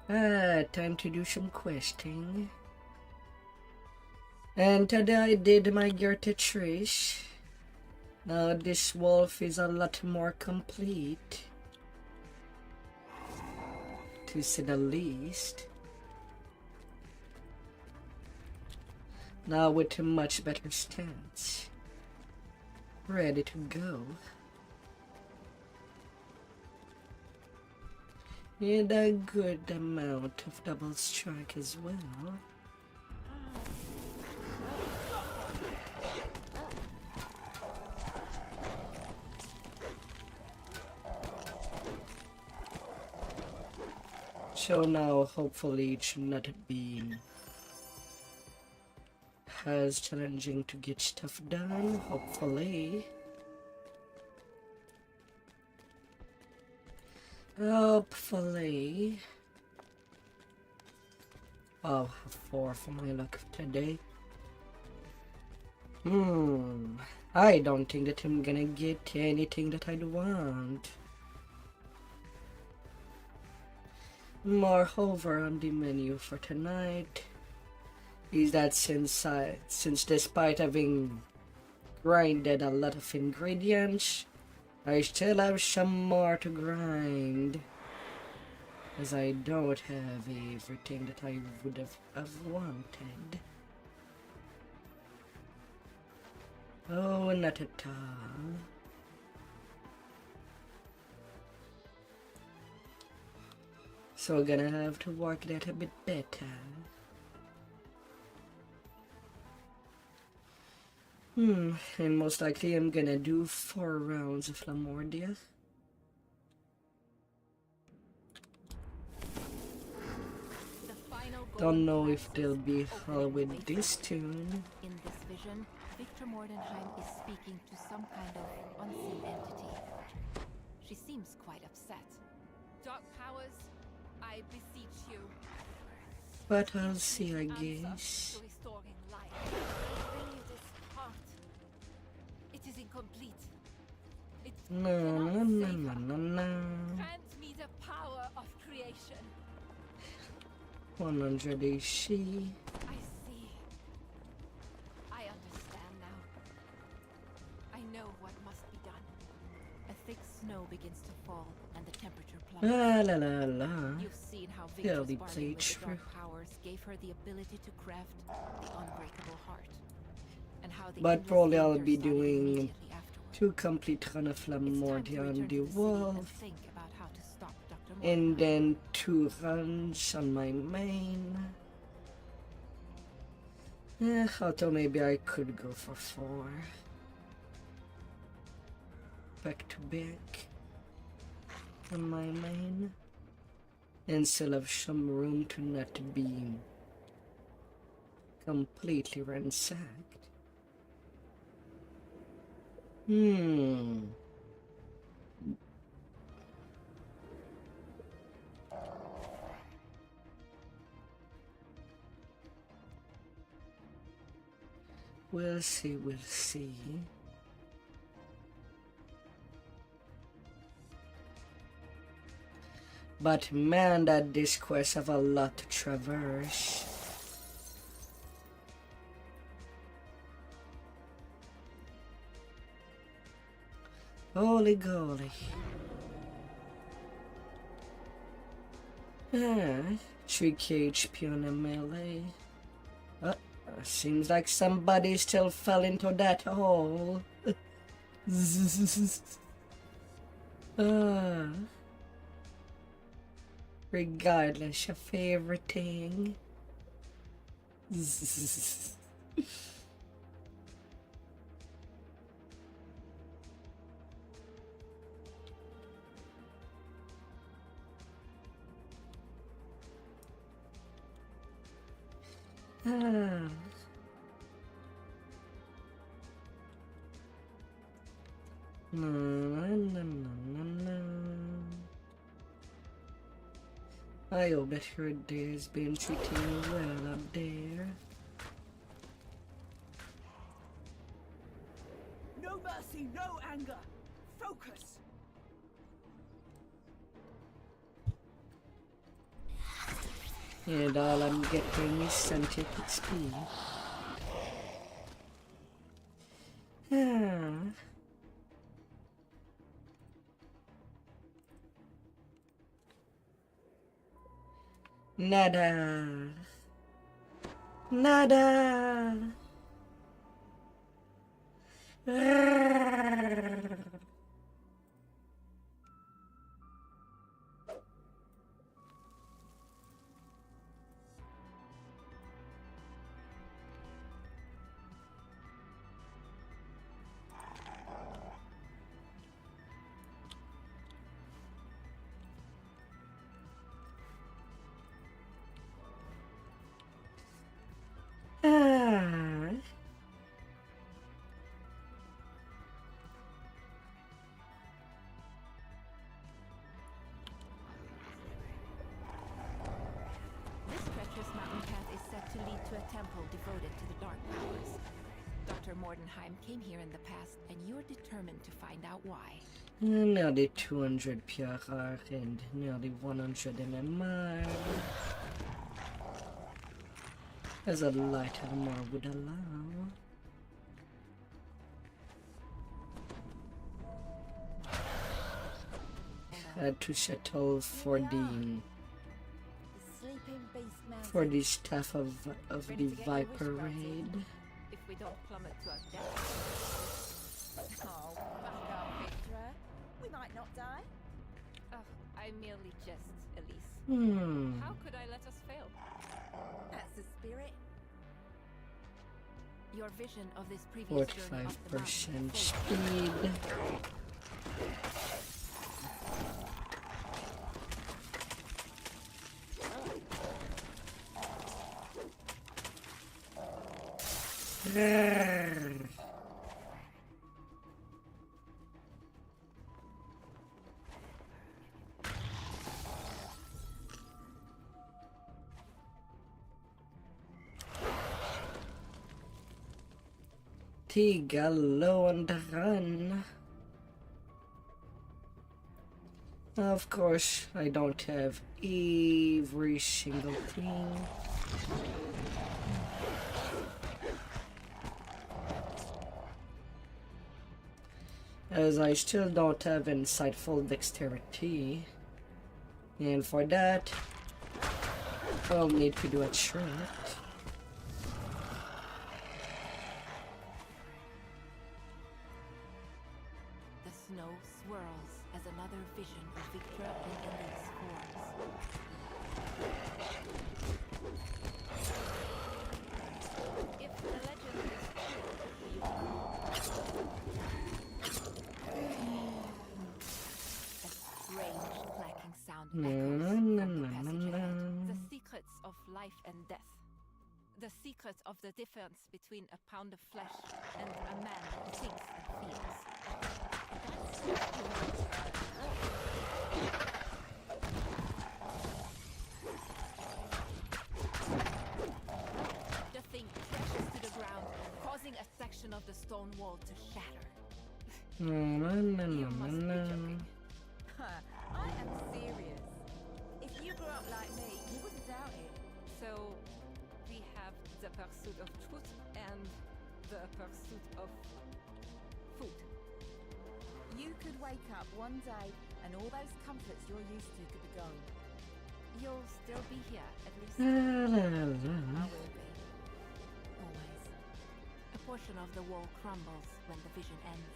Time to do some questing. And today I did my Gerta Trish. Now this wolf is a lot more complete, to say the least. Now with a much better stance. Ready to go. And a good amount of double strike as well. So now hopefully it should not be as challenging to get stuff done, hopefully. Hopefully. Oh, 4 for my luck today. I don't think that I'm gonna get anything that I'd want. Moreover, on the menu for tonight is that since despite having grinded a lot of ingredients, I still have some more to grind, as I don't have everything that I would have wanted. Oh, not at all. So we're gonna have to work that a bit better. And most likely I'm gonna do 4 rounds of Lamordia. Don't know if they'll be all with this tune. In this vision, Victor Mordenheim is speaking to some kind of unseen entity. She seems quite upset. Dark powers, I beseech you. But I'll see, I guess. To restoring life. I bring you this heart. It is incomplete. It No. grant me the power of creation. 100 AC. I see. I understand now. I know what must be done. A thick snow begins to fall, and the temperature La plummets. la la la. You've seen how Yeah, Victor's they bargain played with the true. dark powers gave her the ability to craft the unbreakable heart, and how the But endless probably I'll danger be started doing immediately afterward. 2 complete run of It's time to Lamordia on return the to the city and wolf, think about how to stop Dr. and Mordenheim. then 2 runs on my main. Although maybe I could go for 4. Back to back on my main. And still have some room to not be completely ransacked. We'll see, we'll see. But man, that this quest have a lot to traverse. Holy golly. 3k HP on a melee. Seems like somebody still fell into that hole. Regardless of everything. I hope that her day's been treating you well up there. No mercy, no anger. Focus. And all I'm getting is sentient XP. Nada. Nada. This treacherous mountain path is said to lead to a temple devoted to the dark powers. Dr. Mordenheim came here in the past, and you're determined to find out why. Nearly 200 PRR and nearly 100 MMR. As a light armor would allow. Had to settle for the staff of the Viper raid. If we don't plummet to our death. Oh, back up, Victor. We might not die. I merely jest, Elise. How could I let us fail? That's the spirit. Your vision of this previous journey up the mountain 45% speed. Tigalo on the run. Of course, I don't have every single thing. As I still don't have insightful dexterity. And for that, I'll need to do a trick. The snow swirls as another vision of Victra and Elise forms. If the legend is true, a strange clacking sound echoes from the passage ahead. The secrets of life and death. The secret of the difference between a pound of flesh and a man who thinks and feels. The thing crashes to the ground, causing a section of the stone wall to shatter. You must be joking. I am serious. If you grew up like me, you wouldn't doubt it. So, we have the pursuit of truth and the pursuit of food. You could wake up one day and all those comforts you're used to could be gone. You'll still be here, at least. I will be. Always. A portion of the wall crumbles when the vision ends.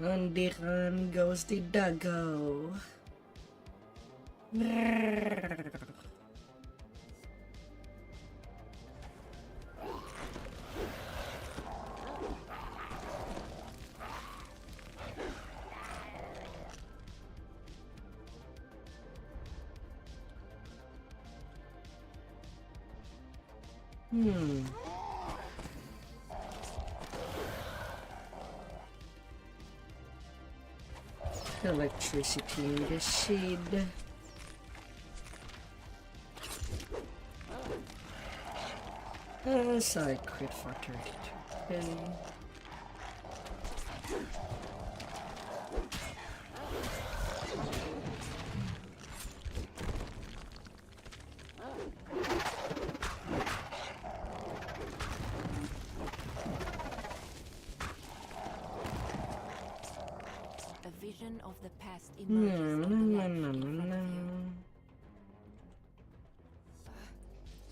On the run goes the doggo. Electricity in the seed. Side crit for 32. A vision of the past emerges on the ledge in front of you.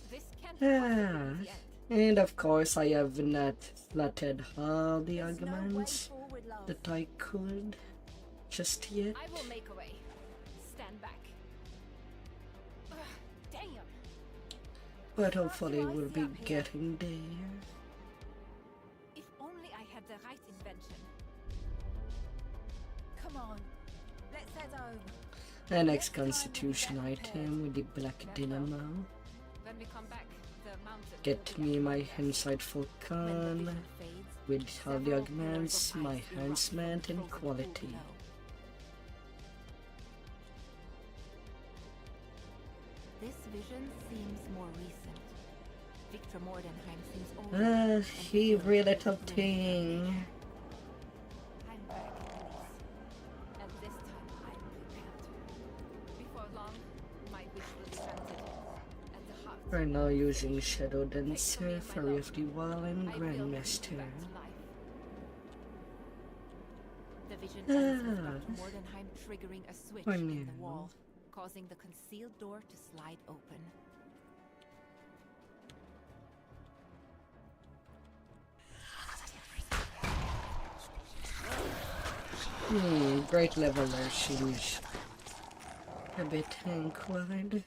This can't Yeah. possibly be the end. And of course, I have not slotted all the There's no way arguments forward, love. that I could just yet. I will make a way. Stand back. Ugh, damn. But hopefully we'll be getting there. If only I had the right invention. Come on, let's head home. The next constitution item with the black dynamo. When we come back, the mountain Get will be me up. my insightful When the con vision fades, with all the several augments, pillars of my ice erupt from enhancement the and frozen pool quality. below. This vision seems more recent. Victor Mordenheim seems older. and He filled really with tough grim thing. I'm back at peace. And this time I'm prepared. Before long, my wish will be granted. And the heart We're now using Shadow Dancer, Fairy of the Wall, and I will bring you Grandmaster. back to life. The vision ends with Ah. Dr. Mordenheim triggering a switch For in the now. wall, causing the concealed door to slide open. Great leveler seems a bit inclined.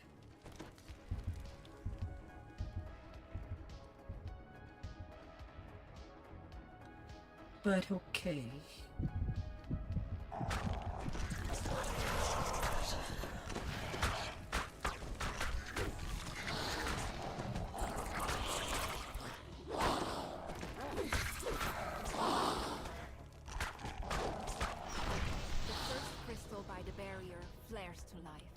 But okay. The first crystal by the barrier flares to life.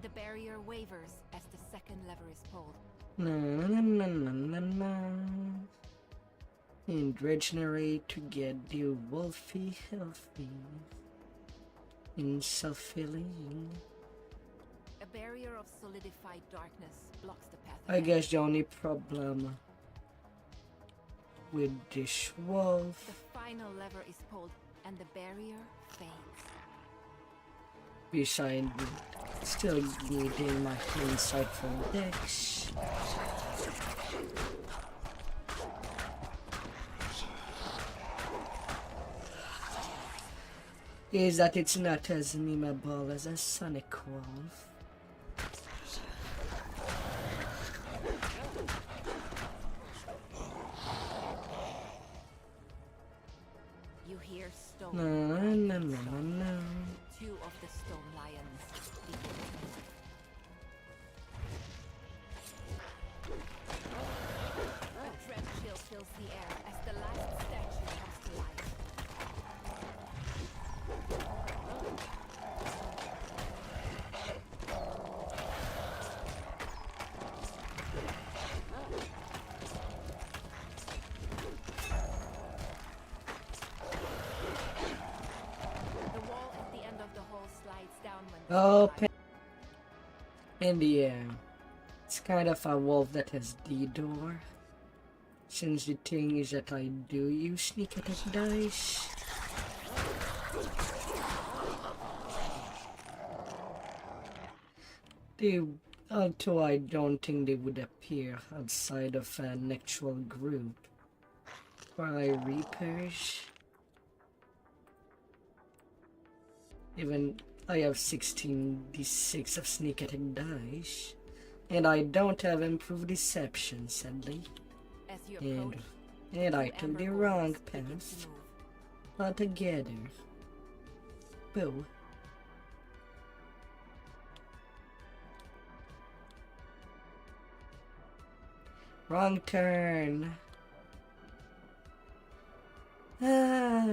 The barrier wavers as the second lever is pulled. Na na na na na na. And regenerate to get the wolfy healthy. And self-healing. A barrier of solidified darkness blocks the path I ahead. guess the only problem with this wolf The final lever is pulled and the barrier fades. beside still needing my insightful dex. Is that it's not as memeable as a Sonic Wolf. You hear stone. No, grinding no, no, stone. no, no. Two of the stone lions begin to move. A dread chill fills the air as the last statue comes to life. The wall at the end of the hole slides down when the Oh, sun and yeah, it's kind of a wolf that has the door. Since the thing is that I do use sneak attack dice. They, although I don't think they would appear outside of an actual group. While I Reapers. Even I have 16d6 of sneak attack dice. And I don't have improved deception, sadly. as you And, approach, and I two took the amber wrong bowls begin to path move. altogether. Boo. Wrong turn. Ah.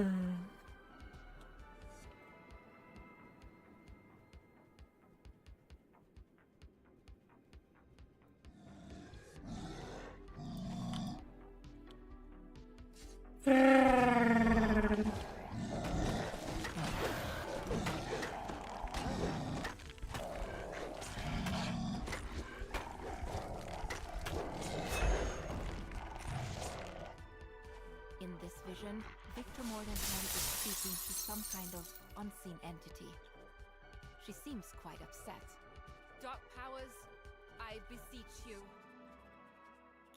In this vision, Victor Mordenheim is speaking some kind of unseen entity. She seems quite upset. Dark powers, I beseech you.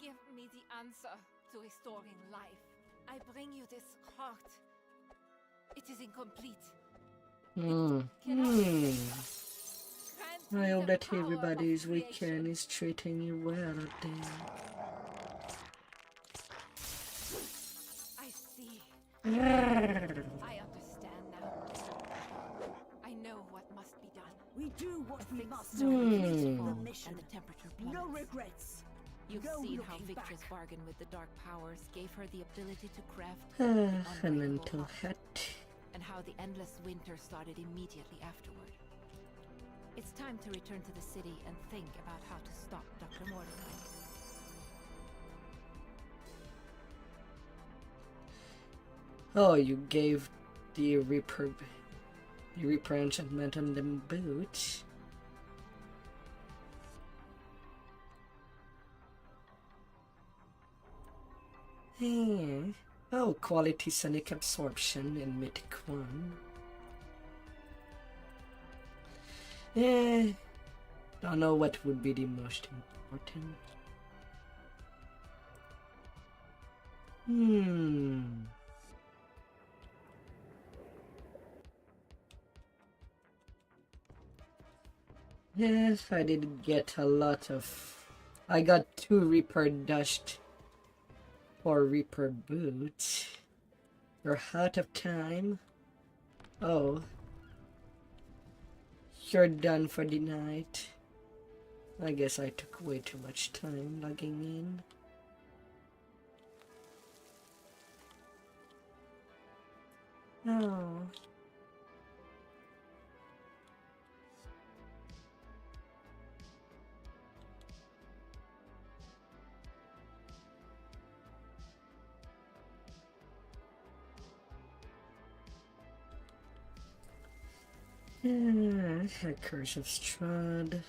Give me the answer to restoring life. I bring you this heart. It is incomplete. I hope that everybody's weekend is treating you well out there. I see. I understand now. I know what must be done. We do what we must. The mission. and the temperature No plummets. regrets. You've No seen how looking Victor's back. bargain with the dark powers gave her the ability to craft A the unbreakable mental heart, hat. and how the endless winter started immediately afterward. It's time to return to the city and think about how to stop Dr. Mordecai. Oh, you gave the Reaper enchantment on them boots. Oh, quality sonic absorption in Mythic 1. Don't know what would be the most important. Yes, I did get a lot of... I got 2 Reaper dust for Reaper boots. You're out of time. Oh. You're done for the night. I guess I took way too much time logging in. Oh. A Curse of Strahd.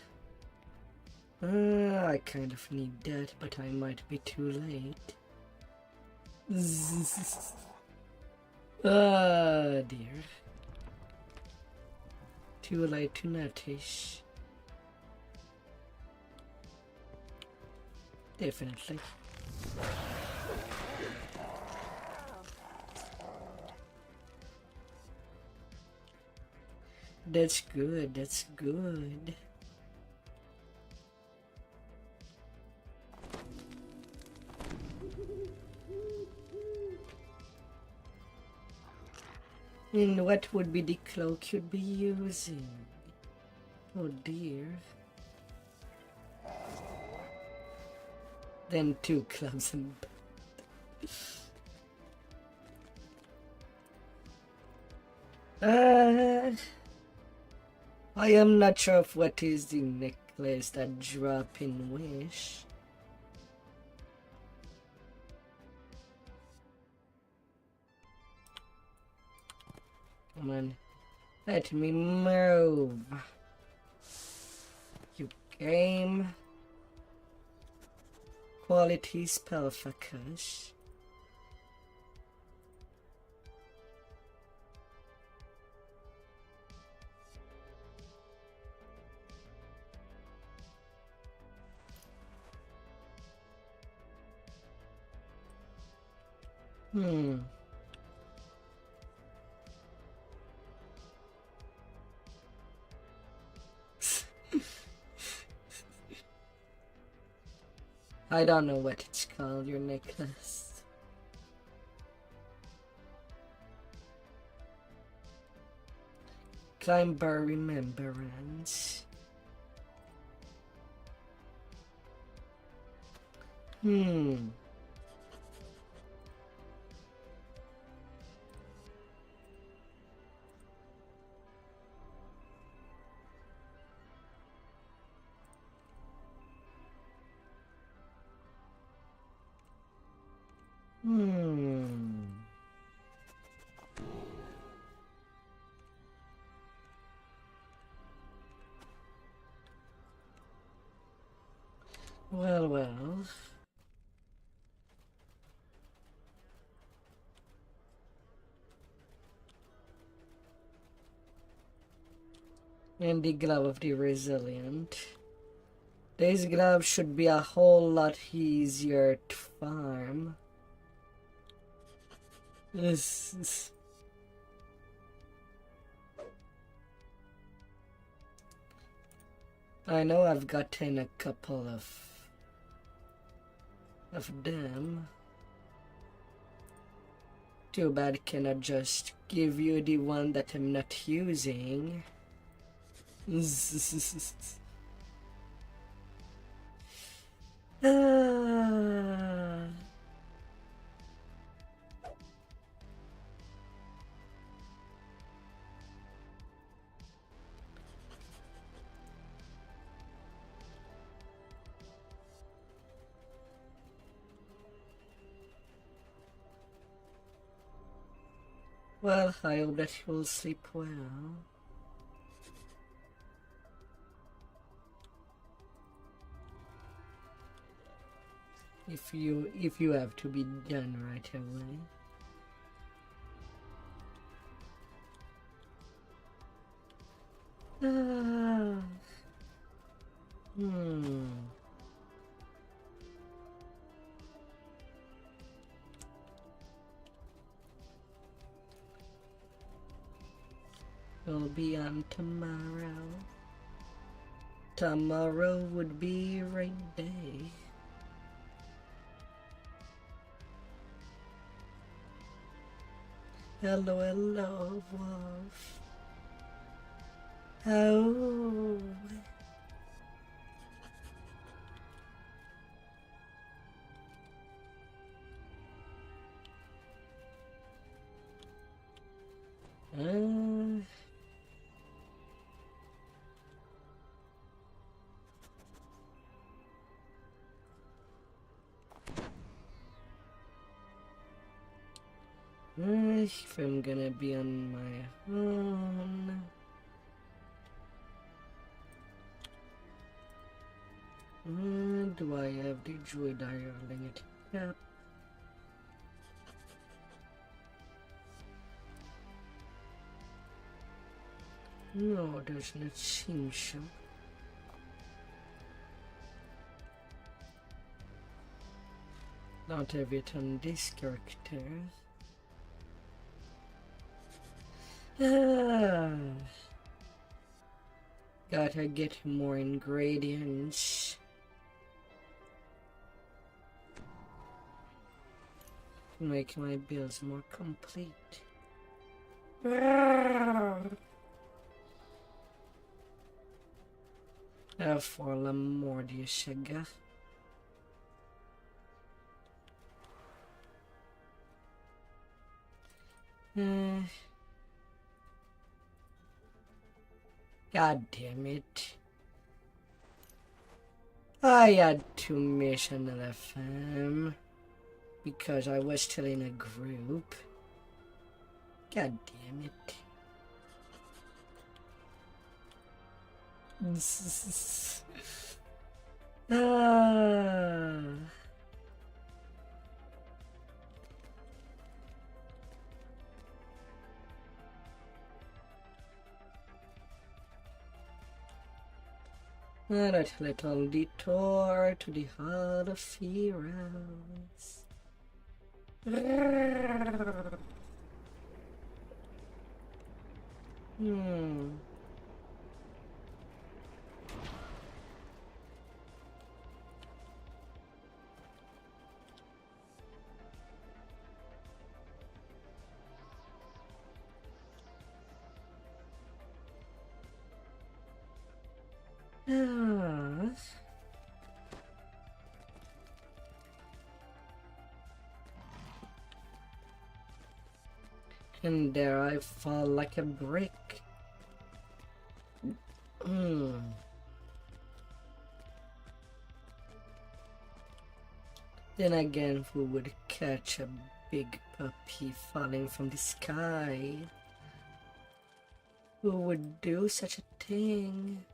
I kind of need that, but I might be too late. Ah, dear. Too late to notice. Definitely. That's good, that's good. And what would be the cloak you'd be using? Oh dear. Then 2 clubs and... I am not sure of what is the necklace that drop in Wish. Come on, let me move. You game. Quality spell focus. I don't know what it's called, your necklace. Climber Remembrance. Well, well. And the glove of the resilient. These gloves should be a whole lot easier to farm. I know I've gotten a couple of them. Too bad I cannot just give you the one that I'm not using. Ah. Well, I hope that you will sleep well. If you have to be done right away. Ah. We'll be on tomorrow. Tomorrow would be a rainy day. Hello, hello, wolf. Oh. If I'm gonna be on my own. Do I have the druid ironing it? Yep. No, does not seem so. Not have it on this character. Gotta get more ingredients. To make my builds more complete. For Lamordia sugar. God damn it. I had to miss another fam because I was still in a group. God damn it. That little detour to the Hall of Heroes. And there I fall like a brick. Then again, who would catch a big puppy falling from the sky? Who would do such a thing?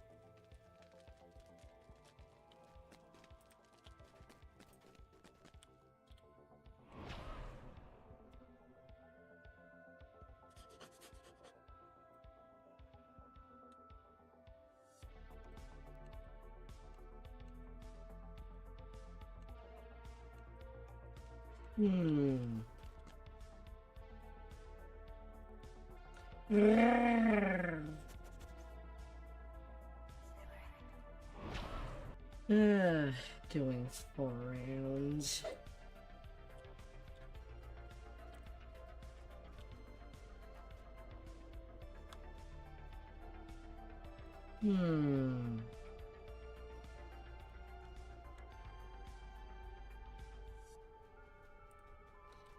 Hmm. Doing 4 rounds.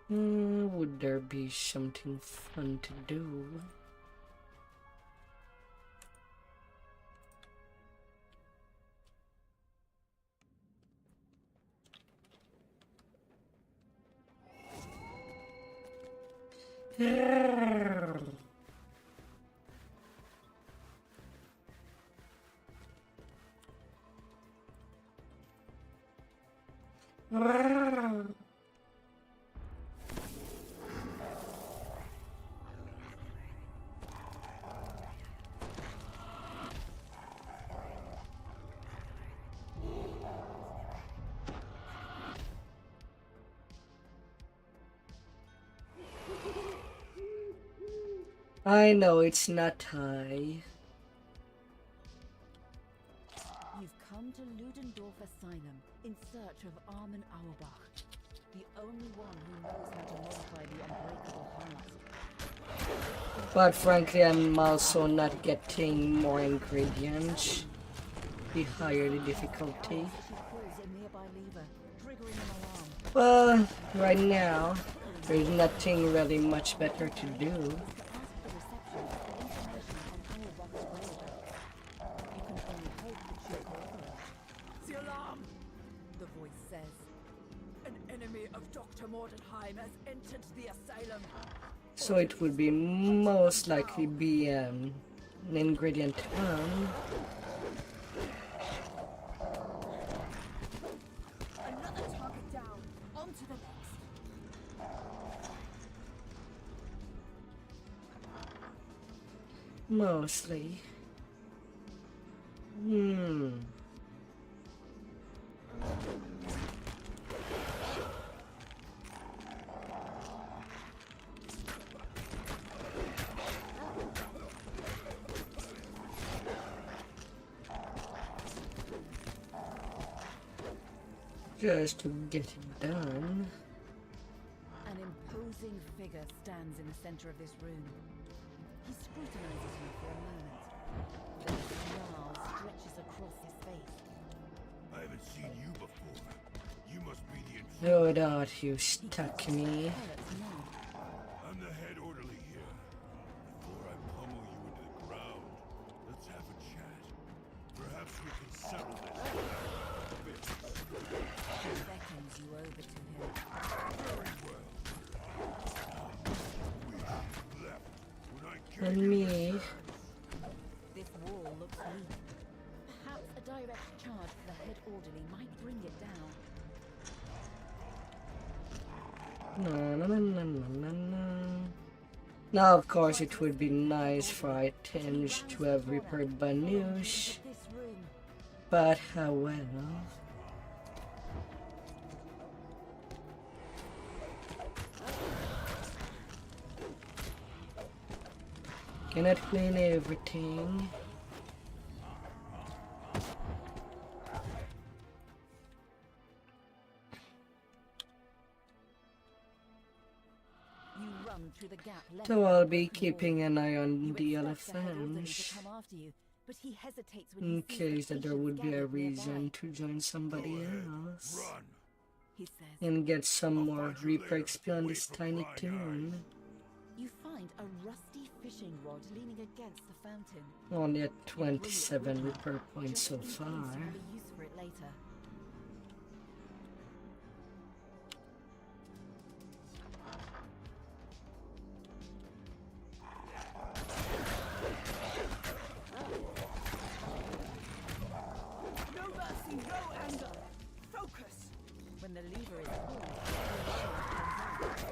Would there be something fun to do? I know it's not high. You've come to Ludendorff Asylum in search of Armin Auerbach, the only one who knows how to modify the unbreakable heart. But frankly, I'm also not getting more ingredients. The higher the difficulty. She pulls a nearby lever, triggering an alarm. Well, right now, there's nothing really much better to do. Ask the reception for information on Auerbach's whereabouts. You can only hope that she'll cooperate. The alarm! The voice says. An enemy of Dr. Mordenheim has entered the asylum. So it would be most likely be an ingredient on. Another target down. On to the next. Mostly. Just to get it done. An imposing figure stands in the center of this room. He scrutinizes you for a moment. Then a snarl stretches across his face. I haven't seen you before. You must be the No doubt you stuck me. Pilots know. I'm the head orderly here. Before I pummel you into the ground, let's have a chat. Perhaps we can settle this. He beckons you over to him. Very well. Left. When I And came me. This wall looks weak. Perhaps a direct charge for the head orderly might bring it down. Now, of course, it would be nice for items to have repaired Banush, This room. but how well. Cannot clean everything. You run through the gap left So I'll be by the wall. keeping an eye on You the expect the head orderly elephants to come after you, but he hesitates when in he sees the case that there patients would be a gathered reason nearby. to join somebody else run. He says. and get some more find you reaper later. XP on Wait this for tiny prying tune. You find a rusty fishing rod leaning against the fountain. Only at 27 repair points so Just in case far. you have a use for it later. No mercy, no anger. Focus. When the lever is pulled, the alarm comes out,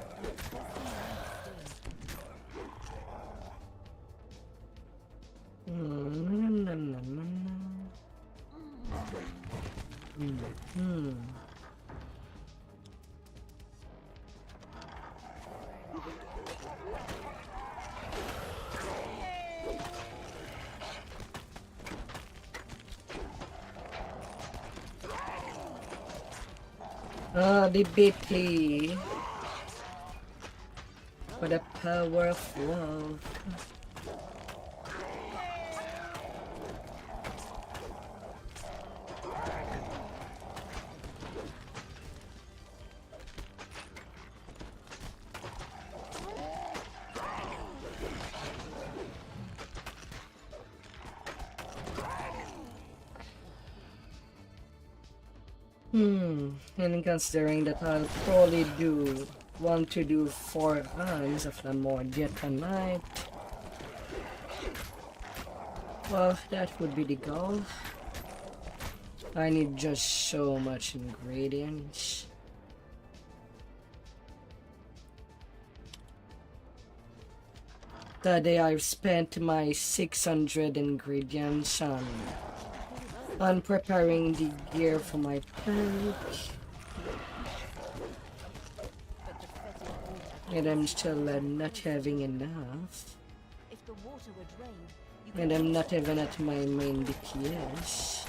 and the pressing lamp The BP for the power of love. And considering that I'll probably want to do 4 runs of Lamordia tonight, well, that would be the goal. I need just so much ingredients. Today I've spent my 600 ingredients on preparing the gear for my tank, and I'm still not having enough, If the water were drained, you and I'm not even at my main DPS.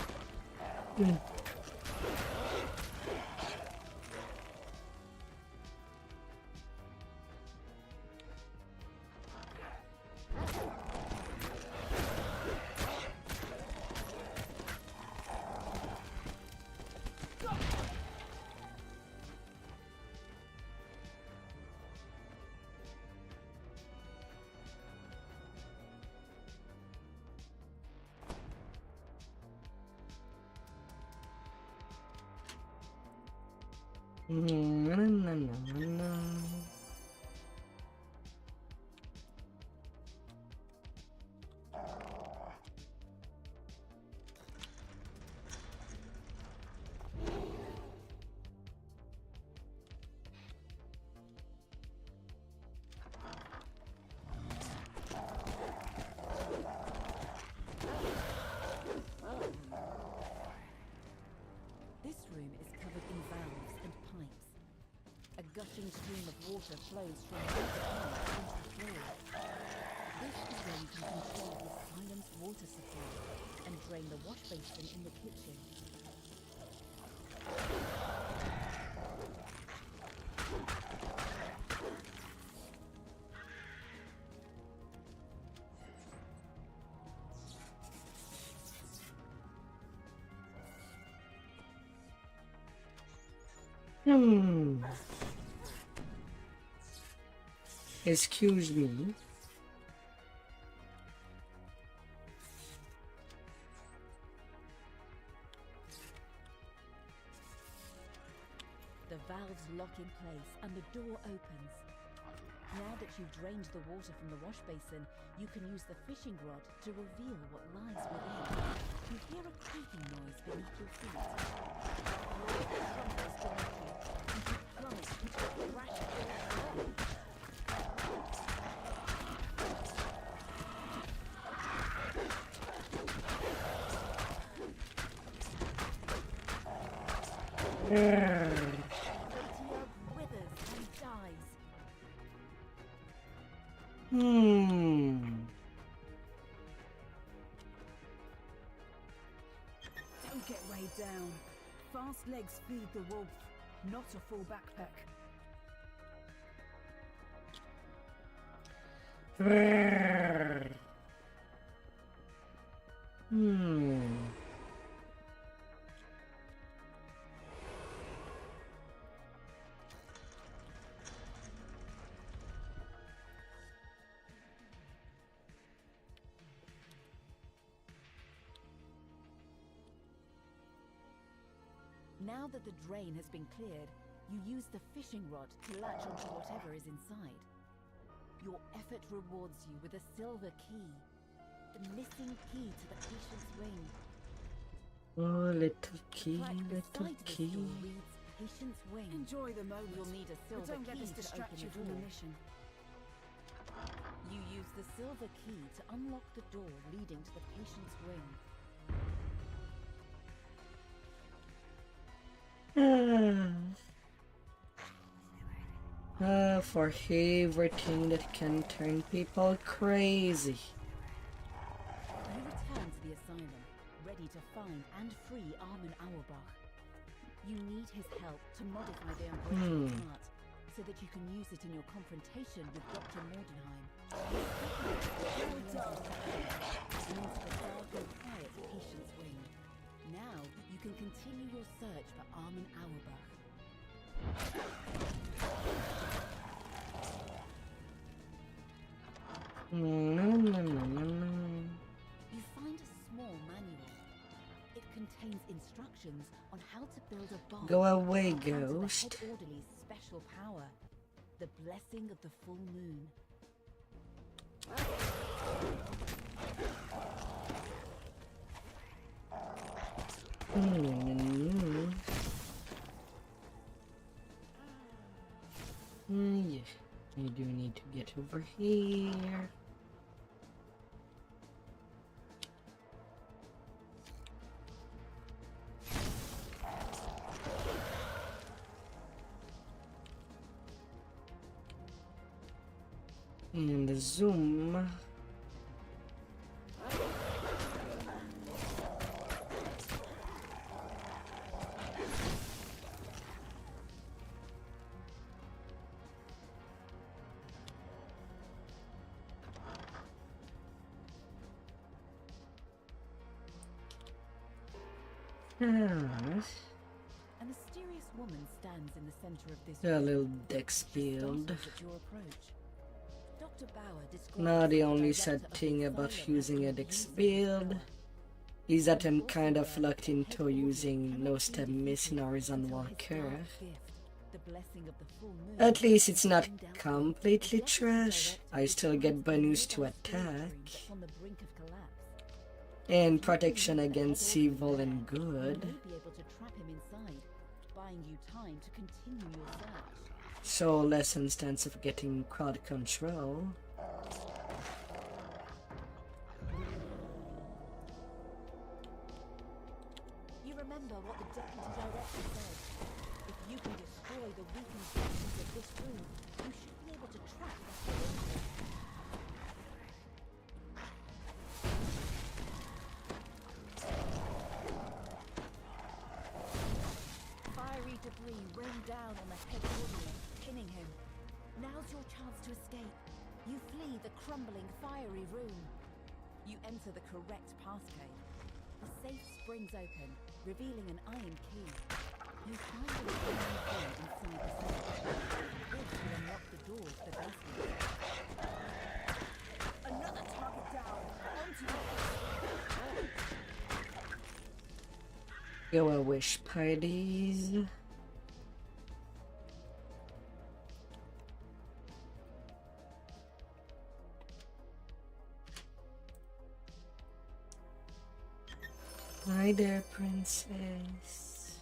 This room is covered in valves and pipes. A gushing stream of water flows from one pipe into the floor. This is where you can control the silenced water supply and drain the wash basin in the kitchen. Excuse me. The valves lock in place and the door opens. Now that you've drained the water from the wash basin, you can use the fishing rod to reveal what lies within. You hear a creaking noise beneath your feet. Water crumbles beneath you, and you plummet into a crash below. Withers and dies. Don't get weighed down. Fast legs feed the wolf, not a full backpack. Now that the drain has been cleared, you use the fishing rod to latch onto whatever is inside. Your effort rewards you with a silver key, the missing key to the patient's ring. Oh, little key, Plaque little beside this key. door reads Patient's Wing. Enjoy the moment. You'll need a But silver don't let key this to distract open you the from the door. mission. You use the silver key to unlock the door leading to the patient's wing. For everything that can turn people crazy. You return to the asylum, ready to find and free Armin Auerbach. You need his help to modify the unbreakable heart, so that you can use it in your confrontation with Dr. Mordenheim. Into the dark and quiet Patience Wing. Now you can continue your search for Armin Auerbach. You find a small manual. It contains instructions on how to build a bomb. Go away, Down to the ghost. head orderly's special power, the blessing of the full moon. Yes, I do need to get over here. And the zoom. A mysterious woman stands in the center of this A room. little dex She build. startles at your approach. Dr. Bauer describes Now the only director sad of thing the about asylum using a as dex abusing build power. is that I'm kind of locked into using no step missing horizontal curve. The blessing of the full moon. At least it's not Undealt with. completely The trash. director I still get describes bonus the to nearby spirit attack room that's on the brink of collapse. and protection against evil and You good. may be able to trap him inside, buying you time to continue your search. So less instance of getting crowd control. You remember what the deputy director said. If you can destroy the weakened sections of this room, you should be able to track the whole order. Fiery debris rained down on the head orderly, pinning him. Now's your chance to escape. You flee the crumbling, fiery room. You enter the correct passcode. The safe springs open, revealing an iron key. You find an iron key inside the safe. This will unlock the door to the basement. Another target down. Onto the Go a wish parties. Hi there, princess.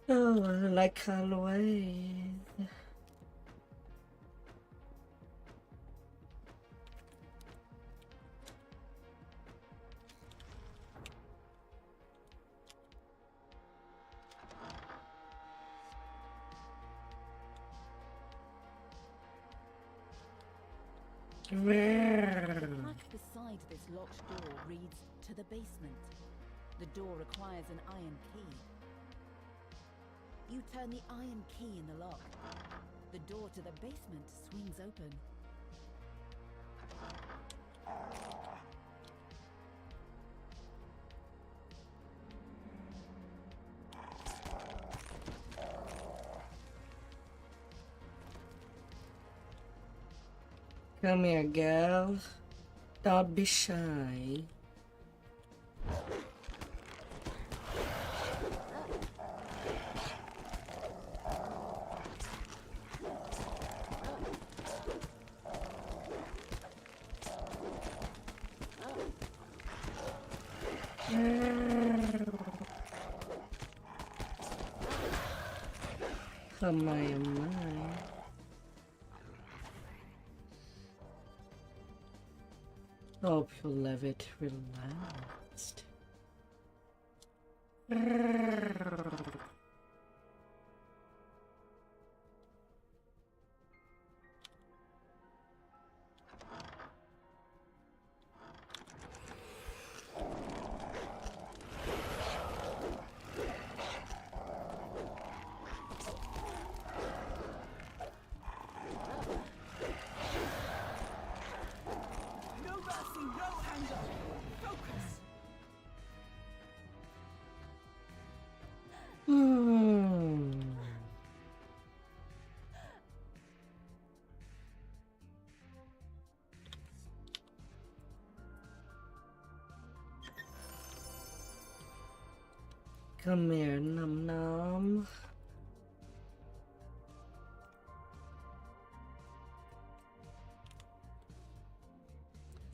Oh, like always. The plaque beside this locked door reads, "To the basement." The door requires an iron key. You turn the iron key in the lock. The door to the basement swings open. Come here, girl. Don't be shy. Come on. Hope you'll have it relaxed. No mercy, no anger. Focus. Come here, Num Num.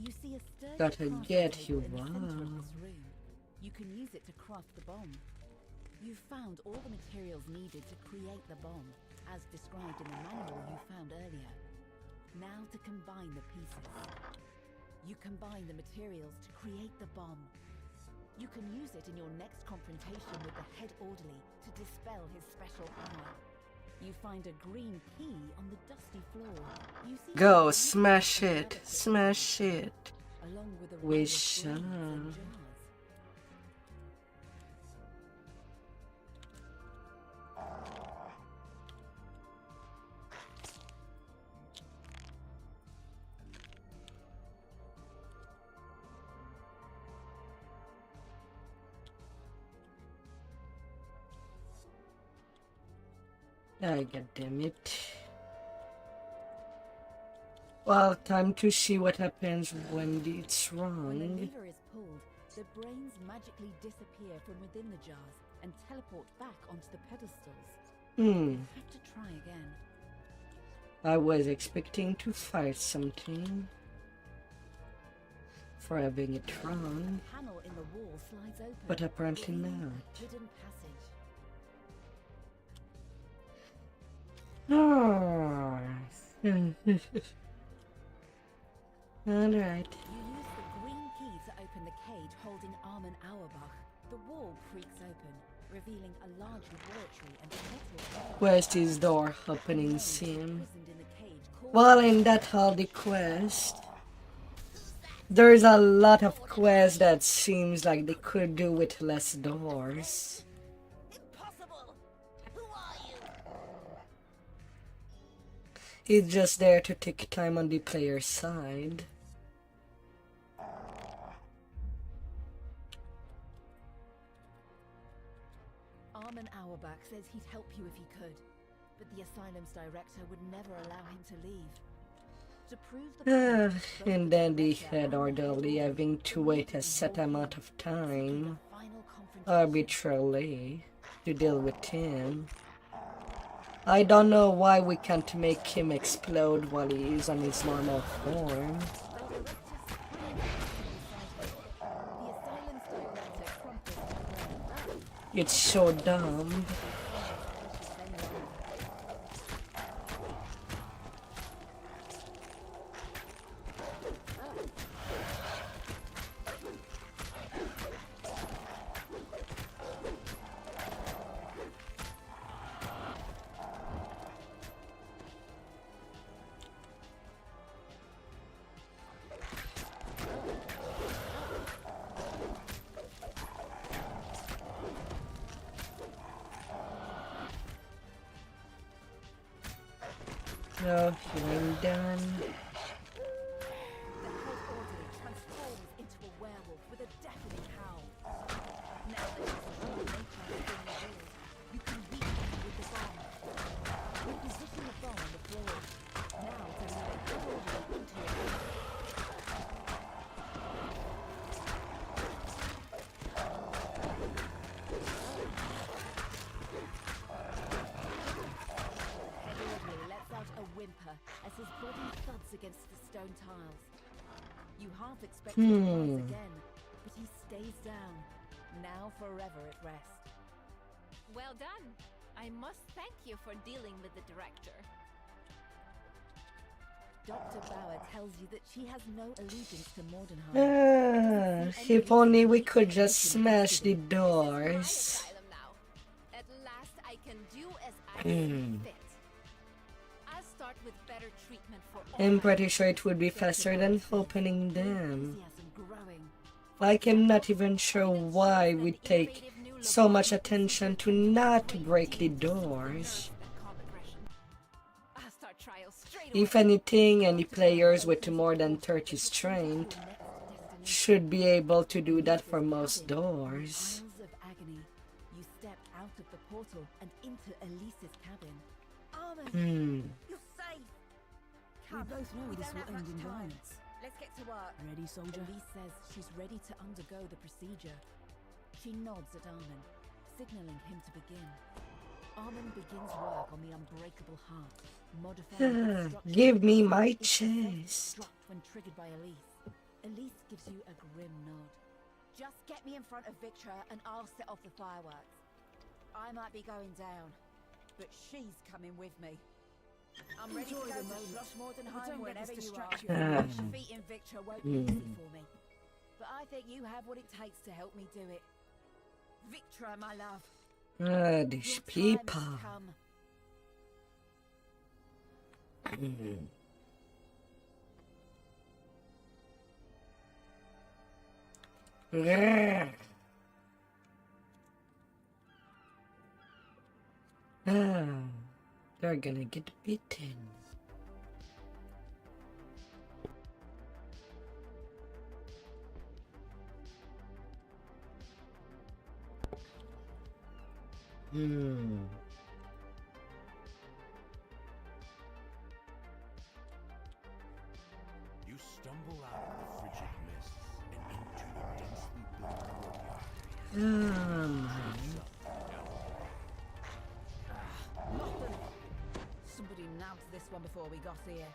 You see a sturdy Gotta crafting get table you in the center of one. this room. You can use it to craft the bomb. You've found all the materials needed to create the bomb, as described in the manual you found earlier. Now to combine the pieces. You combine the materials to create the bomb. You can use it in your next confrontation with the head orderly to dispel his special power. You find a green key on the dusty floor. You see Go, a smash green it, smash it. along with a row We of shall. grenades and jars. I God damn it. Well, time to see what happens when it's When the wrong. lever is pulled, the brains magically disappear from within the jars and teleport back onto the pedestals. You have to try again. I was expecting to fight something for having it wrong, A panel in the wall slides open, but apparently revealing not. a hidden passage. Alright. You use the green key to open the cage holding Armin Auerbach. The wall creaks open, revealing a large laboratory and a metal. Where's this door opening scene? Imprisoned in the cage, Well, in that all the quest, there's a lot of quests that seems like they could do with less doors. Impossible. Who are you? It's just there to take time on the player's side. Armin Auerbach says he'd help you if he could, but the asylum's director would never allow him to leave. To prove the point, both And then the director head and orderly having to wait a set amount of time final confrontation. arbitrarily to deal with him. I don't know why we can't make him explode while he is on his normal form. The asylum's director crumples the brain. It's so dumb. No, healing done. The head orderly transforms into a werewolf with a deafening howl. Now that his true nature has been revealed, you can weaken him with the bomb. You position the bomb on the floor. Now to lead the head orderly into your room. Head orderly lets out a whimper as his body thuds against the stone tiles. You half expect him to rise again, but he stays down, now forever at rest. Well done. I must thank you for dealing with the director. Dr. Bauer tells you that she has no allegiance to Mordenheim. If only we could just smash the My doors. asylum now. At last I can do as I see fit. I'll start with better treatment for all. I'm pretty sure it would be faster than opening them. Enthusiasm growing. Like, I'm not even sure why we take so much attention to not break the doors. I'll start trials straight away. If anything, any players with more than 30 strength should be able to do that for most doors. Isles of agony. You step out of the portal and into Elise's cabin. Armin, you're safe. We both know this will end in violence. Let's get to work. Ready, soldier? Elise says she's ready to undergo the procedure. She nods at Armin, signaling him to begin. Armin begins work on the unbreakable heart, modifying its structure. Give me my Its effect chest. dropped when triggered by Elise. Elise gives you a grim nod. Just get me in front of Victra and I'll set off the fireworks. I might be going down, but she's coming with me. I'm ready Enjoy to go the to moment. Schloss Mordenheim Don't let whenever this you distract are. you from the mission. Defeating Victra won't be easy for me, but I think you have what it takes to help me do it. Victra, my love. These Your time people. has come. They're gonna get beaten. You stumble out of the frigid mists and into the densely built courtyard. Nothing. Somebody nabbed this one before we got here.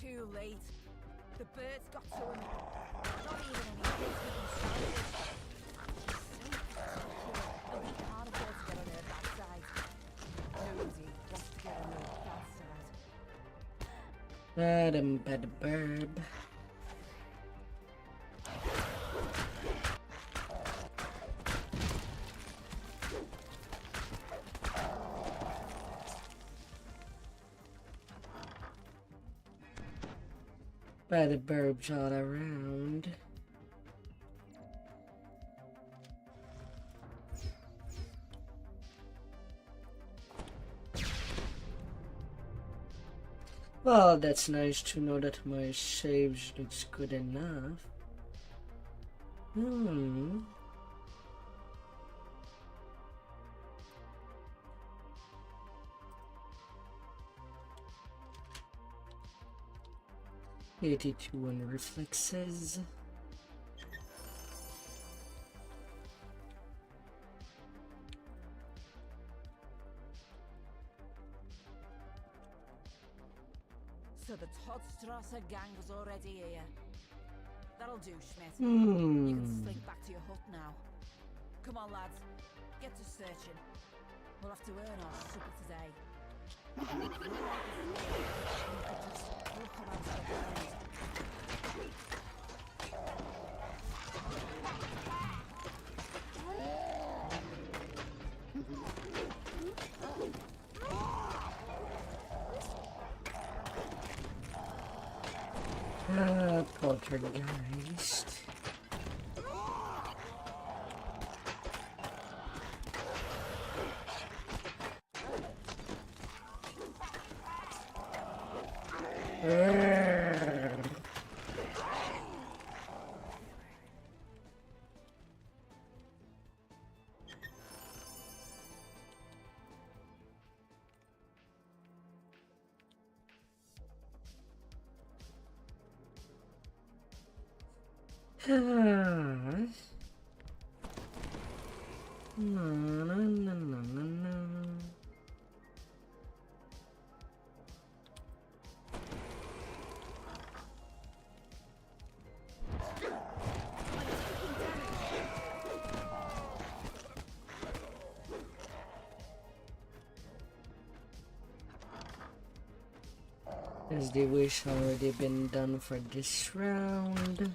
Too late. The birds got to him. Not even any hits with them sounded. A weak can't afford to get on her backside. Nobody wants to get on her backside. Adam bad burb. Bad burbs all around. Well, that's nice to know that my saves looks good enough. Hmm. $82 on reflexes. So the Toddstrasser gang was already here. That'll do, Schmidt. You Hmm. can slink back to your hut now. Come on, lads. Get to searching. We'll have to earn our supper today. You could just look around the ground. Poltergeist. No, no, no, no, no, no. Has the wish already been done for this round?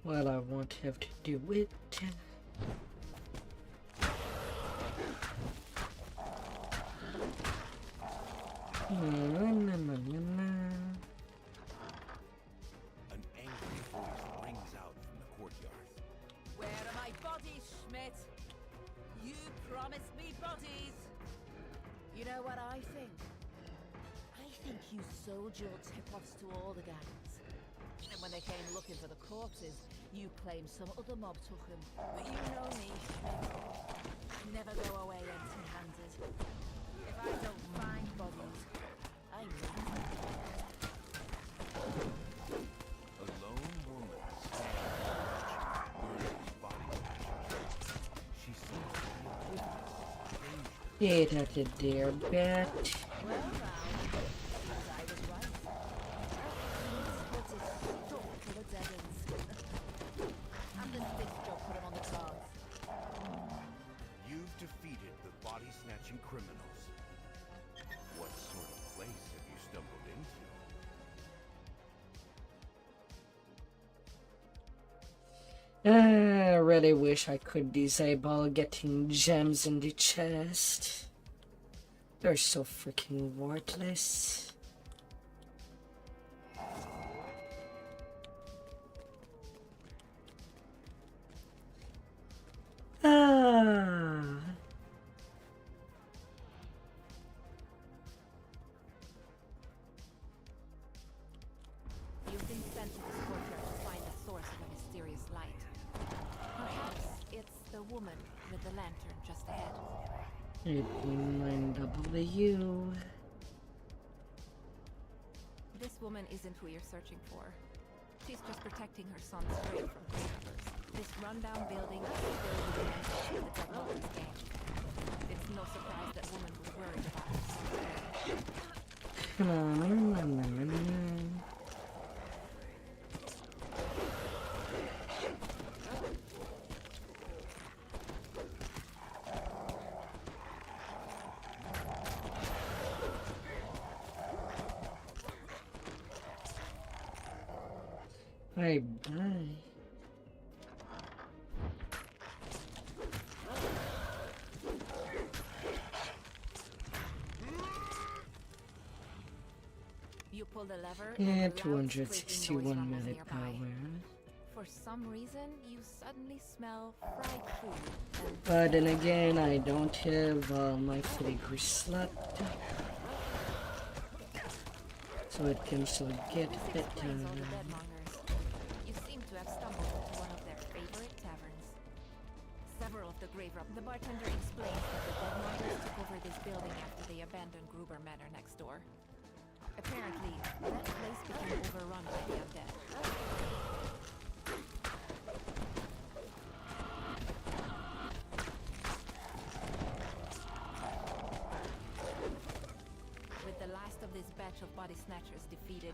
Well, I won't have to do it. An angry voice rings out from the courtyard. Where are my bodies, Schmidt? You promised me bodies. You know what I think? I think you sold your tip-offs to all the gangs. And when they came looking for the corpses, you claimed some other mob took them. But you know me, Schmidt. I never go away empty-handed. If I don't find bodies, I leave. A lone woman stands burning body. She seems to be a witness. Get at it there, bat. Well, now, seems I was right. But it's stuck to the dead ends. And the stick job put him on the cards. You've defeated the body-snatching criminals. What sort of place have you stumbled into? I really wish I could disable getting gems in the chest. They're so freaking worthless. Ah. You've been sent to this courtyard to find the source of a mysterious light. Perhaps it's the woman with the lantern just ahead. 89W. This woman isn't who you're searching for. She's just protecting her son's grave from grave robbers. This rundown building is filled with members of the Dead Lovers gang. It's no surprise that woman was worried about her son's grave. Come on. Bye bye. You pull the lever Yeah, and a loud scraping noise 261 rumbles minute nearby. power. For some reason, you suddenly smell fried food. And But then again, I don't have my filigree slot. So it can still get this better. explains all the deadmongers. You seem to have stumbled into one of their favorite taverns. Several of the grave robbers. The bartender explains that the deadmongers took over this building after they abandoned Gruber Manor next door. Apparently, that place became overrun by the undead. With the last of this batch of body snatchers defeated,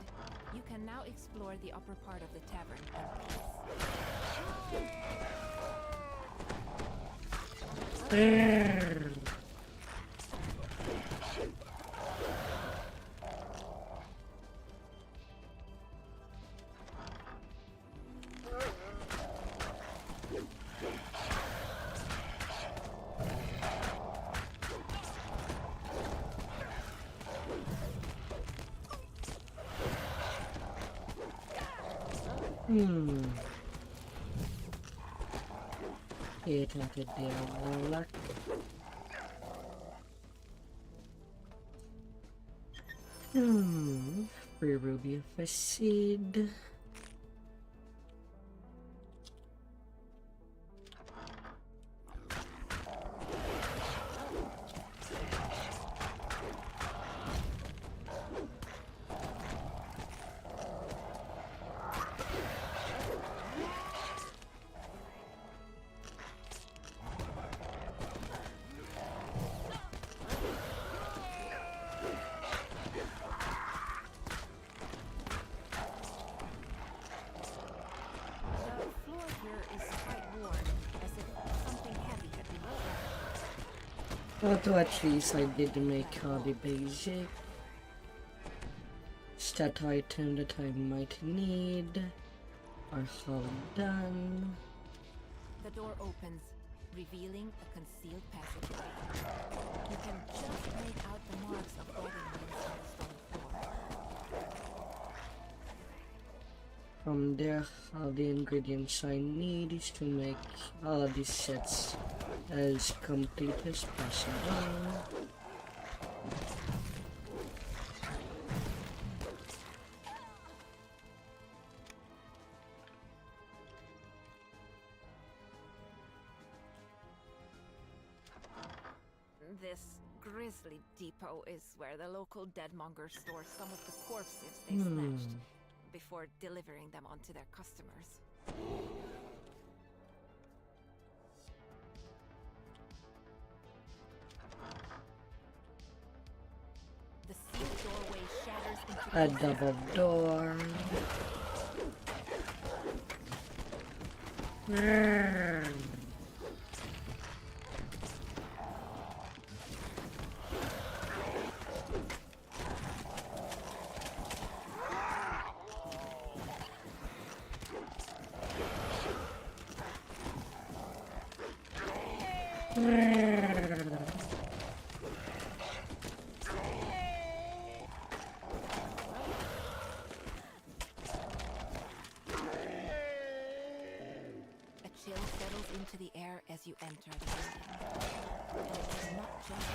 you can now explore the upper part of the tavern in peace. Get at it there, Warlock. Free ruby of a seed. Although at least I did make all the basic stat item that I might need are all done. The door opens, revealing a concealed passageway. You can just make out the marks of boarding wheels on the stone floor. From there, all the ingredients I need is to make all these sets as complete as possible. This grisly depot is where the local deadmongers store some of the corpses they snatched before delivering them onto their customers. The sealed doorway shatters into A double door. A chill settles into the air as you enter the building. And it's not just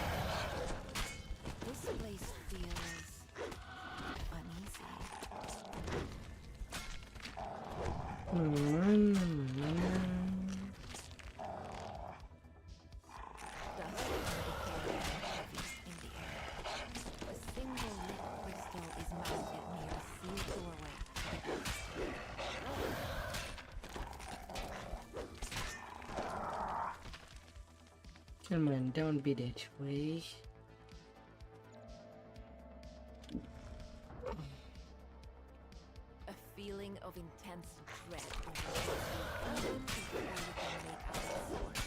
this place feels uneasy. Dust and decay are heavy in the air. A single lit crystal is mounted near a sealed doorway. Come on, don't be that way. A feeling of intense dread overwhelms you even before you can make out its source.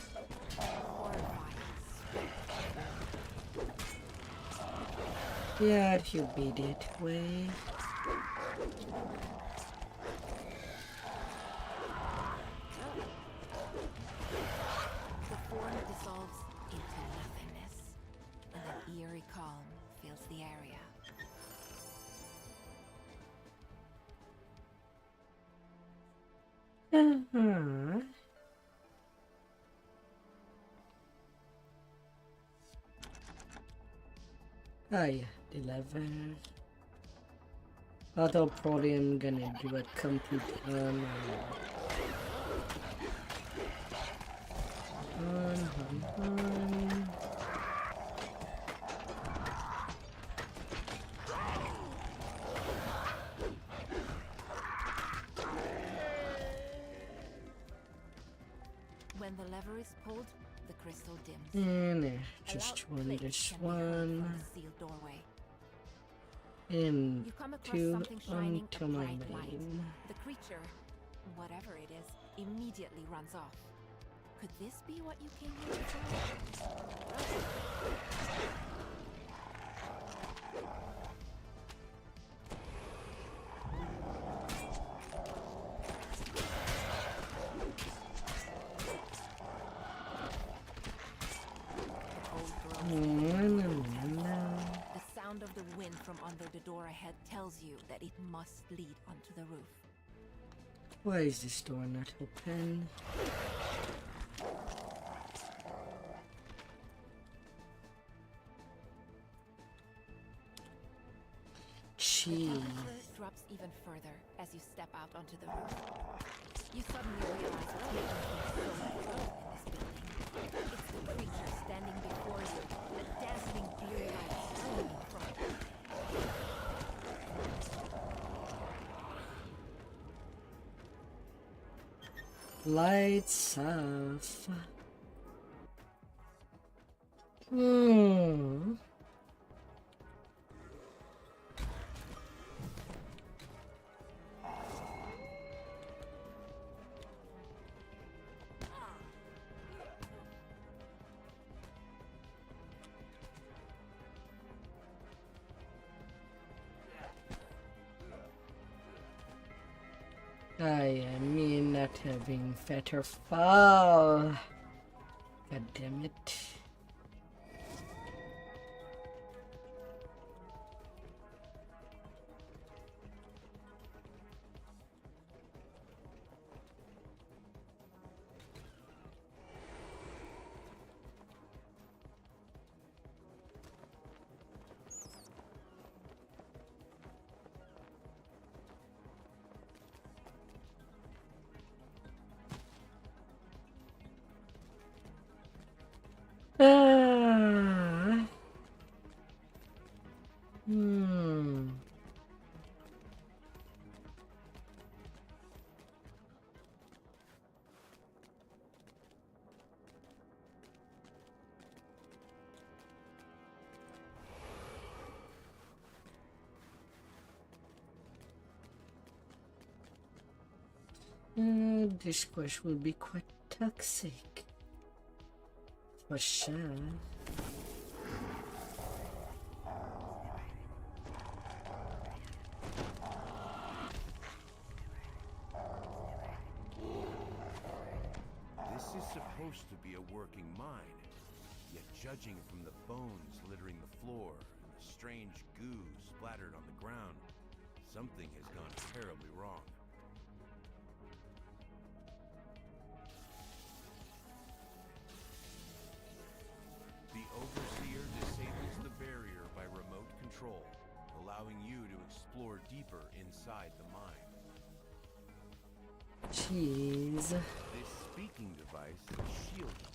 Horrifying sweat. Yeah, you be that way. The form dissolves into nothingness, and an eerie calm fills the area. Oh yeah, the level. Although probably I'm gonna do a complete on. When the lever is pulled, the crystal dims. And A just loud one, click this can be heard from one, the sealed doorway. and You come across two something shining onto a my bright light. main. The creature, whatever it is, immediately runs off. Could this be what you came here for? The sound of the wind from under the door ahead tells you that it must lead onto the roof. Why is this door not open? Gee. The temperature drops even further as you step out onto the roof. You suddenly realize what's making things so cold in this building. It's the creature standing before you, a dazzling blue light streaming from it. Lights off. I mean not having fatter fall. God damn it. Ah. Hmm. This quest will be quite toxic. For sure. This is supposed to be a working mine, yet judging from the bones littering the floor and the strange goo splattered on the ground, something has gone terribly wrong. The Overseer disables the barrier by remote control, allowing you to explore deeper inside the mine. Jeez. This speaking device is shielded.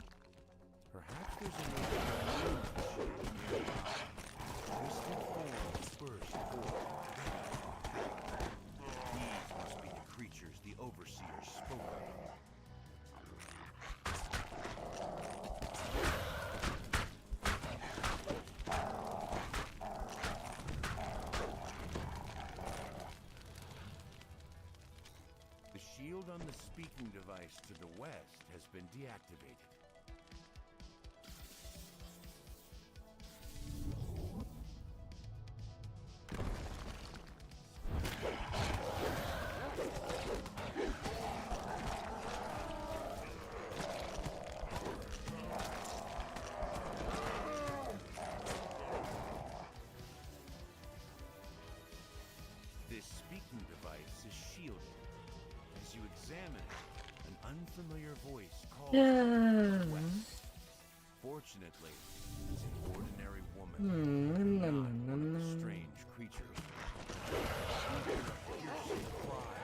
Perhaps there's a way to remove the shield nearby. Twisted forms burst forth. These must be the creatures the Overseer spoke of. The shield on the speaking device to the west has been deactivated. This speaking device is shielded. As you examine it, an unfamiliar voice calls from the west. Fortunately, it's an ordinary woman, not a strange creature. You hear a piercing cry.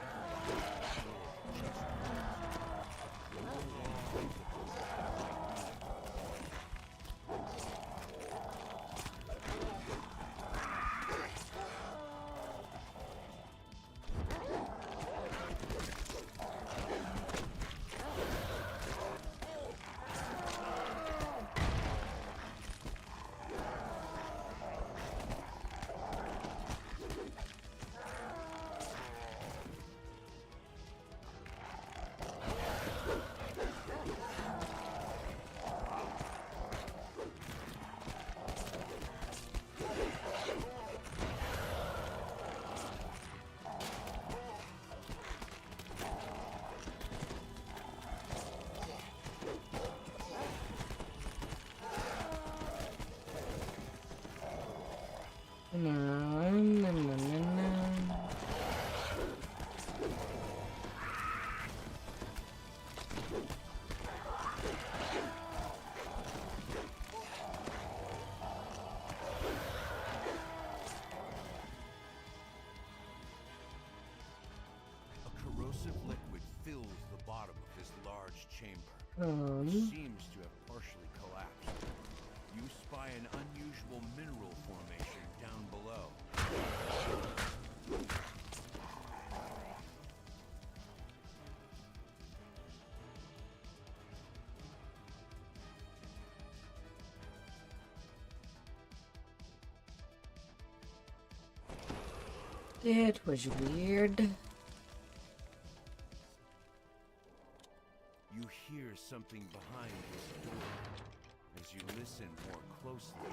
Corrosive liquid fills the bottom of this large chamber, which seems to have partially collapsed. You spy an unusual mineral formation down below. It was weird. You hear something behind this door. As you listen more closely,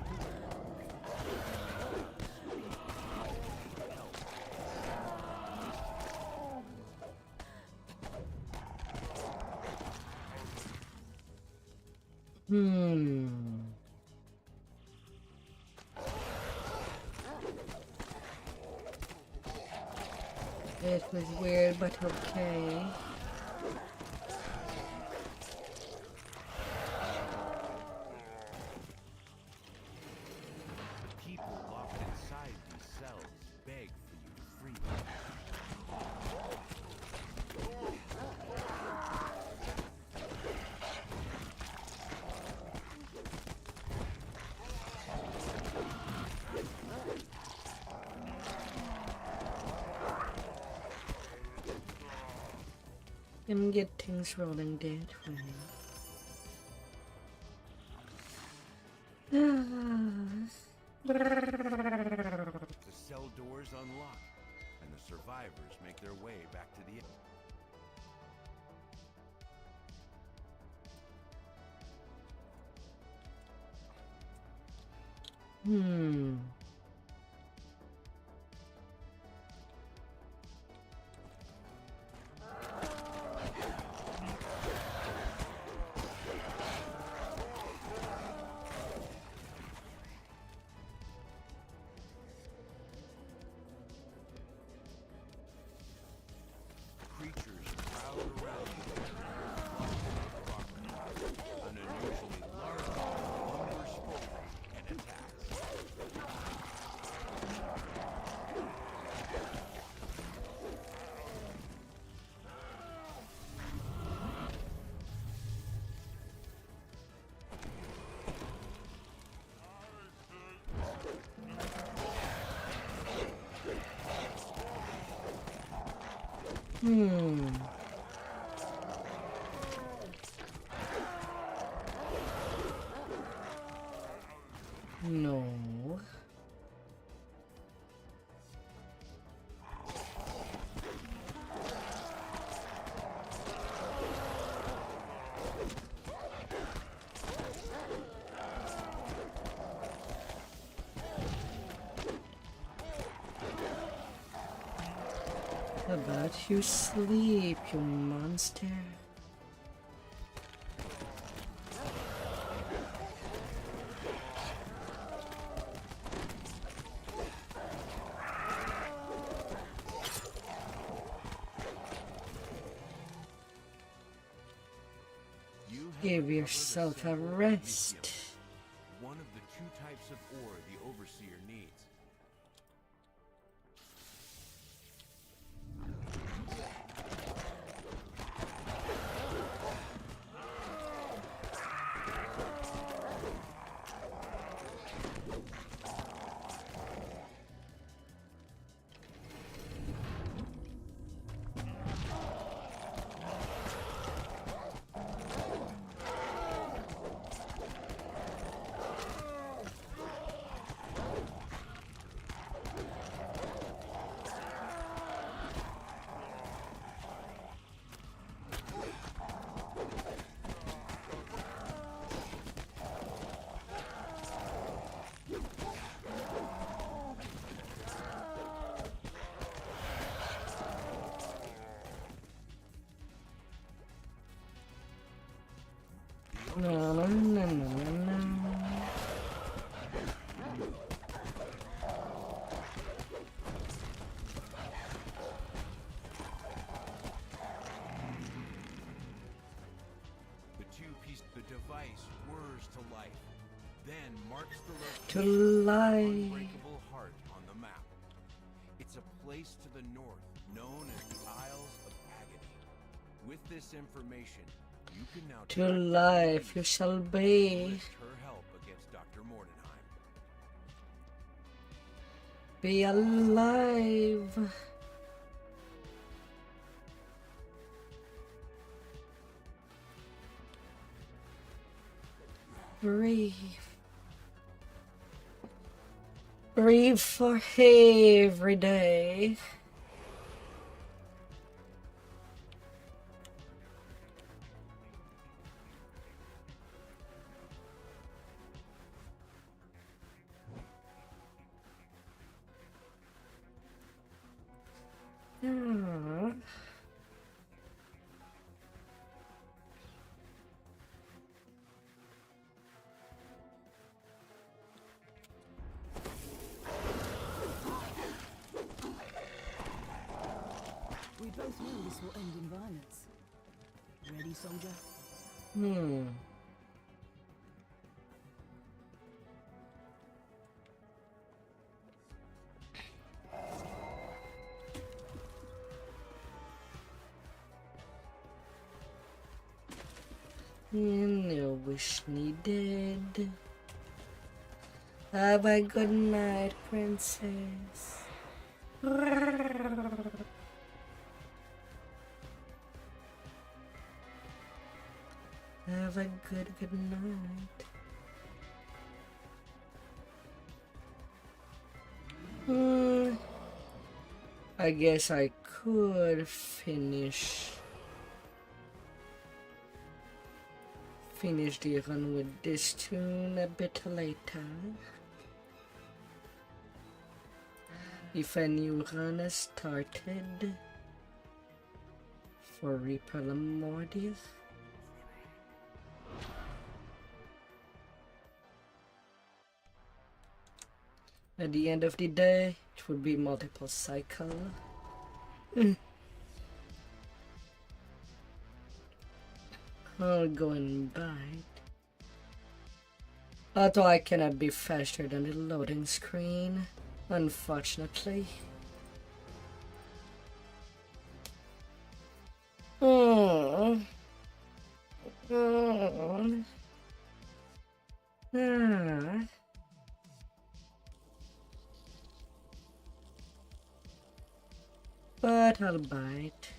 Hmm. It was weird, but okay. People locked inside these cells beg for you to free them. Can get things rolling that way. The cell doors unlock, and the survivors make their way back to the Hmm. creatures crowd around you. An unusually large lumbers forward and attacks. Hmm. No. How about you sleep, you monster? You have Give recovered yourself a sample of rest. lithium, one of the two types of ore the Overseer needs. No, no, no, no, no, no. The device whirs to life, then marks the To location of the life. unbreakable heart on the map. It's a place to the north known as the Isles of Agony. With this information, you can now To track down life the you shall and be. enlist her help against Dr. Mordenheim. Be alive. Breathe. Breathe for every day. Ah. Both know this will end in violence. Ready, soldier? No wish needed. Have a good night, princess. Have a good night. I guess I could finish the run with this tune a bit later. If a new run has started for Reaper Lamordia. At the end of the day, it would be multiple cycle. I'll go and bite. Although I cannot be faster than the loading screen, unfortunately. But I'll bite.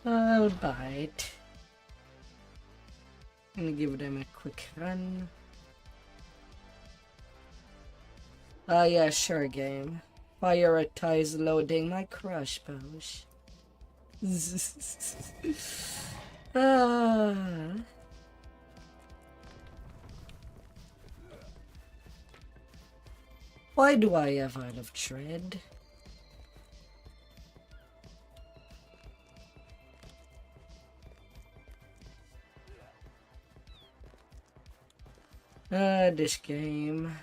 I'll bite. And give them a quick run. Ah, yeah, sure, game. Prioritize loading my crossbows. Why do I have Isle of Dread? This game.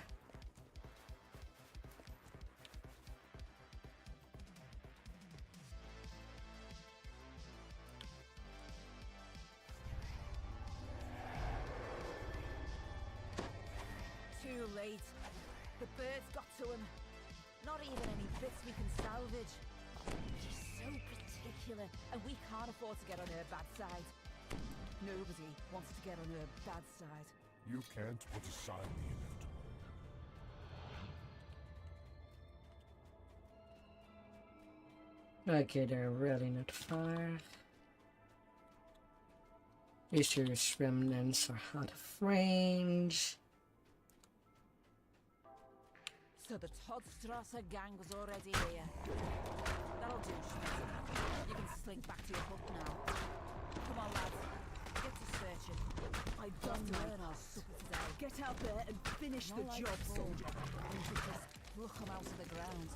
Too late. The birds got to him. Not even any bits we can salvage. She's so particular, and we can't afford to get on her bad side. Nobody wants to get on her bad side. You can't put aside the inevitable. Okay, they're really not far. Issue's remnants are out of range. So the Toddstrasser gang was already here. That'll do, Schmidt. You can slink back to your hut now. Come on, lads. Get to searching. I've done learn our supper today. Get out there and finish the job, soldier. We should just pluck them out of the ground.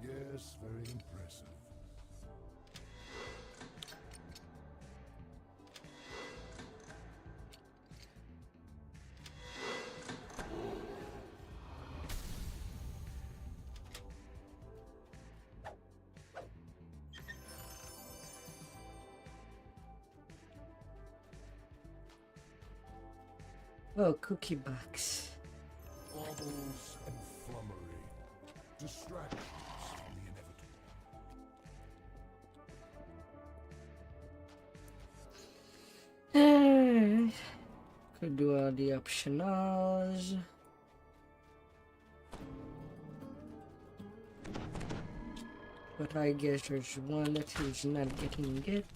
Yes, very impressive. Oh, cookie box. Baubles and flummery. Distractions from the inevitable. To do all the optionals. But I guess there's one that is not getting it.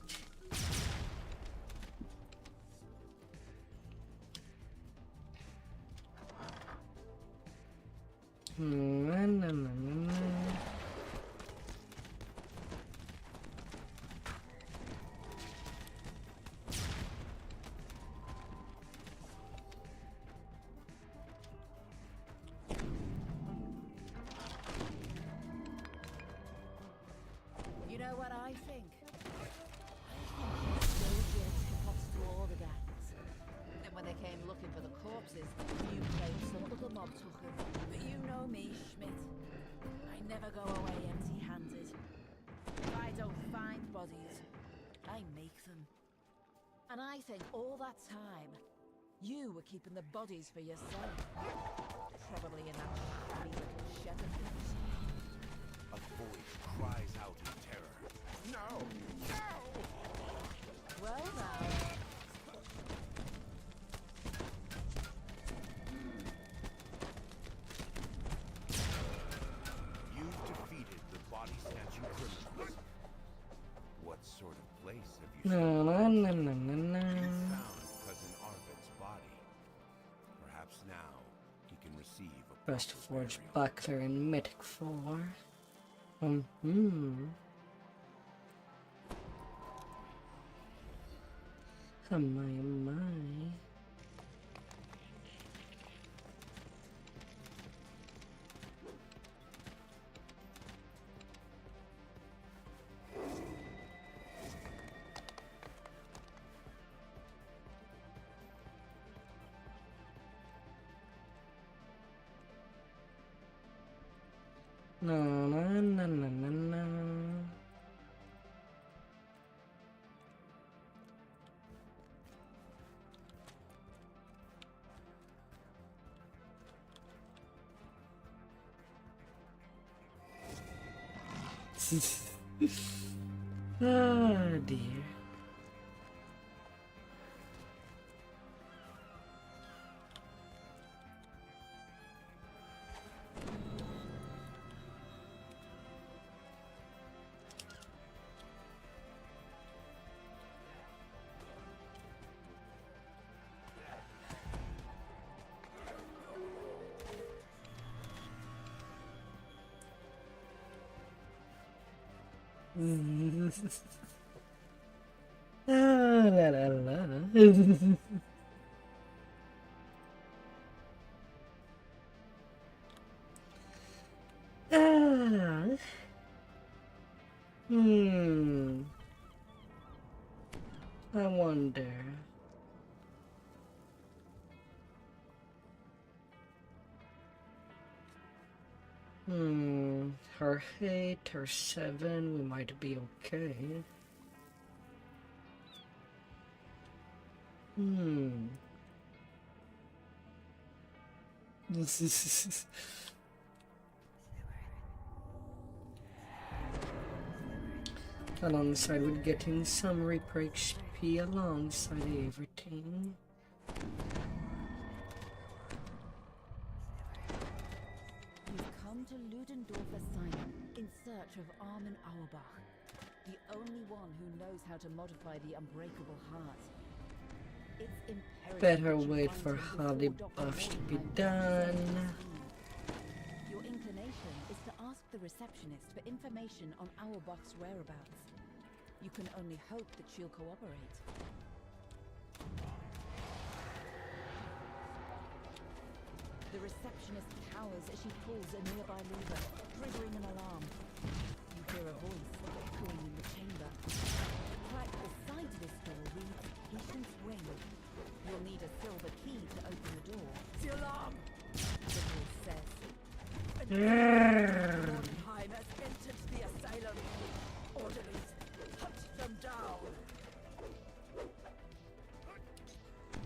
You know what I think? I think you soldiers took us to all the gangs. And when they came looking for the corpses, you claimed some other mob took them. But you know me, Schmidt. I never go away empty-handed. If I don't find bodies, I make them. And I think all that time, you were keeping the bodies for yourself. Probably in that shabby little shed of yours. A voice cries out in terror. No! No! Well now. You've defeated the body snatching criminals. What sort of place have you found? You found Cousin Arvid's body. Perhaps now he can receive a Best proper Forge burial. Buckler and Mythic 4. Oh my. No. Oh dear. La. Ah. I wonder. Her 8, her 7, we might be okay. Alongside with getting some Reaper XP alongside everything. You've come to Ludendorff Asylum in search of Armin Auerbach, the only one who knows how to modify the unbreakable heart. It's imperative Better that you wait find for him how the before Dr. buffs to be Weinheim done. Your inclination is to ask the receptionist for information on Auerbach's whereabouts. You can only hope that she'll cooperate. The receptionist cowers as she pulls a nearby lever, triggering an alarm. You hear a voice echoing in the chamber. The plaque beside this door reads, Patient's Wing. You'll need a silver key to open the door. The alarm! The voice says. Weinheim has entered the asylum. Orderlies, hunt them down.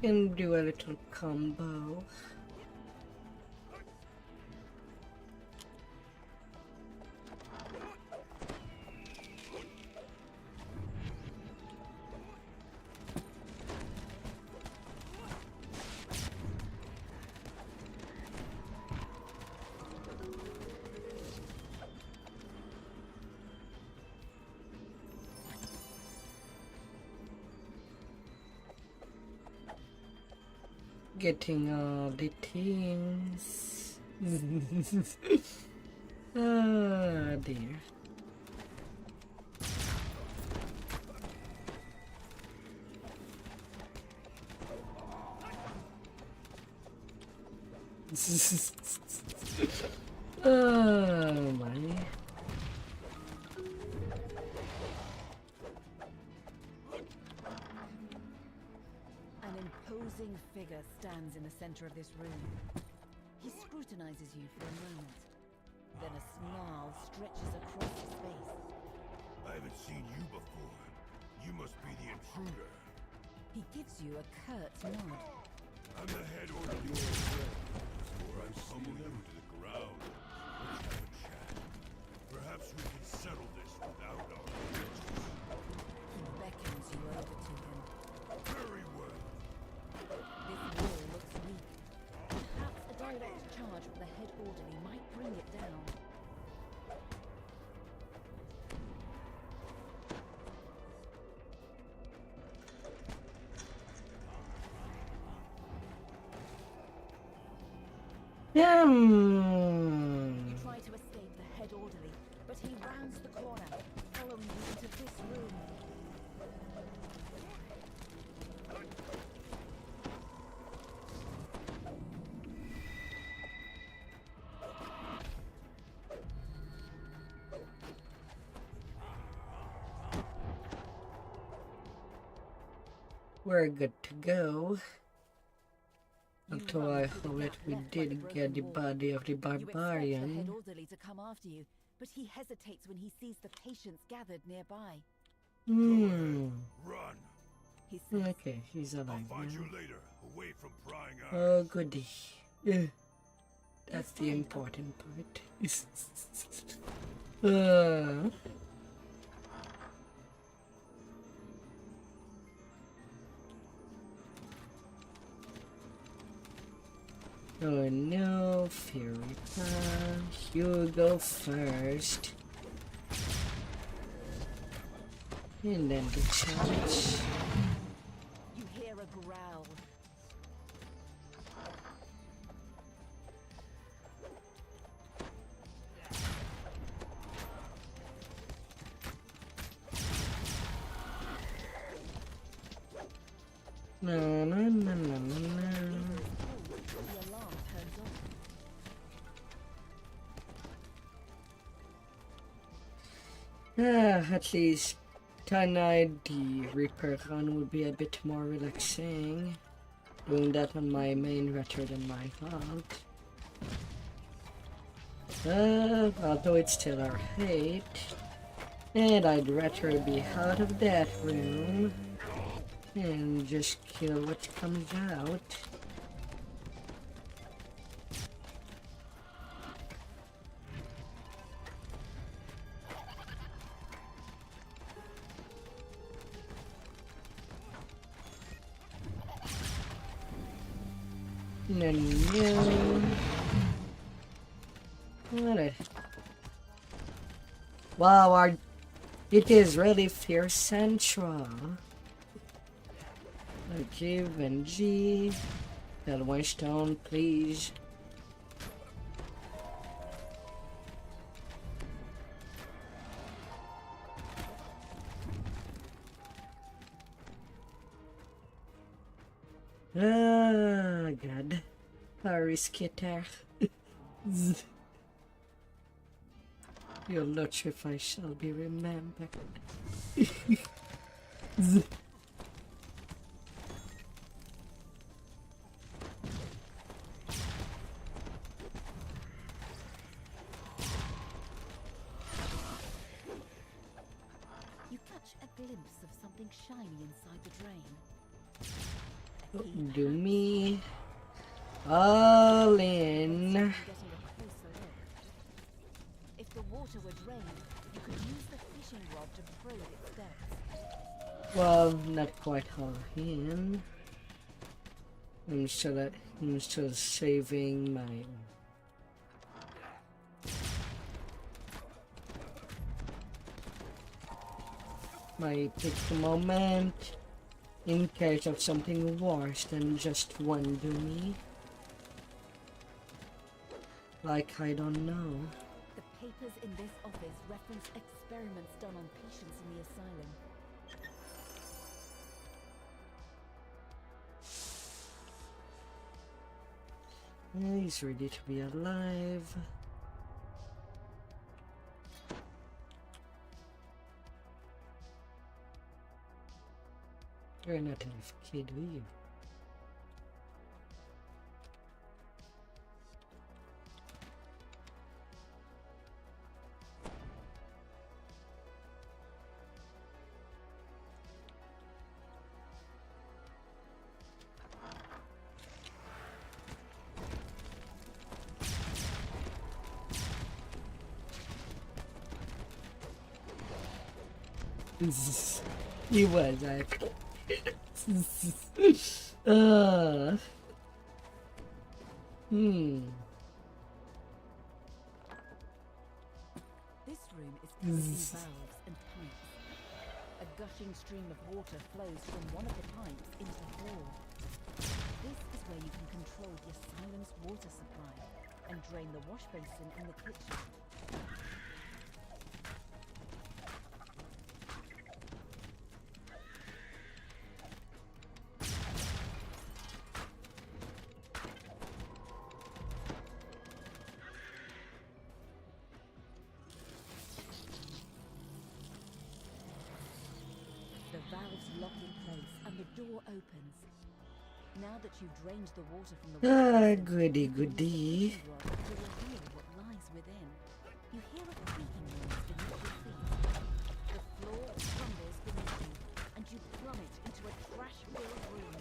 Can do a little combo. Getting all the things. Ah, dear. Oh my. An imposing figure stands in the center of this room. He scrutinizes you for a moment. Then a snarl stretches across his face. I haven't seen you before. You must be the intruder. He gives you a curt nod. I'm the head orderly before I pummel you to the ground. Let's have a chat. Perhaps we can settle this without our riches. He beckons you over to him. Very well. This wall looks weak. Perhaps a direct charge from the head orderly might bring it down. You try to escape the head orderly, but he rounds the corner, following you into this room. We're good to go. You Until run I through the hope gap we left by the did broken get the wall. body of the You expect the head barbarian. orderly to come after you, but he hesitates when he sees the patients gathered nearby. Run. He says, Okay, he's I'll alive find you now. later, away from prying eyes. Oh, goody. That's the important part. uh, oh no, Fury Punch. You go first. And then the charge. you hear a growl. No, no, no, no, no, no. The alarm turns on. At least tonight the Reaper run will be a bit more relaxing. Doing that on my main rather than my alt. Although it's still our hate. And I'd rather be out of that room and just kill what comes out. No, no. Alright. Wow, it is really fierce central. Okay, Venji. That one stone, please. Ah, God. How risky there. You're not sure if I shall be remembered. You catch a glimpse of something shiny inside the drain. Do me all in. Getting a closer look. If the water were drained, you could use the fishing rod to probe its depths. Well, not quite all in. I'm still saving my pick moment. in case of something worse than just one dummy. Like, I don't know. The papers in this office reference experiments done on patients in the asylum. Yeah, he's ready to be alive. You're not an AFK, do you? He was actually. This room is covered in valves and pipes. A gushing stream of water flows from one of the pipes into the floor. This is where you can control the asylum's water supply and drain the wash basin in the kitchen. The valves lock in place and the door opens. Now that you've drained the water from the Goody you can use the goody. fishing rod to reveal what lies within. You hear a creaking noise beneath your feet. The floor crumbles beneath you, and you plummet into a trash-filled room.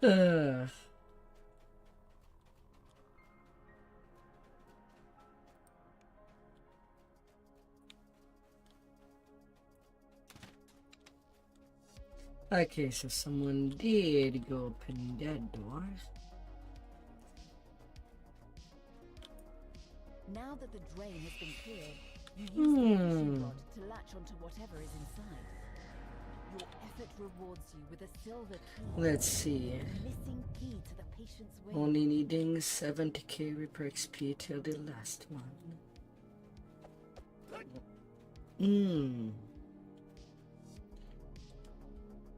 Uh. Okay, so someone did go open that door. Now that the drain has been cleared, you use the fishing rod to latch onto whatever is inside. Your effort rewards you with a silver key. Let's see. The missing key to the patient's wing. Only needing 70k reaper XP till the last one.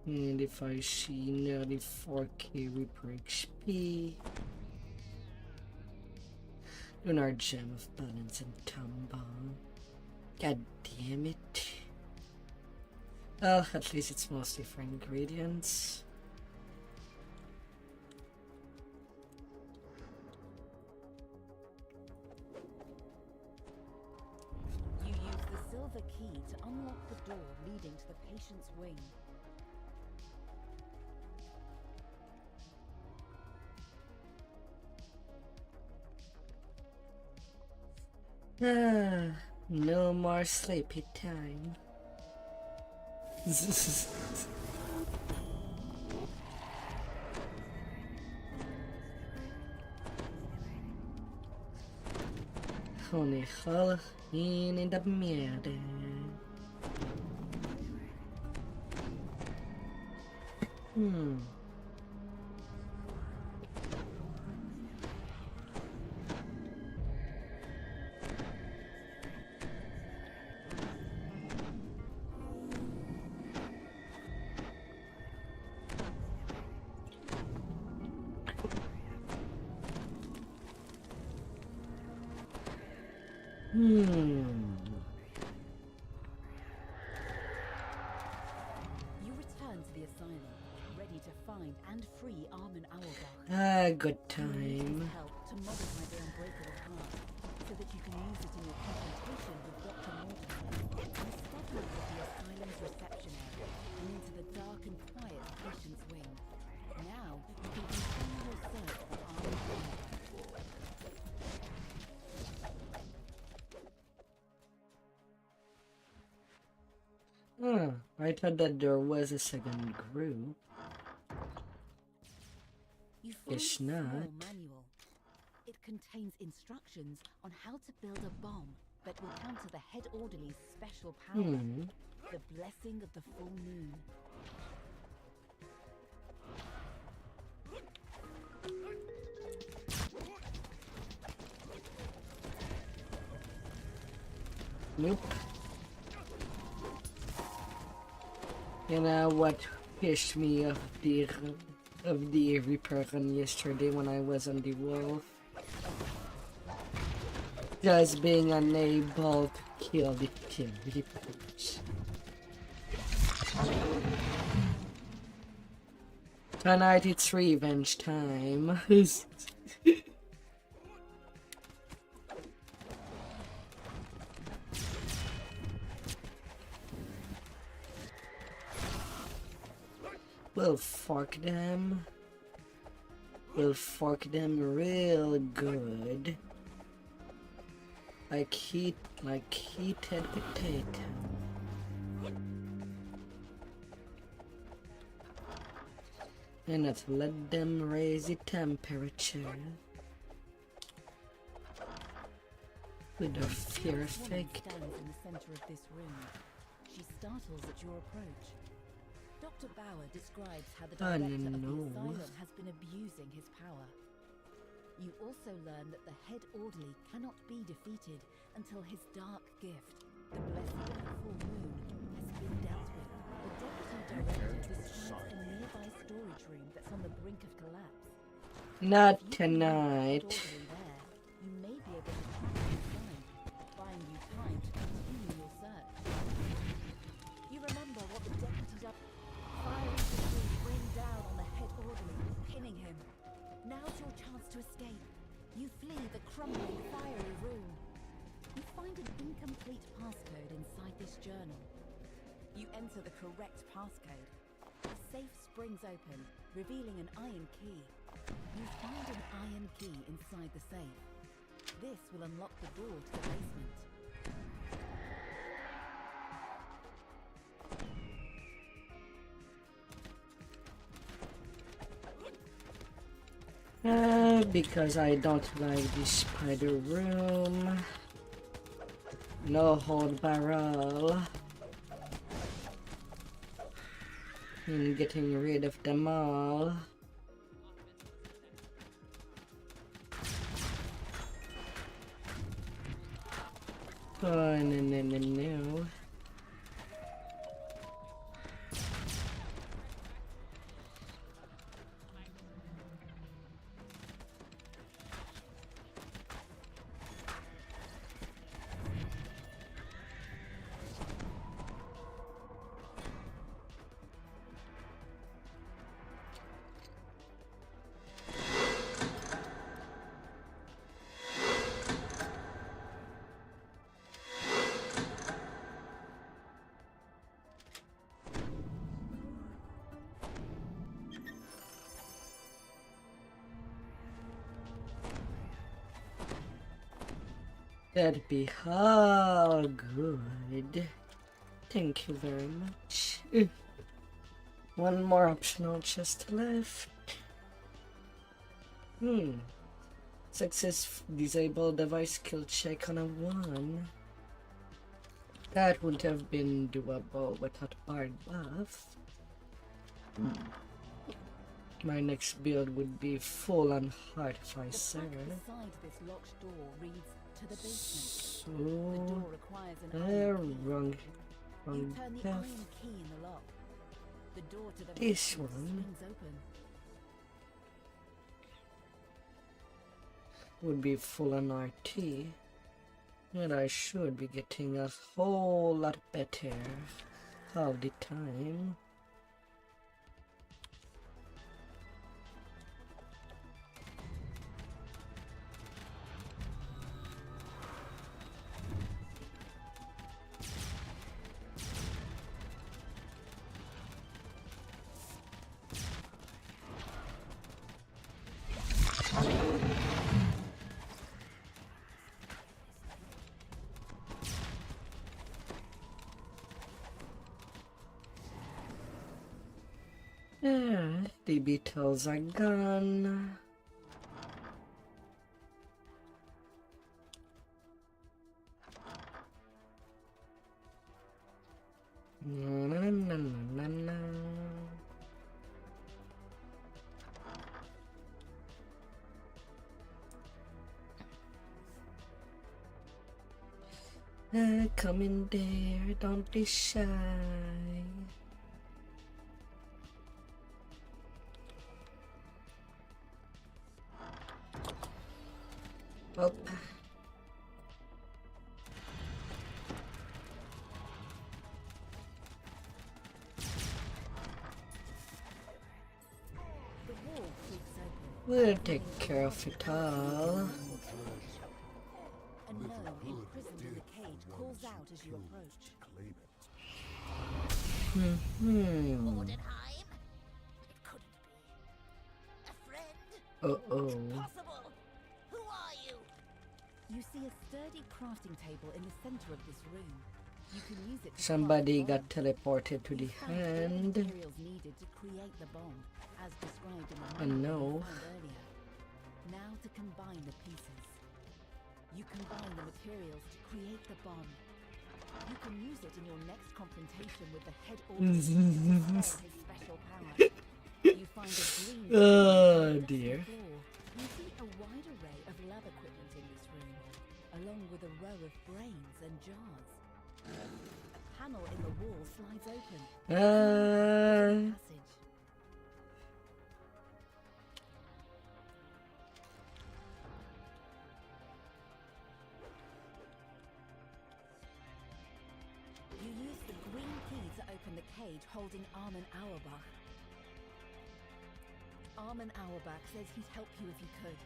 And if I see nearly 4k reaper XP. Lunar Gem of Balance and Tumble. God damn it. Well, at least it's mostly for ingredients. You use the silver key to unlock the door leading to the patient's wing. No more sleepy time. Honey, hol in de merda. You return to the asylum, ready to find and free Armin Auerbach. Good You need his time. help to modify the unbreakable heart, so that you can use it in your confrontation with Dr. Mortimer. You step out of the asylum's reception area and into the dark and quiet patient's wing. Now you can continue your search for Armin Auerbach. I thought that there was a second group. You find Guess a small not. manual. It contains instructions on how to build a bomb that will counter the head orderly's special power, the blessing of the full moon. Nope. You know what pissed me off of the Reaper gun yesterday when I was on the wolf? Just being unable to kill the Reapers. Tonight it's revenge time. We'll fork them. We'll fork them real good. Like heated potato. And let's let them raise the temperature. With their fear effect. Stands in the center of this room. She startles at your approach. Dr. Bauer describes how the director of the asylum has been abusing his power. You also learn that the head orderly cannot be defeated until his dark gift, the blessing of the full moon, has been dealt with. The deputy director describes a nearby storage room that's on the brink of collapse. Not If you can tonight. find the orderly there, you may be able to track him inside, buying you time to continue your search. You remember what the deputy's up. Fiery debris rain down on the head orderly, pinning him. Now's your chance to escape. You flee the crumbling, fiery room. You find an incomplete passcode inside this journal. You enter the correct passcode. The safe springs open, revealing an iron key. You find an iron key inside the safe. This will unlock the door to the basement. Because I don't like the spider room. No hold barrel. And getting rid of them all. Oh, no. That'd be all good. Thank you very much. One more optional chest left. Success disable device skill check on a 1. That wouldn't have been doable without Bard buff. My next build would be full on Artificer. The plaque beside this locked door reads to the basement. So The door requires an iron key. wrong You turn the path. iron key in the lock. The door to the This basement one. swings open. Would be full on RT. And I should be getting a whole lot better all the time. The Beatles are gone. Na, na, na, na, na. Come in there, don't be shy. Oh. The wall creaks open. We'll take care of it all. A gnome imprisoned in the cage calls out as you approach. Claim it. Mordenheim? It couldn't be. A friend? Uh-oh. Possible. Who are you? You see a sturdy crafting table in the center of this room. You can use it to Somebody craft got teleported to the bombs. You found all the hand. materials needed to create the bomb, as described in the Oh, manual no. you found earlier. Now to combine the pieces. You combine the materials to create the bomb. You can use it in your next confrontation with the head orderly to dispel his special power. You find a green Oh, dusty dear. floor. You see a wide array of lab equipment in this room, along with a row of brains and jars. A panel in the wall slides open. Passage. You use the green key to open the cage holding Armin Auerbach. Armin Auerbach says he'd help you if he could,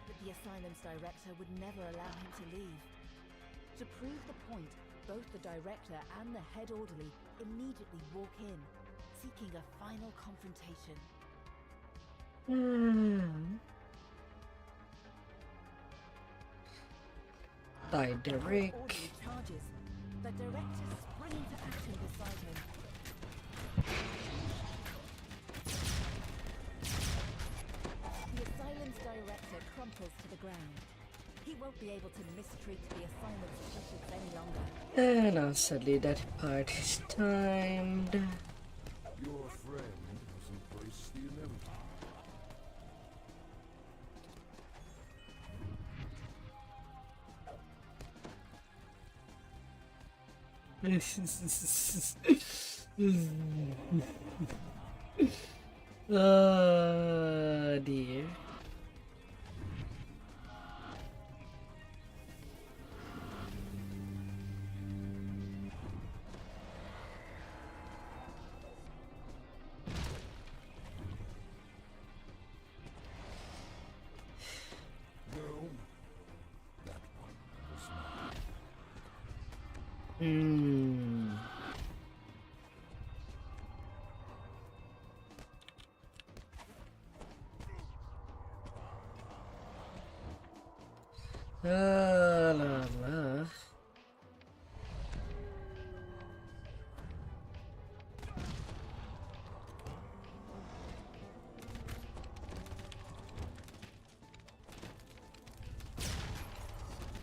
but the asylum's director would never allow him to leave. To prove the point, both the director and the head orderly immediately walk in, seeking a final confrontation. Die, Derek. Orderly charges. The director spring into action beside him. The asylum's director crumples to the ground. He won't be able to mistreat the asylum's subjects any longer. And now sadly that part is timed. Your friend has embraced the inevitable. Oh dear. No, that one was not. La la.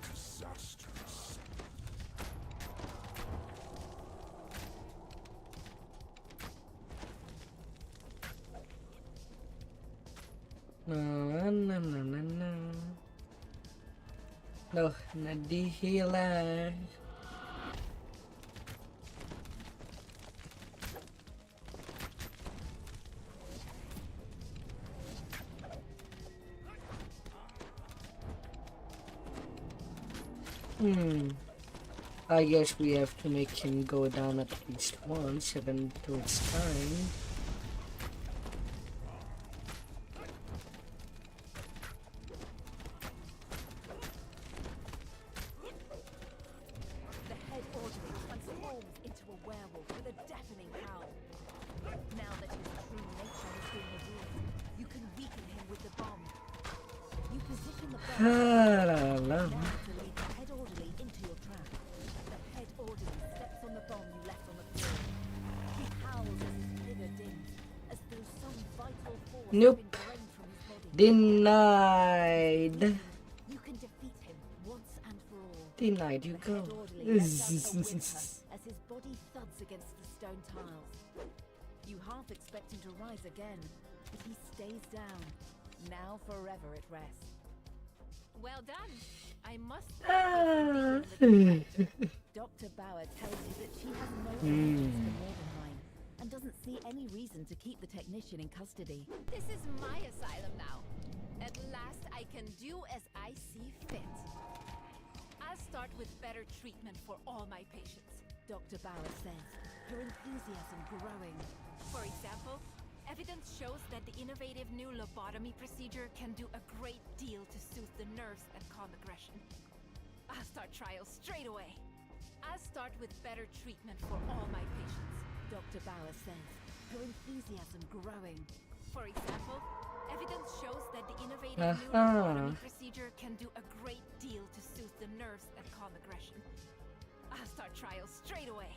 Disastrous. No, no, no, no, no. No, not the healer. I guess we have to make him go down at least once, even though it's time. The head orderly transforms into a werewolf with a deafening howl. Now that his true nature has been revealed, you can weaken him with the bomb. You position the bomb La la. now to lead the head orderly into your trap. The head orderly steps on the bomb you left on the floor. He howls as his liver dims, as though Nope. drained from his body. Denied. You can defeat him once and for all. Denied you The go. head orderly let out a whimper as his body thuds against the stone tiles. You half expect him to rise again, but he stays down, now forever at rest. Well done. I must thank you for beating the Dr. Bauer tells you that she has no allegiance to Mordenheim and doesn't see any reason to keep the technician in custody. This is my asylum now. At last I can do as I see fit. I'll start with better treatment for all my patients. Dr. Bauer says, her enthusiasm growing. For example, evidence shows that the innovative new lobotomy procedure can do a great deal to soothe the nerves that calm aggression. I'll start trials straight away. I'll start with better treatment for all my patients. Dr. Bauer says, her enthusiasm growing. For example, evidence shows that the innovative new lobotomy procedure can do a great deal to soothe the nerves that calm aggression. I'll start trials straight away.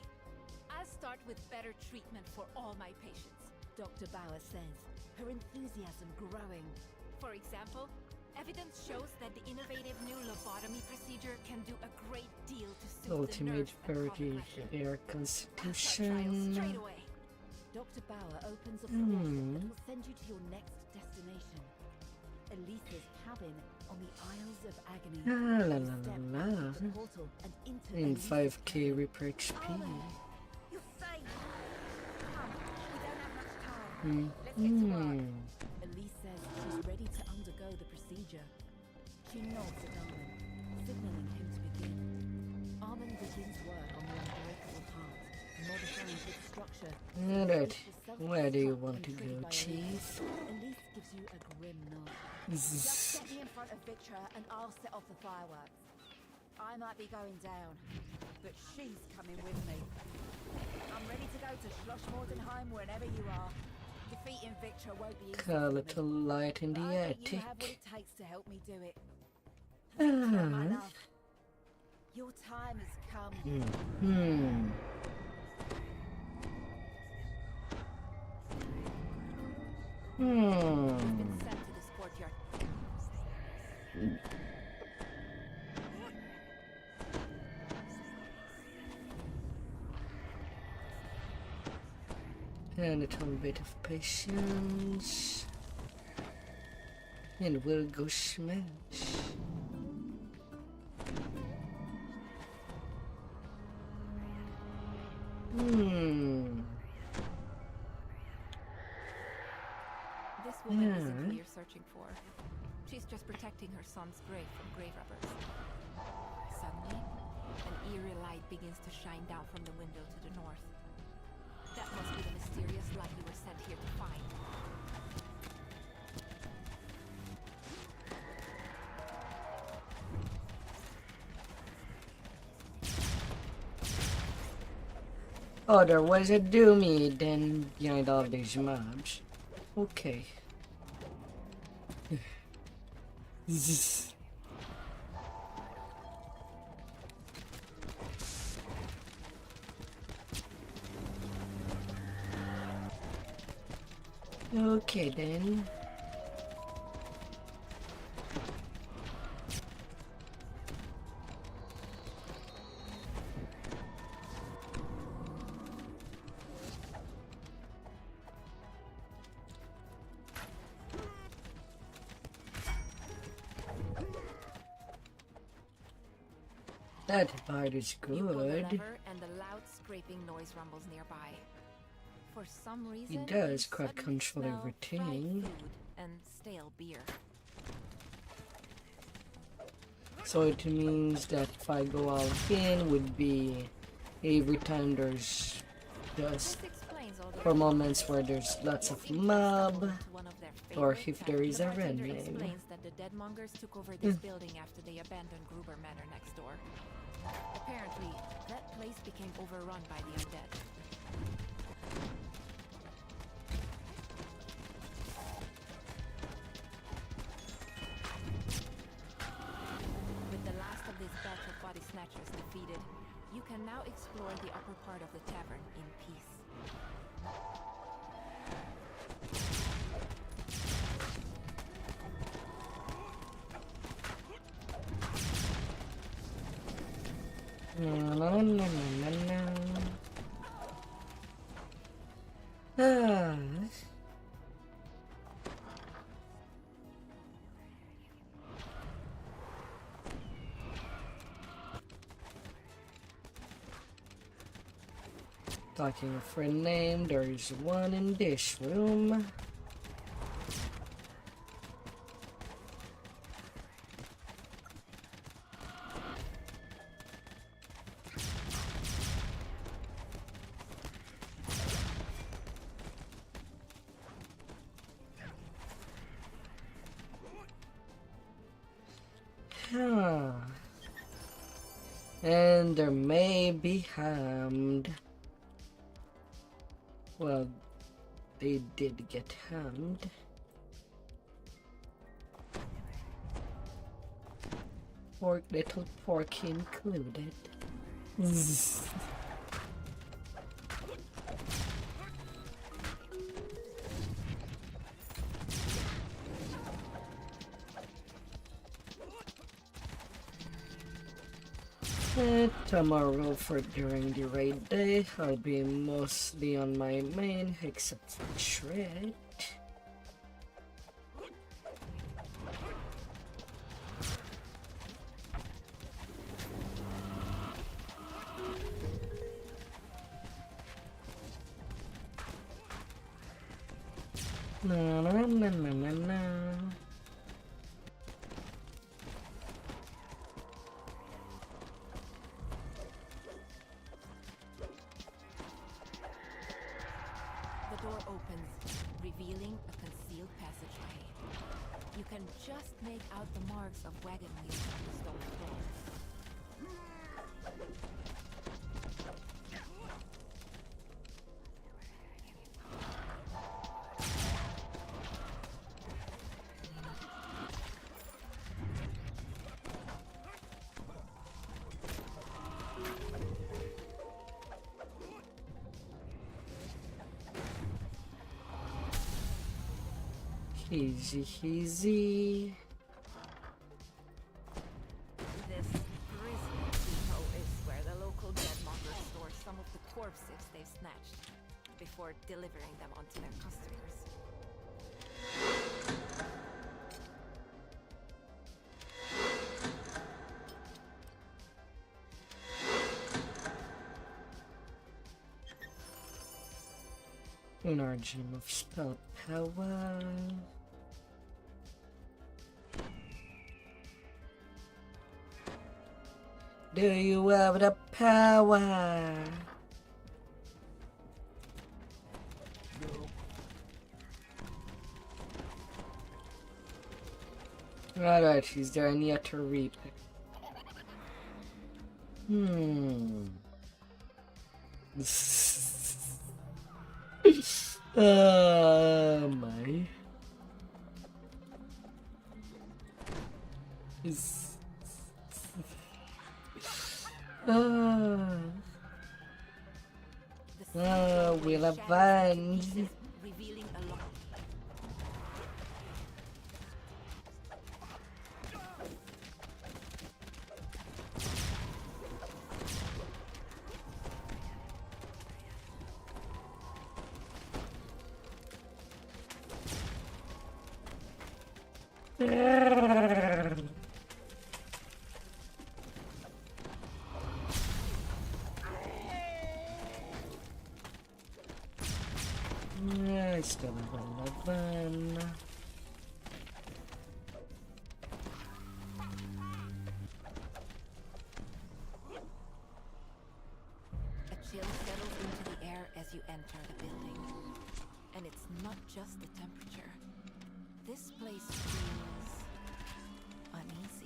I'll start with better treatment for all my patients. Dr. Bauer says, her enthusiasm growing. For example, evidence shows that the innovative new lobotomy procedure can do a great deal to soothe the Ultimate nerves that calm Birdie aggression. Air I'll start trials Constitution. straight away. Dr. Bauer opens a portal that will send you to your next destination. Elisa's cabin on the Isles of Agony. Ah, la, You la, step la, out la. of the portal and into In Elisa's 5k cabin. Reaper XP. You're safe. Come, we don't have much time. Let's get to work. Elise says she's ready to undergo the procedure. She nods at Armin, signaling him to begin. Armin begins work on the unbreakable heart, modifying its structure. Alright, where do you want to go, Chief? Elise gives you a grim nod. Just get me in front of Victra and I'll set off the fireworks. I might be going down, but she's coming with me. I'm ready to go to Schloss-Mordenheim whenever you are. Defeating Victra won't be easy. A for me. little light in the I think you have what attic. it takes to help me do it. Victra, my love, your time has come. Been sent to this courtyard. And a little bit of patience. And we'll go smash. This woman isn't Yeah. who you're searching for. She's just protecting her son's grave from grave robbers. Suddenly, an eerie light begins to shine down from the window to the north. That must be the mysterious light you were sent here to find. Oh, there was a doomy then behind all these mobs. Okay. Okay then. That part is You pull the good. lever and a loud scraping noise rumbles nearby. For some reason, does you quite suddenly control smell everything. fried food and stale beer. So it means that if I go all in would be every time there's just This explains all the for moments where there's lots of mob, to one of their or favorite if there is towns. a The bartender red name. explains that the Deadmongers took over this building after they abandoned Gruber Manor next door. Apparently, that place became overrun by the undead. With the last of this batch of body snatchers defeated, you can now explore the upper part of the tavern in peace. Na, na, na, na, na. Ah. Talking a friend name, there's one in this room. Huh. And there may be harmed. Well, they did get harmed. Pork, little pork included. Tomorrow for during the raid day, I'll be mostly on my main except for Shred. Na na na na na na. The door opens, revealing a concealed passageway. You can just make out the marks of wagon wheels on the stone floor. Easy, easy. This grisly depot is where the local deadmockers store some of the corpses they've snatched before delivering them onto their customers. An origin of spell power. Do you have the power? Alright, is there any other replay? My. We'll avenge. Revealing a lock. I still have 11. A chill settles into the air as you enter the building. And it's not just the temperature. This place feels uneasy.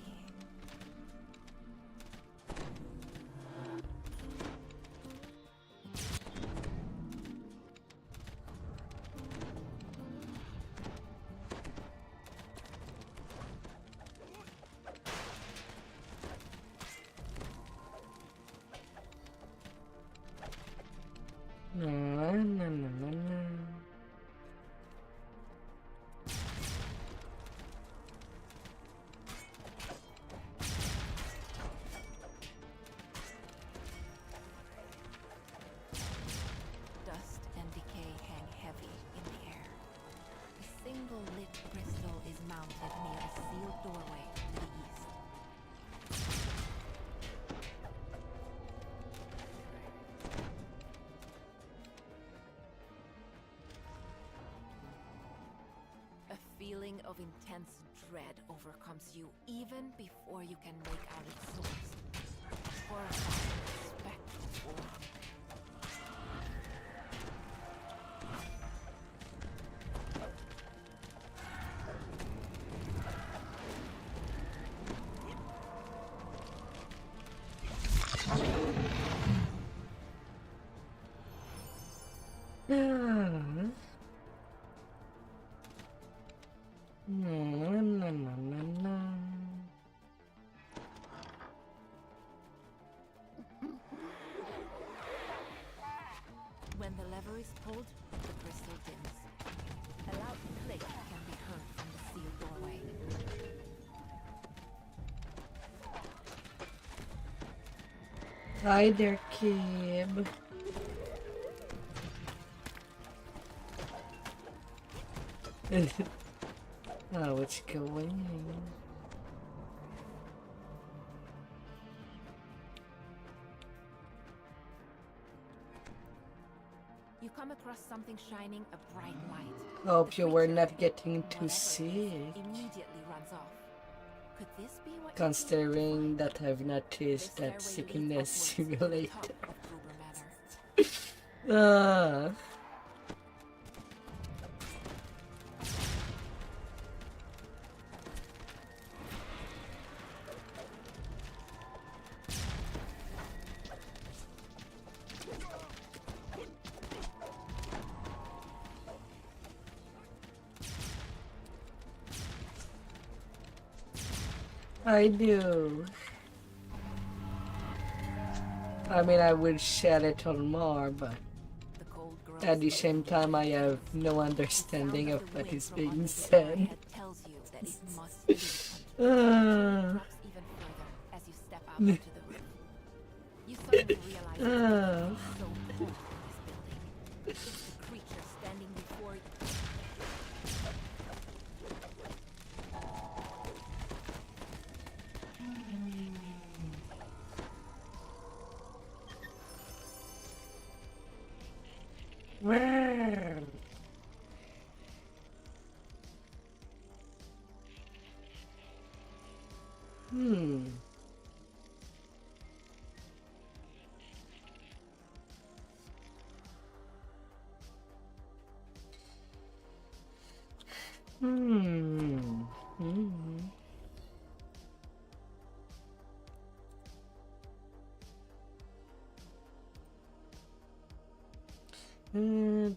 single lit crystal is mounted near a sealed doorway to the east. A feeling of intense dread overcomes you even before you can make out its source. A horrifying, spectral form. When the lever is pulled, the crystal dims. A loud click can be heard from the sealed doorway. Hi there, Kib. Oh, what's going on? You come across something shining a bright light. Hope The you were creature, not getting whatever too it is, sick. immediately runs off. Could this be what Considering that I've not tasted that sickness simulated. I do. I mean, I would share it on more, but at the same time, I have no understanding of what is being said. Tells you that it must be even further as you step out onto the roof. You suddenly realize that so cold in this building. It's the creature standing before you.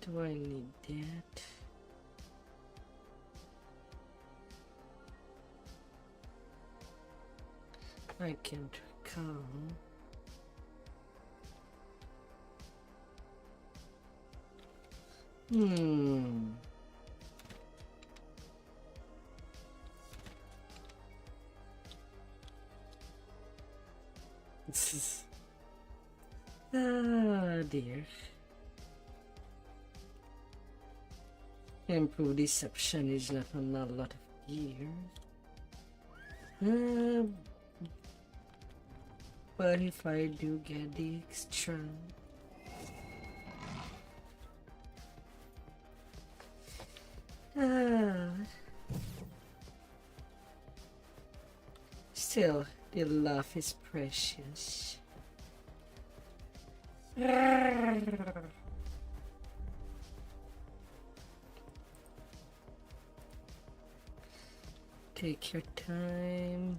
Do I need that? I can't recall. This is... Ah, dear. Improve deception is not on a lot of gear. But if I do get the extra... Still, the laugh is precious. Take your time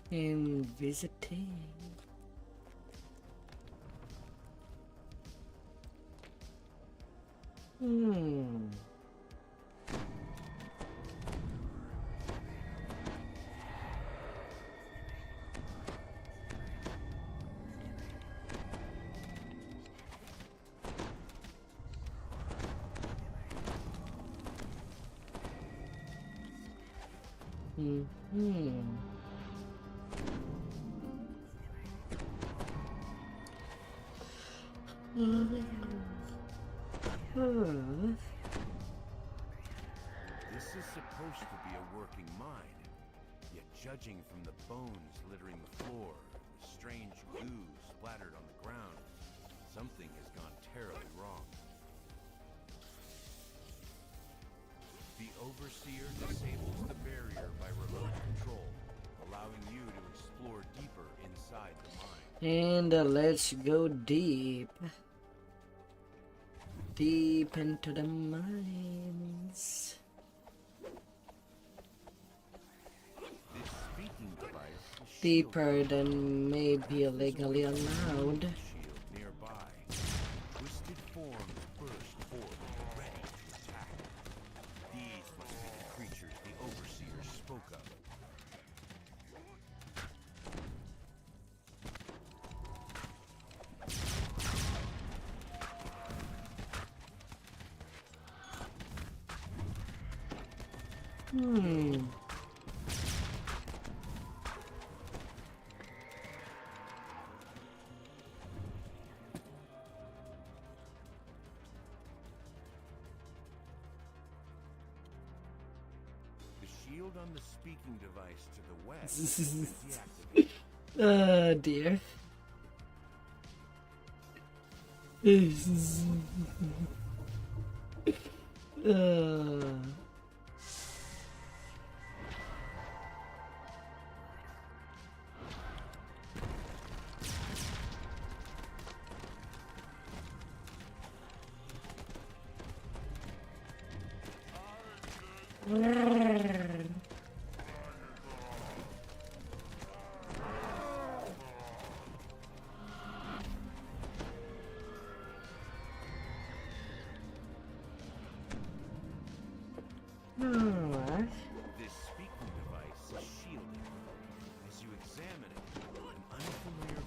in visiting. This is supposed to be a working mind, yet judging from the bones littering the floor, the strange goo splattered on the ground, something has gone terribly wrong. The Overseer disables the barrier by remote control, allowing you to explore deeper inside the mind. And let's go deep. Deep into the mines. This speaking device is Deeper than may be legally allowed. shield nearby. Twisted forms burst forth, ready to attack. These must be the creatures the Overseer spoke of. The shield on the speaking device to the west is deactivated. Oh dear. This speaking device is shielded. As you examine it, an unfamiliar...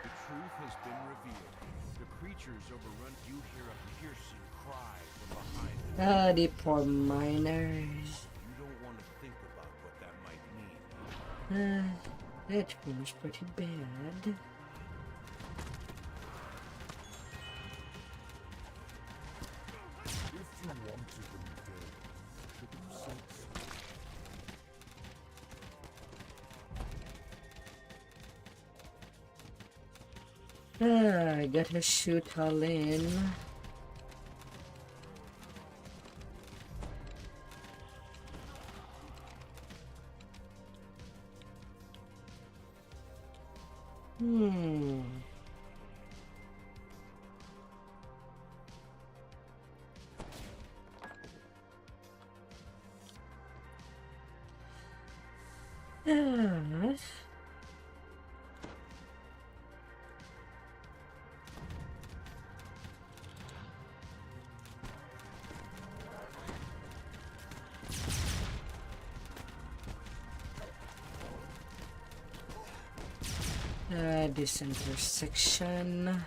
The truth has been revealed. The creatures overrun. You hear a piercing cry from behind them. Ah, the poor miners. You don't want to think about what that might mean. That was pretty bad. If you wanted them dead, should have said so. I gotta shoot all in. This intersection.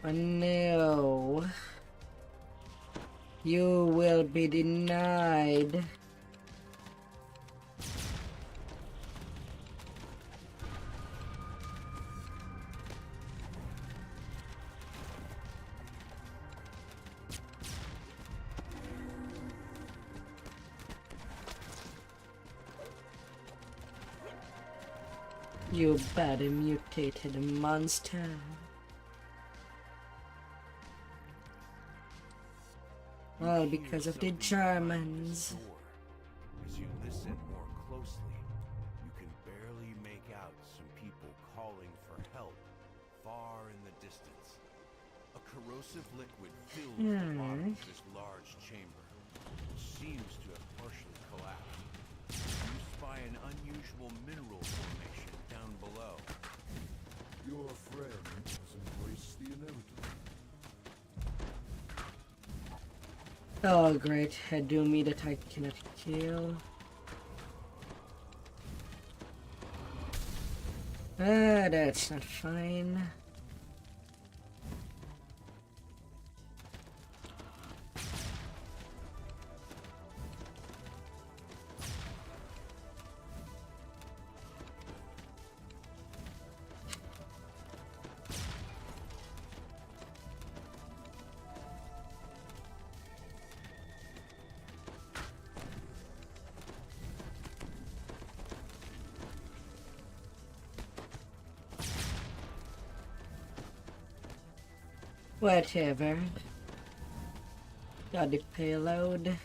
Oh no. You will be denied. You bad mutated monster. All because of the Germans. As you listen more closely, you can barely make out some people calling for help far in the distance. A corrosive liquid fills the bottom of this large chamber, which seems to have partially collapsed. You spy an unusual mineral formation down below. Your friend has embraced the inevitable. Oh great, I do me that I cannot kill. Ah, that's not fine. Whatever. Got the payload.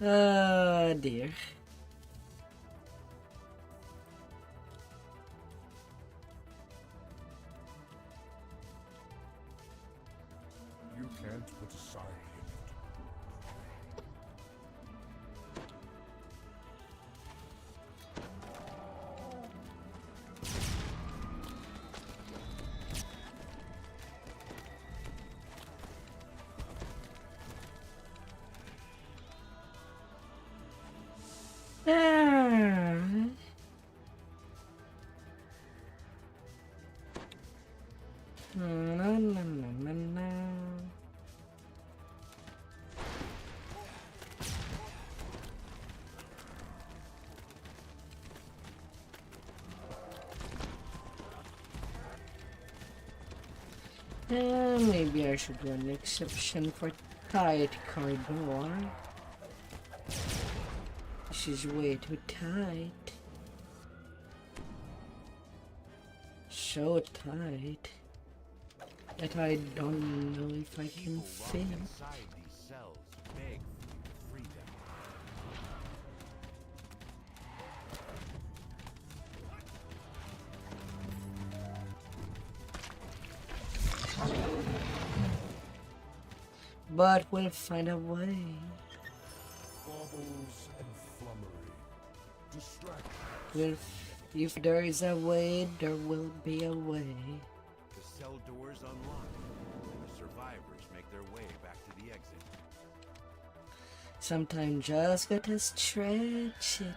Oh dear. You can't put aside in it. Ah. Na, na, na, na, na. Maybe I should do an exception for tight corridor. This is way too tight. So tight that I don't know if I can People fit. locked inside these cells beg for freedom. But we'll find a way. Baubles and flummery. Distraction. If there is a way, there will be a way. The cell doors unlock, and the survivors make their way back to the exit. Sometimes just gotta stretch it.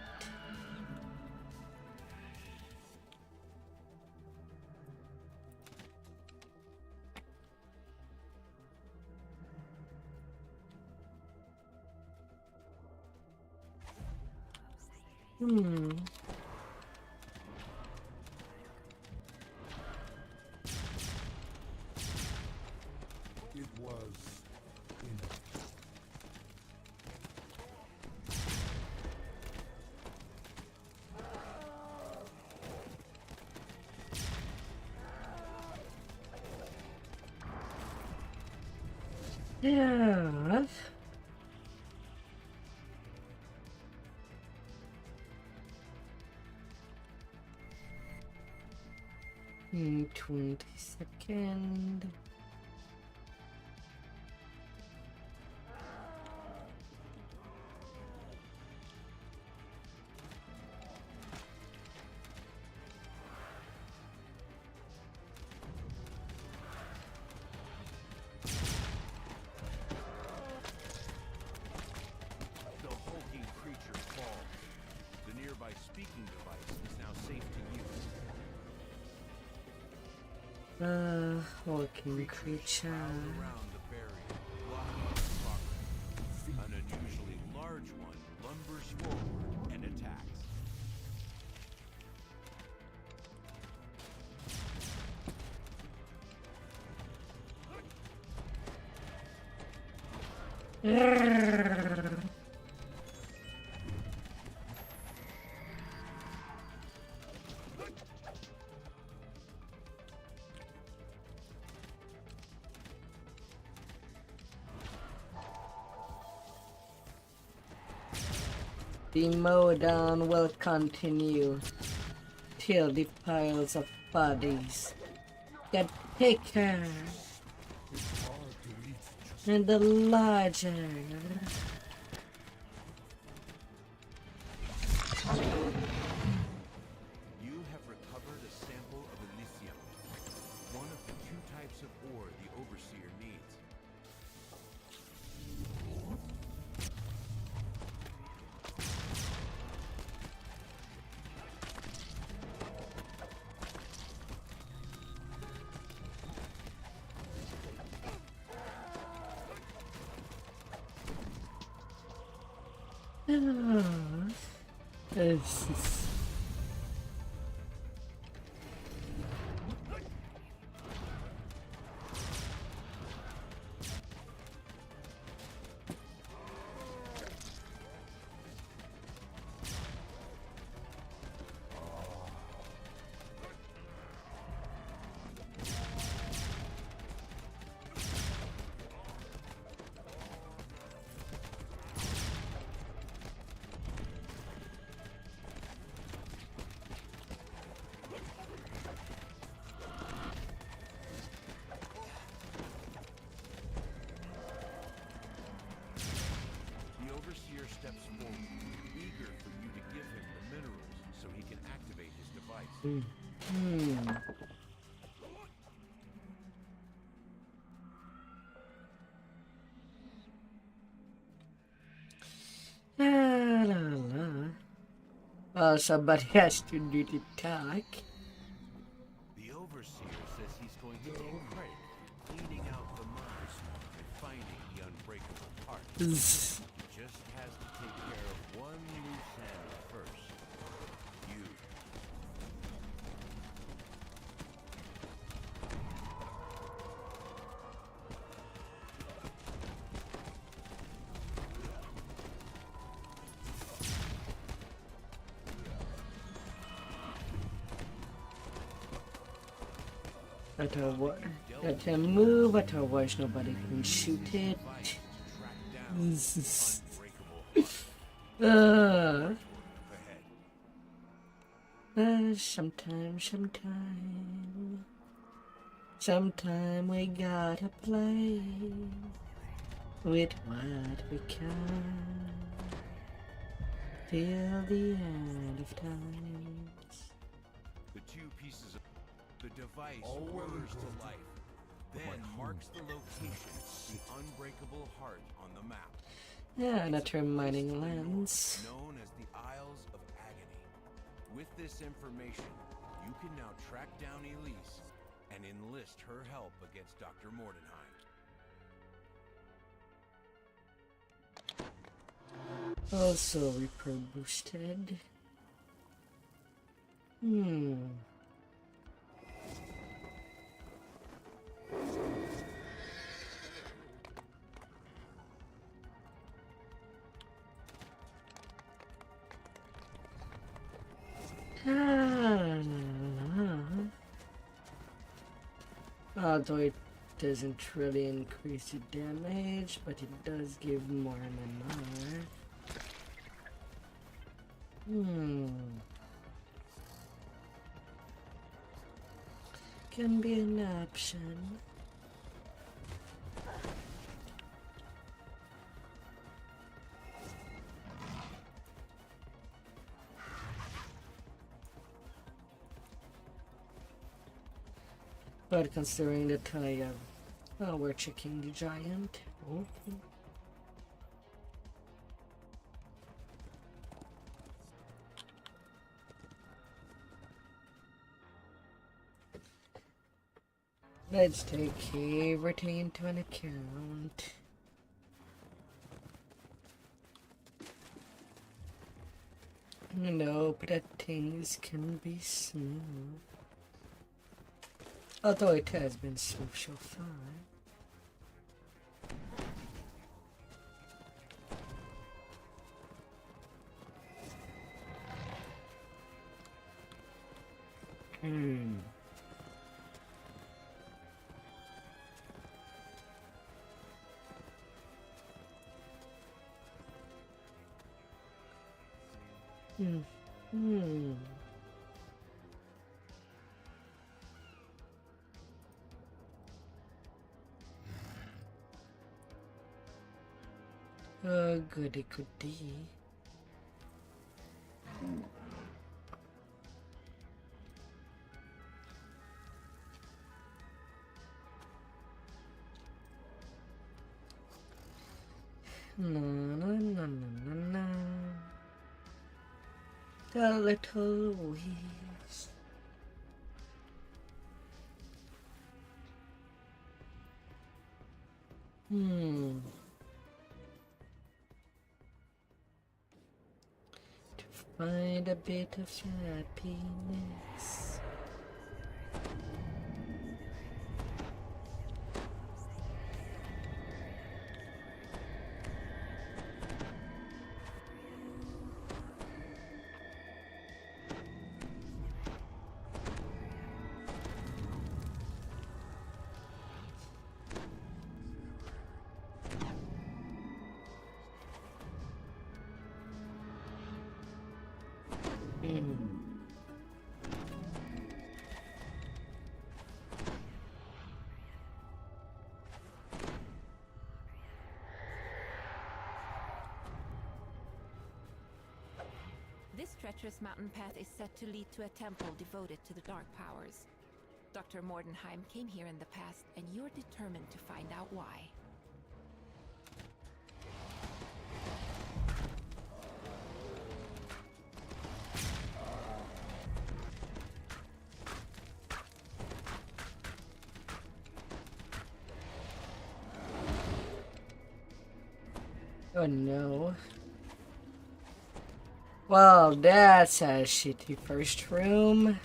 It was in Yeah. 20 seconds. The hulking creature falls. The nearby speaking device is now safe to use. Walking creature. Prowl around the barrier, blocking its progress. An unusually large one lumbers forward and attacks. The mowdown will continue till the piles of bodies get thicker hard to eat just and the larger. You have recovered a sample of Elysium, one of the two types of ore the Overseer needs. This is- La la la. Well, somebody has to do the talk. The overseer says he's going to take credit for cleaning out the mines and finding the unbreakable part. He just has to take care of one loose end first. You. Let him move, otherwise nobody can shoot it. Sometime we gotta play with what we can till the end of times. The two pieces of the device whirs to life, then marks the location of the unbreakable heart on the map. Yeah, not her mining lands. Known as the Isles of Agony. With this information, you can now track down Elise and enlist her help against Dr. Mordenheim. Also Reaper boosted. Although it doesn't really increase the damage, but it does give more MMR. Can be an option. But considering the tie of, oh, we're checking the giant. Okay. Let's take everything into an account. And hope that things can be smooth. Although it has been smooth so far. Oh, goody goody. No, no, no, no, no, no. The little ways. To find a bit of happiness. This treacherous mountain path is set to lead to a temple devoted to the dark powers. Dr. Mordenheim came here in the past, and you're determined to find out why. Oh no. Well, that's a shitty first room.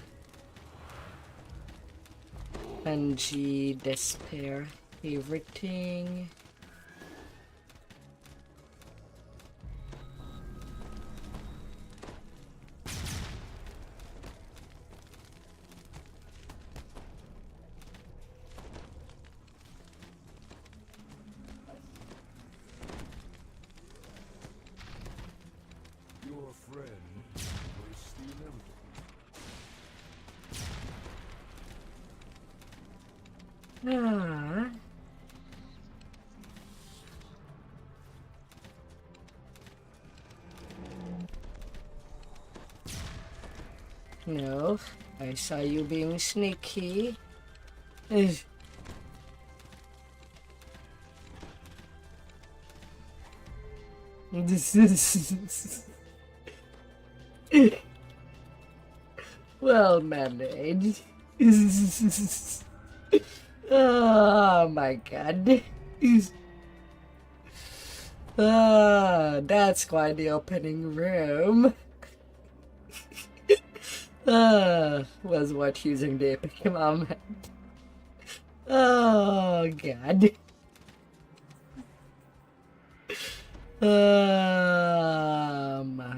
Bungie, despair, everything. Your friend was the inevitable. Ah. No, I saw you being sneaky. Ugh. This is well managed. Oh my god. That's quite the opening room. Was what using the epic moment. Oh god. Oh my.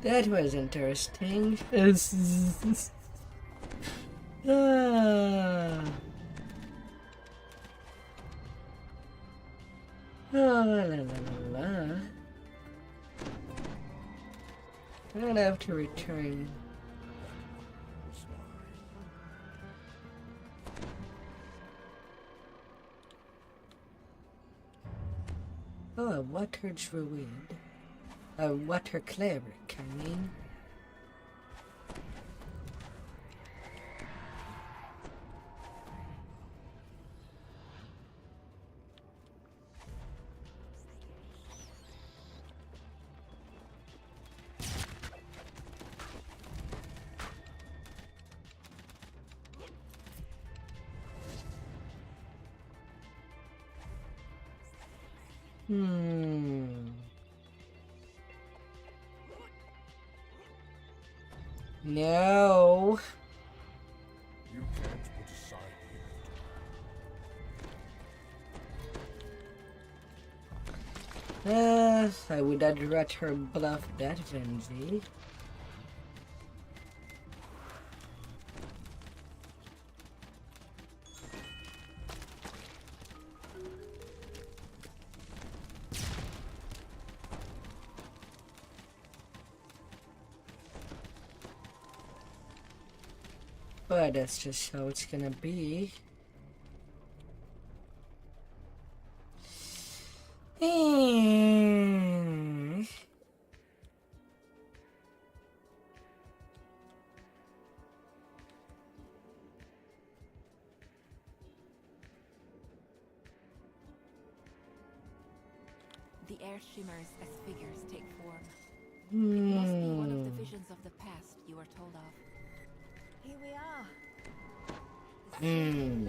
That was interesting. La la la la. I'd have to return. Oh, a water druid. A water cleric, I mean. No. You can't put aside the inevitable. I would have rather bluff that Venzi. But that's just how it's gonna be. The air shimmers as figures take form. It must be one of the visions of the past you were told of. Here we are. The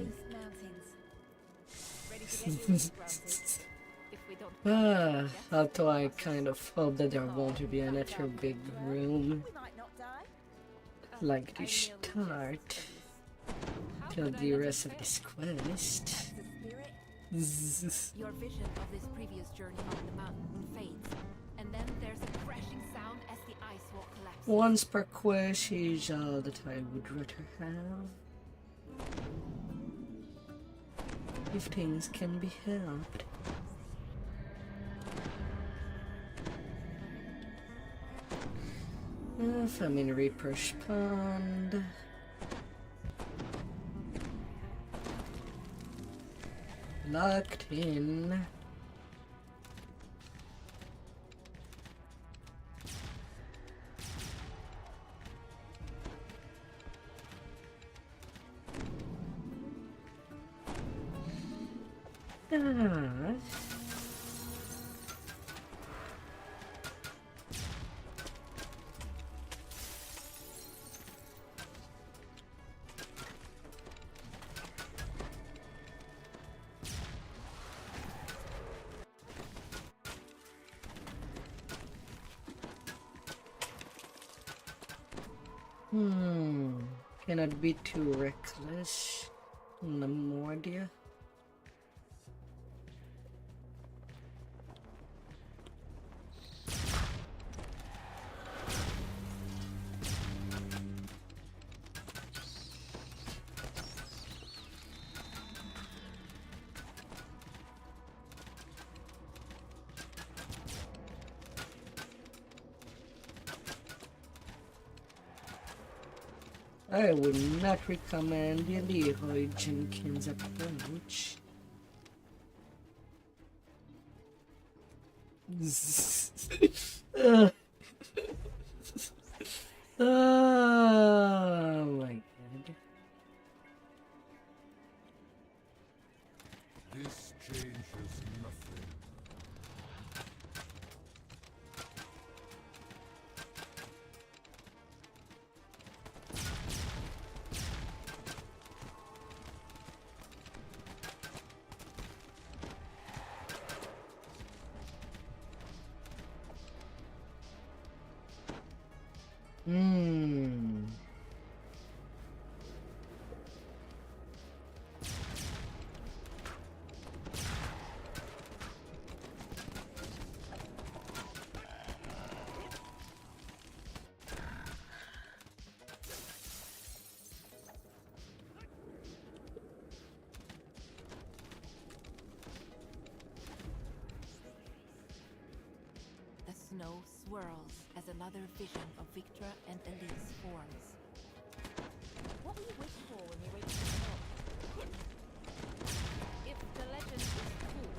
Beast Mountains. Ready to get moving, Francis? If we don't Although I kind of hope that there won't be another big room We might not die. like the start till the rest of this quest. The spirit. your vision of this previous journey on the mountain fades, and then there's a crashing sound as the ice wall collapses. Once per quest is all that I would rather have. If things can be helped. If I'm in Reaper's Pond. Locked in. Ah. Cannot be too reckless. Lamordia. I would not recommend the Leroy Jenkins approach. Oh my god. This changes nothing. The snow swirls as another vision of Victor and Elise forms. What will you wish for when you reach the top? If the legend is true,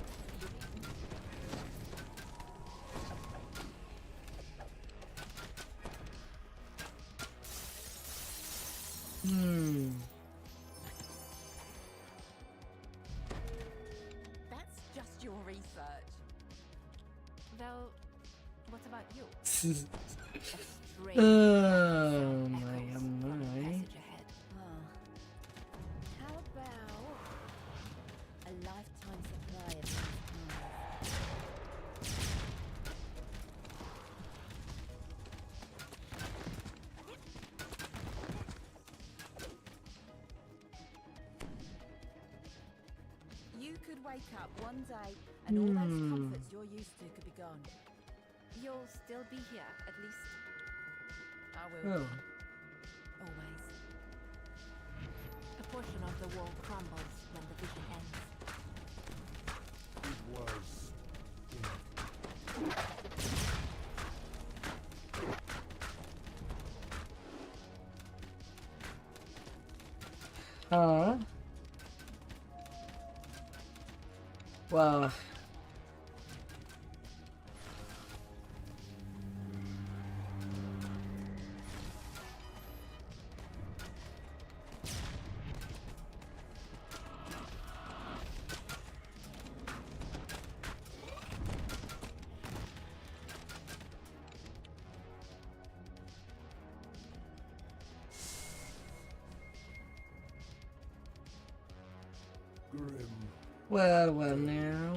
That's just your research. well, what about you? A Oh strange my, echoes oh from the my. passage ahead. How about a lifetime supply of these pies? You could wake up one day and all those comforts you're used to could be gone. You'll still be here, at least. I will. Oh. Always. A portion of the wall crumbles when the vision ends. It was Huh? Wow. grim. Well now.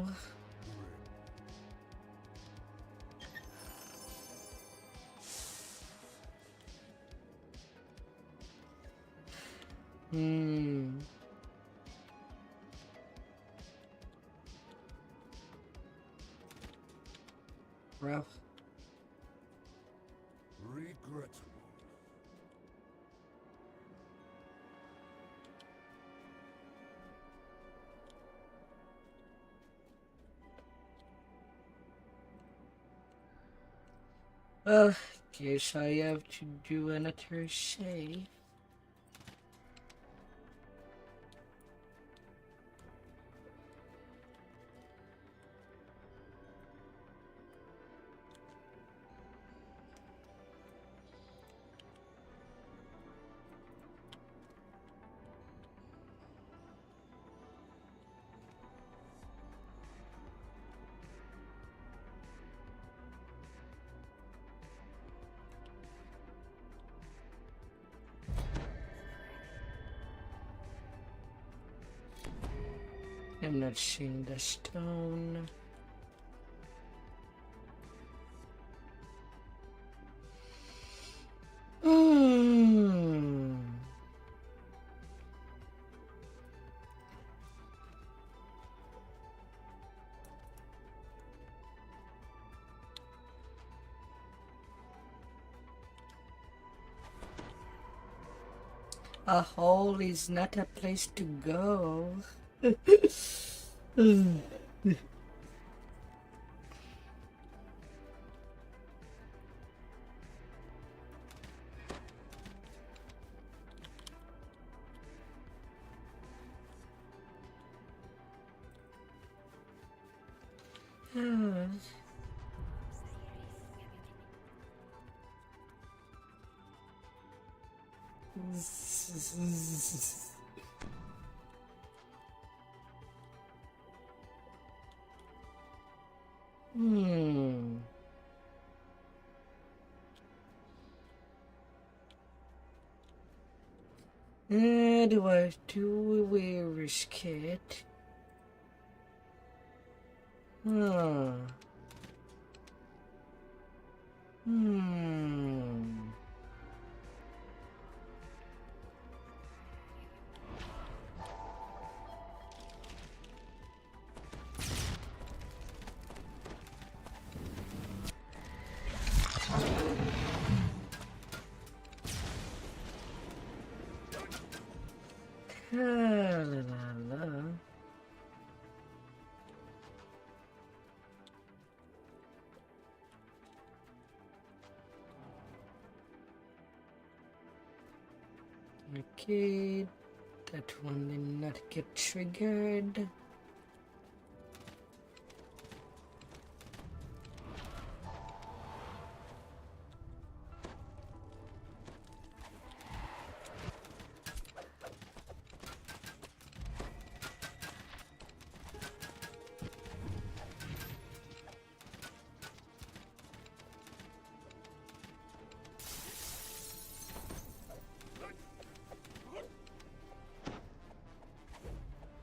Rough. Regrettable. Well, guess I have to do another save. I'm not seeing the stone. Hmm. A hole is not a place to go. Hmm. Do we risk it? Hmm. Hmm. La la la. Okay, that one did not get triggered.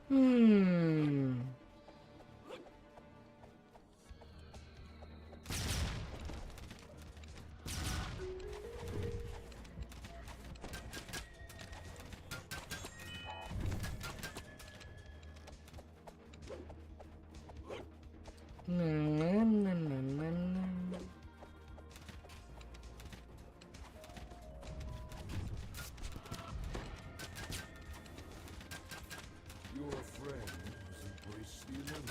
Hmm. Na, na, na, na, na. Your friend has embraced the illusion.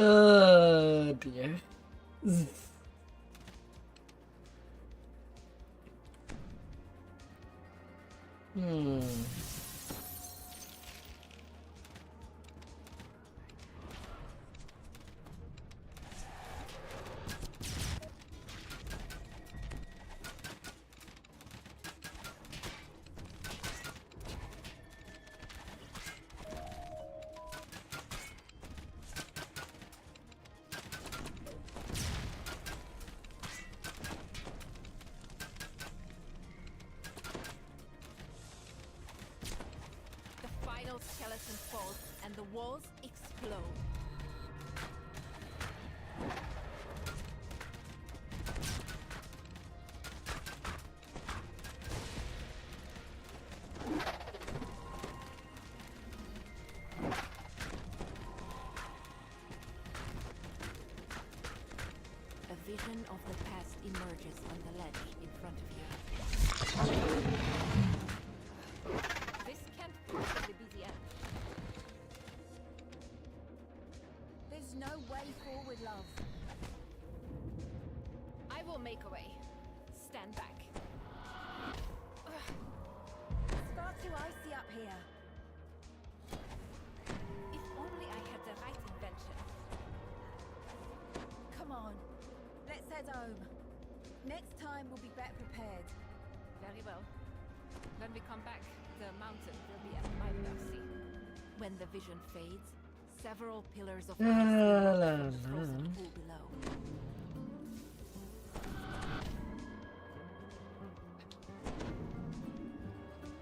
Oh dear. Hmm. The final skeleton falls and the walls explode. A vision of the past emerges on the ledge in front of you. This can't possibly be the end. There's no way forward, love. I will make a way. Stand back. It's far too icy up here. If only I had the right invention. Come on, let's head home. Next time we'll be better prepared. Very well. When we come back, the mountain will be at my mercy. When When the vision fades, several pillars of La, ice la, erupt la, from the frozen la. pool below.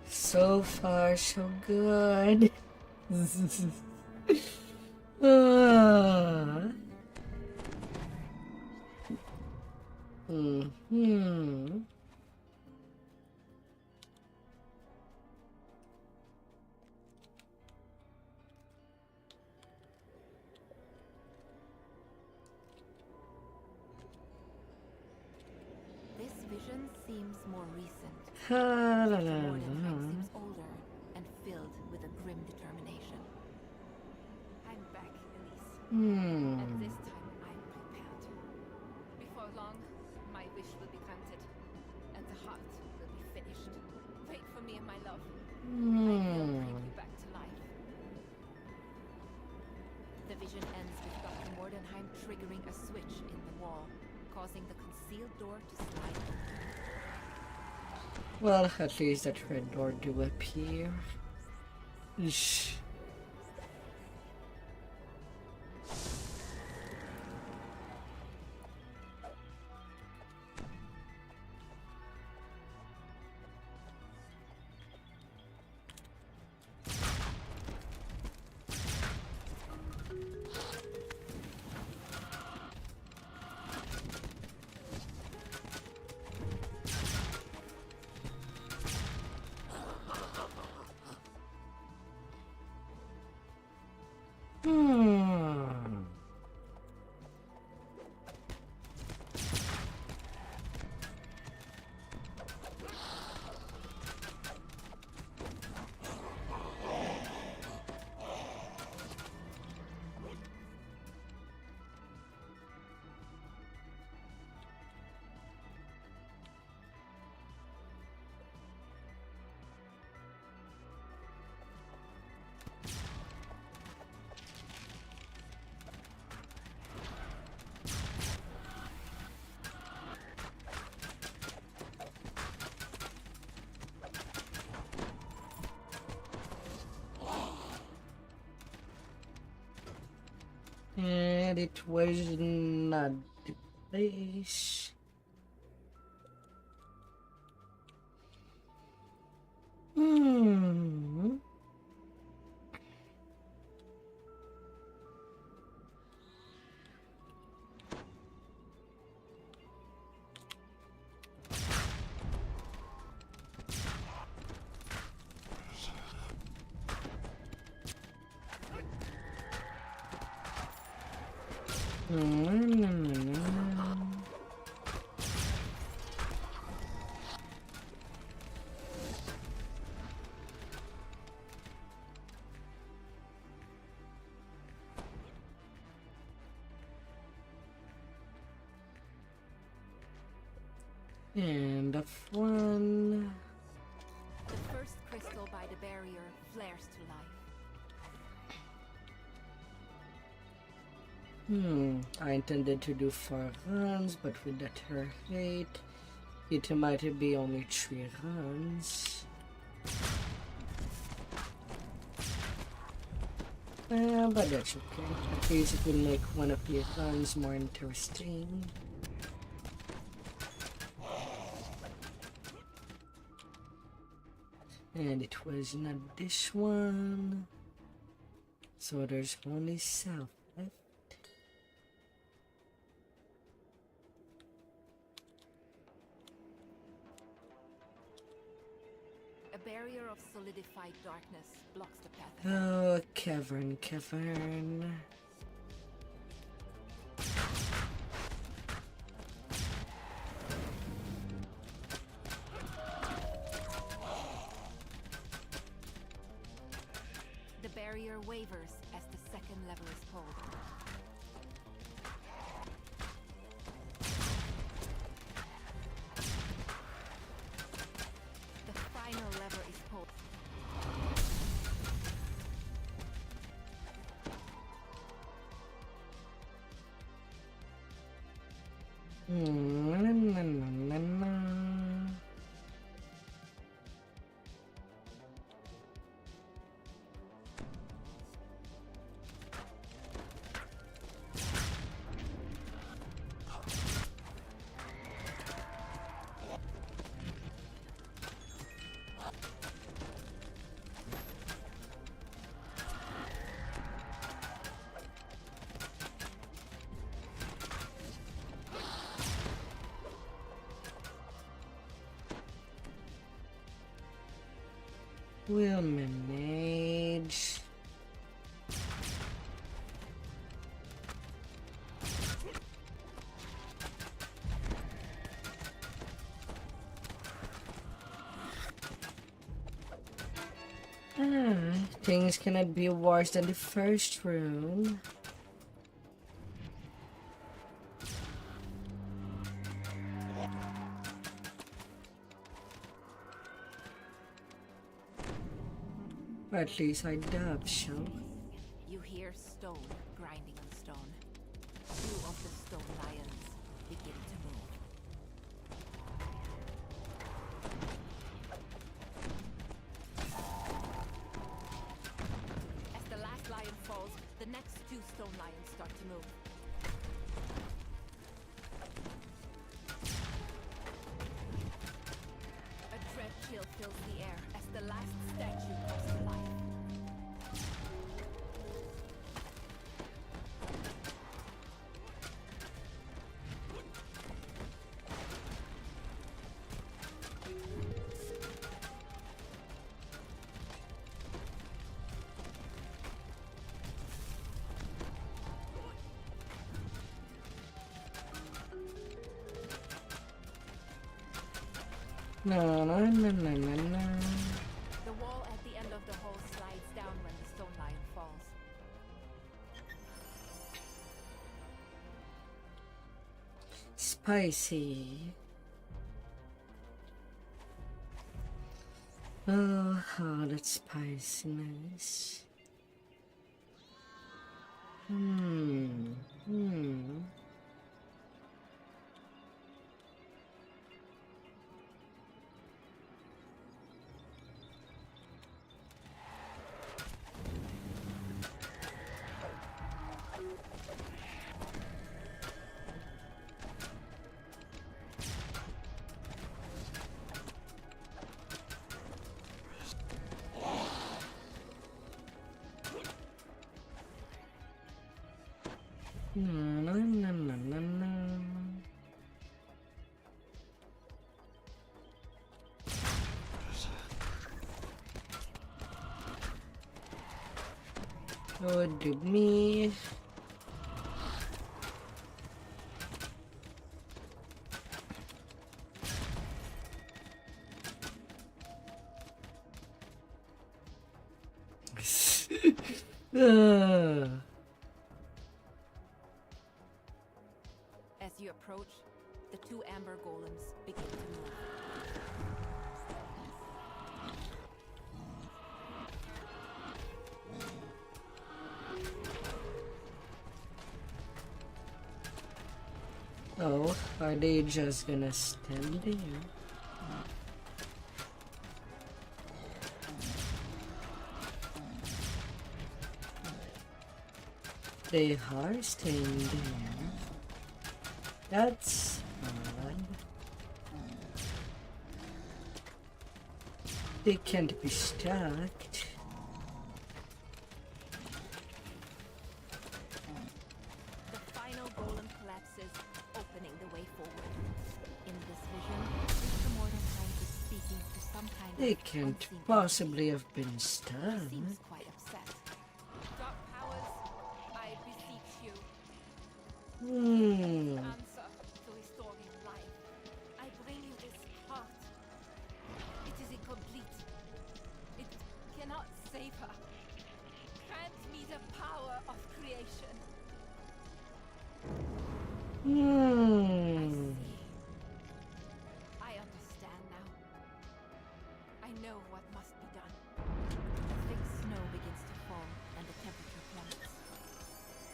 So far, so good. Ah. Hmm. This vision seems more recent. La, la, The la, Mordenheim la. seems older and filled with a grim determination. I'm back, Elise. And this time I'm prepared. Before long, my wish will be granted, and the heart will be finished. Wait for me, my love. I will bring you back to life. The vision ends with Dr. Mordenheim triggering a switch in the wall, causing the concealed door to slide open. Well, at least that red door do appear. Shh. And it was not the place. And a one. The first crystal by the barrier flares to life. I intended to do 4 runs, but with that her hate, it might be only 3 runs. But that's okay. At least it will make one of the runs more interesting. And it was not this one. So there's only south left. A barrier of solidified darkness blocks the path. Oh, cavern. The barrier wavers as the second lever is pulled. The final lever is pulled. We'll manage. Things cannot be worse than the first room. At least I dub so. You hear stone grinding on stone. Two of the stone lions begin to move. As the last lion falls, the next two stone lions start to move. A dread chill fills the air as the last statue comes to life. No, no, no, no, no, no. The wall at the end of the hall slides down when the stone lion falls. Spicy. Oh, that's spiciness. Hmm. No, no, no, no, no, no. Oh, do me. As you approach, the two amber golems begin to move. Oh, are they just gonna stand there? They are staying there. That's odd. They can't be stacked. The final golem collapses, opening the way forward. In this vision, Mr. Mordenheim is speaking to some kind They of can't unseen possibly have been entity. He stabbed. seems quite upset. Dark powers, I beseech you. Answer to restoring life. I bring you this heart. It is incomplete. It cannot save her. Grant me the power of creation. I understand now. I know what must be done. Thick snow begins to fall and the temperature plummets.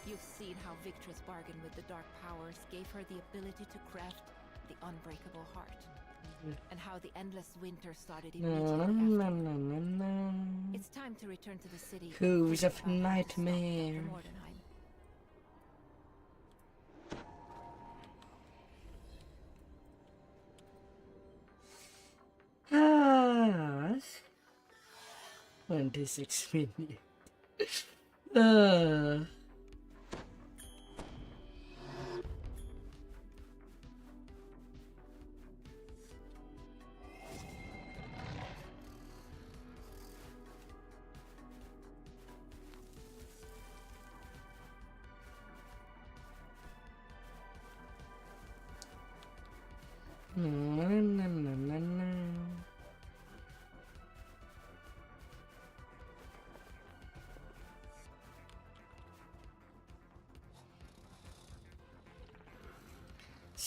You've seen how Victra's bargain with the dark powers gave her the ability to craft the unbreakable heart. And how the endless winter started immediately after. It's time to return to the city. Hooves of and nightmare. stop Mordenheim. Ah, 26 minutes.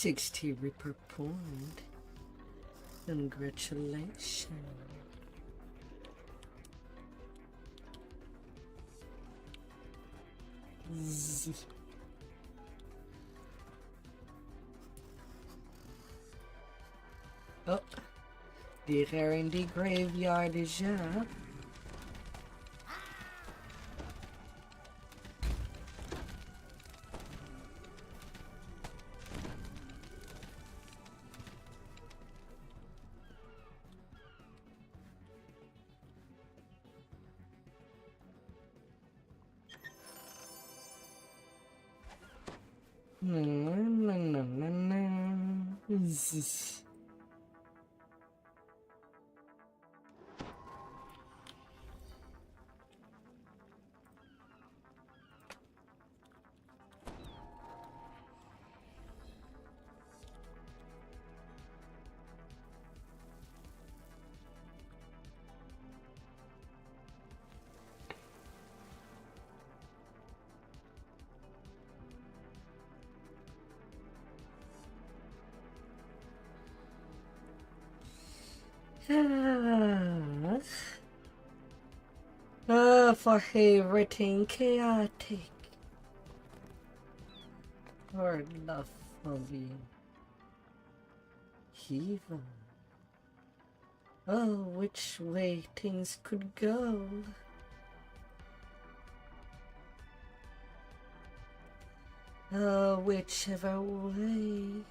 60 Reaper point. Congratulations. Oh, the hair in the graveyard is up. For everything chaotic. For love of you. Heaven. Oh, which way things could go. Oh, whichever way.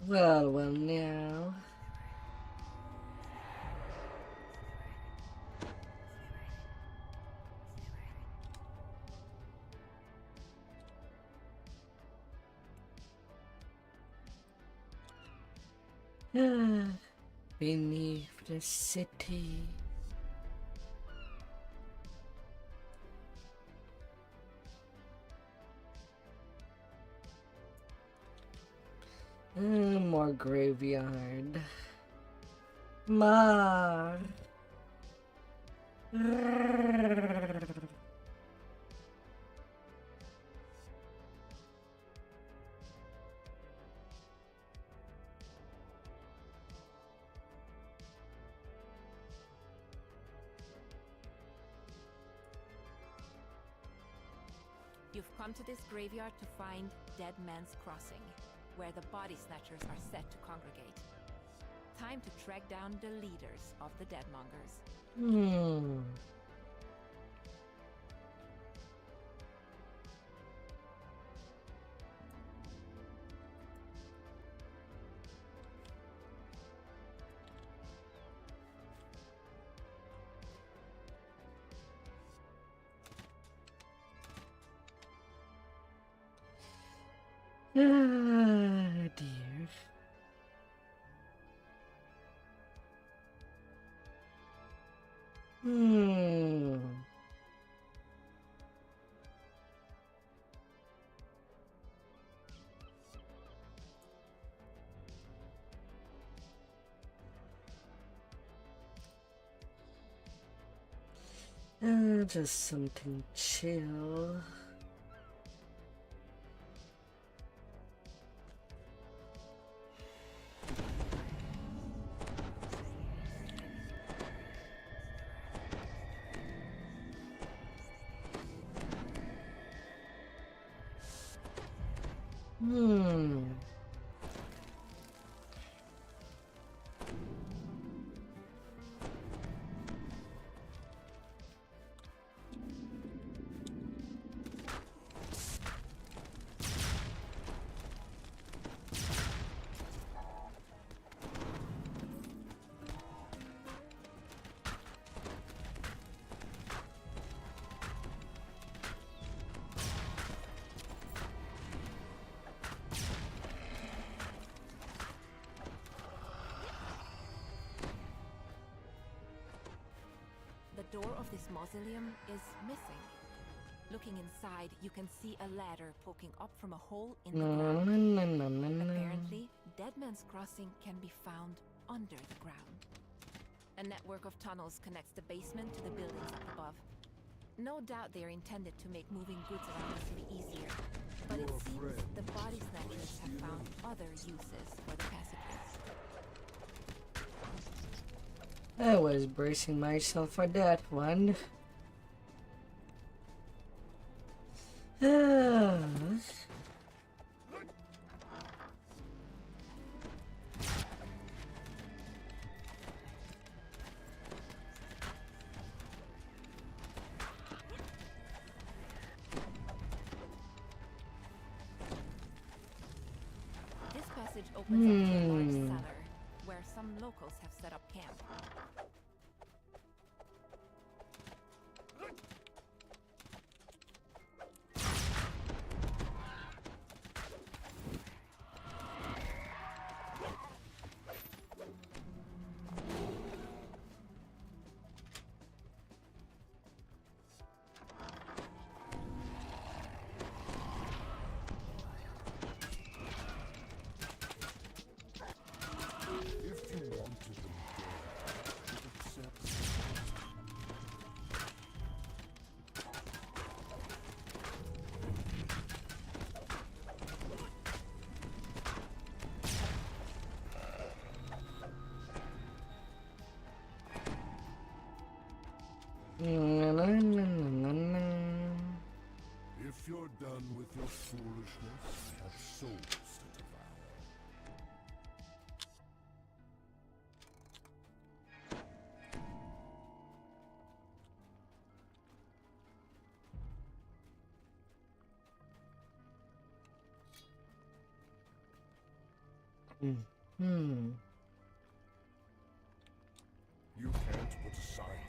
Well, now. Beneath the city. More graveyard. Mar. You've come to this graveyard to find Dead Man's Crossing, where the body snatchers are set to congregate. Time to track down the leaders of the Deadmongers. Ah, dear. Just something chill. door of this mausoleum is missing. Looking inside, you can see a ladder poking up from a hole in the ground. Apparently, Dead Man's Crossing can be found under the ground. A network of tunnels connects the basement to the buildings up above. No doubt they are intended to make moving goods around the city easier, but it seems the body snatchers have found other uses for the passages. I was bracing myself for that one. This passage opens up to a large cellar, where some locals have set up camp. If you wanted them dead, it accepts. If you're done with your foolishness, I have souls to devour. You can't put aside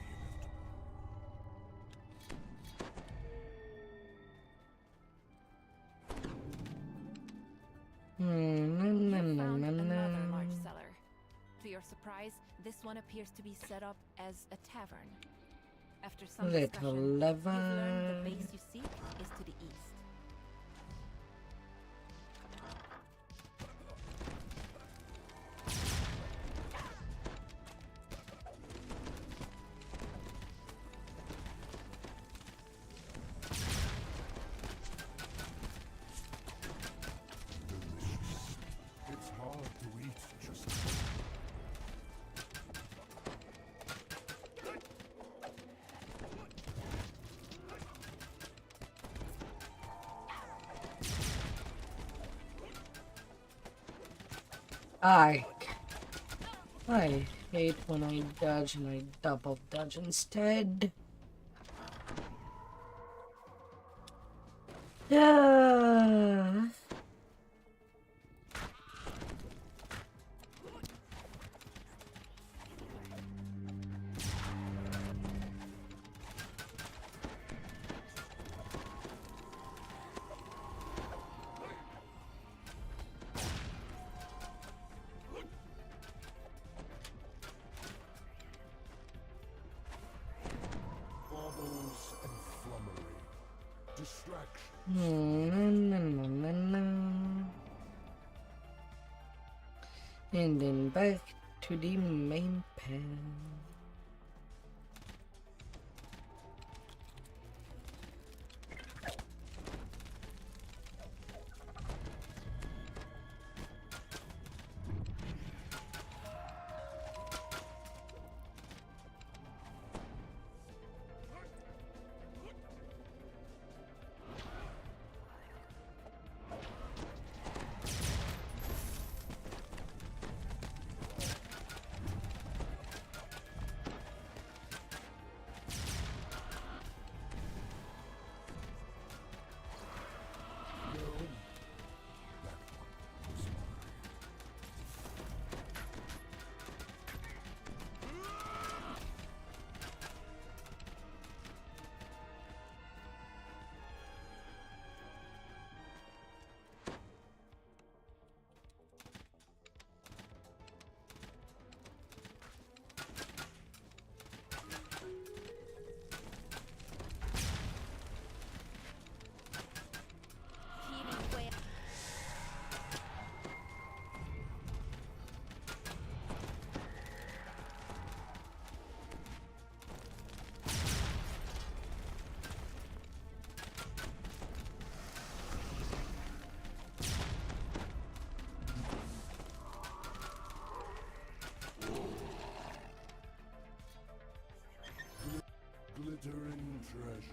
the inevitable. You found another large cellar. To your surprise, this one appears to be set up as a tavern. After some Little discussion, you've learned lever. the base you seek is to the east. Delicious. It's hard to eat just I hate when I dodge and I double dodge instead. Yeah. baubles and flummery. Distraction. And then back to the main path.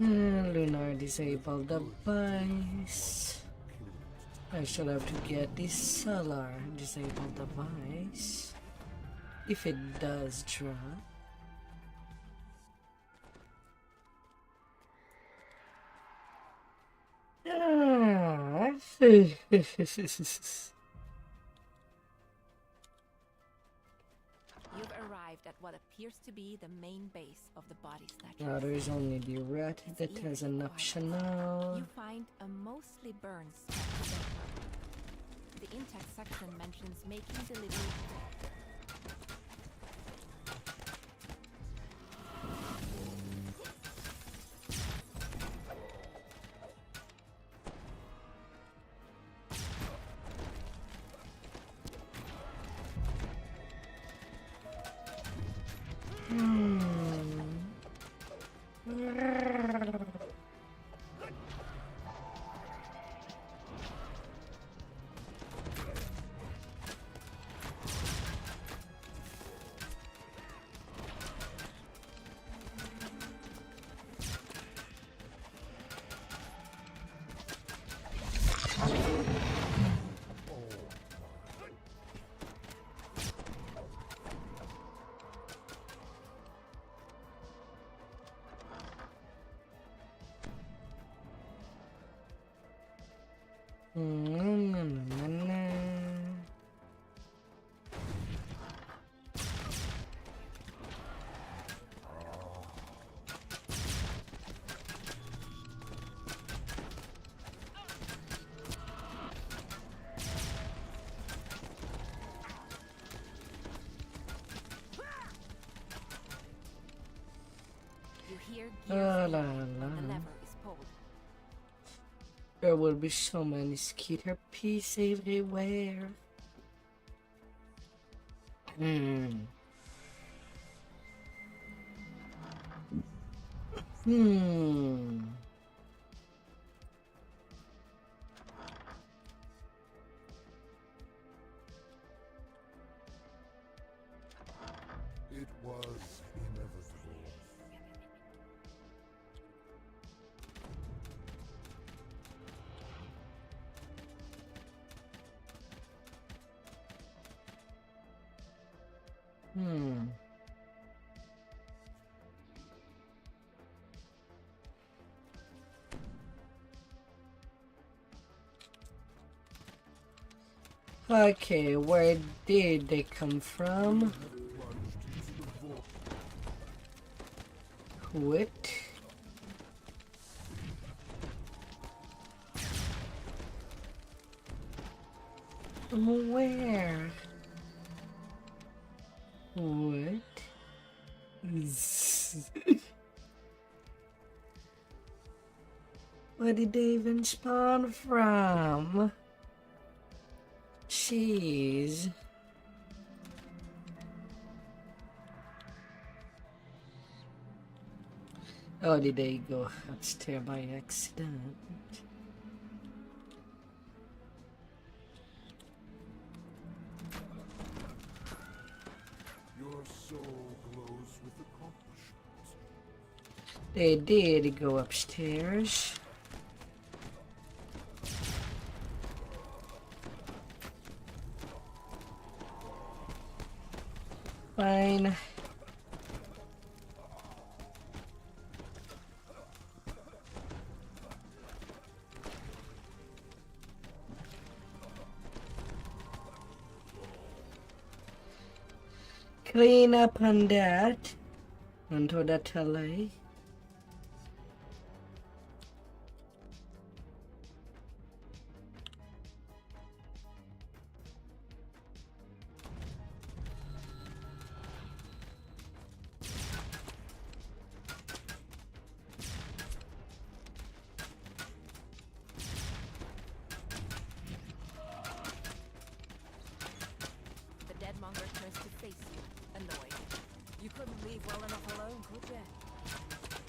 Lunar disable device. I shall have to get this solar disable device. If it does drop. You've arrived at what appears to be the main base of the body snatchers. Now there is only the rat that has an optional. You find a mostly burned spectre. The intact section mentions making delivery. You hear gears La, grinding la, when the la. lever is pulled. There will be so many skitter pieces everywhere. Hmm. It was inevitable. Okay, where did they come from? Quit. Where? What? Where did they even spawn from? Jeez. Oh, did they go upstairs by accident? Your soul glows with accomplishment. They did go upstairs. Fine. Clean up on that. Onto the telly. The deadmonger turns to face you, annoyed. You couldn't leave well enough alone, could you?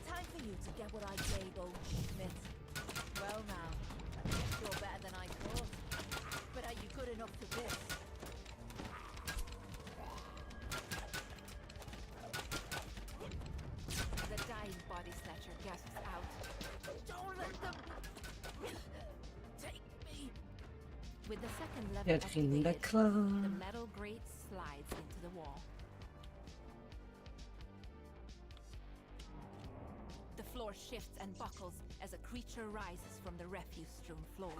Time for you to get what I gave old Schmidt. Well now, I guess you're better than I thought. But are you good enough for this? The dying body snatcher gasps out. With the second lever Get in the activated, claw. the metal grate slides into the wall. The floor shifts and buckles as a creature rises from the refuse-strewn floor.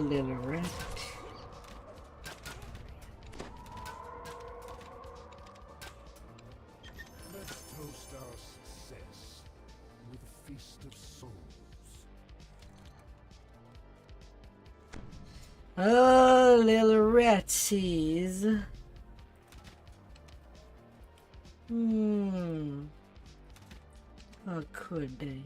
Little rat. Let's toast our success with a feast of souls. Oh, little ratsies. How could they?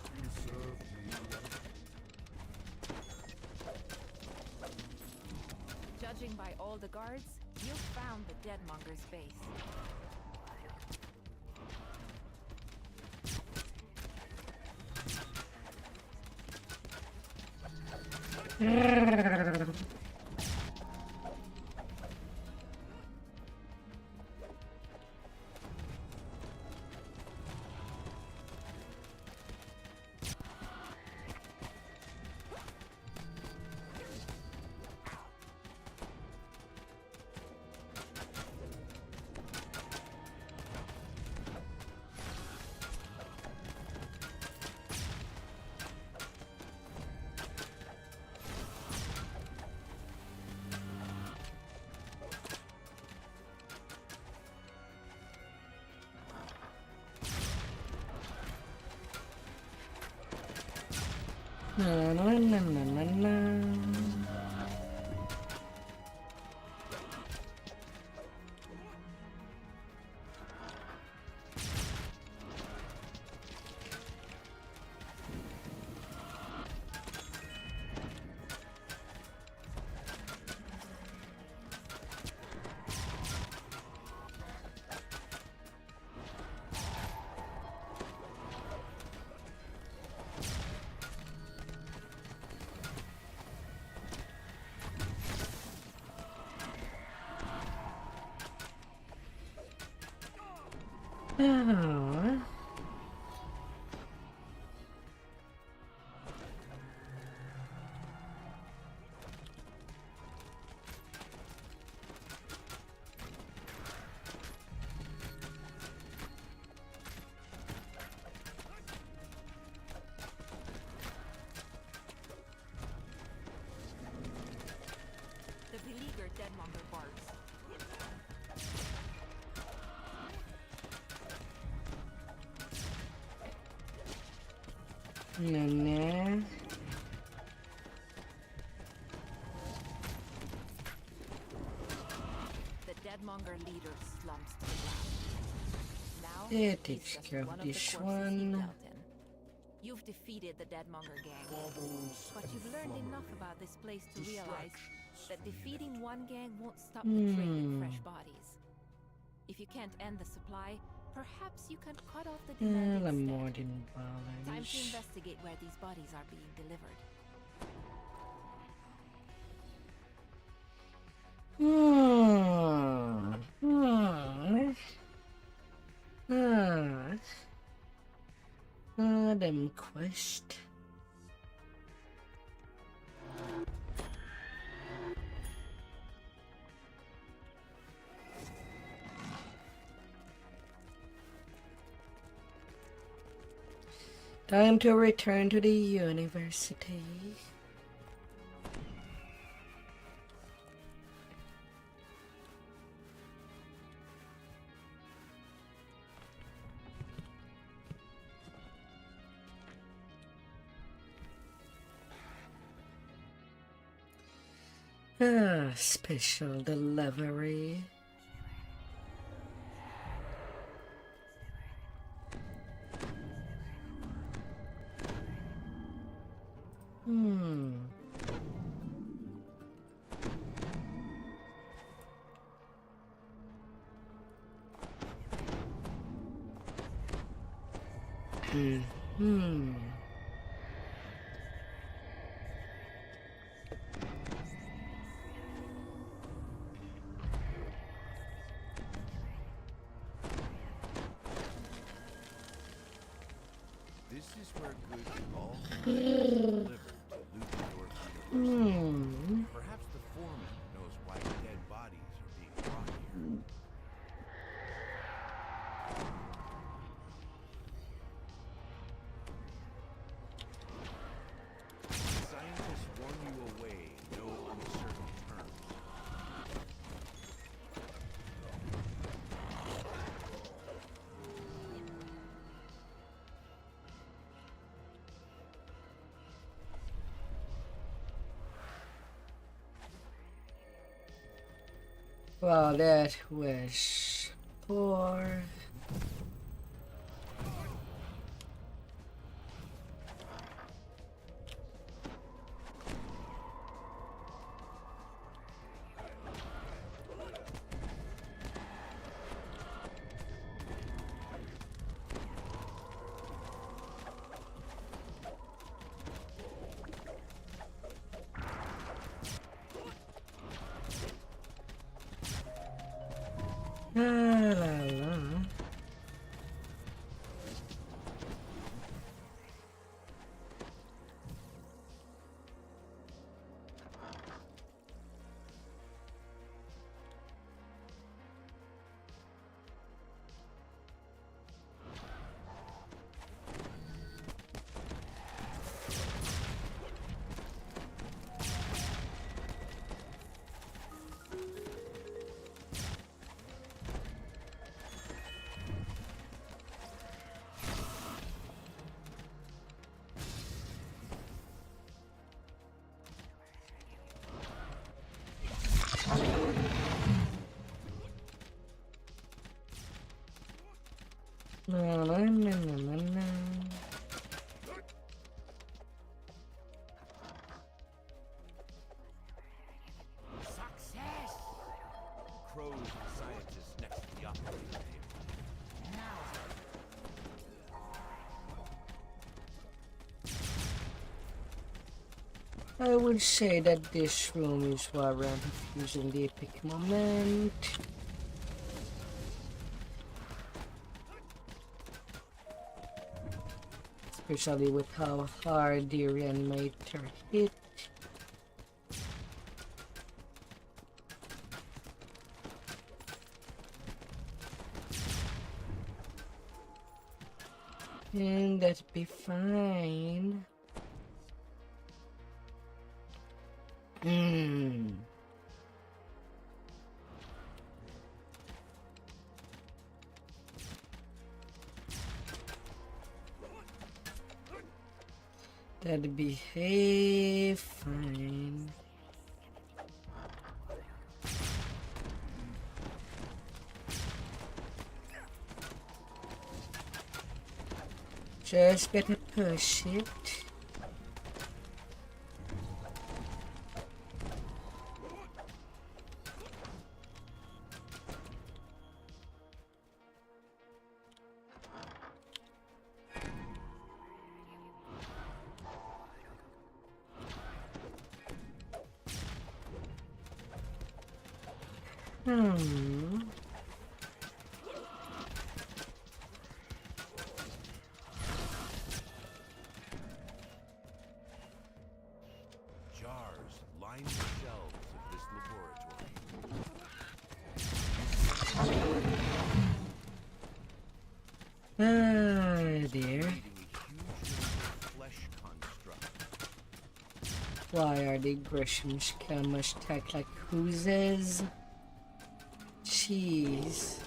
You served me well. Judging by all the guards, you've found the Deadmonger's base. Na, na, na, na, na, na. Oh. The beleaguered Deadmonger barks. Na, na. The Deadmonger leader slumps to the ground. Now, Yeah, he's takes just care of one the this corpses he one. dealt in. You've defeated the Deadmonger gang, Baubles but and you've learned flummery. enough about this place to realize Distractions that from defeating metal. one gang won't stop the trade in fresh Hmm. bodies. If you can't end the supply, perhaps you can cut off the Ah, demand instead. Lamordia Time to balance. investigate where these bodies are being delivered. Them quest. Time to return to the university. Special delivery. Hmm. Hmm. This is where goods of all kinds are delivered to Ludendorff University. Perhaps the foreman knows why dead bodies are being brought here. Scientists warn you away in no uncertain terms. Well, that was poor. La la la. No, no, no, no, no, no. Success! Crows the scientists next to the operating table. Now I would say that this room is where I'm using the epic moment. Especially with how hard the reanimator hit. And that'd be fine. That'd behave fine. Just better push it. jars line the shelves of this laboratory. Ah, dear. Creating a huge flesh construct. Why are the aggression scammers attack like oozes? Jeez.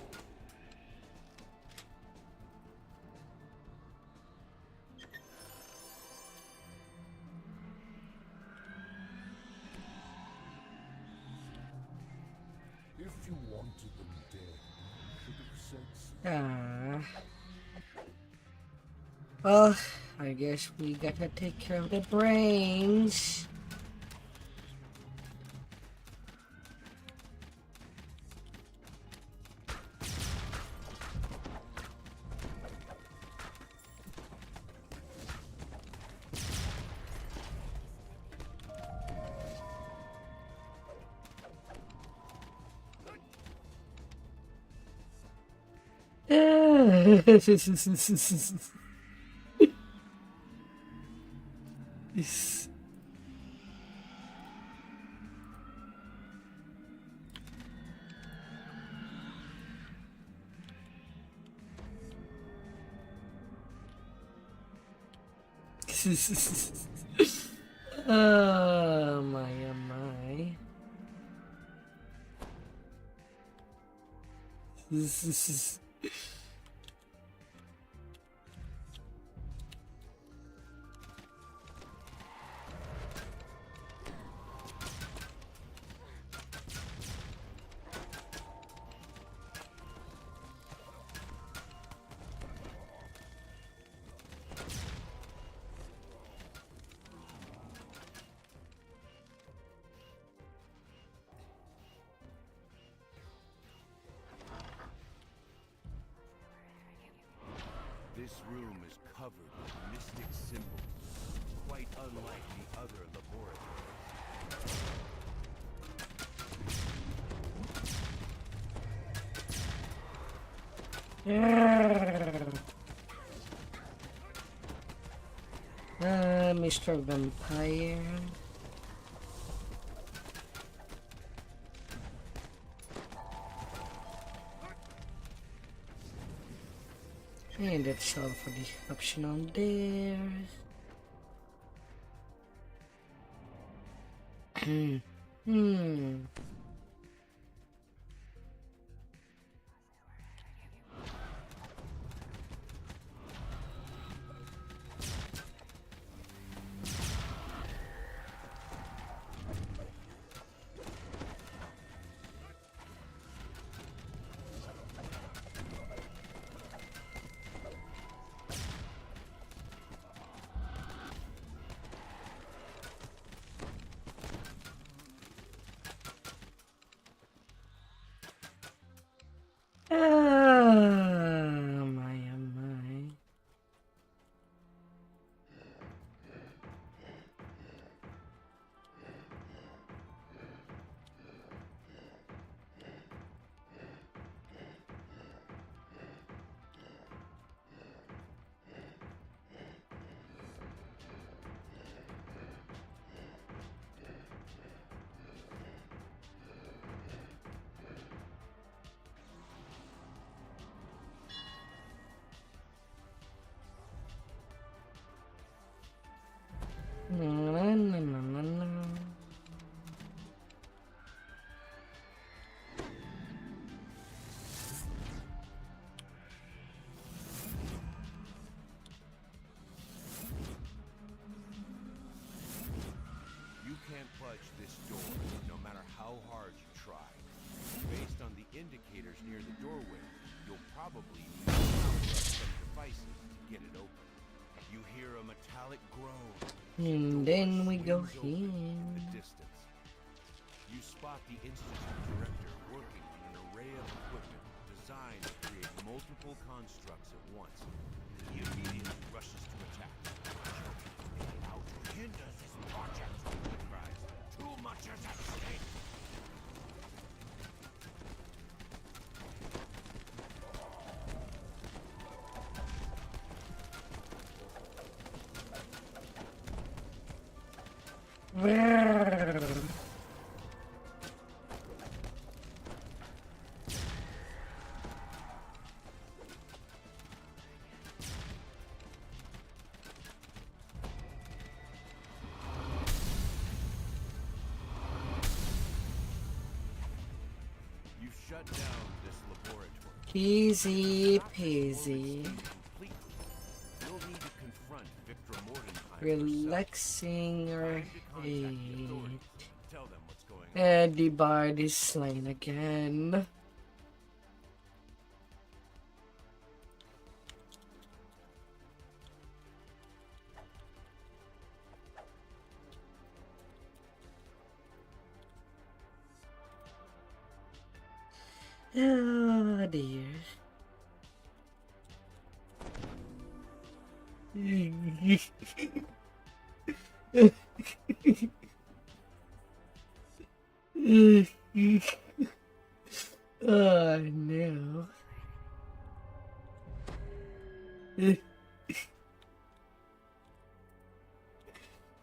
If you wanted them dead, you should have said so. Well, I guess we gotta take care of the brains. Oh my, oh my. This room is covered with mystic symbols, quite unlike the other laboratories. Mr. Vampire. And that's all for the option on there. Oh my, oh my. You can't budge this door, no matter how hard you try. Based on the indicators near the doorway, you'll probably need to power up some devices to get it open. You hear a metallic groan. And then we go Swings open in. in the distance. You spot the Institute director working on an array of equipment designed to create multiple constructs at once. He immediately rushes to attack. How to hinder this project? He cries. Too much is at stake. You shut down this laboratory. Easy peasy. Completely. You'll need to confront Victor Mordenheim. Relaxing your Trying to contact the head. authorities. Tell them what's going And the bard is slain again. Oh dear. Oh no.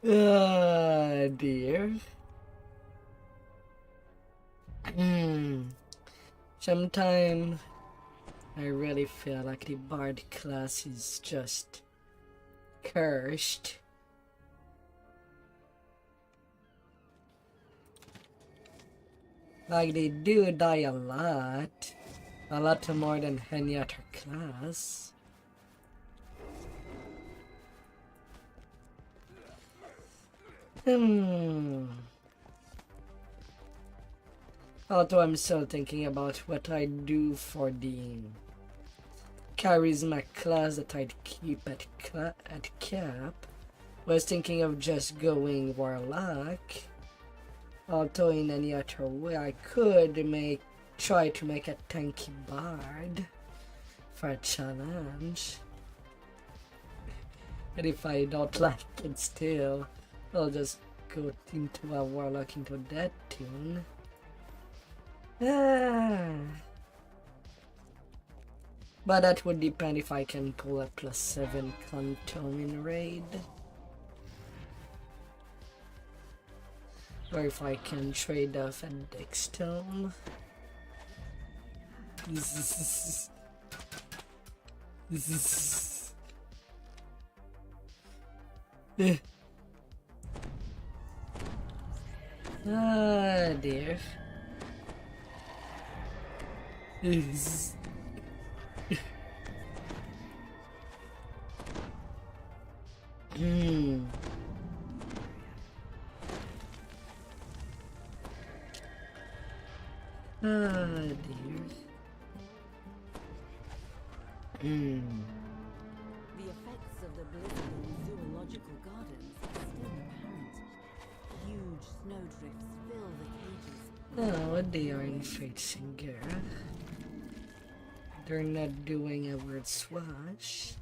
Oh dear. Sometimes I really feel like the bard class is just cursed. Like they do die a lot more than any other class. Although I'm still thinking about what I do for the charisma class that I'd keep at cap. Was thinking of just going warlock. Although in any other way I could try to make a tanky bard for a challenge. And if I don't like it still, I'll just go into a warlock into that tune. But that would depend if I can pull a +7 Quantum in raid. Or if I can trade off a Dextome. Ah dear. Ah dear. The effects of the blizzard in zoological gardens are still apparent. Huge snowdrifts fill the cages. Oh, they are in facing Gara. They're not doing a word swash.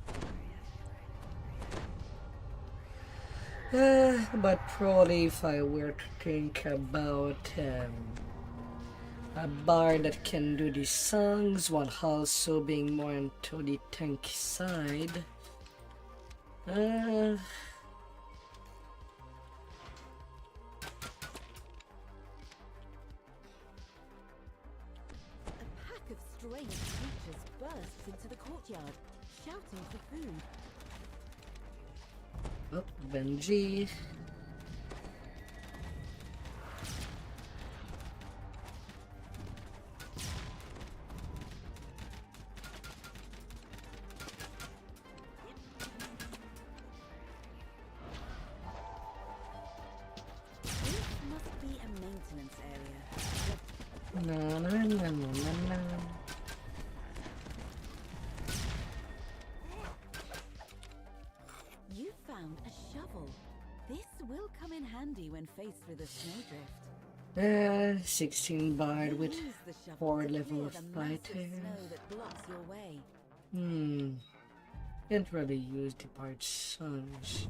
But probably if I were to think about a bard that can do these songs while also being more into the tanky side. A pack of strange creatures bursts into the courtyard, shouting for food. Oh, Benji. This must be a maintenance area. No, no, no, no, no, no. You found a shovel. This will come in handy when faced with a snowdrift. 16 bard with Use the shovel 4 to level clear of the massive fighter. snow that blocks your way. Can't really use the bard songs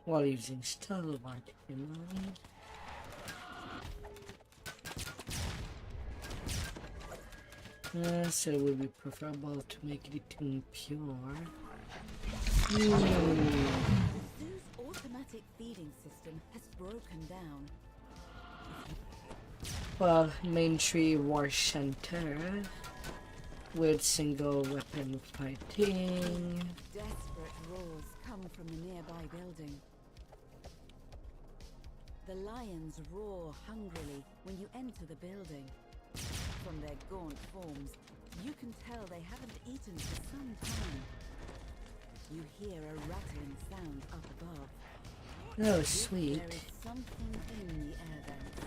while using stalwart, you know. So it would be preferable to make the tune pure. The zoo's automatic feeding system has broken down. Well, main tree war shanter with single weapon fighting. Desperate roars come from the nearby building. The lions roar hungrily when you enter the building. From their gaunt forms, you can tell they haven't eaten for some time. You hear a rattling sound up above. Oh, sweet. There is something in the air vents.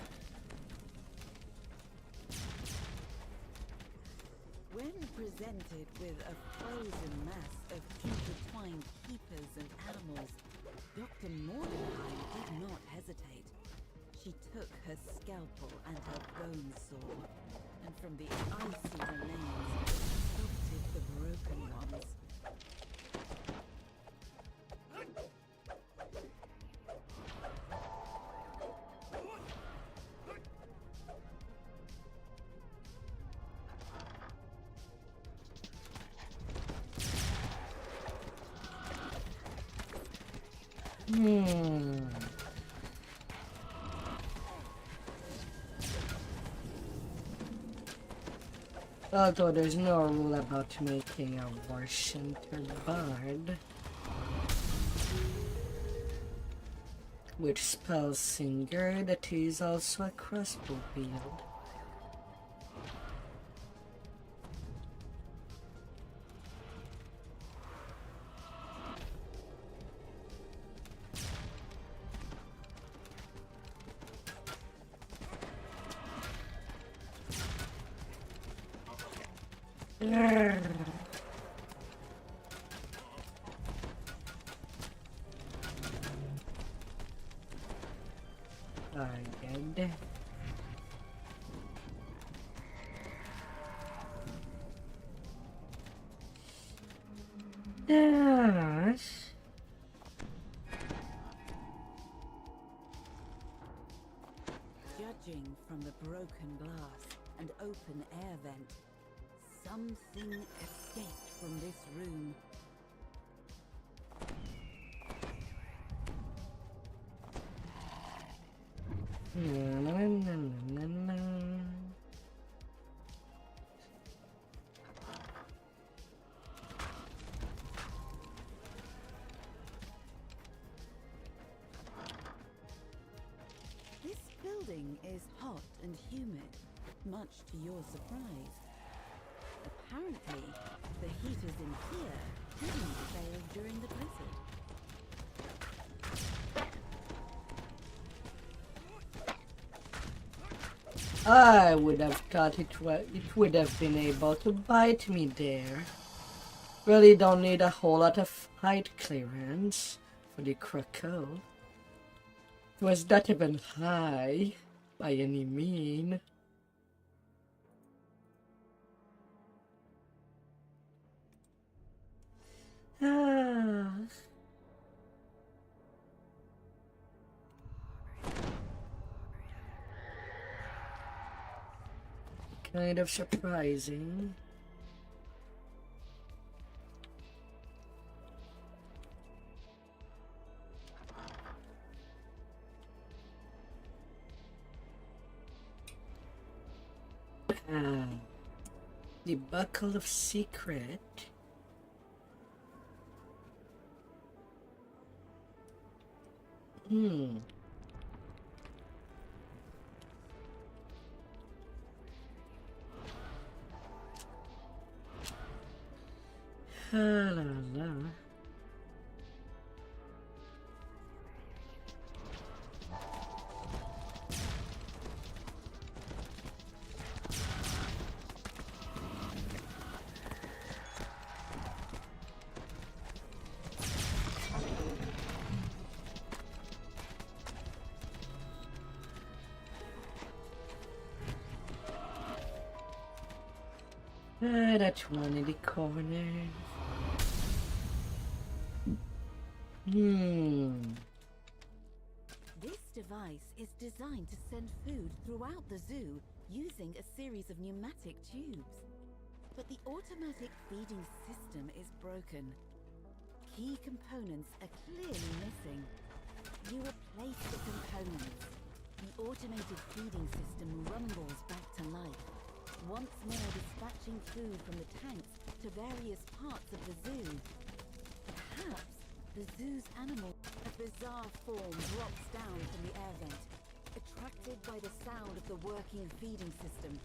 When presented with a frozen mass of intertwined keepers and animals, Dr. Mordenheim did not hesitate. She took her scalpel and her bone saw, and from the icy remains, sculpted the broken ones. Although there's no rule about making a war-center bard. With spell singer that is also a crossbow wield. Dead. Yes. Judging from the broken glass and open air vent, something escaped from this room. This building is hot and humid, much to your surprise. Apparently, the heaters in here didn't fail during the blizzard. I would have thought it would have been able to bite me there. Really don't need a whole lot of height clearance for the Krakow. It was not even high by any mean. Kind of surprising. The Buckle of Secret. La la la. That one in the corner. This device is designed to send food throughout the zoo using a series of pneumatic tubes. But the automatic feeding system is broken. Key components are clearly missing. You replace the components. The automated feeding system rumbles back to life, once more dispatching food from the tanks to various parts of the zoo. Perhaps the zoo's animal, a bizarre form, drops down from the air vent, attracted by the sound of the working feeding system.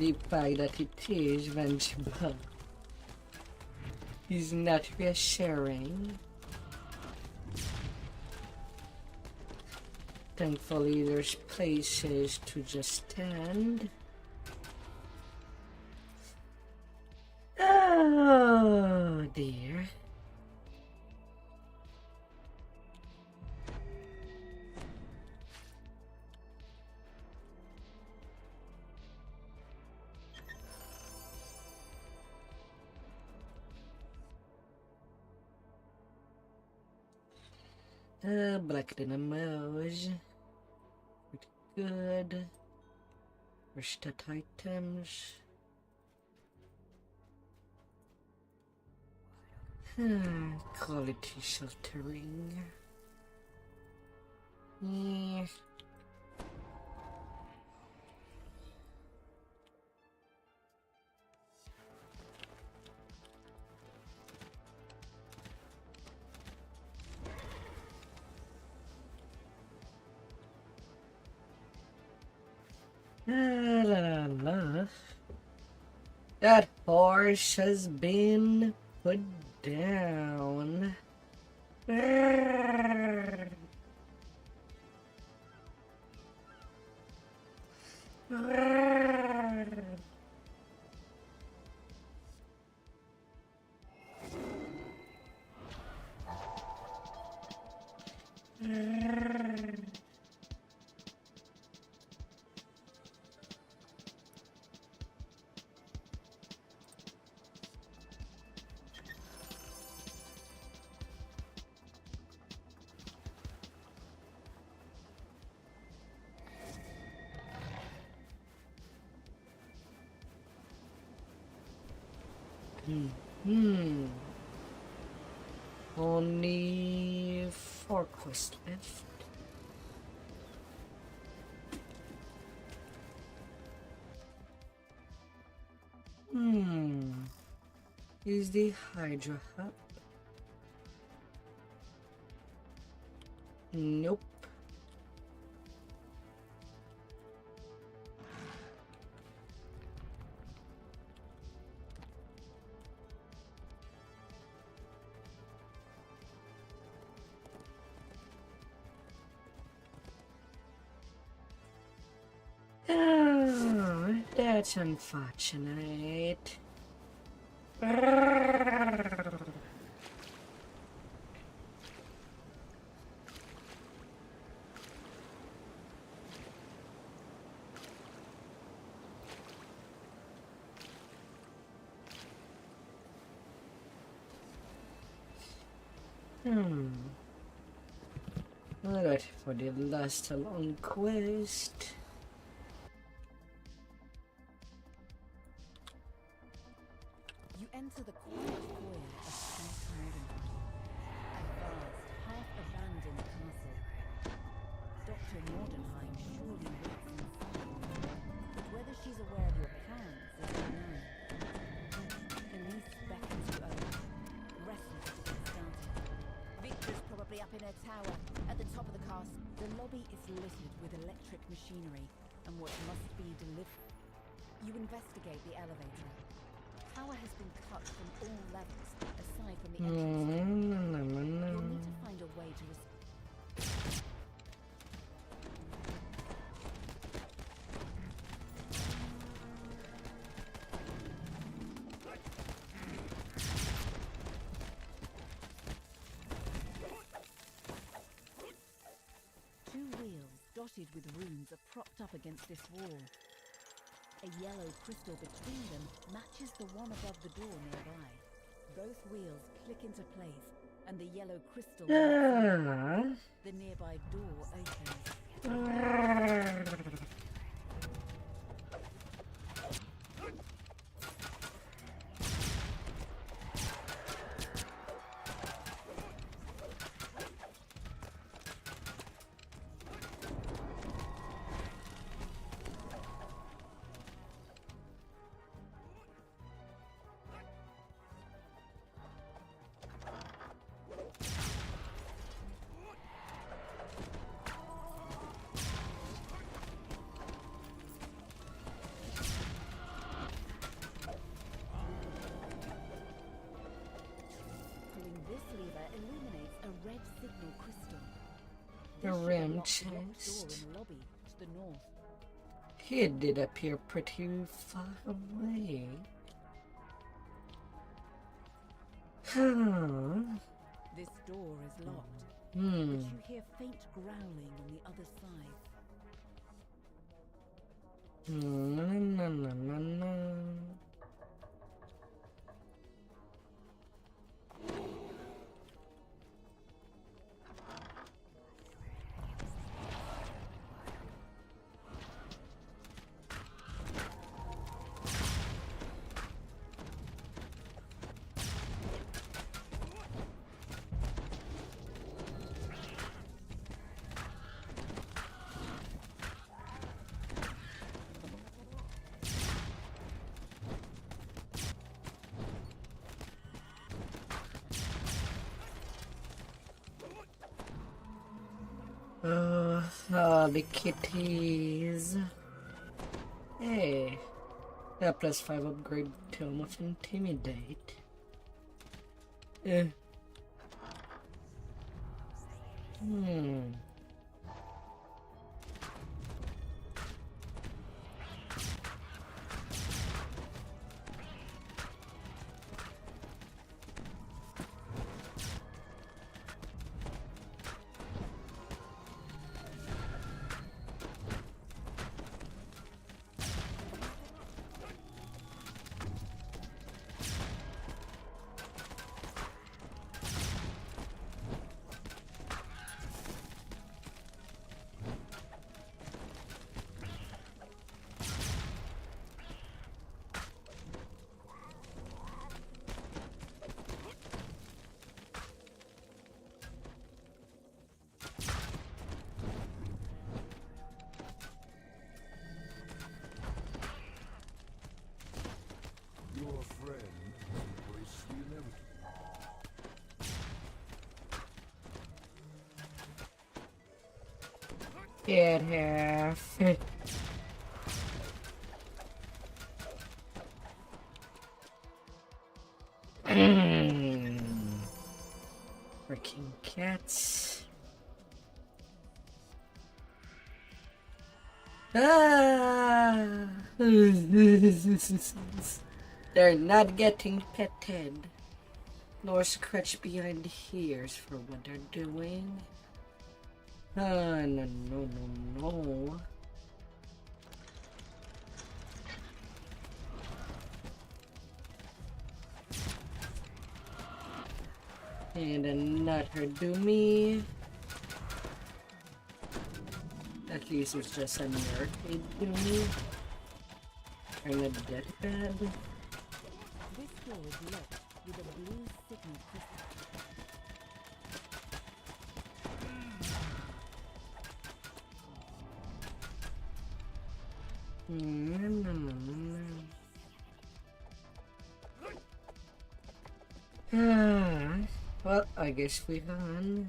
the fact that it is Vtuber is not reassuring. Thankfully, there's places to just stand. Oh dear. Black dynamos. Pretty good. Stat items. Quality sheltering. Yeah. La, la, la. That horse has been put down. Only 4 quests left. Is the Hydra Hub? Nope. Oh, that's unfortunate. Alright, for the last long quest. You enter the quiet foyer of Count Mordenheim, a vast, half-abandoned castle. Dr. Mordenheim surely waits inside, but whether she's aware of your plans is unknown. Elise beckons you over, restless to get started. Victor's probably up in her tower, at the top of the castle. The lobby is littered with electric machinery and what must be delivered. You investigate the elevator. Power has been cut from all levels, aside from the entrance. You'll need to find a way to Two wheels dotted with runes are propped up against this wall. A yellow crystal between them matches the one above the door nearby. Both wheels click into place, and the yellow crystal lights up. The nearby door opens. The This ram locked door chest. in the lobby to the north. It did appear pretty far away. Huh. This door is locked, but Hmm. you hear faint growling on the other side. Na, na, na, na, na. The kitties. Hey, that +5 upgrade Tome of Intimidate. Hmm. Your friend has embraced the inevitable. Get half. Freaking cats. Ah! They're not getting petted nor scratched behind the ears for what they're doing. Ah, no, no, no, no. And not her do me. At least it's just a mirror do me. And a deathbed. This door is locked with a blue signal crystal. Well, I guess we won.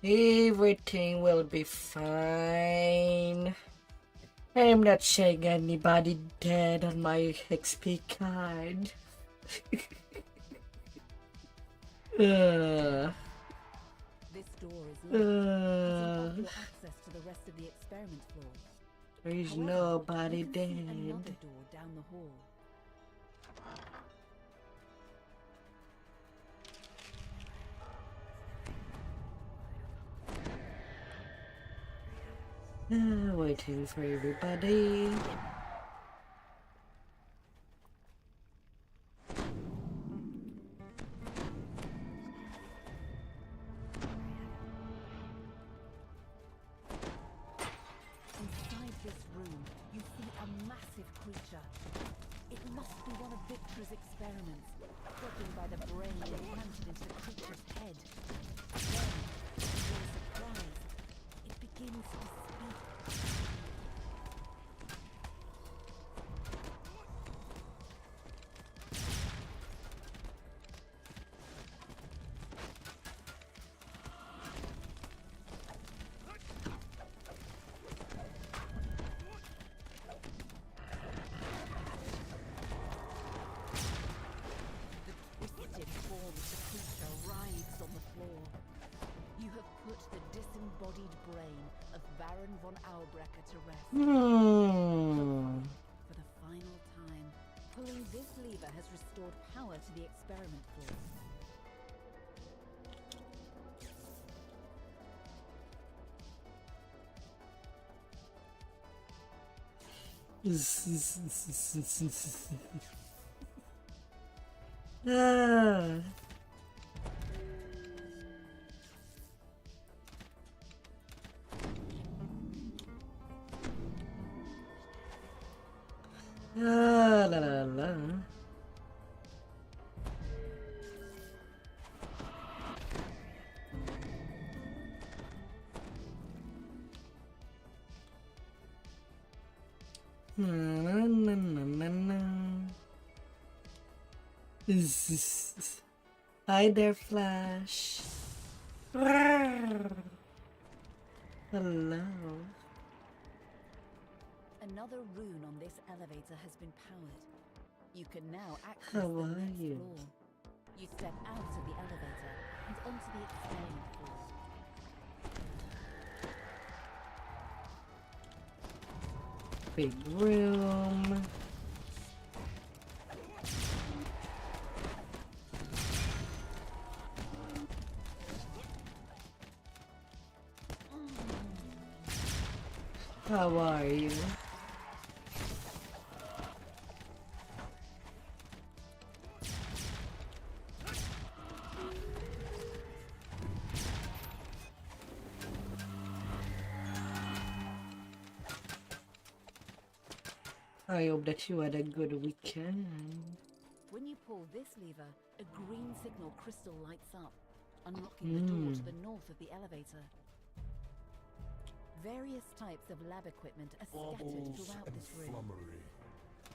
Everything will be fine. I'm not seeing anybody dead on my XP card. This door is locked. It's your access to the rest of the experiment floor. There's However, nobody you can see dead. another door down the hall. Waiting for everybody. Inside this room, you see a massive creature. It must be one of Victor's experiments, taken by the brain implanted into the creature's head. Then, to your surprise, it begins to speak. Twisted form of the creature writhes on the floor. You have put the disembodied brain of Baron von Aubrecker to rest. For the final time, pulling this lever has restored power to the experiment force. Ah. Ah, la la la. Na na na na na. Hi there, Flash. Hello. Another rune on this elevator has been powered. You can now access How the are next you? floor. You step out of the elevator and onto the experiment floor. Big room. How are you? I hope that you had a good weekend. When you pull this lever, a green signal crystal lights up, unlocking the door to the north of the elevator. Various types of lab equipment are scattered throughout this room. Flummery.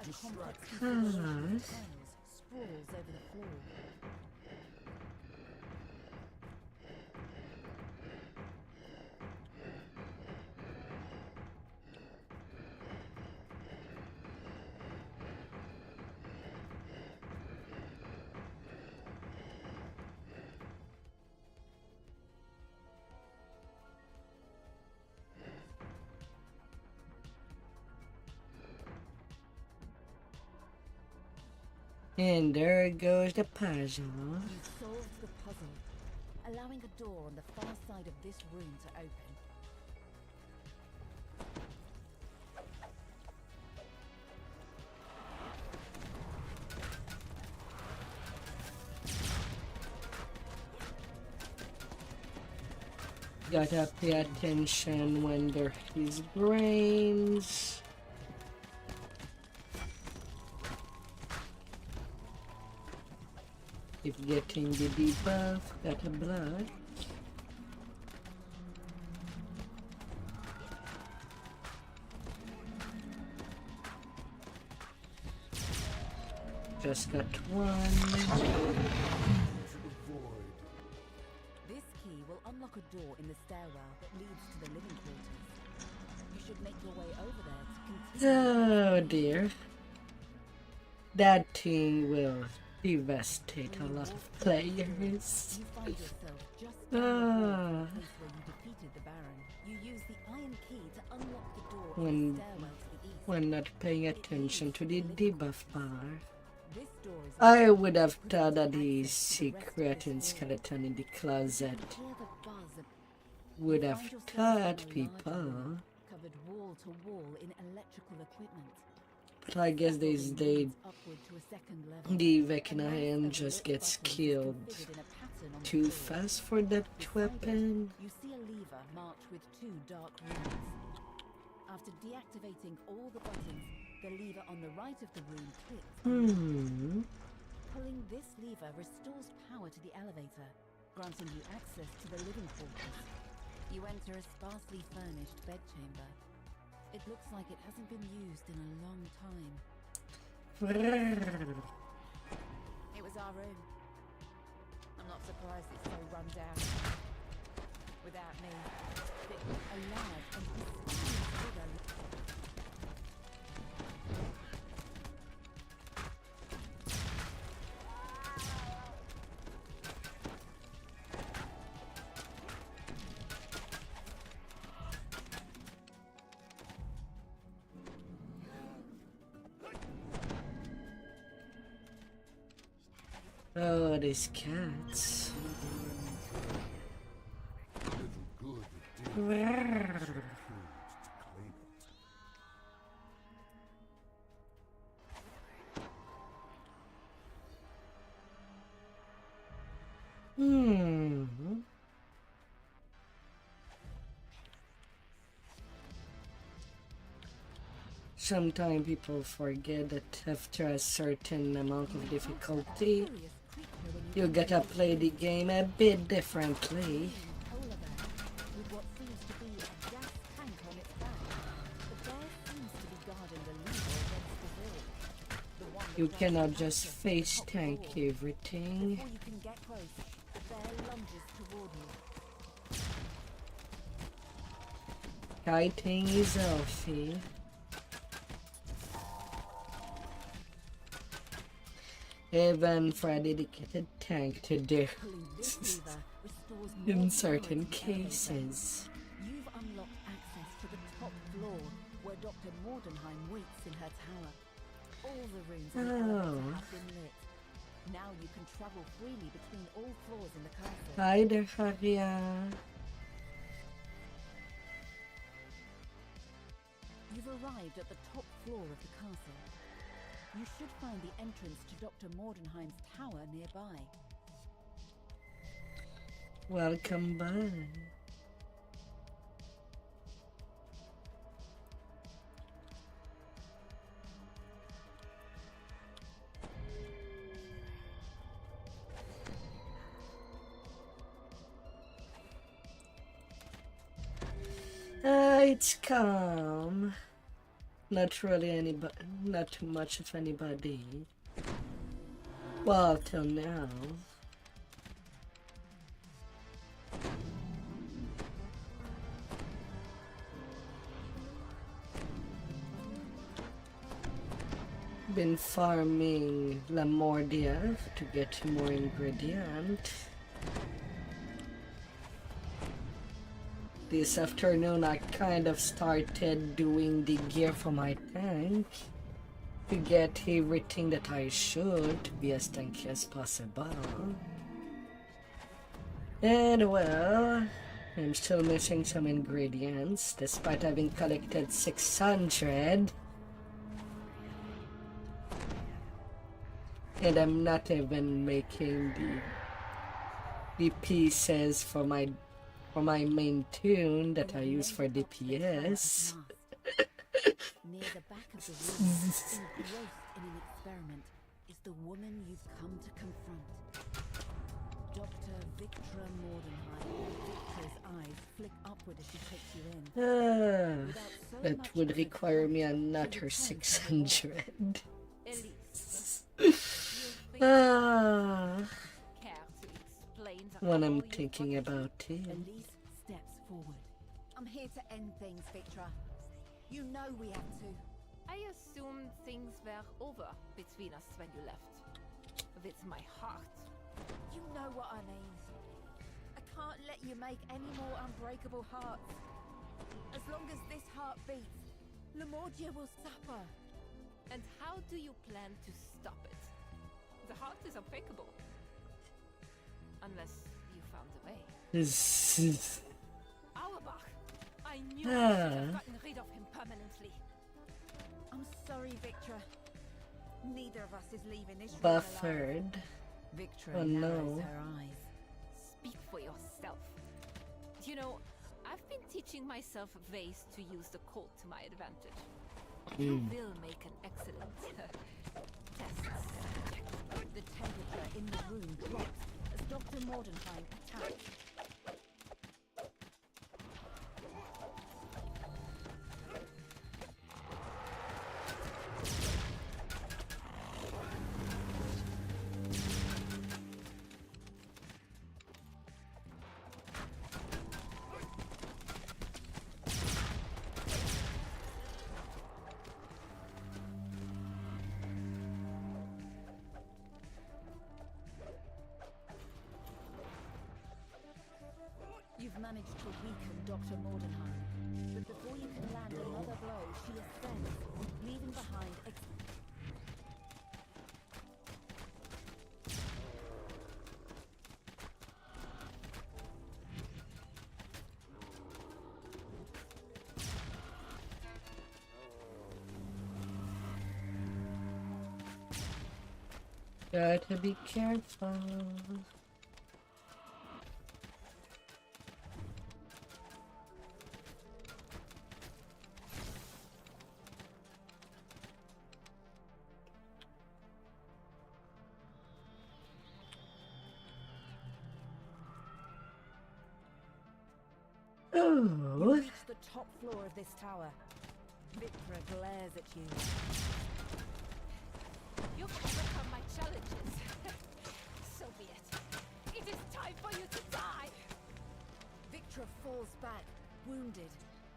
A complex Huh. configuration of tiles sprawls over the floor. And there goes the puzzle. You've solved the puzzle, allowing a door on the far side of this room to open. Gotta pay attention when there is brains. Keep getting the debuff, got a blood. Just got one. This key will unlock a door in the stairwell that leads to the living quarters. You should make your way over there to continue. Oh dear. That thing will devastate a lot of players. You find yourself just down the place where you defeated the Baron. You use the iron key to unlock the door in the stairwell to the east. When not paying attention to the debuff bar, This door is I would have thought that the secret and skeleton in the closet hear the buzz of would have taught people. covered wall-to-wall in electrical equipment. But I guess they Upward to a second level. the A Vecnahan master just lift gets button is killed configured in a pattern on the too floor. fast for that Beside weapon. it, you see a lever marked with 2 dark runes. After deactivating all the buttons, the lever on the right of the room clicks. Pulling this lever restores power to the elevator, granting you access to the living quarters. You enter a sparsely furnished bedchamber. It looks like it hasn't been used in a long time. It was our room. I'm not surprised it's so run down. Without me. A large and mysterious figure. Oh, these cats. Little good it did. Killed to claim it. Sometimes people forget that after a certain amount of difficulty, you gotta play the game a bit differently. Polar bear with what seems to be a gas tank on its back. The bear seems to be guarding the lever against the wall. The one that You drives cannot the just access to the face top tank floor. everything. Before you can get close, the bear lunges toward you. Kiting is healthy. Even for a dedicated tank to do Pulling this lever restores more in power certain to the elevator. cases. You've unlocked access to the top floor where Dr. Mordenheim waits in her tower. All the rooms in the elevator have been lit. Now you can travel freely between all floors in the castle. Hi there, Javier. You've arrived at the top floor of the castle. You should find the entrance to Dr. Mordenheim's tower nearby. Welcome back. It's calm. Not really anybody, not too much of anybody. Well, till now. Been farming Lamordia to get more ingredient. This afternoon I kind of started doing the gear for my tank to get everything that I should to be as tanky as possible. And well, I'm still missing some ingredients despite having collected 600. And I'm not even making the pieces for my main tune that I use for DPS. Near the back of the room, engrossed in an experiment, is the woman you've come to confront. Dr. Victra Mordenheim. Victra's eyes flick upward as she takes you in. Without so That much would as a require thought, me she another returns to the wall. 600. Elise, care to explain the When power I'm you thinking got? about it. Elise steps forward. I'm here to end things, Victra. You know we have to. I assumed things were over between us when you left. With my heart. You know what I mean. I can't let you make any more unbreakable hearts. As long as this heart beats, Lamordia will suffer. And how do you plan to stop it? The heart is unbreakable. Unless you found a way. Auerbach! I knew I should have gotten rid of him Sorry, Victra. Neither of us is leaving this room alive. Buffered. Victra Oh, narrows no. her eyes. Speak for yourself. You know, I've been teaching myself ways to use the cold to my advantage. You will make an excellent test subject. The temperature in the room drops as Dr. Mordenheim attacks. You've managed to weaken Dr. Mordenheim, but before you can land another blow, she ascends, leaving behind Gotta be careful. You Oh, reach the top floor of this tower. Victra glares at you. You've overcome my challenges. So be it. It is time for you to die. Victra falls back, wounded.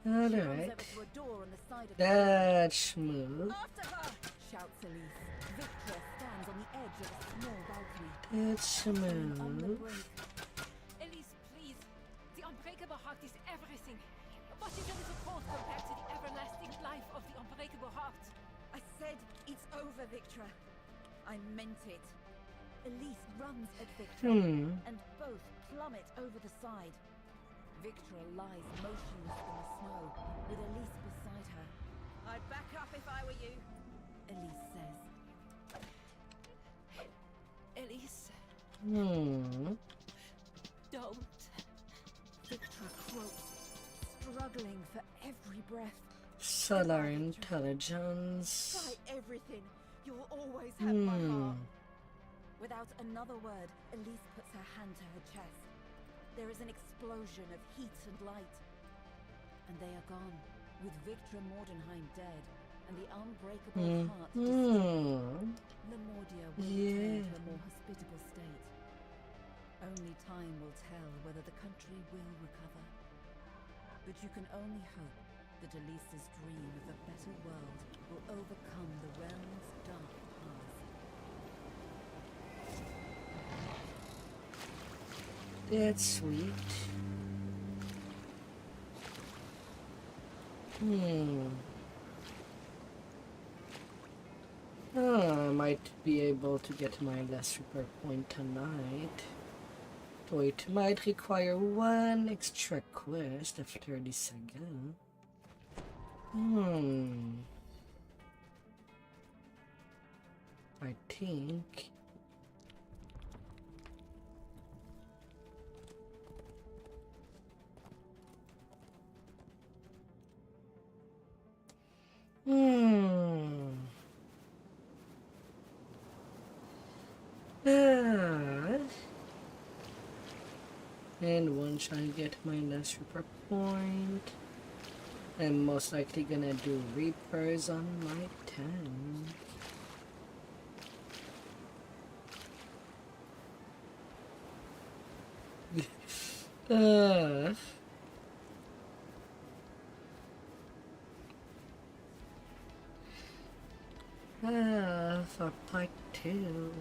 all She runs over right. to a door on the side of the That's smooth. After her! Shouts Elise. Victra stands on the edge of a small balcony. That's On the smooth. brink. Elise, please. The unbreakable heart is everything. But it is a little cold compared to the everlasting life of the unbreakable heart. I said it's over, Victra. I meant it. Elise runs at Victra, and both plummet over the side. Victra lies motionless in the snow, with Elise beside her. I'd back up if I were you. Elise says, Elise, don't. Victra croaks, struggling for every breath. Solar intelligence. Try everything. You'll always have my heart. Without another word, Elise puts her hand to her chest. There is an explosion of heat and light. And they are gone, with Victra Mordenheim dead, and the unbreakable heart destroyed. Lamordia will return to a more hospitable state. Only time will tell whether the country will recover. But you can only hope that Elise's dream of a better world will overcome the realm's dark past. That's sweet. I might be able to get my last repair point tonight. Though it might require one extra quest after this saga. I think. And once I get my last repair point, I'm most likely gonna do repairs on my tank. For part 2.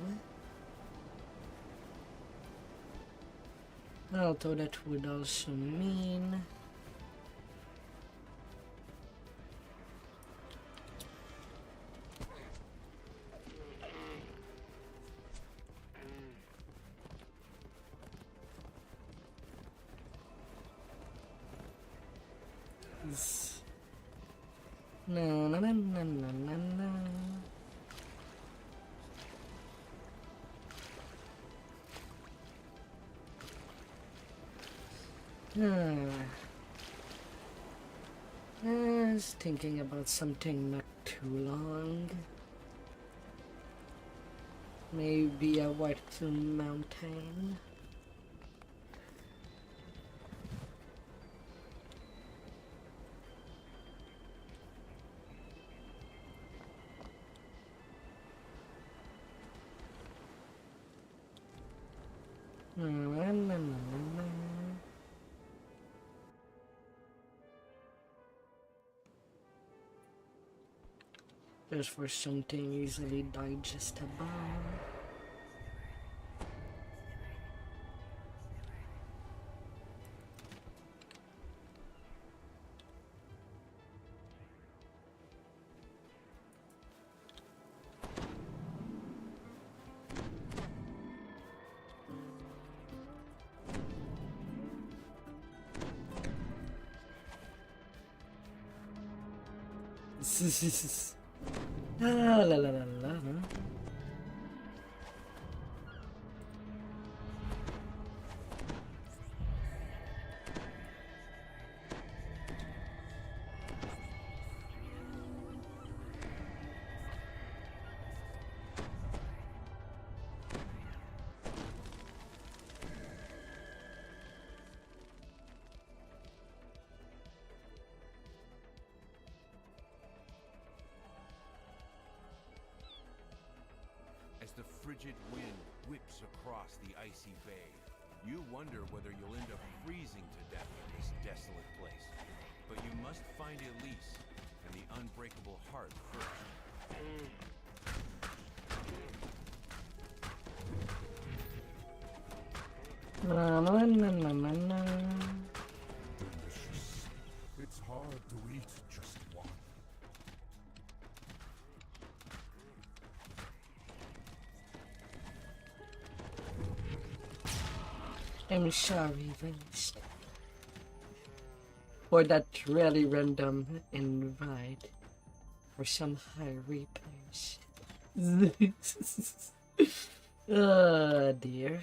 Although that would also mean Na na na na na na na. I was thinking about something not too long. Maybe a White Plume Mountain. Just for something easily digestible. Ah, la la la la. As the frigid wind whips across the icy bay, you wonder whether you'll end up freezing to death in this desolate place. But you must find Elise and the unbreakable heart first. Na na na na na na. Delicious. It's hard to eat just one. I'm sorry, Vince, for that really random invite for some high replays. Oh dear.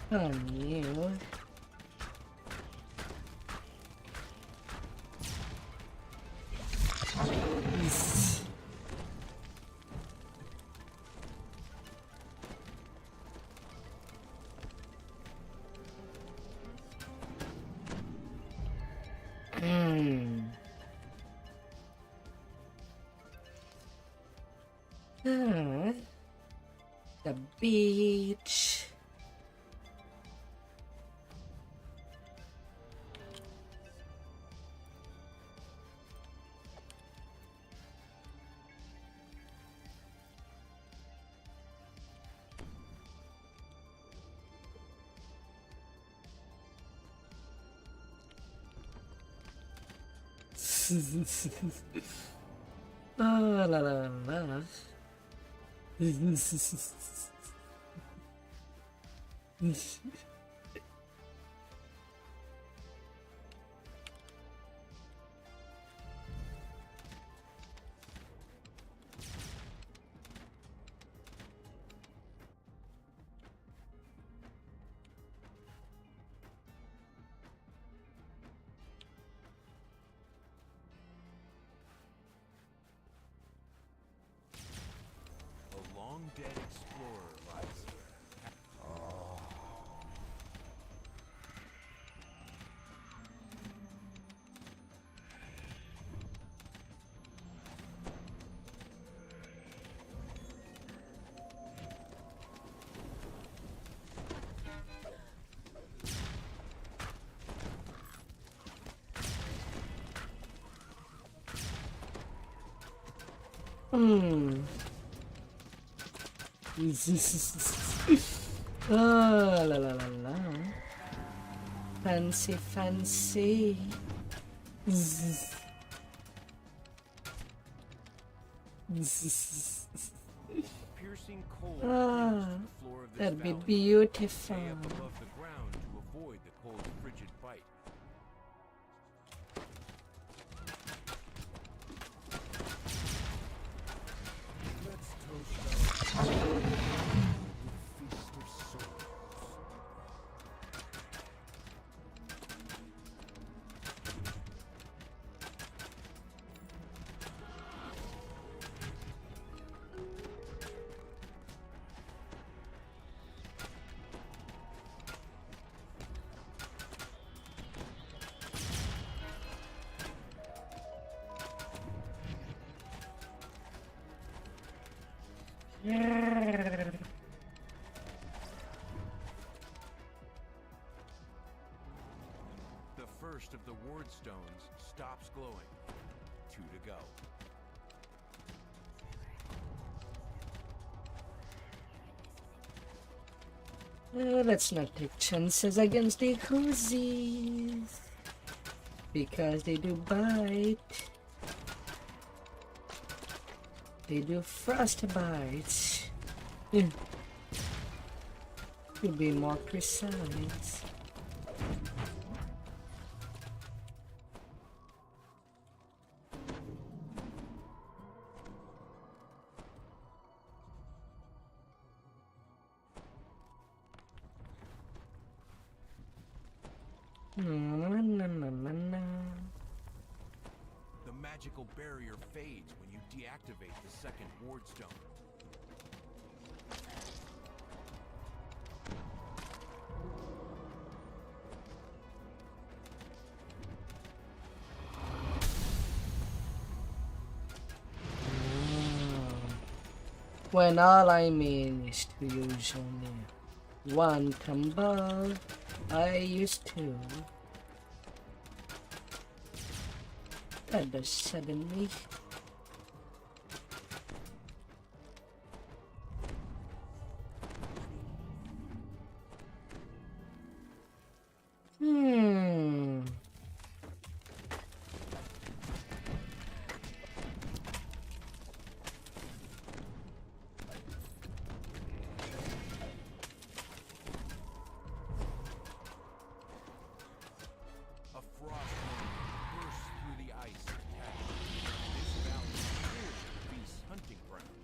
Oh, you. The beach. Oh, la la la. A long-dead explorer lies here. Hmm. Oh, la la la la. Fancy, fancy. Piercing cold Ah, pierced the floor of this that'd be valley, beautiful. way up above the ground to avoid the cold, frigid bite. Let's toast our feast of souls. The first of the ward stones stops glowing. 2 to go. Let's not take chances against the cozies. Because they do bite. They do frostbite. To be more precise. The magical barrier fades when you deactivate the second ward stone. When all I mean is to use only one combo, I used to. That does suddenly. A frost wind bursts through the ice and catches. This valley is full of beasts' hunting ground.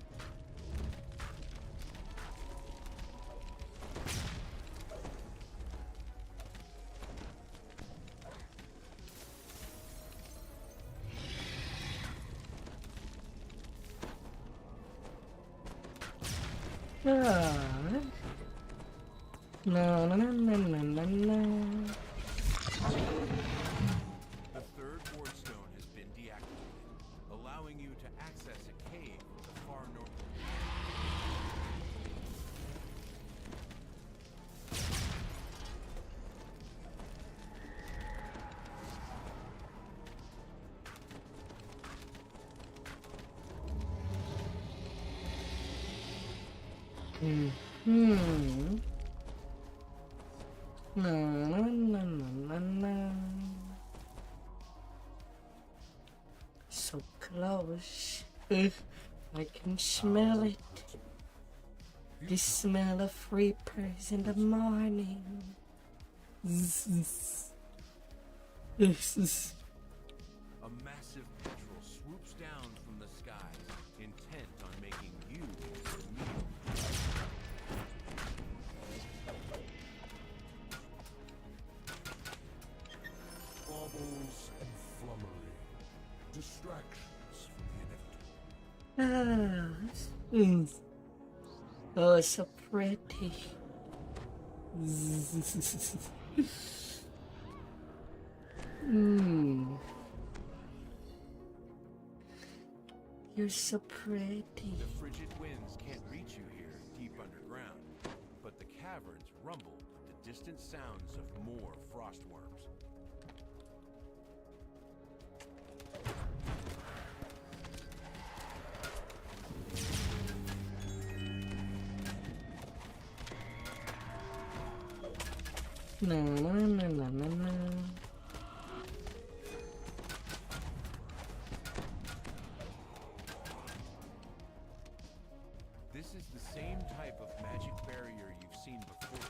No, no, no, no, no, no, no. The third ward stone has been deactivated, allowing you to access a cave in the far north. No, no, no, no, no. So close. I can smell it. The smell of reapers in the morning. A massive petrel swoops down from the skies, intent on making you his meal. Baubles and flummery. Distractions from the inevitable. Oh, so pretty. You're so pretty. The frigid winds can't reach you here deep underground, but the caverns rumble with the distant sounds of more frostworms. Na na na na na na. This is the same type of magic barrier you've seen before.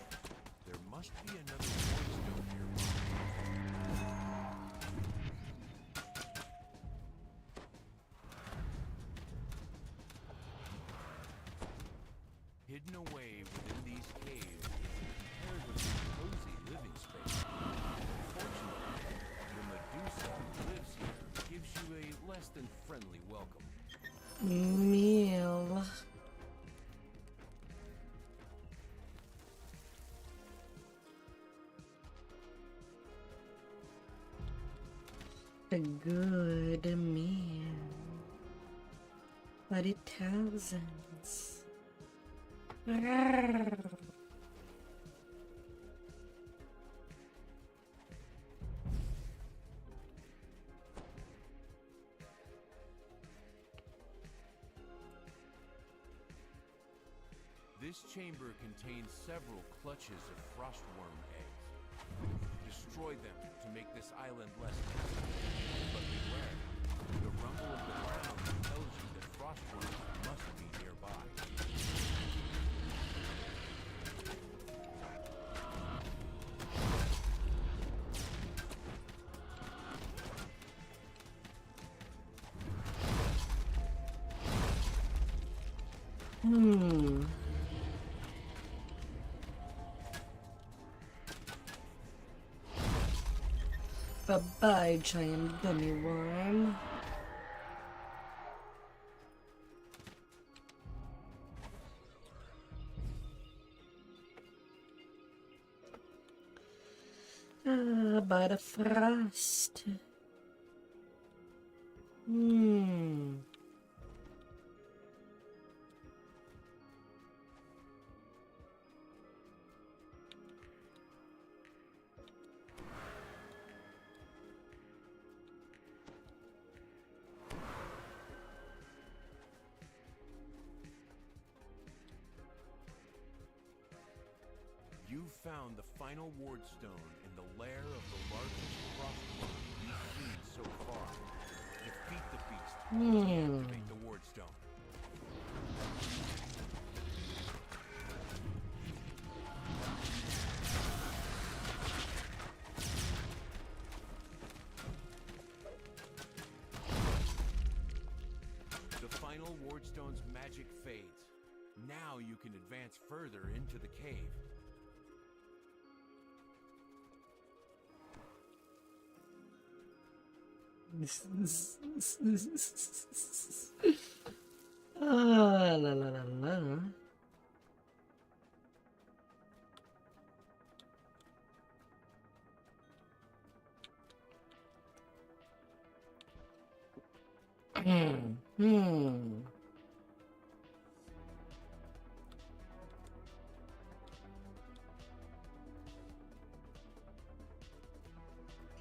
There must be another void stone nearby. Hidden away within these caves is a comparatively cozy living space. Unfortunately, the Medusa who lives here gives you a less than friendly welcome. Meal. A good meal. 40,000s. This chamber contains several clutches of frostworm eggs. Destroy them to make this island less desolate. But beware, the rumble of the ground tells you that frostworms must be nearby. Bye-bye, giant gummy worm. By the frost. You found the final ward stone in the lair of the largest frostworm you've seen so far. Defeat the beast to activate the ward stone. The final ward stone's magic fades. Now you can advance further into the cave. La la la la.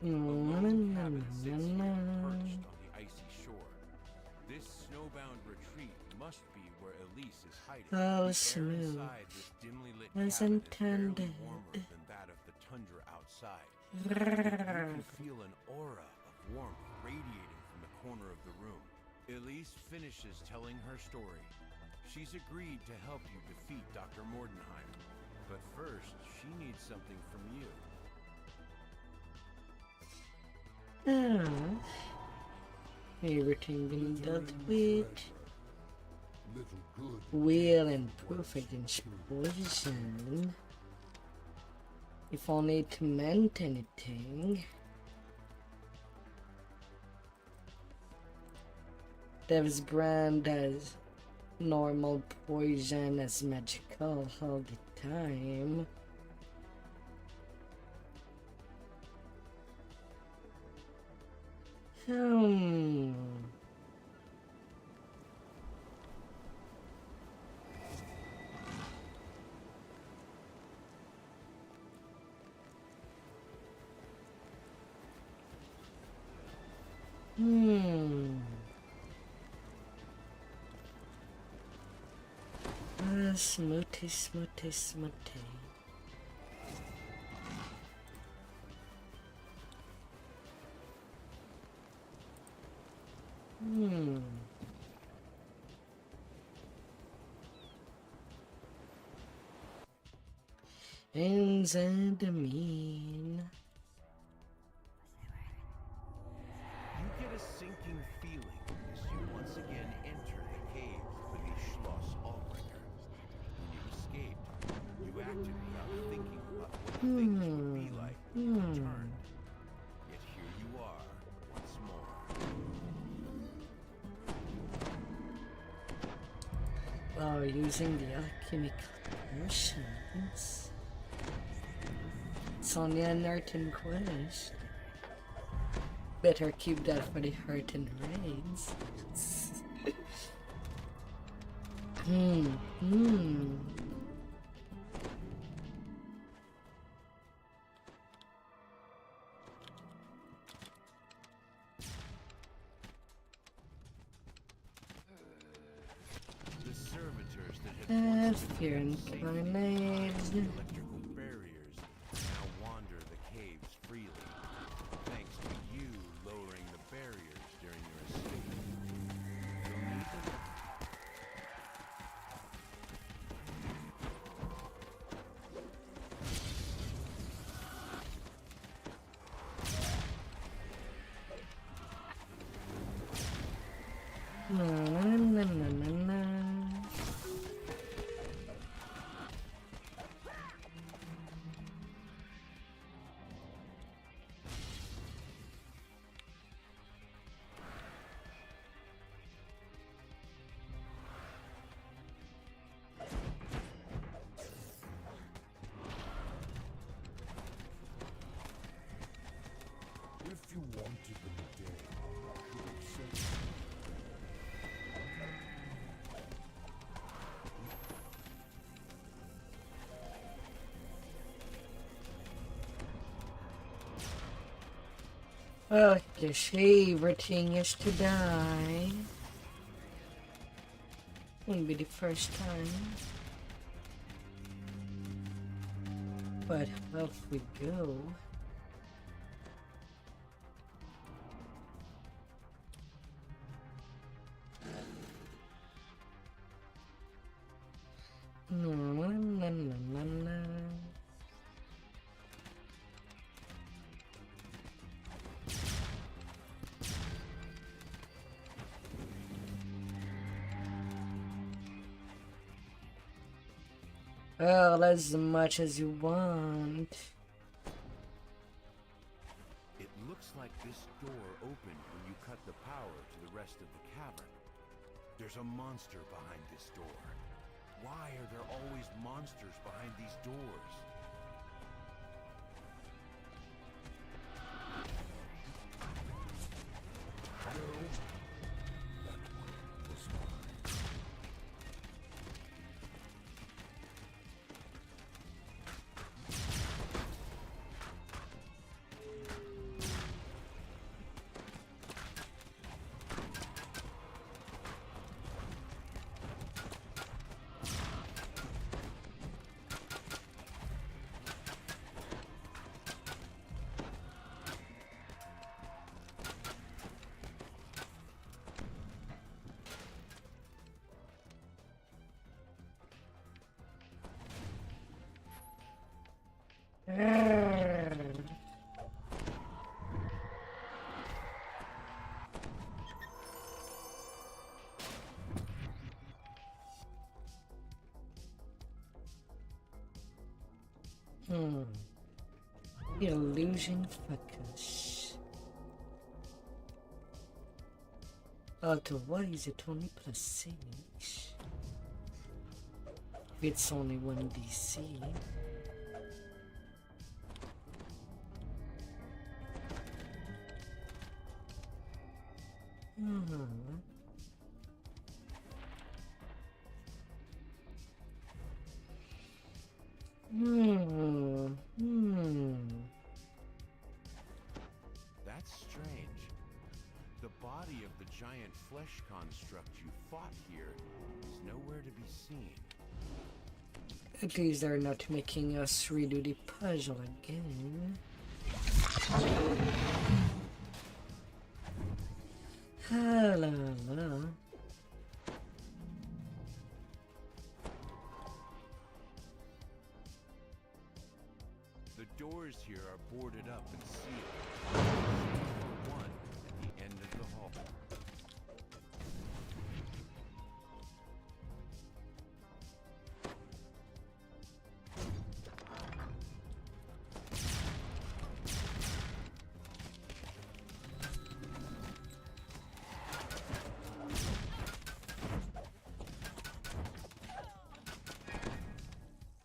A lone cabin sits here, perched on the icy shore. This snowbound retreat must be where Elise is hiding. Oh, The air smooth. inside this dimly lit As cabin is barely intended. warmer than that of the tundra outside. You can feel an aura of warmth radiating from the corner of the room. Elise finishes telling her story. She's agreed to help you defeat Dr. Mordenheim. But first, she needs something from you. Everything been dealt with. Little good. Well and perfect explosion. If only it meant anything. Dev's brand as normal poison as magical all the time. Smoothie. Ends and the mean. You get a sinking feeling as you once again enter the caves beneath Schloss Allbringer. When you escaped, you acted without thinking about what things would be like when you returned. Yet here you are once more. Oh, using the alchemical potions. It's only an art and quest. Better keep that for the heart and raids. The servitors that had once Fear been and safe carnage. electrical barriers now wander the caves freely, thanks to you lowering the barriers during your escape. You'll need to Na, na, na, na, na. If you wanted them dead, you could send them. Oh, the favorite thing is to die. Won't be the first time. But off we go. Na, na, na, na, na. Well, as much as you want. It looks like this door opened when you cut the power to the rest of the cavern. There's a monster behind this door. Why are there always monsters behind these doors? Illusion focus. Otherwise, it only plus 6. If it's only 1 DC. That's strange. The body of the giant flesh construct you fought here is nowhere to be seen. At least they're not making us redo the puzzle again. La la la. The doors here are boarded up and sealed. Except for one at the end of the hall.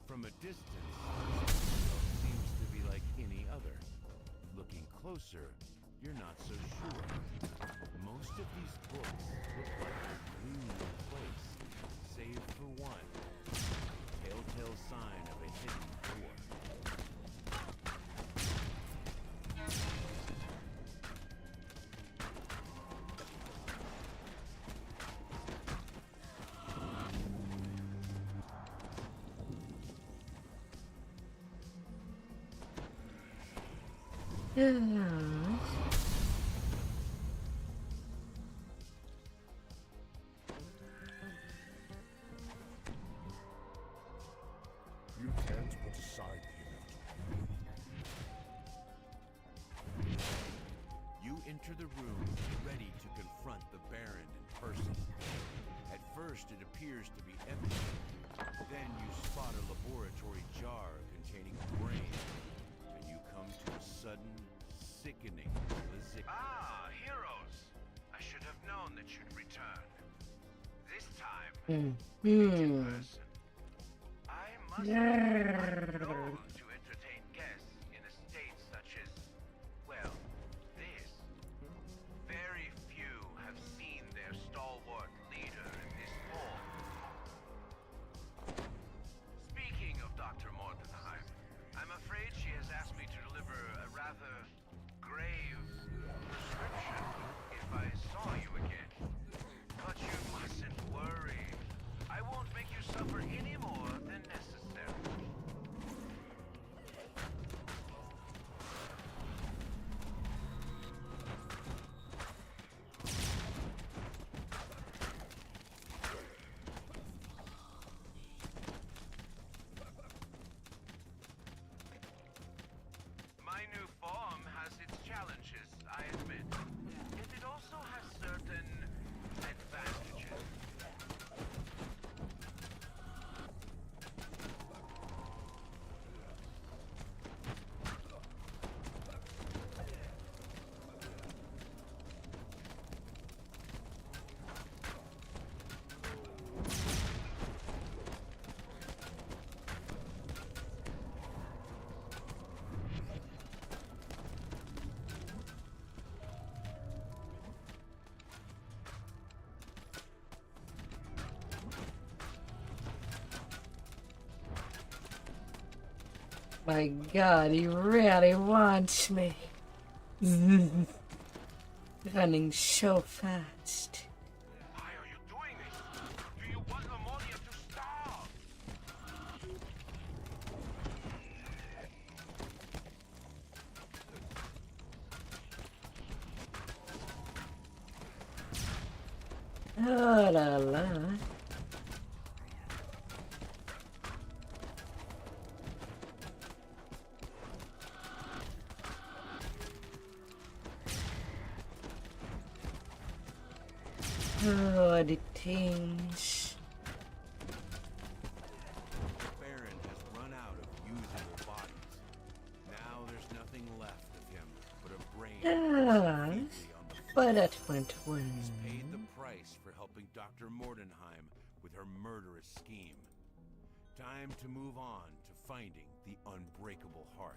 From a distance, it seems to be like any other. Looking closer, you're not so sure. Most of these books look like they're glued in place, save for one. Telltale sign of a hidden door. You can't put aside the inevitable. You enter the room, ready to confront the Baron in person. At first, it appears to be empty. Then you spot a laboratory jar containing a brain, and you come to a sudden, sickening realization. Ah, heroes! I should have known that you'd return. This time, in person. I must admit, I'm known to entertain guests in a state such as, well, this. Very few have seen their stalwart leader in this form. Speaking of Dr. Mordenheim, I'm afraid she has asked me to deliver a rather grave prescription if I saw you again. But you mustn't worry. I won't make you suffer any more than necessary. My new form has its challenges, I admit. Yet it also has certain advantages. My God, he really wants me. Running so fast. Why are you doing this? Do you want Lamordia to starve? Oh la la. Oh, the things. The Baron has run out of usable bodies. Now there's nothing left of him but a brain Ah, feebly on the floor. but that went well. He's paid the price for helping Dr. Mordenheim with her murderous scheme. Time to move on to finding the unbreakable heart.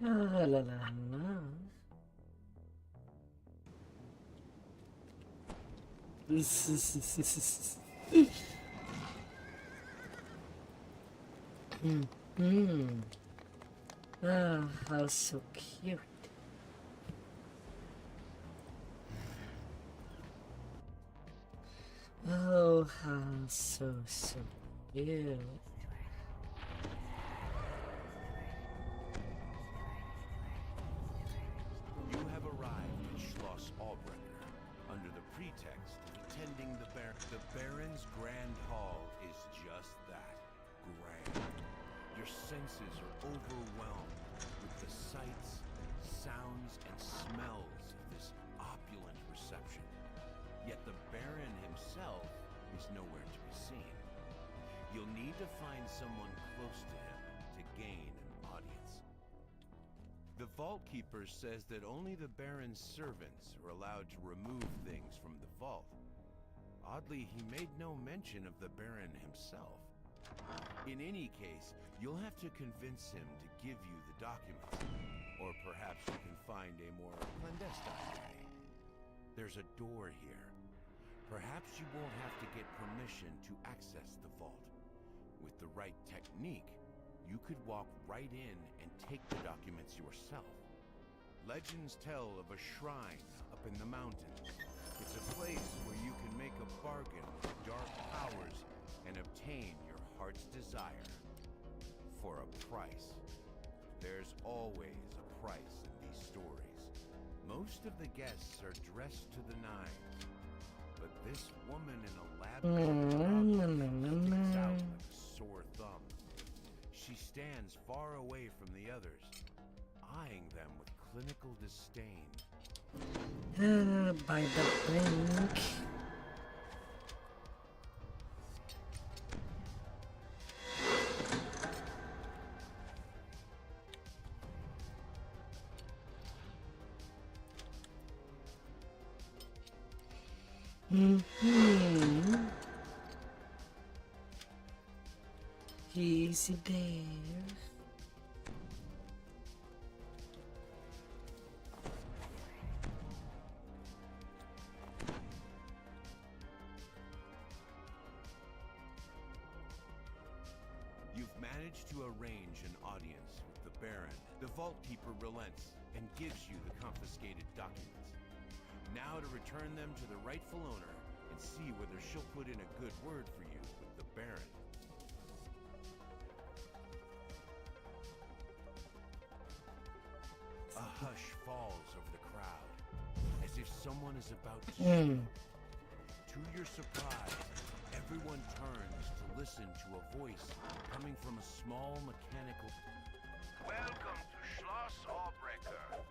Oh la la la. Oh, how so cute. Oh, how so cute. pretext of attending the Baron's Grand Hall is just that, grand. Your senses are overwhelmed with the sights, sounds, and smells of this opulent reception. Yet the Baron himself is nowhere to be seen. You'll need to find someone close to him to gain an audience. The Vault Keeper says that only the Baron's servants are allowed to remove things from the vault. Oddly, he made no mention of the Baron himself. In any case, you'll have to convince him to give you the documents. Or perhaps you can find a more clandestine way. There's a door here. Perhaps you won't have to get permission to access the vault. With the right technique, you could walk right in and take the documents yourself. Legends tell of a shrine up in the mountains. It's a place where you can make a bargain with dark powers and obtain your heart's desire. For a price. There's always a price in these stories. Most of the guests are dressed to the nines, but this woman in a lab coat sticks out like a sore thumb. She stands far away from the others, eyeing them with clinical disdain. By the bank. Easy there. You've managed to arrange an audience with the Baron. The Vault Keeper relents and gives you the confiscated documents. Now to return them to the rightful owner and see whether she'll put in a good word for you with the Baron. A hush falls over the crowd, as if someone is about to speak. To your surprise, everyone turns to listen to a voice coming from a small mechanical... Welcome to Schloss Orbrecker.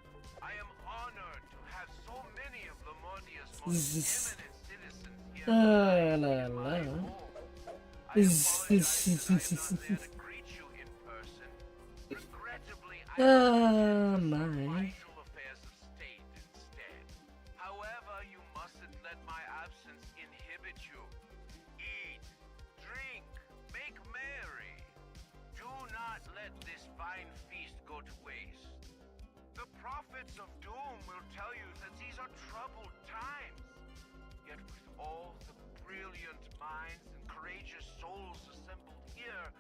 I am honored to have so many of Lamordia's most eminent citizens here in my home. I apologize that I'm not there to greet you in person. Regrettably, I vital affairs of state instead. However, you mustn't let my absence inhibit you. Eat, drink, make merry. Do not let this fine feast go to waste. The prophets of doom will tell you that these are troubled times. Yet with all the brilliant minds and courageous souls assembled here,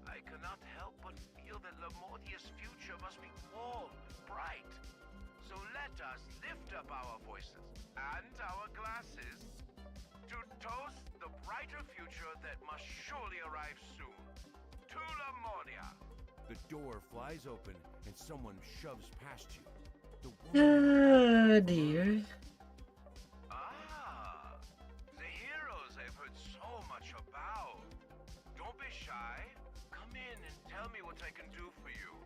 I cannot help but feel that Lamordia's future must be warm and bright. So let us lift up our voices and our glasses to toast the brighter future that must surely arrive soon. To Lamordia! The door flies open and someone shoves past you. The Dear. Ah, the heroes I've heard so much about. Don't be shy. Come in and tell me what I can do for you.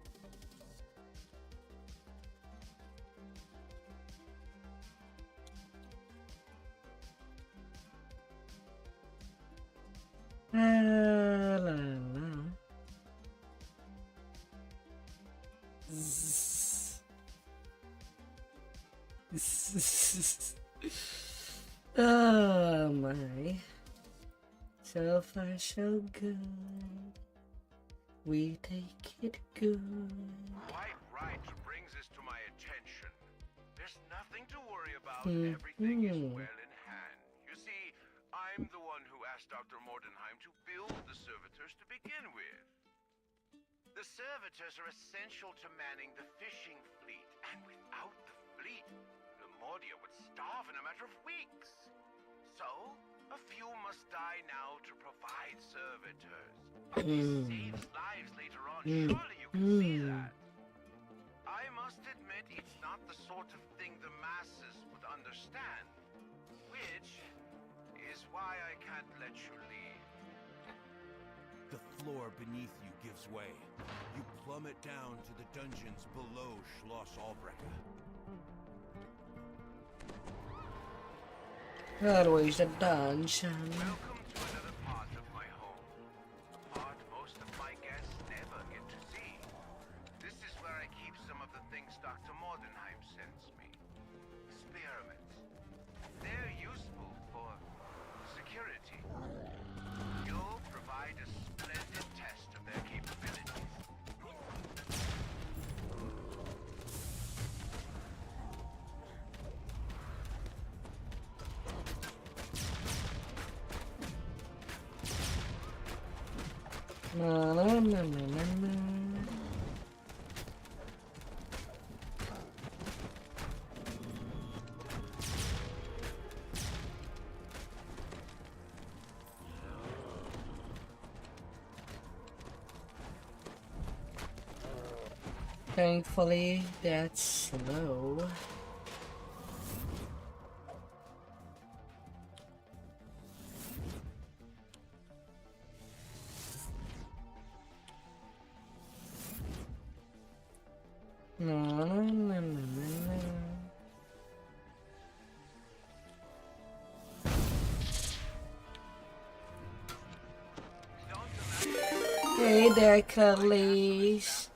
La la. Oh my. So far so good. We take it good. Quite right to bring this to my attention. There's nothing to worry about. Everything is well in hand. You see, I'm the one who asked Dr. Mordenheim to build the servitors to begin with. The servitors are essential to manning the fishing fleet, and without the fleet, Lamordia would starve in a matter of weeks. So, a few must die now to provide servitors. This saves lives later on. Surely you can see that. I must admit it's not the sort of thing the masses would understand. Which is why I can't let you leave. The floor beneath you gives way. You plummet down to the dungeons below Schloss Albrecht. Always a dungeon. Welcome to another part of my home. A part most of my guests never get to see. This is where I keep some of the things Dr. Mordenheim sends me. Experiments. They're useful for security. You'll provide a splendid test of their capabilities. Na, na, na, na, na, na. Thankfully, that's slow. No, no, no, no, no. Hey there, cuddlies.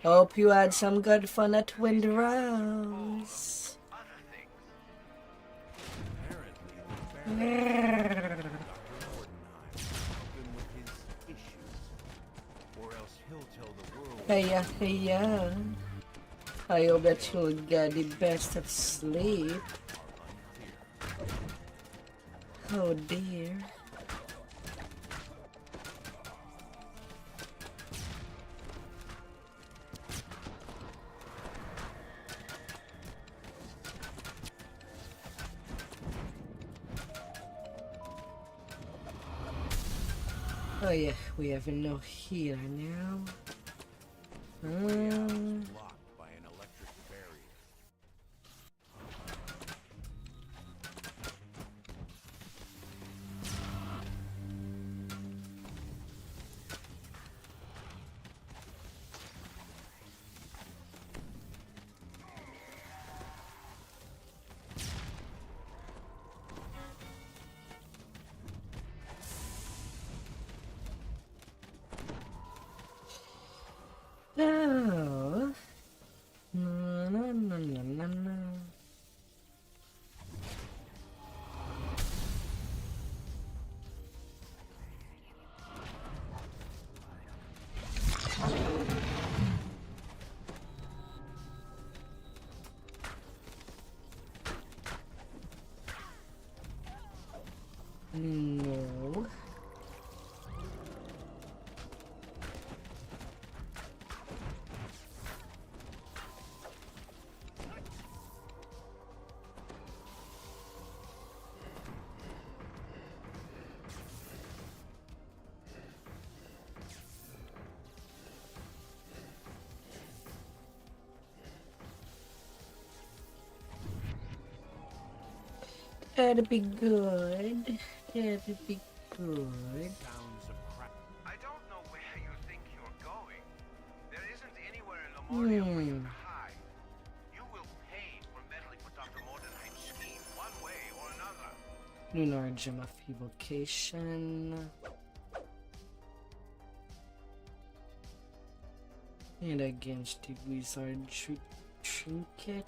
Hope you had some good fun at Windrose. Apparently, the Baron help him with his issues, or else he'll tell the world. Hey, I hope that you'll get the best of sleep. Oh dear. Oh yeah, we have no healer now. Blocked by an electric barrier. No. No, no, no, no, no, no. No. That'd be good. That'd be good. Sounds of crack. I don't know where you think you're going. There isn't anywhere in Lamordia where you can hide. You will pay for meddling with Dr. Mordenheim's scheme one way or another. Lunar Gem of Evocation. And against the Wizard Trinket.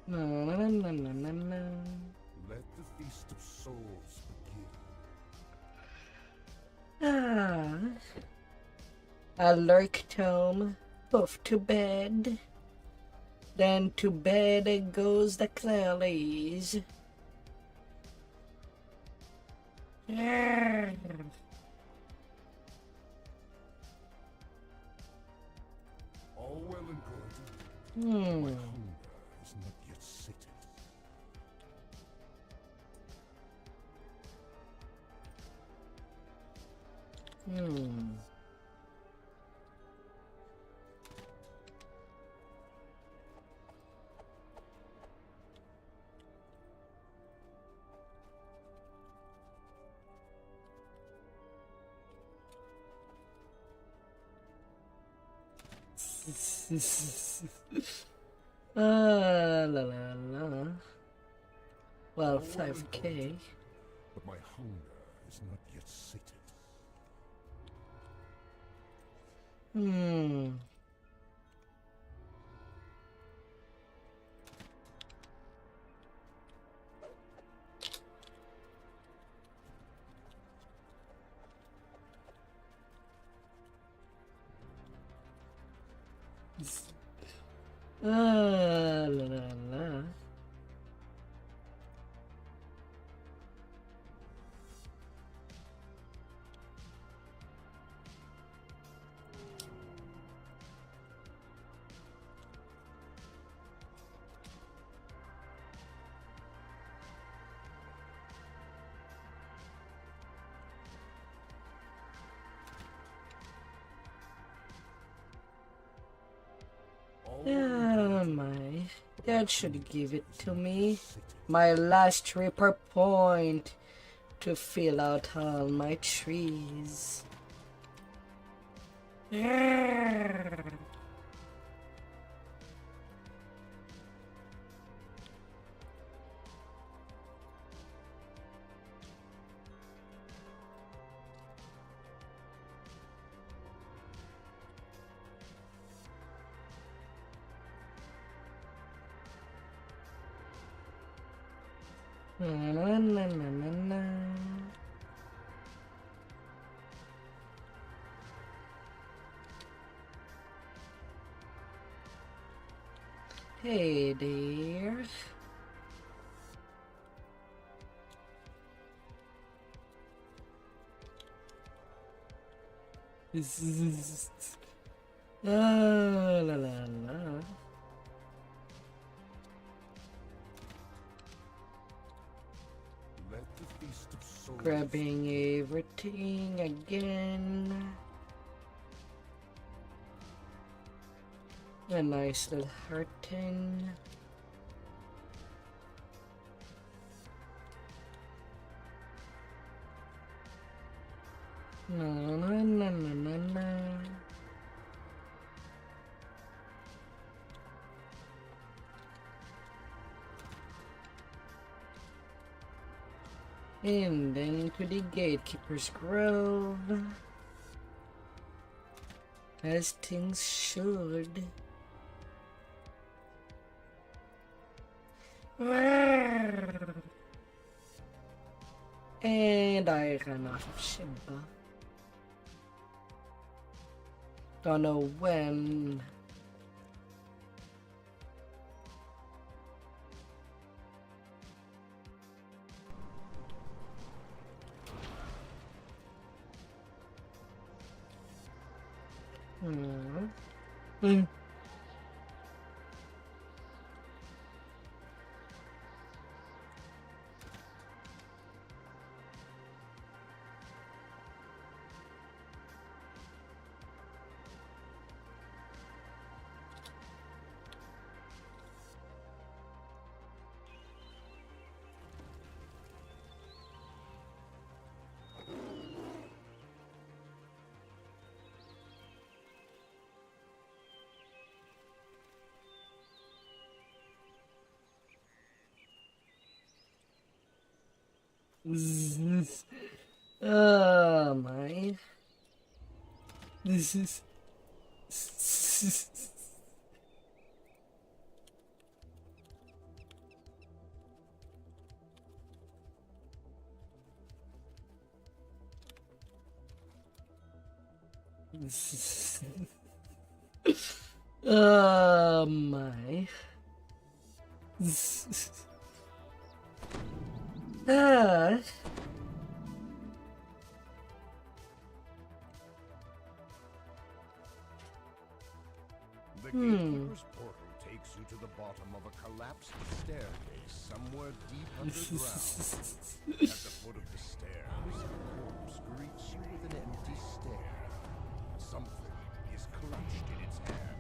Na, na, na, na, na, na, na. Let the feast of souls begin. Ah. I lurked home, off to bed. Then to bed goes the Clellies. All well and good. Hmm. My hunger is not yet sated. Hmm. La la la. Well, All well and 5K. good, but my hunger is not yet sated. Hmm. La la la. All well and Ah, good, my. but my Dad should hunger give it is to not me. yet sated. My last reaper point to fill out all my trees. Na, na, na, na, na, na. Hey there. La la la. Let the feast of souls Grabbing everything again. A nice little hurting. Na na na na na na. And then to the Gatekeeper's Grove. As things should. And I ran out of Shimba. Don't know when. Hmm. Oh my. This is. Oh my. Ah. The gatekeeper's portal takes you to the bottom of a collapsed staircase somewhere deep underground. At the foot of the stairs, a corpse greets you with an empty stare. Something is clutched in its hand.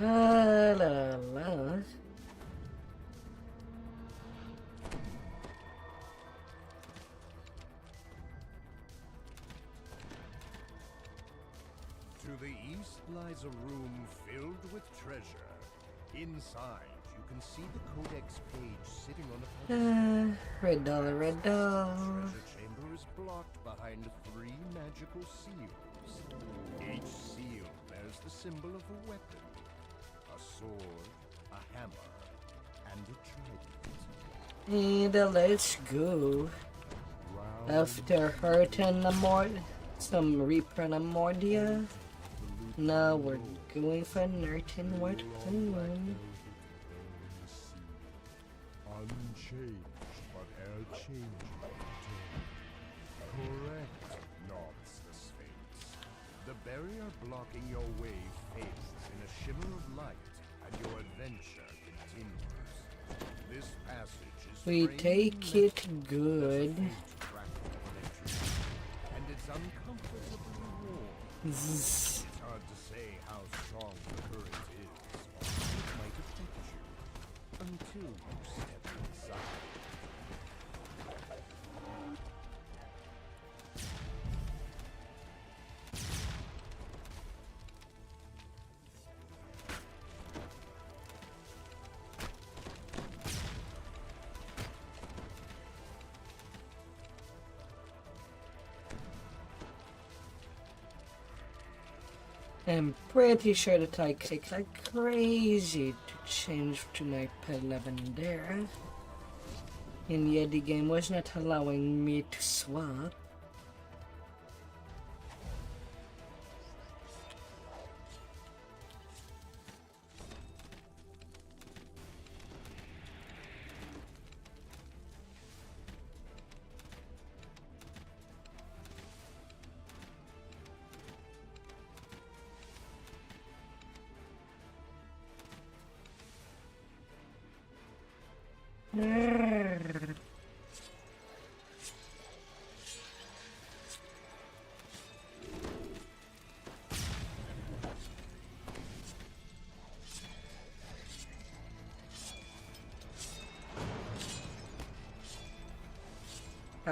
La la la. To the east lies a room filled with treasure. Inside, you can see the codex page sitting on a pedestal. Red dollar, red This dollar. treasure chamber is blocked behind 3 magical seals. Each seal bears the symbol of a weapon. A sword, a hammer, and a trident. And let's go. After hurting some Reaper Lamordia, now we're going for Nertin what one. Unchanged, but ever-changing. Correct, nods the Sphinx. The barrier blocking your way fades in a shimmer of light, and your adventure continues. This passage is We framed take in it good. and it's uncomfortably warm. Zzz. It's hard to say how strong the current is, or how it might affect you, until you step inside. I'm pretty sure that I clicked like crazy to change to my P11 there. And yet the game was not allowing me to swap.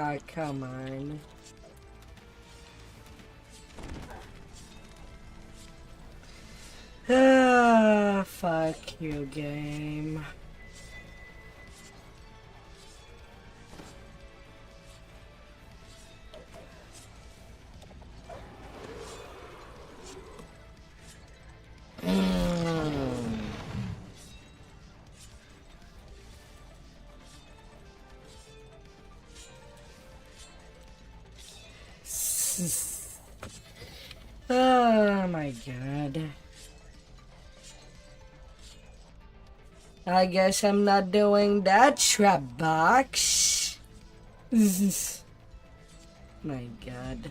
Ah, come on. Ah, fuck you, game. Oh my god. I guess I'm not doing that trap box. My god.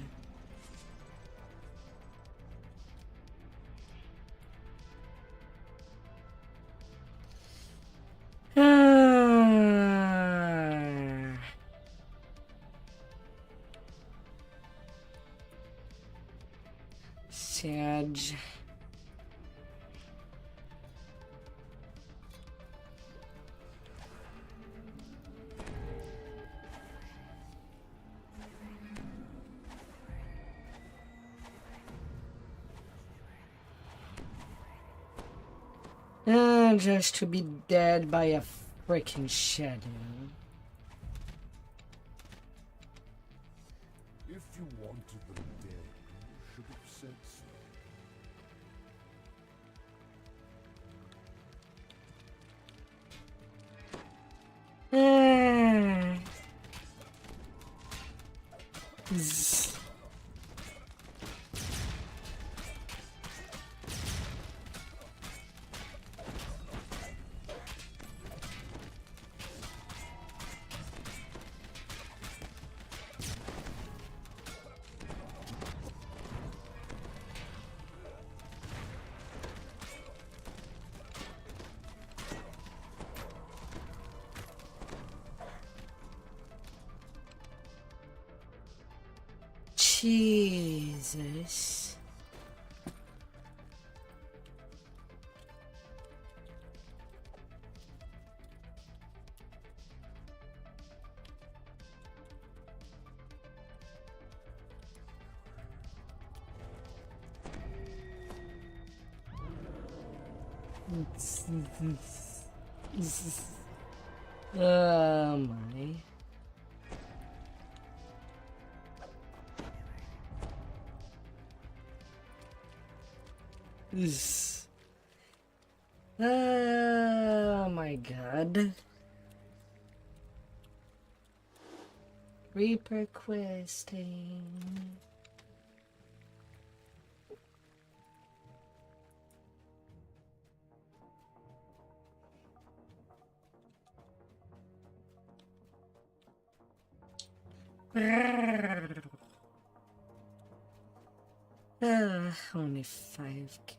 Sad. Just to be dead by a freaking shadow. If you wanted them dead, you should have said so. Jesus. Oh my. Oh my god. Reaper questing. Only 5k.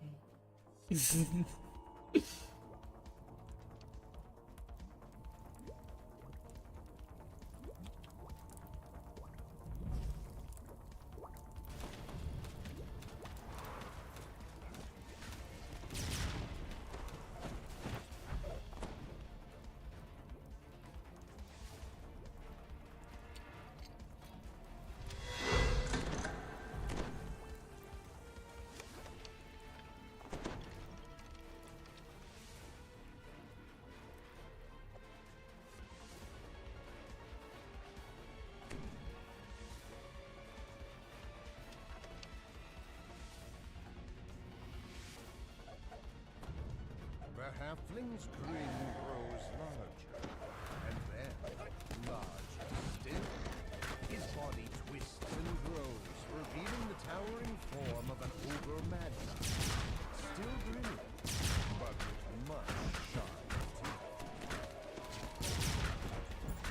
The halfling's grin grows larger, and then larger still. His body twists and grows, revealing the towering form of an ogre magi. Still grinning, but with much sharper teeth.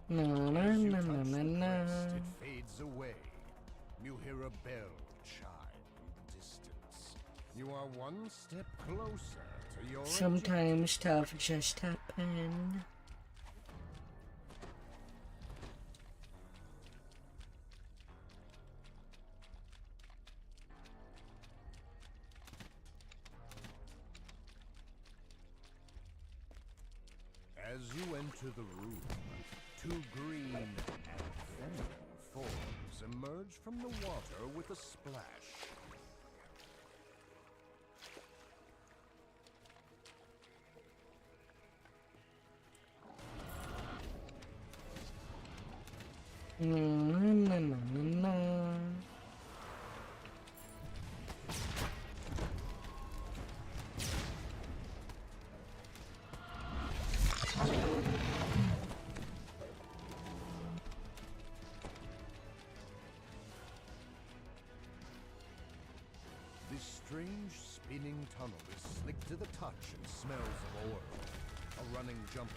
No, no, As you no, touch no, the no, crest, no. it fades away. You hear a bell chime in the distance. You are one step closer to your Sometimes stuff just happen. As you enter the room, two green and feminine forms emerge from the water with a splash. No, no, no, no, no. This strange spinning tunnel is slick to the touch and smells of oil. A running jumper.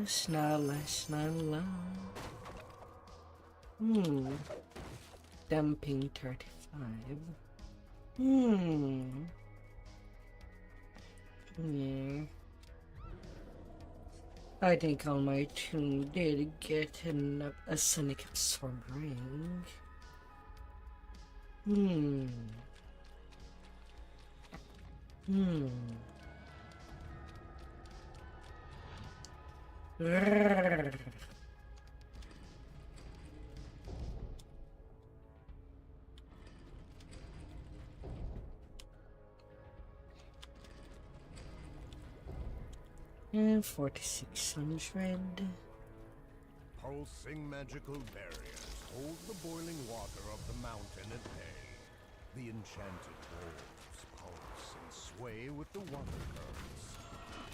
Snarla. Dumping 35. Yeah. I think all my tune did get a sonic absorb ring. And 4,600. Pulsing magical barriers hold the boiling water of the mountain at bay. The enchanted walls pulse and sway with the water currents.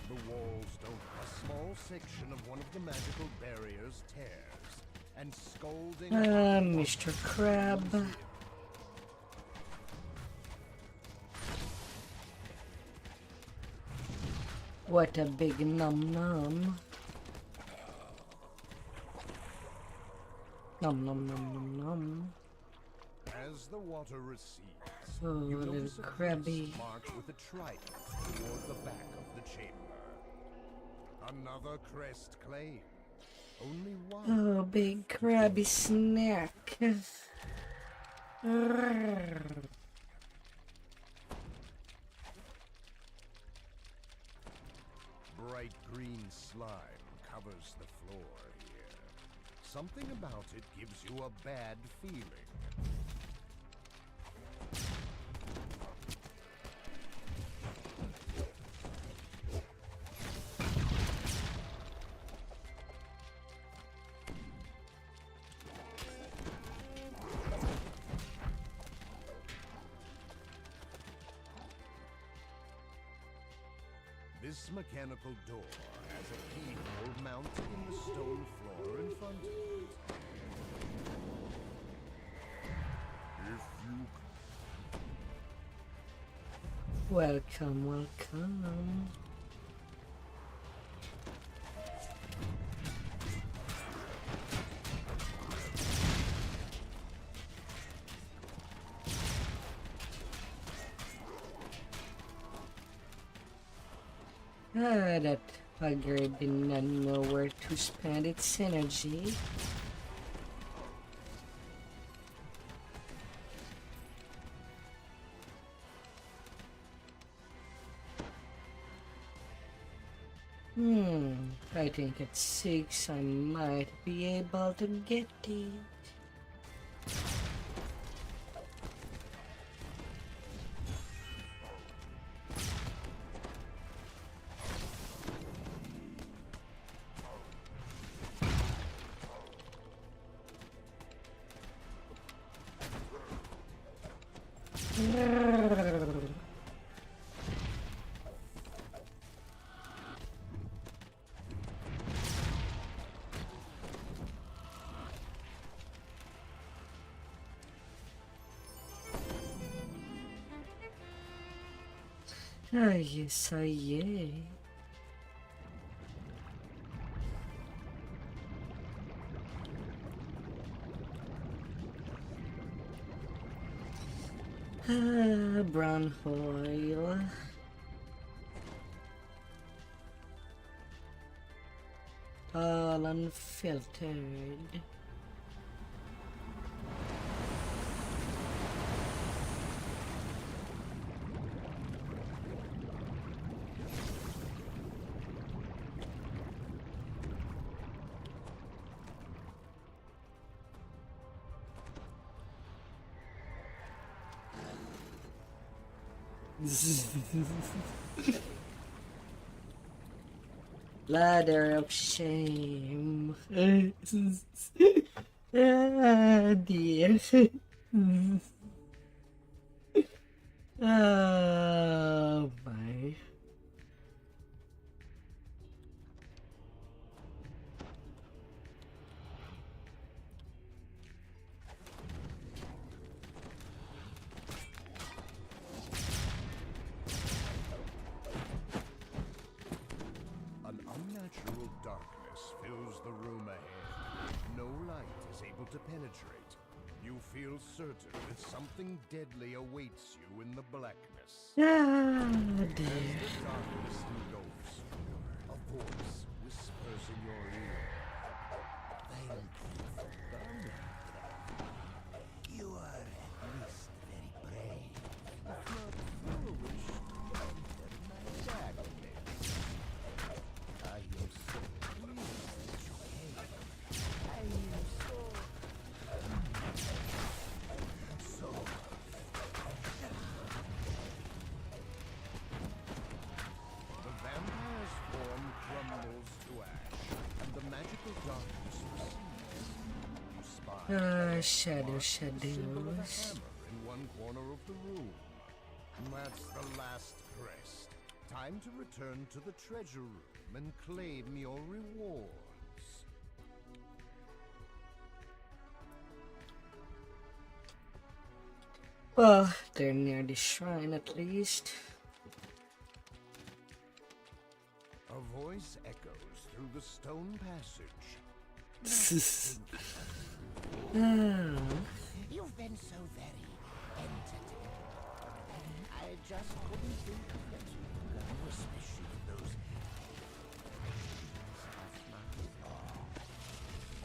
The walls don't. A small section of one of the magical barriers tears, and scalding. Mr. Crab. What a big num num. Num num num num num. As the water recedes, Oh, you little notice a crabby. priest march with a trident toward the back of the chamber. Another crest claim. Only one. Oh, big crabby snack. Bright green slime covers the floor here. Something about it gives you a bad feeling. This mechanical door has a keyhole mounted in the stone floor in front of it. If you... Welcome, welcome. That bugger did not know where to spend its energy. I think at 6 I might be able to get it. Ah, yes, yeah. Brown oil. All unfiltered. Ladder of shame. Ah, dear. Oh, my. An unnatural darkness fills the room ahead. No light is able to penetrate. You feel certain that something deadly awaits you in the blackness. Ah, As dear. the darkness engulfs you, a voice whispers in your ear. Thank you for coming. You are at least very brave, if not foolish, to enter my darkness. I am so pleased that you came. I am so... The vampire's form crumbles to ash, and the magical darkness recedes. You spy Shadow, a symbol of a shadows. hammer in one corner of the room. And that's the last crest. Time to return to the treasure room and claim your rewards. Well, they're near the shrine at least. A voice echoes through the stone passage. Ah. You've been so very entertaining. I just couldn't think of letting you go, especially those...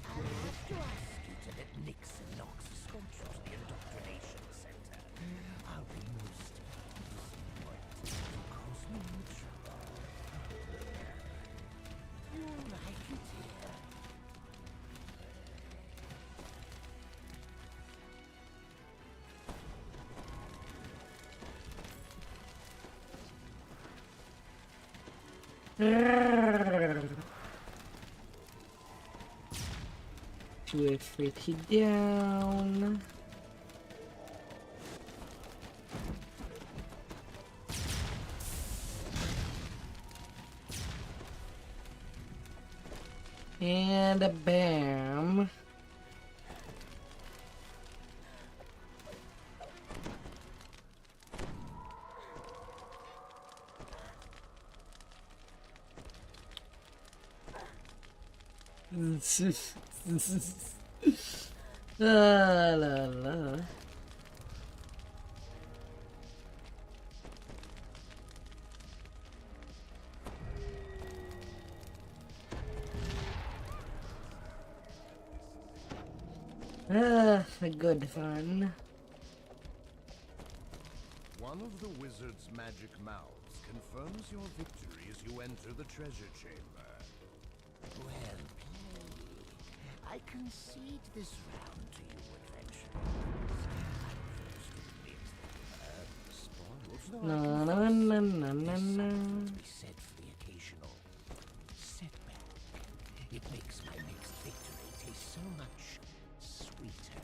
I have to ask you to let Nixon Knox escort you to the indoctrination center. I'll be most disappointed to cause me trouble. You'll like it here. Do it pretty down. And a bam. La la la. A good fun. One of the wizard's magic mouths confirms your victory as you enter the treasure chamber. Well played. I concede this round to you, adventurers. I'm forced to admit, spoils Na na na na na na. to be said for the occasional setback. It makes my next victory taste so much sweeter.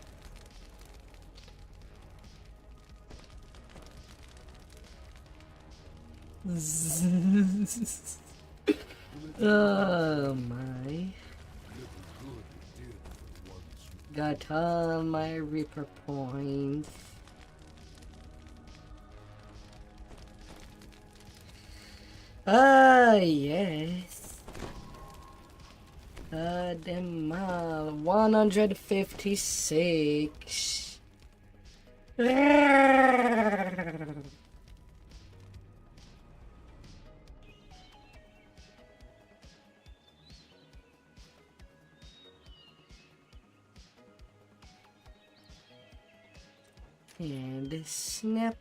Oh my. Got all my Reaper points. Ah, yes. Them 156. And snap.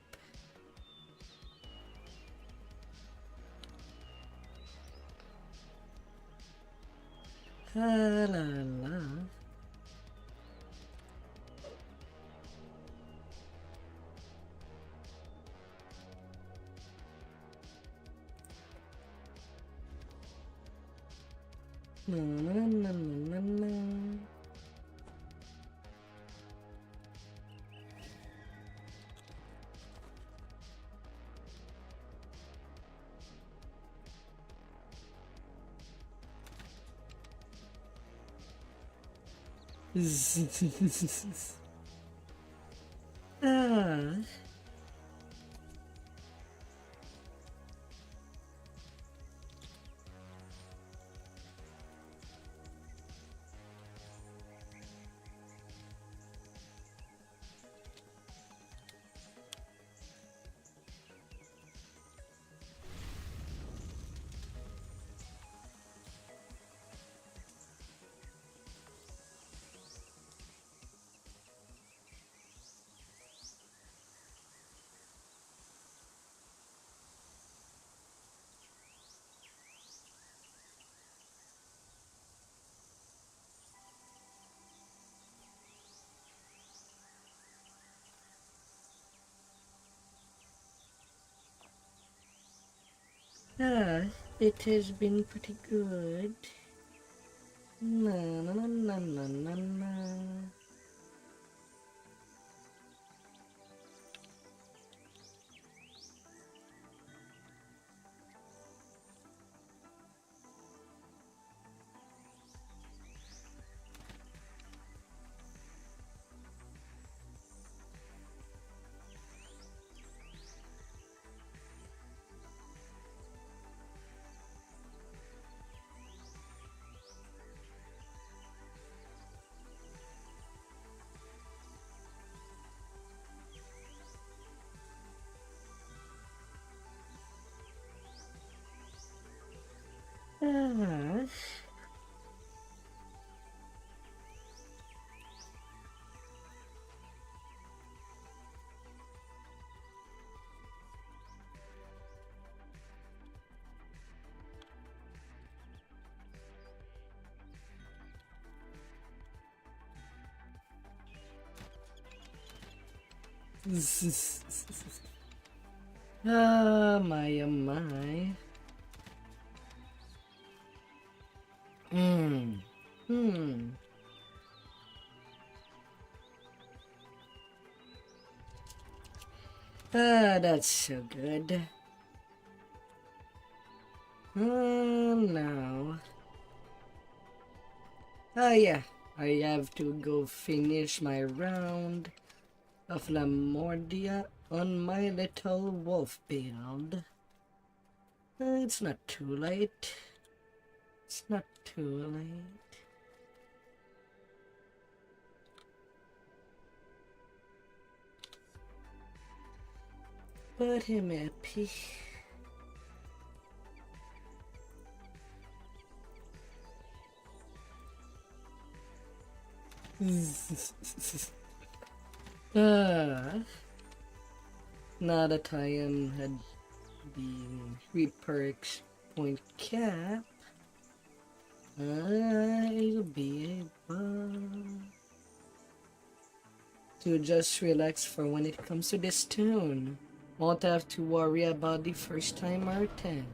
La la la. Na na na na na na. Ah. Ah, it has been pretty good. Na na na na na na na. Ah. Oh my, oh my. Hmm. Hmm. Ah, that's so good. Oh no. Oh yeah, I have to go finish my round of Lamordia on my little wolf build. It's not too late. It's not too late. But I'm happy. Now that I am at the 3 perks point cap, I'll be able to just relax for when it comes to this tune. Won't have to worry about the first timer 10.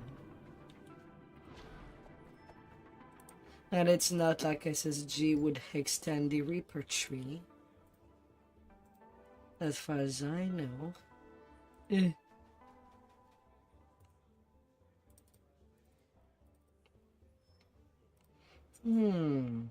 And it's not like SSG would extend the Reaper tree. As far as I know. Hmm.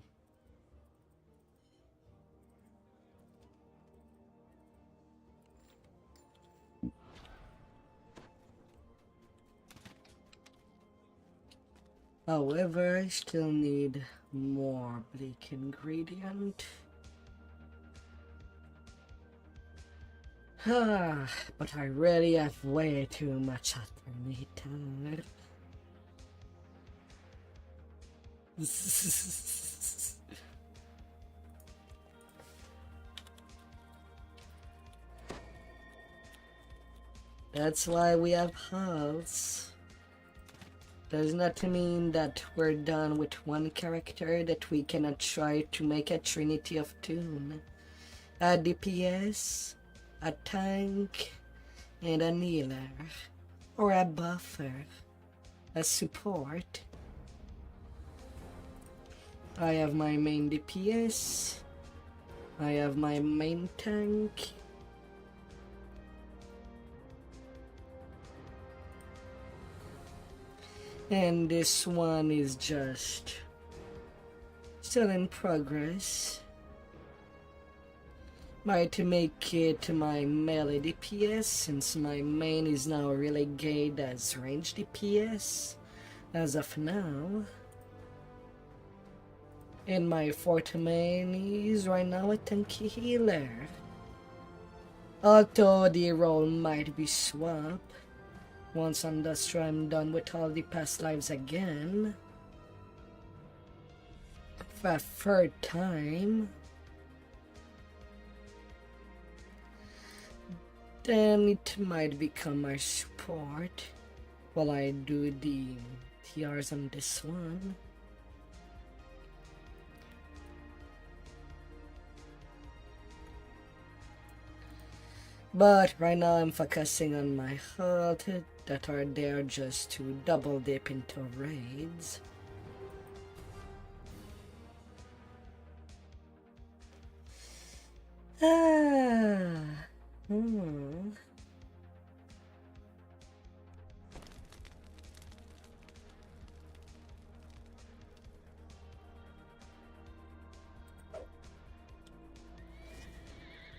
However, I still need more bleak ingredient. But I really have way too much alternator. That's why we have halves. Does not mean that we're done with one character, that we cannot try to make a trinity of tune. A DPS, a tank, and a healer, or a buffer, a support. I have my main DPS, I have my main tank, and this one is just still in progress. By to make it my melee DPS, since my main is now relegated as range DPS as of now. And my fourth main is right now a tanky healer. Although the role might be swapped once I'm done with all the past lives again. For a third time. Then it might become my support while I do the TRs on this one. But right now I'm focusing on my health that are there just to double dip into raids.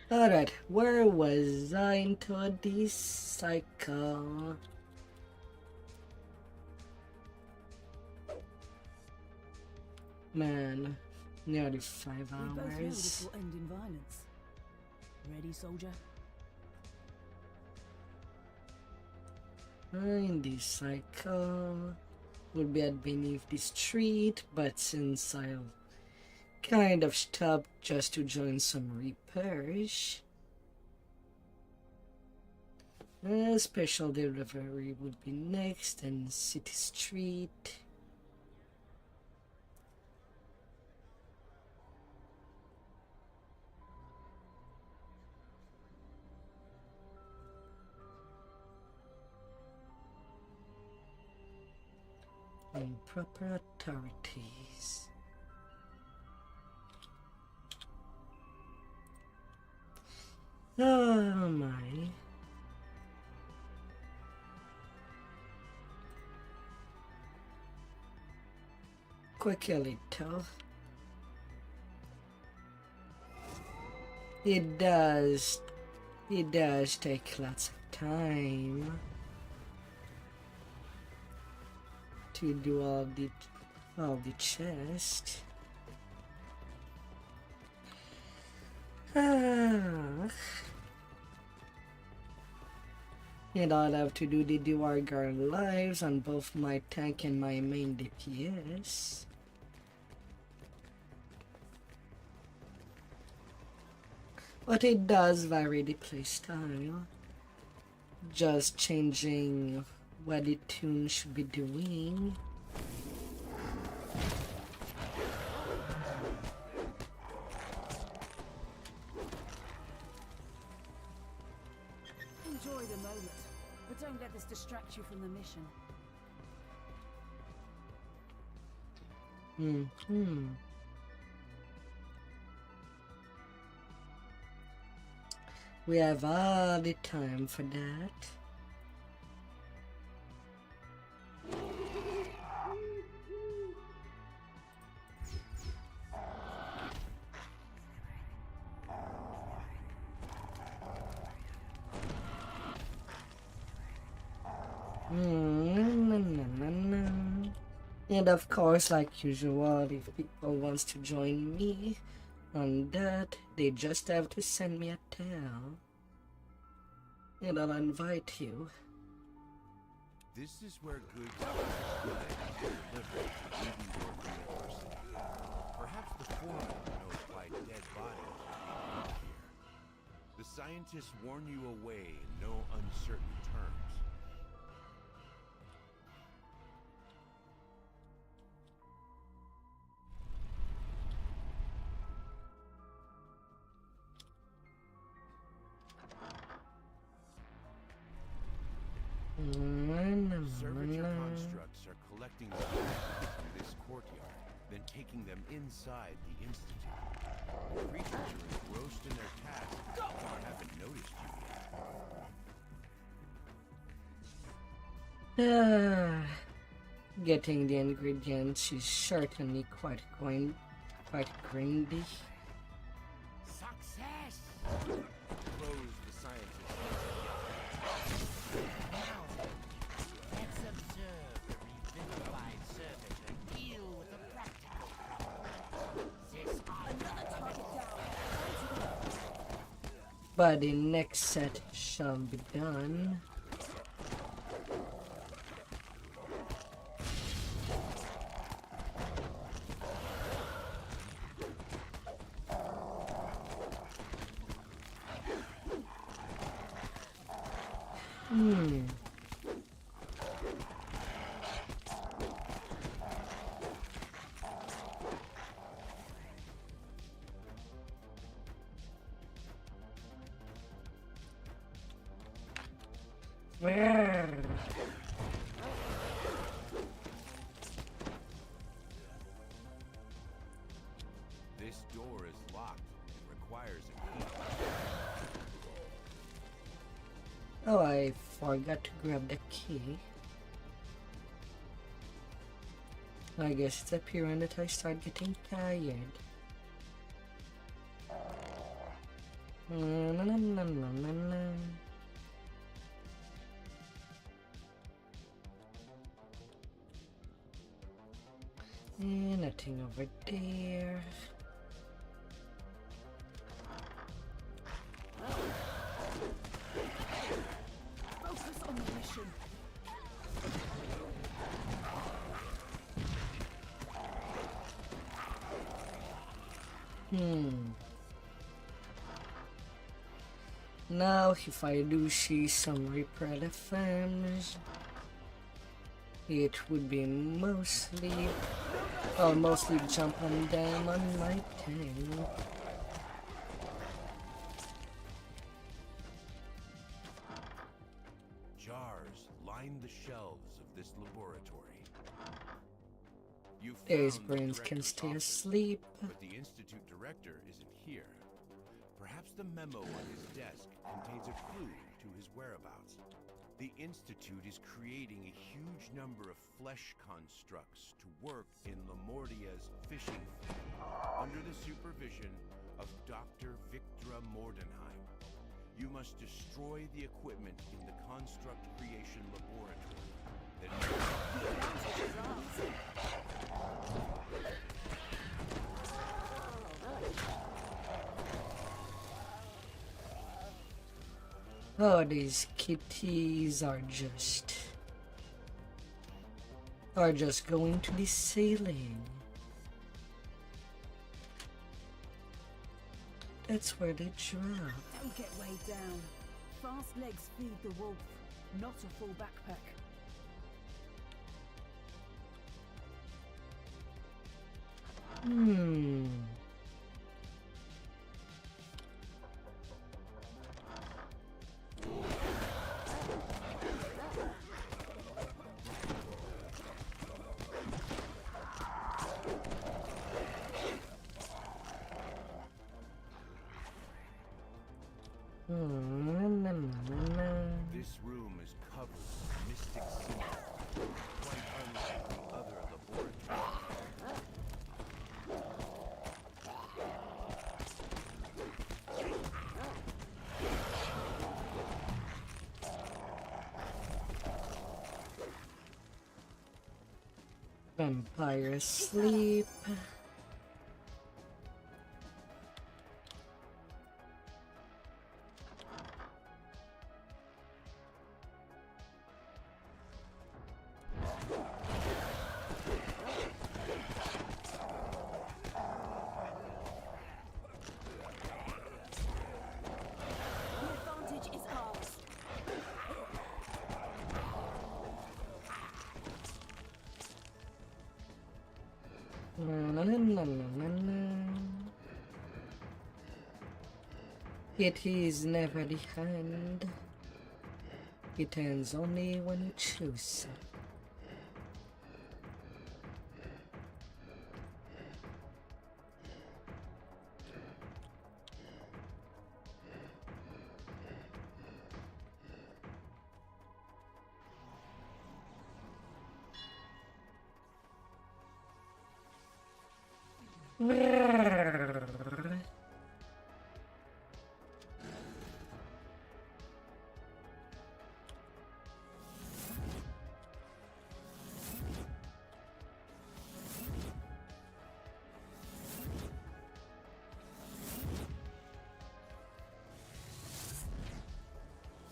Alright, where was I into this cycle? Man, nearly 5 We both know this hours. will end in violence. Ready, soldier? In this cycle would be at beneath the street, but since I'll kind of stopped just to join some repairs, a special delivery would be next, and City Street. Improper authorities. Oh my. Quickly little. It does take lots of time to do all the chest. And I'll have to do the Duergar lives on both my tank and my main DPS. But it does vary the playstyle. Just changing what the tune should be doing. Enjoy the moment, but don't let this distract you from the mission. We have all the time for that. And of course, like usual, if people wants to join me on that, they just have to send me a tell, and I'll invite you. This is where good Perhaps the foreman knows why dead bodies are here. The scientists warn you away in no uncertain terms. Servitor constructs are collecting the from this courtyard, then taking them inside the institute. The creatures are engrossed in their task and haven't noticed you yet. Getting the ingredients is certainly quite grindy. Success! Close the scientists. Let's observe the revivified servitor deal with the practical problem. This another target down. But the next set shall be done. This door is locked and requires a key. Oh, I forgot to grab the key. I guess it's up here that I start getting tired. Na, na, na, na, na, na, na. Nothing over there. Focus on the mission. Now, if I do see some Reaper elephants, it would be mostly, I'll mostly jump on them on my tank. Jars line the shelves of this laboratory. You His found the brains can director's stay office, asleep. but the institute director isn't here. Perhaps the memo on his desk contains a clue to his whereabouts. The institute is creating a huge number of flesh constructs to work in Lamordia's fishing fleet under the supervision of Dr. Victra Mordenheim. You must destroy the equipment in the construct creation laboratory. Then Oh, these kitties are just going to the ceiling. That's where they drop. Don't get weighed down. Fast legs feed the wolf, not a full backpack. this room is covered with mystic symbols, quite unlike the other laboratories. Vampire asleep. The advantage is ours. It is never the hand. It ends only when you choose.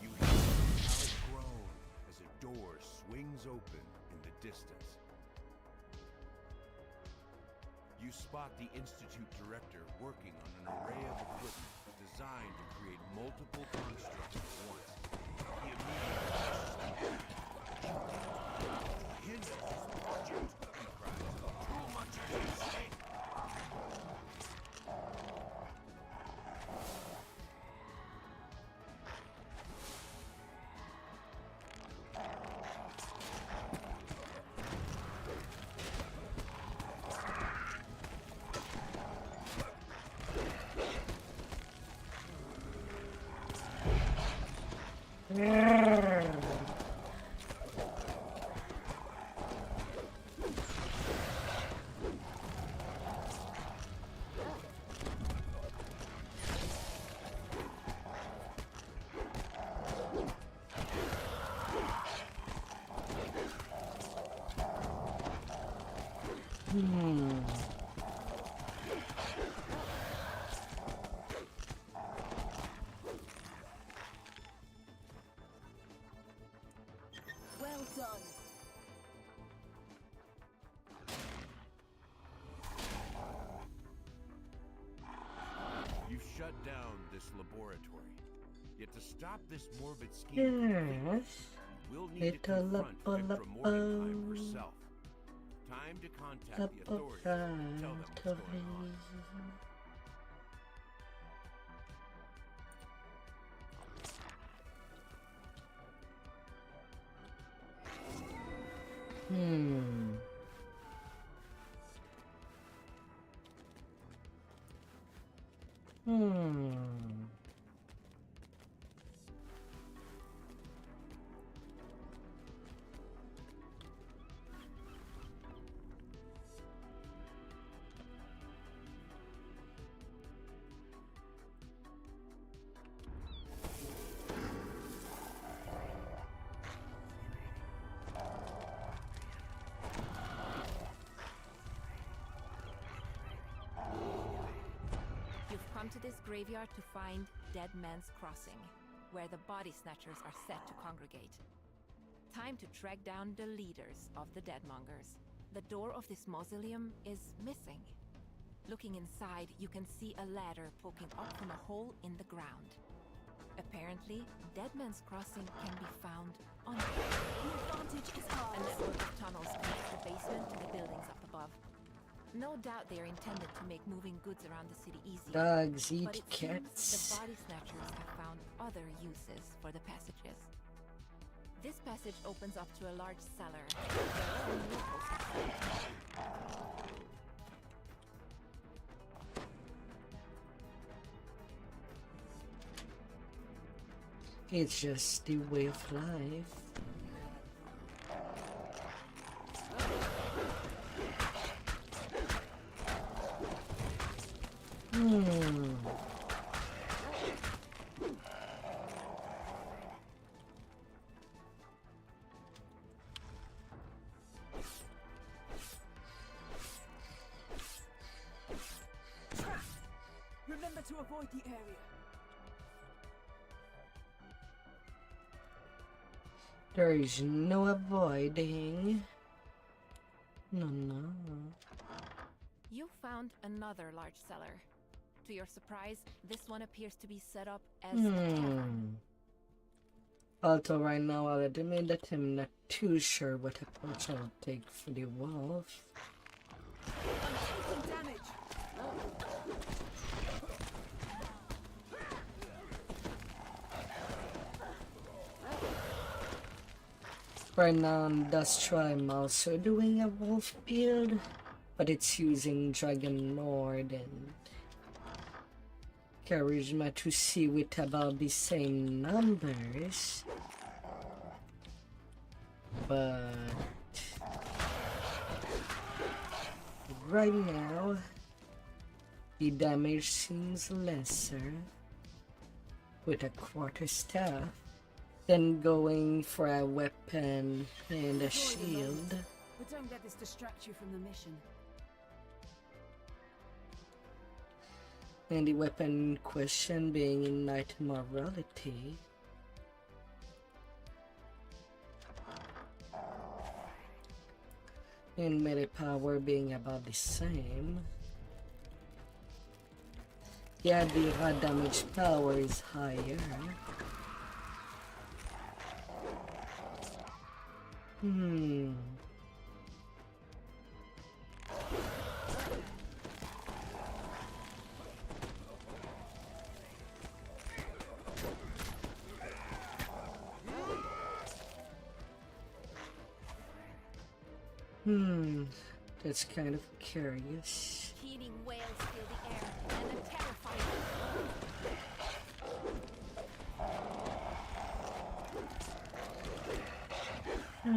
You hear a loud groan as a door swings open in the distance. You spot the Institute director working on an array of equipment designed to create multiple constructs at once. He immediately rushes them back. Hinder this project, he cries. Too much at stake. Well done. You've shut down this laboratory. Yet to stop this morbid scheme, Yes. we'll need to confront Victor Morgenheim herself. Time to contact the authorities and tell them what's going on. You've come to this graveyard to find Dead Man's Crossing, where the body snatchers are set to congregate. Time to track down the leaders of the Deadmongers. The door of this mausoleum is missing. Looking inside, you can see a ladder poking up from a hole in the ground. Apparently, Dead Man's Crossing can be found on The advantage is a ours. network of tunnels connects the basement to the buildings up above. No doubt they're intended to make moving goods around the city easier. Dogs eat But it seems cats. the body snatchers have found other uses for the passages. This passage opens up to a large cellar. There are loopholes. It's just the way of life. Remember to avoid the area. There is no avoiding. No. You found another large cellar. To your surprise, this one appears to be set up as a tavern. Although right now I'll admit that I'm not too sure what approach I'll take for the wolf. I'm taking damage. Right now on Dustro I'm also doing a wolf build, but it's using Dragon Lord and Charisma to see with about the same numbers. But right now the damage seems lesser with a quarterstaff than going for a weapon and a shield. But don't let this distract you from the mission. And the weapon in question being in Night Morality. And melee power being about the same. Yeah, the hard damage power is higher. That's kind of curious. Healing wails fill the air, and a terrifying Hmm.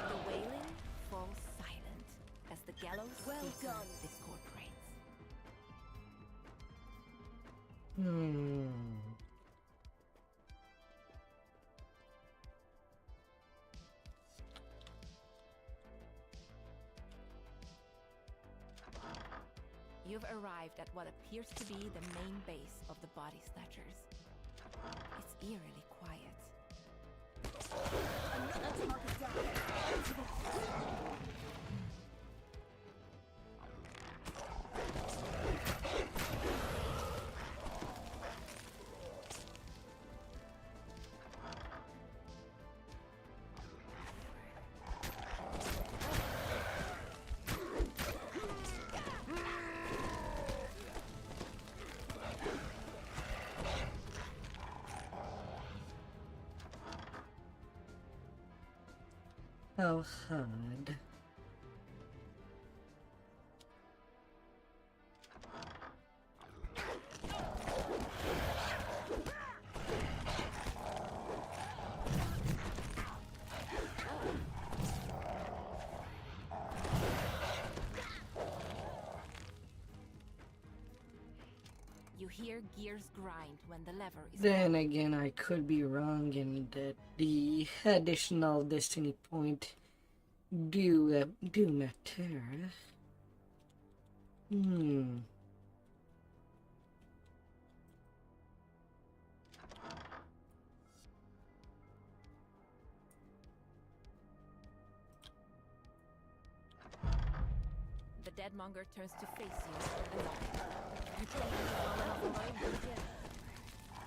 The wailing falls silent as the gallows speaker discord reigns. You've arrived at what appears to be the main base of the Body Snatchers. It's eerily quiet. How hard. You hear gears grind when the lever is Then again, I could be wrong in that the additional destiny point do matter. The Deadmonger turns to face you and laughs. You told me well enough on my own, didn't you?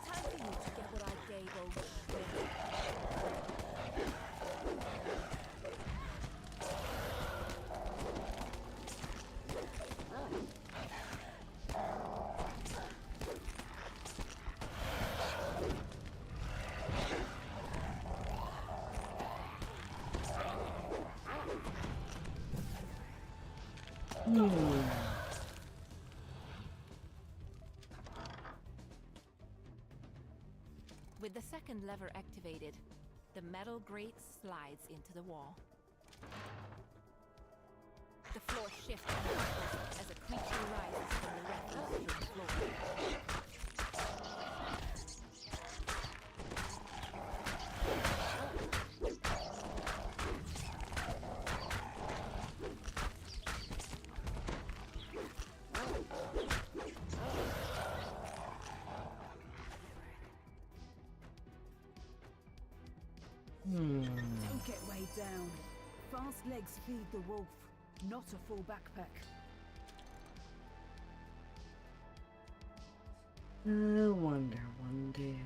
Time for you to get what I gave old Shredder. With the second lever activated, the metal grate slides into the wall. The floor shifts and buckles as a creature rises from the refuse floor. Don't get weighed down. Fast legs feed the wolf, not a full backpack. I wonder one day.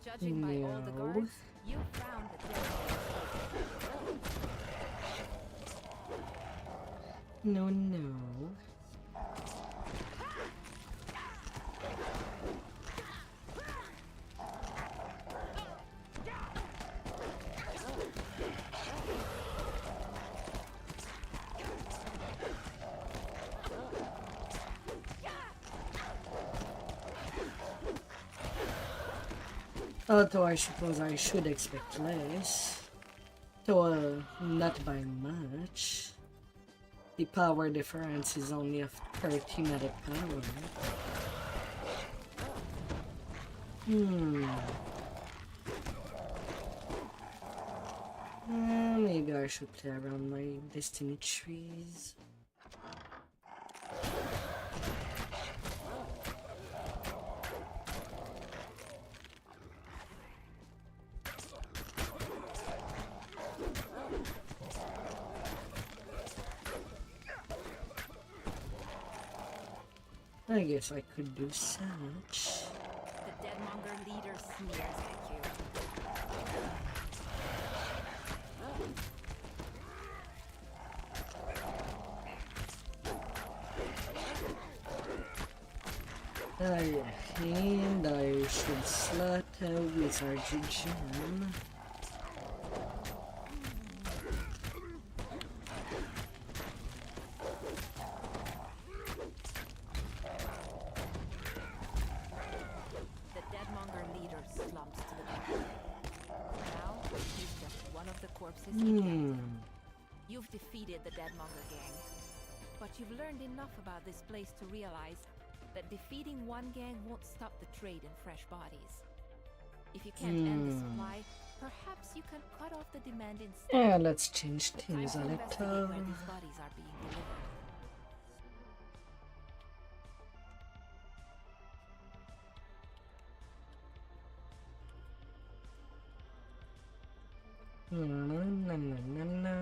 Judging by all the No. guards, you found the Deadmonger. No. Although I suppose I should expect less. Though not by much. The power difference is only of 30 medic power. Maybe I should play around my destiny trees. I guess I could do such. The Deadmonger leader sneers at you. And I should slot a wizard gem. The Deadmonger leader slumps to the ground. Now, he's just one of the corpses he killed. You've defeated the Deadmonger gang. But you've learned enough about this place to realize that defeating one gang won't stop the trade in fresh bodies. If you can't end the supply, perhaps you can cut off the demand instead. Yeah, let's change Time things to a investigate little. where these bodies are being delivered. Na, na, na, na.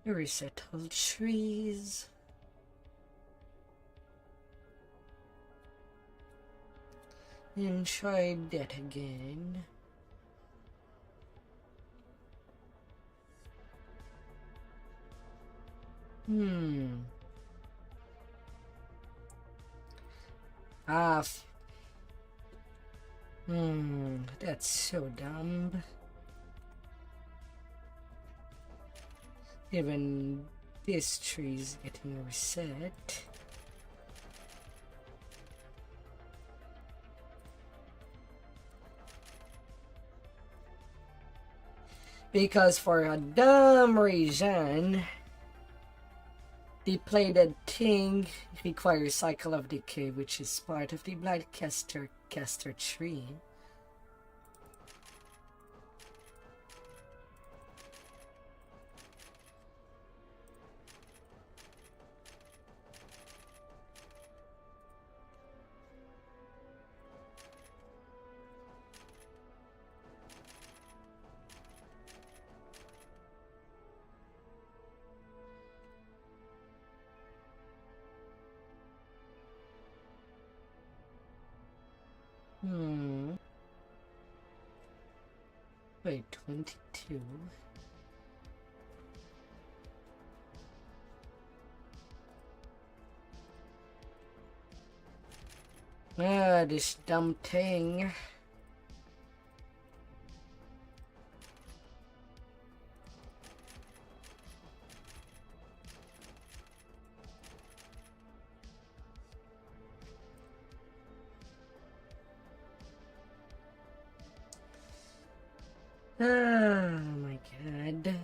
Reset all trees. And try that again. That's so dumb. Even this tree is getting reset. Because for a dumb reason, the plated thing requires cycle of decay, which is part of the blind caster tree. Wait, 22. This dumb thing. Oh my god.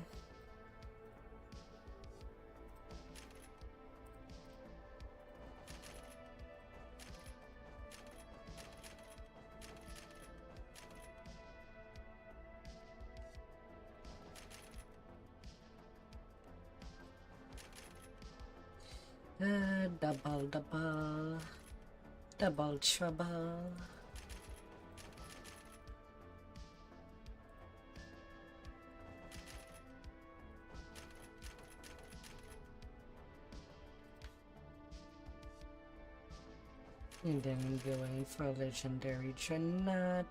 Double trouble. And then going for a legendary Dreadnought.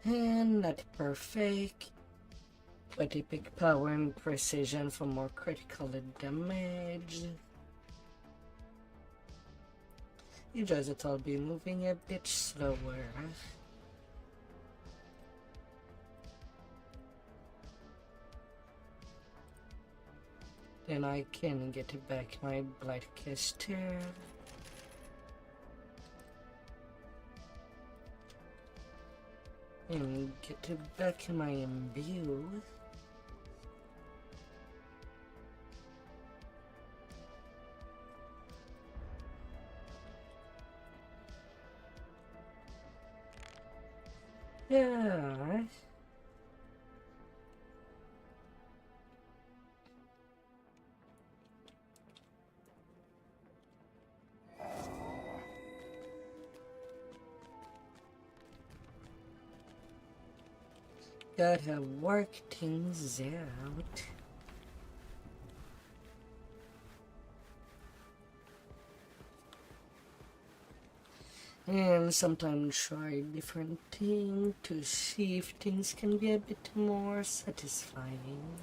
And not perfect. But epic power and precision for more critical damage. You guys it all be moving a bit slower. Then I can get back my Blightcaster. And get back my imbue. Yeah. Gotta work things out. And sometimes try different things to see if things can be a bit more satisfying.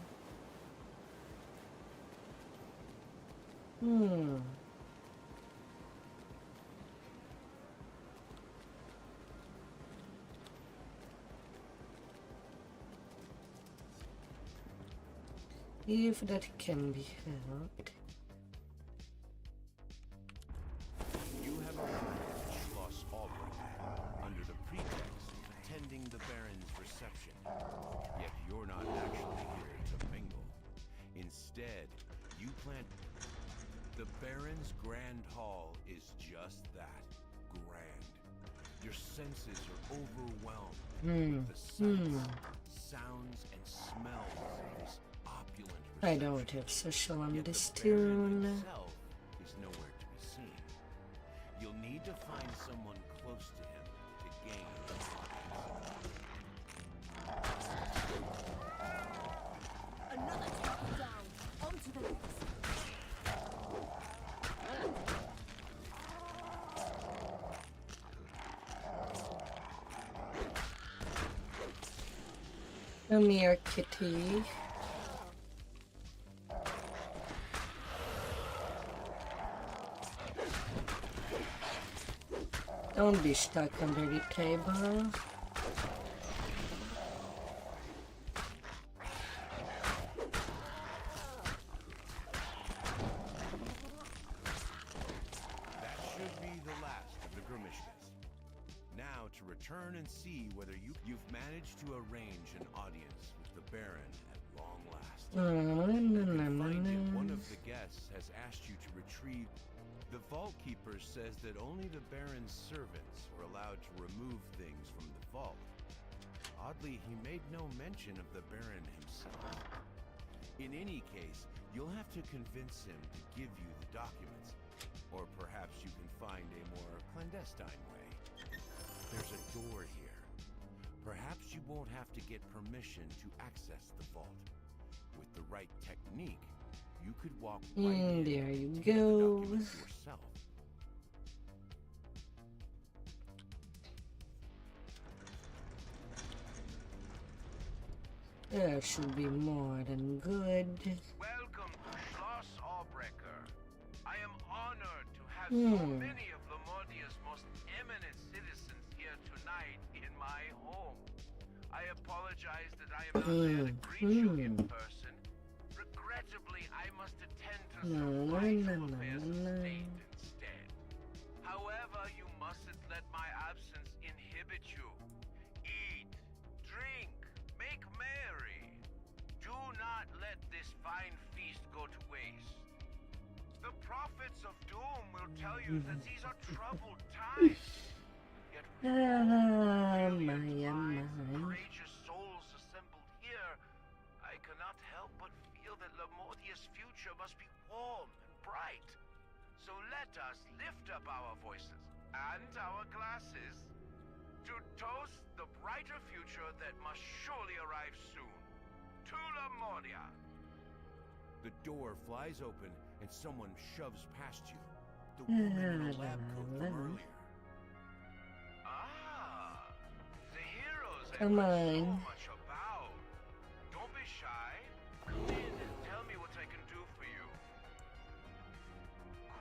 If that can be helped. You have arrived at Schloss Albrecht under the pretext of attending the Baron's reception. Yet you're not actually here to mingle. Instead, you plan... The Baron's Grand Hall is just that, grand. Your senses are overwhelmed with the sights, sounds, and smells of this opulent I reception. don't have social on Yet this the Baron tune. himself is nowhere to be seen. You'll need to find someone close to him to gain Another tower down. On to the next. Come here, kitty. Don't be stuck under the table. That should be the last of the Grimishkas. Now to return and see whether you've managed to arrange an audience with the Baron at long last. Find it, one of the guests has asked you to retrieve. The Vault Keeper says that only the Baron's servants were allowed to remove things from the vault. Oddly, he made no mention of the Baron himself. In any case, you'll have to convince him to give you the documents. Or perhaps you can find a more clandestine way. There's a door here. Perhaps you won't have to get permission to access the vault. With the right technique, you could walk right in There you to get the go. documents yourself. That should be more than good. Welcome to Schloss Albrecher. I am honored to have so many of Lamordia's most eminent citizens here tonight in my home. I apologize that I am not there to greet you in person. Regrettably, I must attend to some vital affairs of state instead. However, you mustn't let my absence inhibit you. Eat, drink, make merry. Do not let this fine feast go to waste. The prophets of doom will tell you that these are troubled times. Yet with all the brilliant minds and courageous souls assembled here, I cannot help but feel that Lamordia's future must be warm and bright. So let us lift up our voices and our glasses to toast the brighter future that must surely arrive soon. To Lamordia! The door flies open and someone shoves past you. The woman in a lab coat from earlier. Ah, the heroes I Come read so on. much about. Don't be shy. Come in and tell me what I can do for you.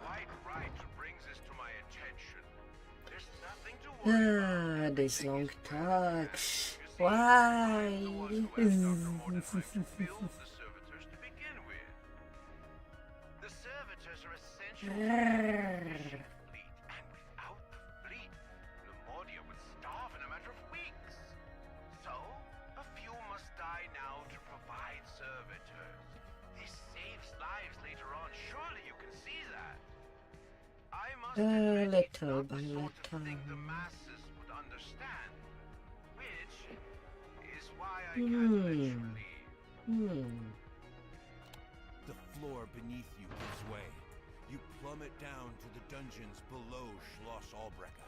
Quite right to bring this to my attention. There's nothing to worry about. This long talk. You see, Why? I'm the one who asked Dr. Mordecai to field the servitors to begin with. efficient fleet, and without the fleet, Lamordia would starve in a matter of weeks. So, a few must die now to provide servitors. This saves lives later on. Surely you can see that. I must admit, it's Little not by the sort of thing the little. masses would understand, which is why I can't let you leave. The floor beneath you gives way. You plummet down to the dungeons below Schloss Albrecht.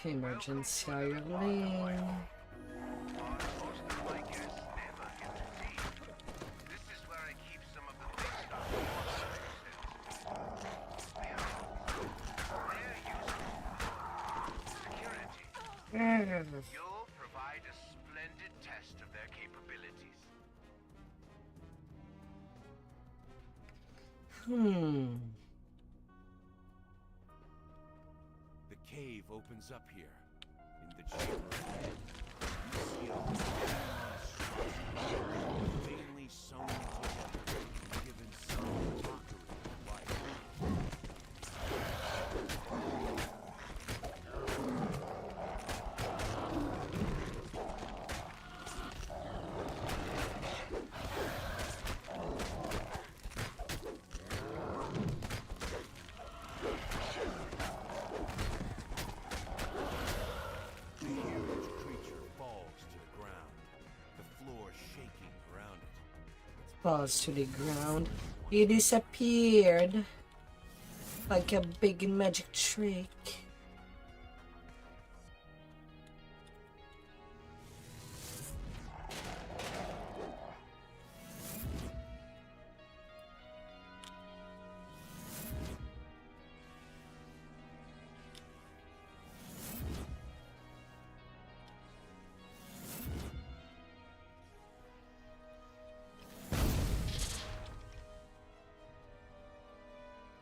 Emergency Ireland. Most of my guests never get to see. This is where I keep some of the big stuff. They're useful. Security. You'll provide a splendid test of their capabilities. The cave opens up here. In the chamber ahead, you see a monstrosity vainly sewn together, given some mockery of life. The huge creature falls to the ground, the floor shaking around it. Falls to the ground. It disappeared like a big magic trick.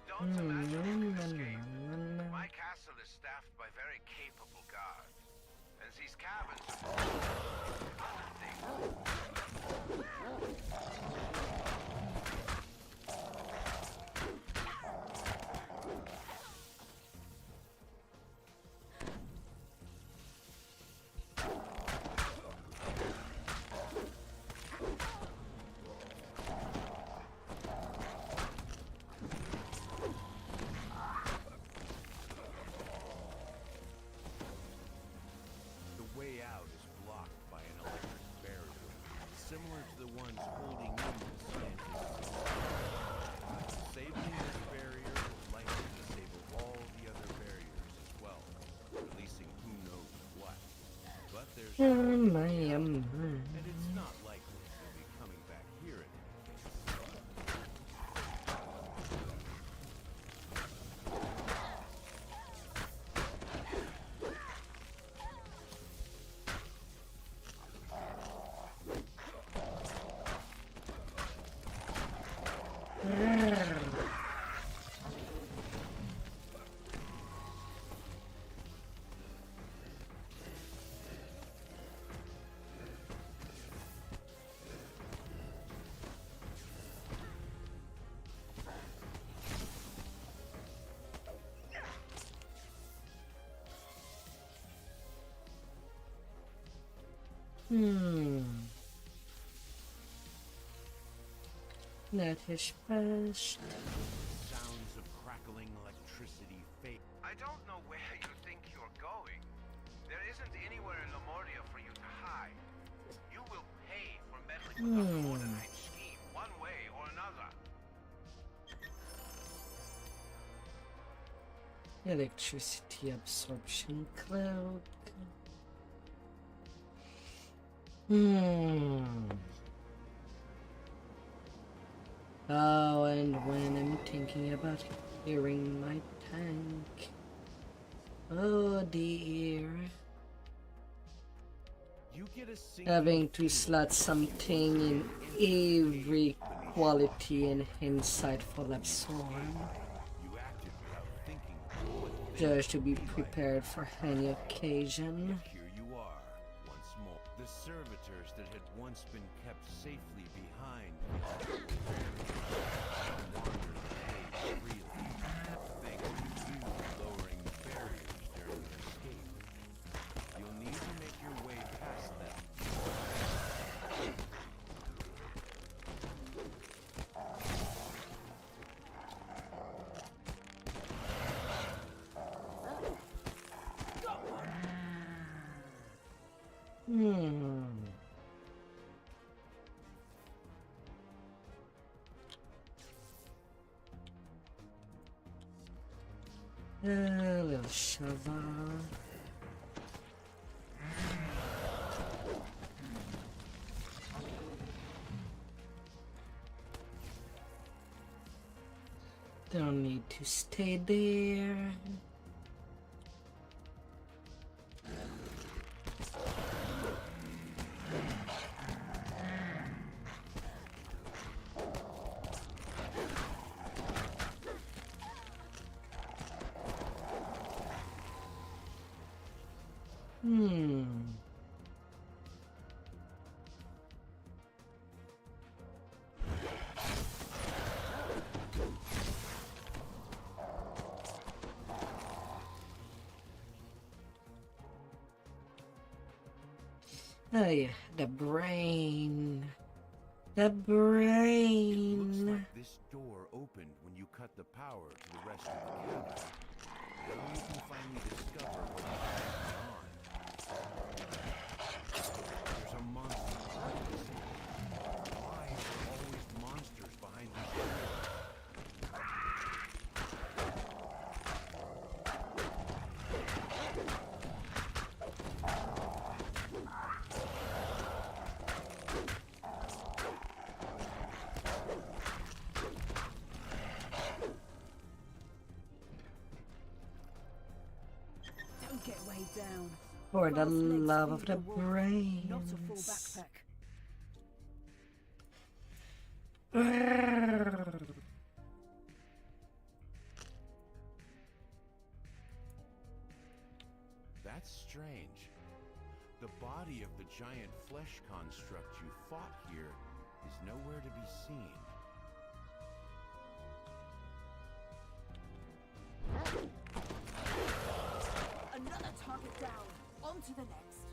Don't imagine you can escape. My castle is staffed by very capable guards, and these cabins are other things. The way out is blocked by an electric barrier, similar to the ones holding in the slanted city. Sabling this barrier will likely disable all the other barriers as well, releasing who knows what. But there's no and it's not likely they'll be coming back here in any case. That is fast. Sounds of crackling electricity fade. I don't know where you think you're going. There isn't anywhere in Lamordia for you to hide. You will pay for meddling with the Mordenite scheme, one way or another. Electricity absorption cloak. Oh, and when I'm thinking about clearing my tank. Oh dear. You get a single Having to slot something in every quality and insight for that storm. You acted without thinking what Just to be prepared for any occasion. Here you are, once more. The servitors that had once been kept safely behind wandered the cave freely, thanks to you lowering the barriers during their escape. You'll need to make your way past them. A little shovel. Don't need to stay there. Oh yeah, the brain. The Looks brain. like this door opened when you cut the power to the rest of the cavern. Now you can finally discover what lies beyond. There's a monster behind this door. Why are there always monsters behind these doors? Don't get weighed down. For the Fast legs love of feed the wolf, brains. Not a full backpack. That's strange. The body of the giant flesh construct you fought here is nowhere to be seen. Another target down. On to the next.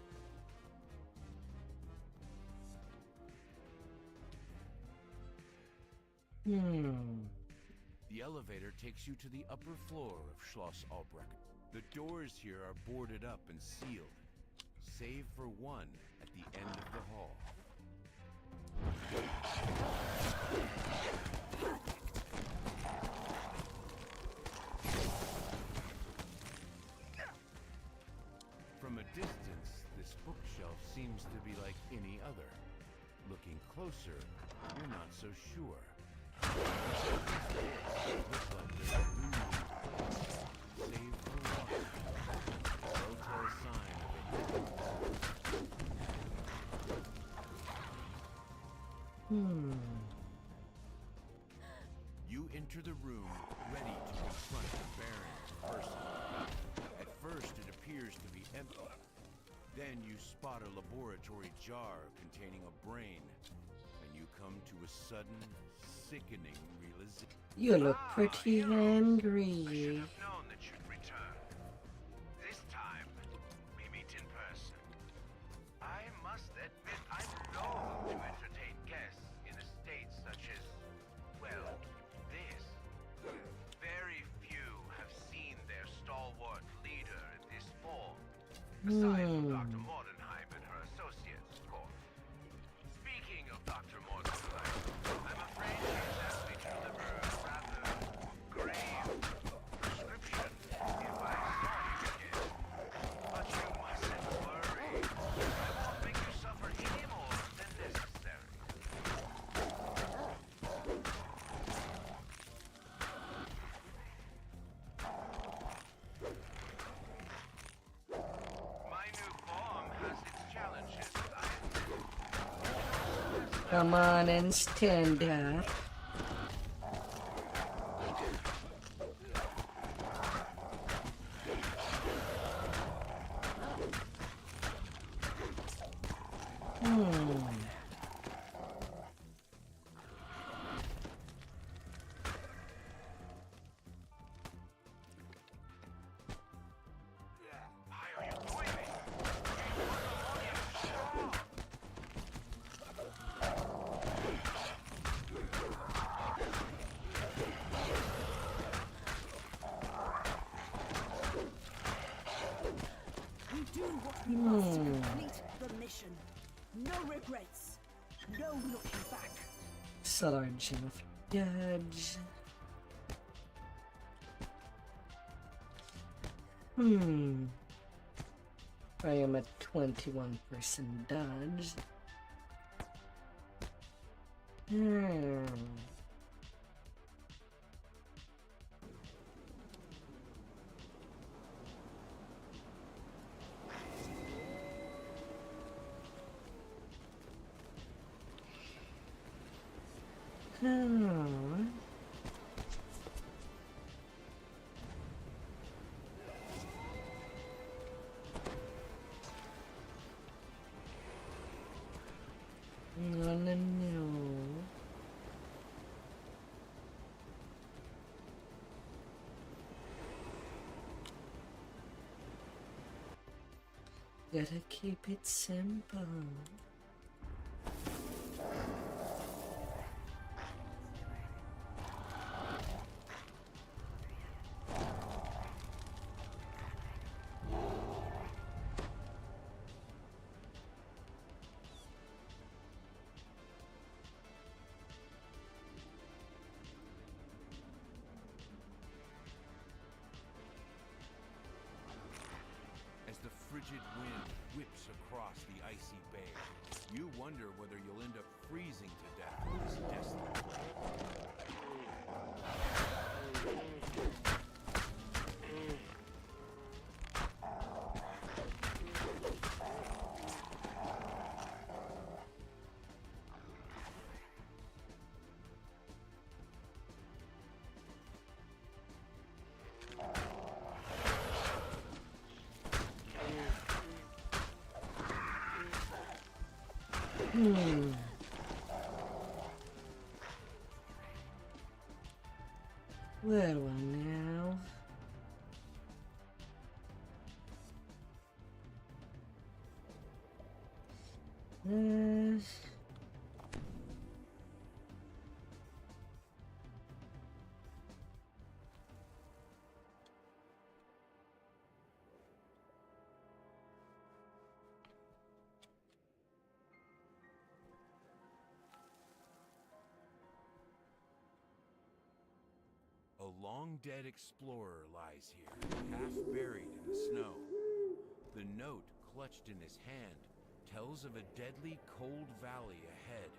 The elevator takes you to the upper floor of Schloss Albrecht. The doors here are boarded up and sealed, save for one at the end of the hall. From a distance, this bookshelf seems to be like any other. Looking closer, you're not so sure. Look like they're save for one. Telltale sign of a You enter the room ready to confront the Baron in person. At first, it appears to be empty. Then you spot a laboratory jar containing a brain, and you come to a sudden, sickening realization. You look pretty I should angry. have known that you'd return. This time, we meet in person. I must admit I'm loath to entertain guests in a state such as, well, this. Very few have seen their stalwart leader in this form, aside from Dr. Mordenheim and her associates, of course. Speaking of Dr. Mordenheim, I'm afraid she's asked me to deliver a rather grave prescription if I saw you again. But you mustn't worry. I won't make you suffer any more than necessary. My new form has its challenges, Come on and stand up. We do what we must to complete the mission. No regrets. No looking back. Sergeant of Judge. I am at 21% dodge. No. Gotta keep it simple. The frigid wind whips across the icy bay. You wonder whether you'll end up freezing to death in this desolate Well, now. A long-dead explorer lies here, half buried in the snow. The note clutched in his hand tells of a deadly cold valley ahead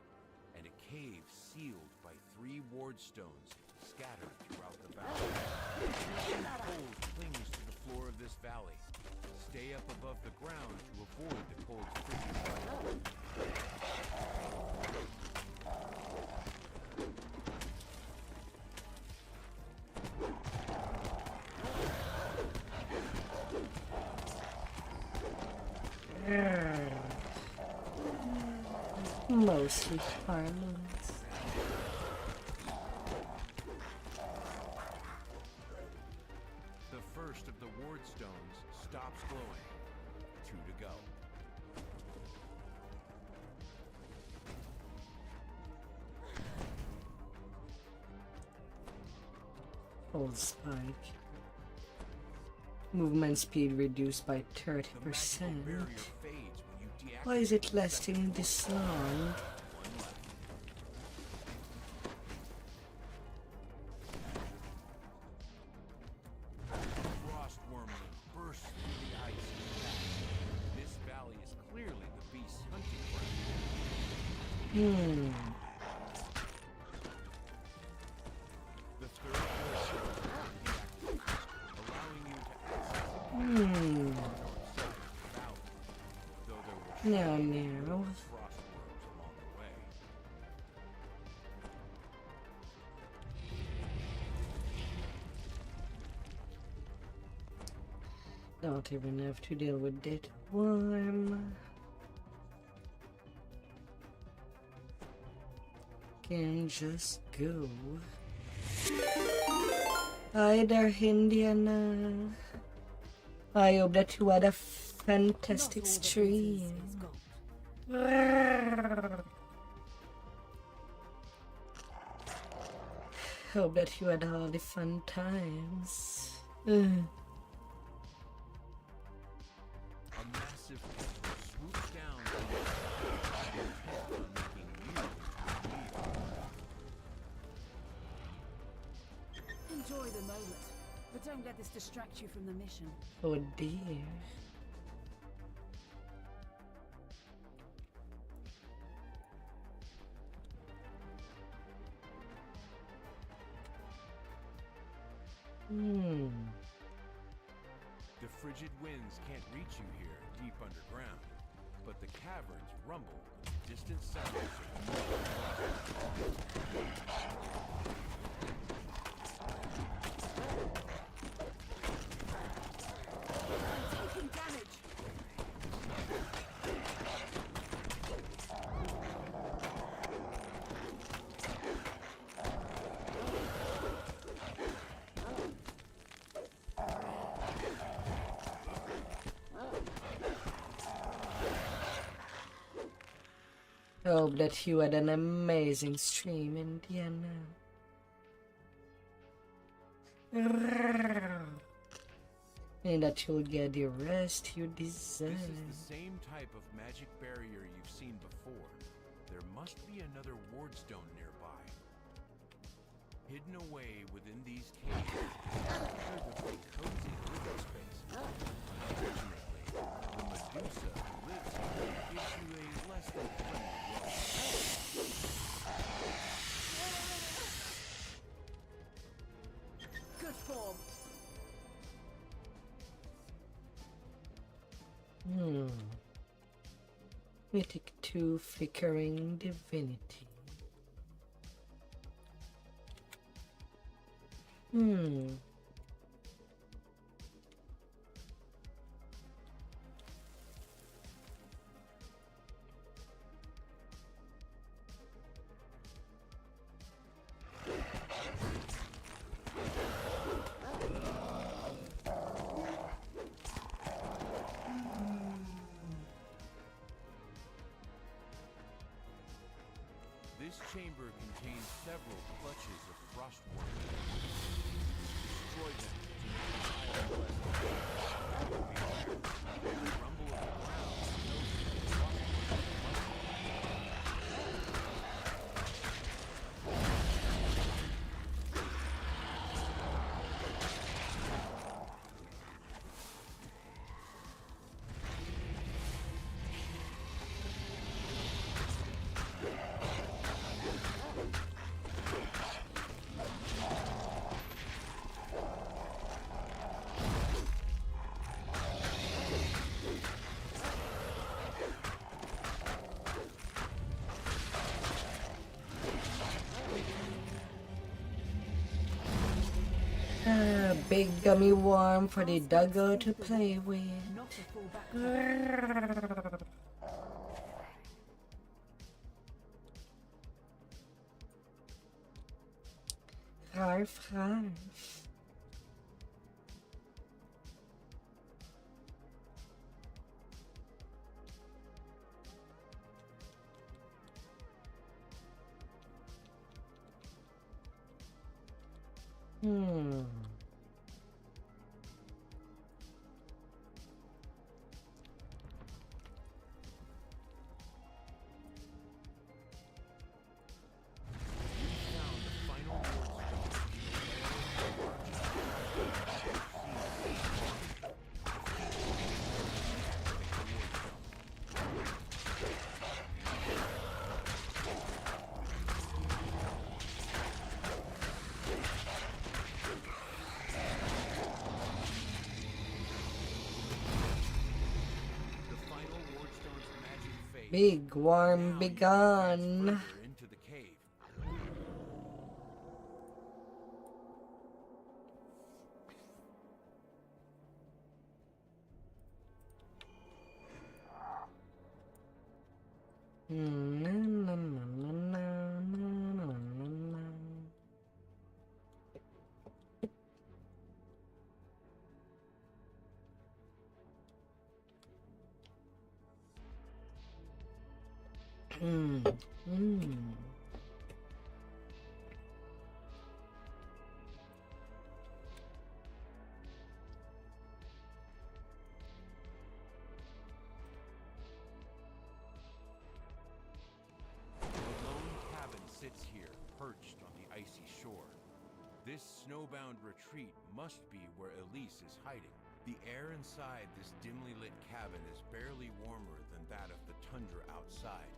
and a cave sealed by 3 ward stones scattered throughout the valley. Cold clings to the floor of this valley. Stay up above the ground to avoid the cold's frigid bite. Mostly harmless. The first of the ward stones stops glowing. 2 to go. Old spike. Movement speed reduced by 30%. Why is it lasting this long? Frost wormling bursts through the ice and fast. This valley is clearly the beast's hunting ground. The third portion allowing you to access though there were No. frost worms along the way. Don't even have to deal with that worm. can just go. Hi there, Indiana. I hope that you had a fantastic stream. Hope that you had all the fun times. A massive swoops down from the sky, intent on making you into a meal. Enjoy the moment, but don't let this distract you from the mission. Oh dear. The frigid winds can't reach you here, deep underground, but the caverns rumble with distant sounds of Taking damage. Hope that you had an amazing stream, Indiana. And that you'll get the rest you deserve. This is the same type of magic barrier you've seen before. There must be another wardstone nearby. Hidden away within these caves is a perfectly cozy living space. Fortunately, the Medusa who lives here gives you a less than friendly welcome. Good form. Mythic 2 Flickering Divinity. This chamber contains several clutches of frostworm. Destroy them to make the island less the rumble of the ground shows that the Big gummy worm for the doggo to play with. Not a full back. Harf, harf. Big worm, be gone. into the cave. Na, na, na, na, na, na, Hmm. Hmm. The lone cabin sits here, perched on the icy shore. This snowbound retreat must be where Elise is hiding. The air inside this dimly lit cabin is barely warmer than that of the tundra outside.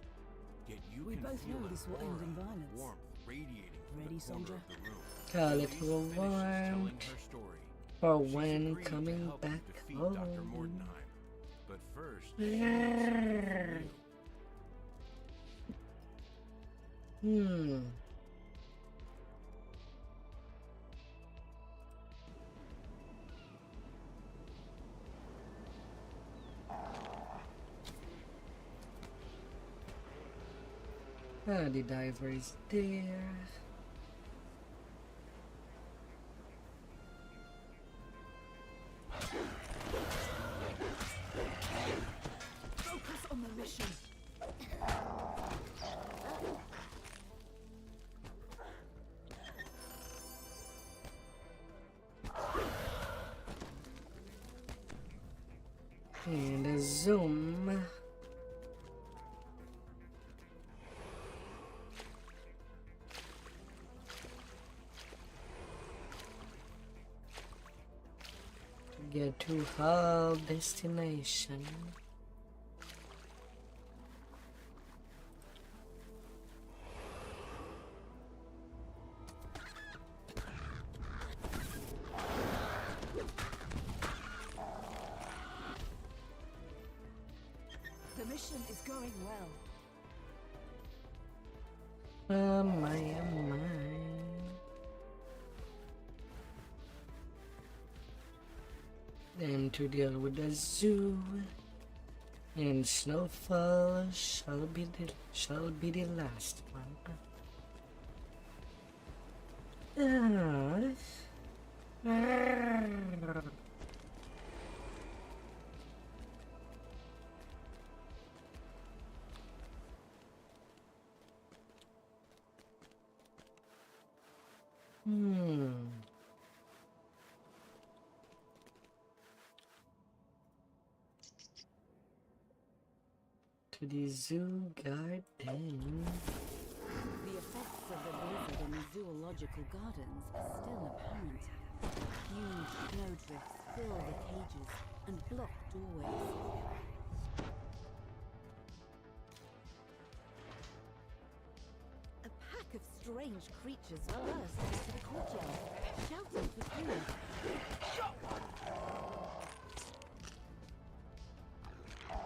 Yet you We can both feel know an this will end aura in of violence. warmth radiating from Ready, the corner soldier? of the room. Call it Elise finishes telling warmth her story. for She's when agreed to coming help you back defeat Dr. home. Mordenheim. But first, she needs something from you. Hmm. Ah, the diver is there. Focus on the mission. And a zoom. Get to our destination. The mission is going well. Oh my, oh my. And to deal with the zoo, and snowfall shall be the last one. To the zoo garden. The effects of the blizzard in the zoological gardens are still apparent. Huge snowdrifts fill the cages and block doorways. A pack of strange creatures burst into the courtyard, shouting for food.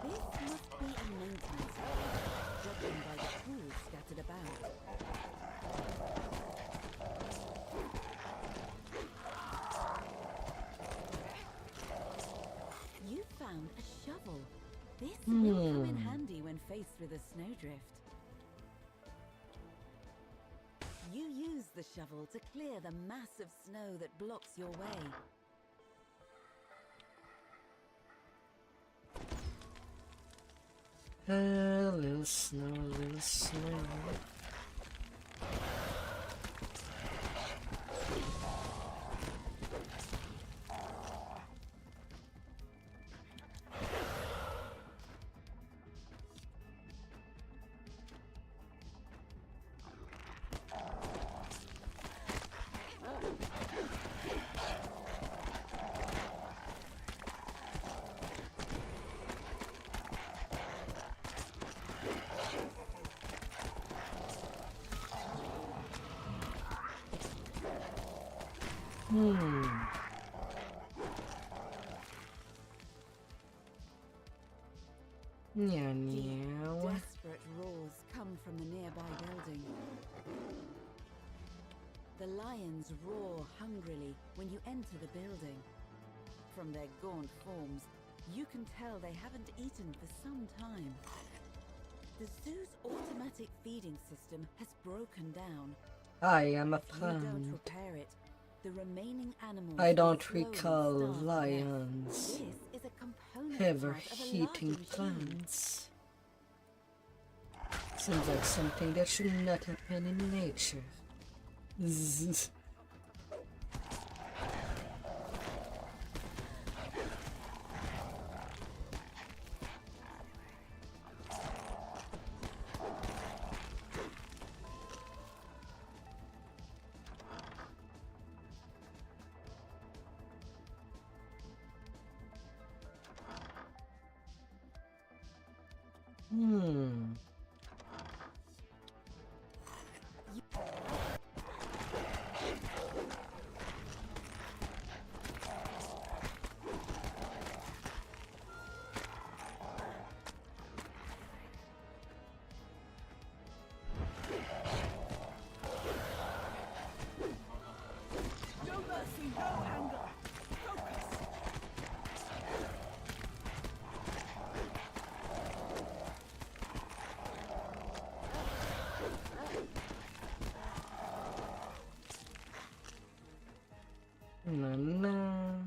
This must be a maintenance area, judging by the tools scattered about. You found a shovel. This will come in handy when faced with a snowdrift. You use the shovel to clear the mass of snow that blocks your way. Little snow, little snow. Meow, meow. Desperate roars come from the nearby building. The lions roar hungrily when you enter the building. From their gaunt forms, you can tell they haven't eaten for some time. The zoo's automatic feeding system has broken down. I am a If you don't plant. repair it, the remaining animals I don't will slowly recall starve to death. lions This is a component ever part of a larger eating machine. plants. Seems like something that should not happen in nature. Zzz. No.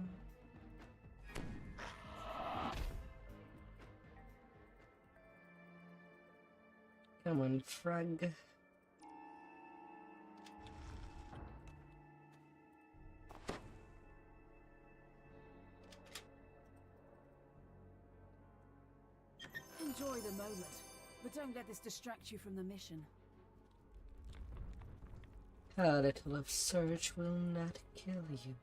Come on, frog. Enjoy the moment, but don't let this distract you from the mission. A little of search will not kill you.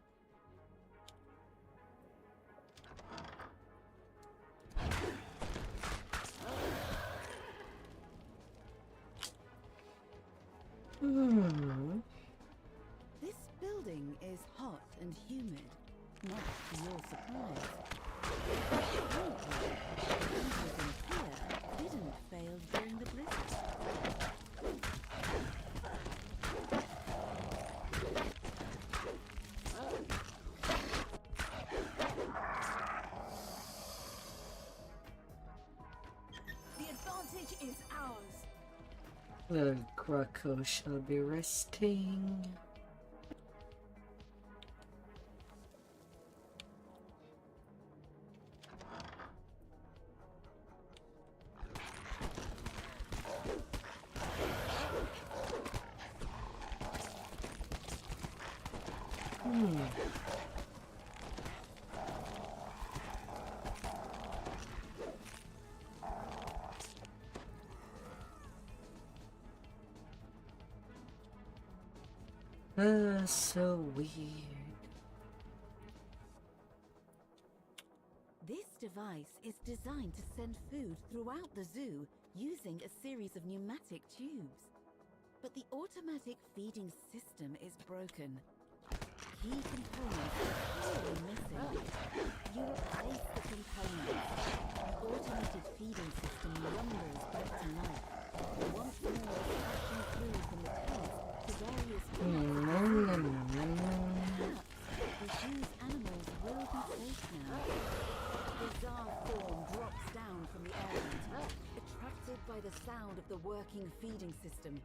This building is hot and humid, not to your surprise. Apparently, the heaters in here didn't fail during the blizzard. The advantage is ours. Little Croco shall be resting. So weird. This device is designed to send food throughout the zoo using a series of pneumatic tubes. But the automatic feeding system is broken. Key components are clearly missing. You replace the components. The automated feeding system rumbles back to life. Once more, passing through from the tanks to various the zoo's animals will be safe now. The bizarre form drops down from the airland, attracted by the sound of the working feeding system.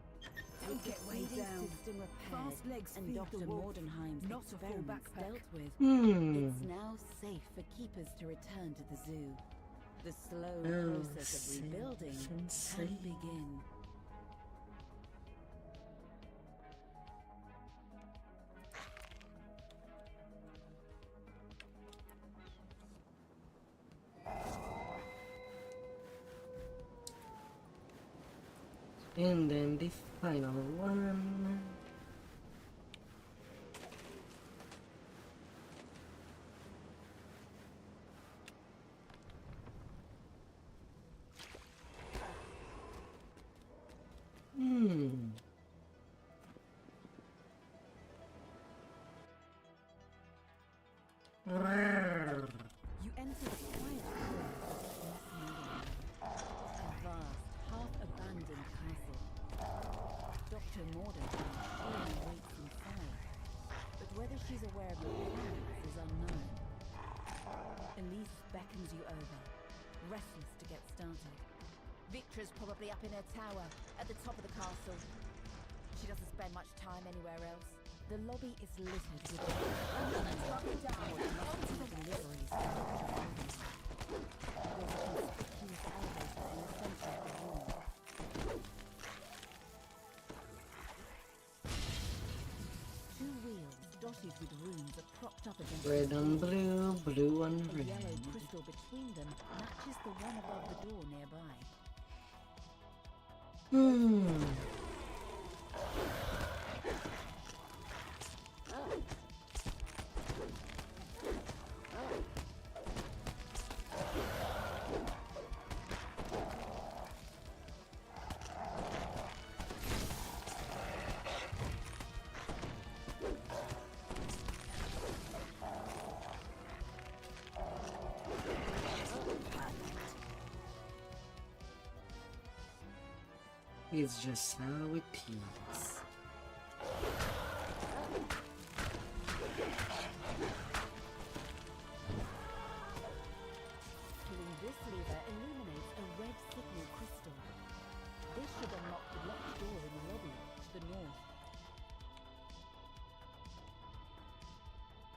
Don't get the weighed feeding down. system repaired Fast legs and feed Dr. the wolf, Mordenheim's not a full experiments backpack. dealt with. Hmm. It's now safe for keepers to return to the zoo. The slow Oh, process of rebuilding safe and can safe. begin. And then the final one. You enter the quiet ruins of Lamordia, a vast, half-abandoned castle. Dr. Mordenheim surely waits inside, but whether she's aware of your plans is unknown. Elise beckons you over, restless to get started. Victra's probably up in her tower, at the top of the castle. She doesn't spend much time anywhere else. The lobby is littered with Deliveries. deliveries from Dr. Mordenheim. There's a conspicuous elevator in the center of the room. up against Red the on wall. blue, blue on A red. yellow crystal between them matches the one above the door nearby. Hmm. It's just how it is. Pulling this lever illuminates a red signal crystal. This should unlock the locked door in the lobby to the north.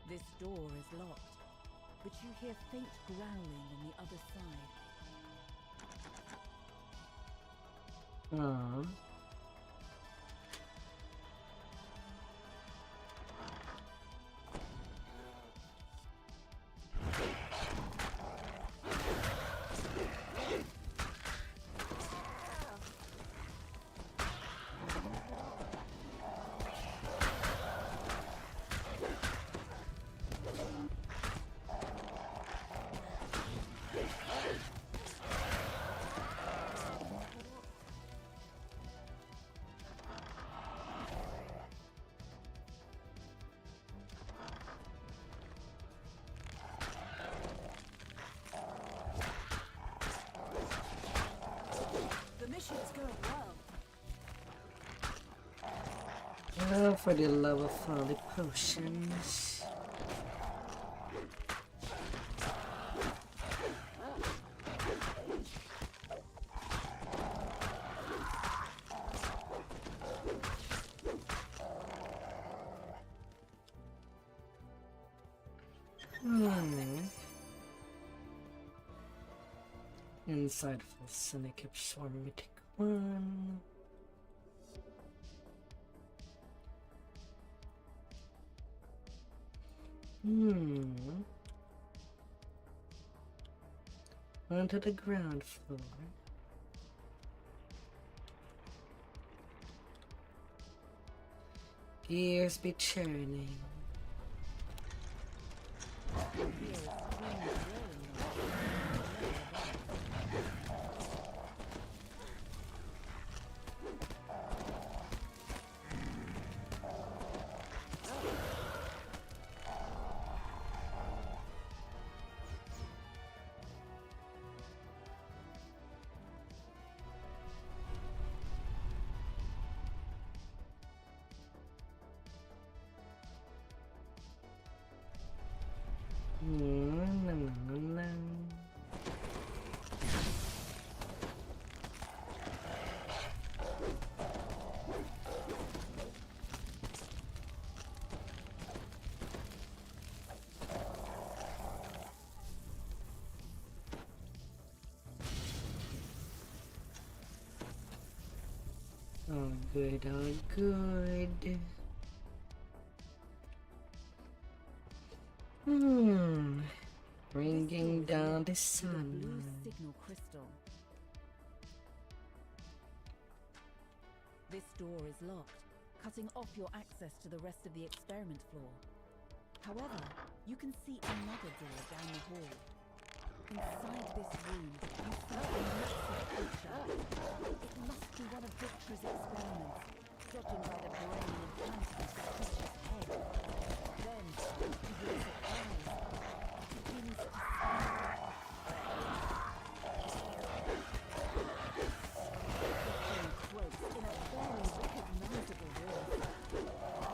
This door is locked, but you hear faint growling on the other side. Aww. The mission's going well. Oh, for the love of all the potions. Insightful Cynic Swarm Mythic 1. Onto the ground floor. Gears be churning. Oh, good, oh, good. Bringing down the Blue sun. signal crystal. This door is locked, cutting off your access to the rest of the experiment floor. However, you can see another door down the hall. Inside this room, you see a massive creature. It must be one of Victor's experiments, judging by the brain implanted into the creature's head. Then, to your surprise, it begins to speak. The thing croaks in a very recognizable voice.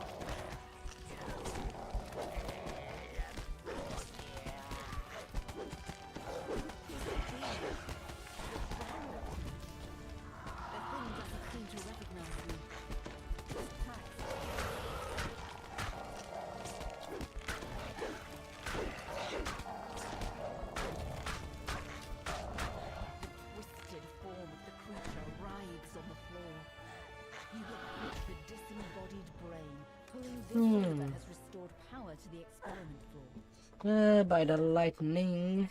This lever has restored power to the experiment floor. By the lightning,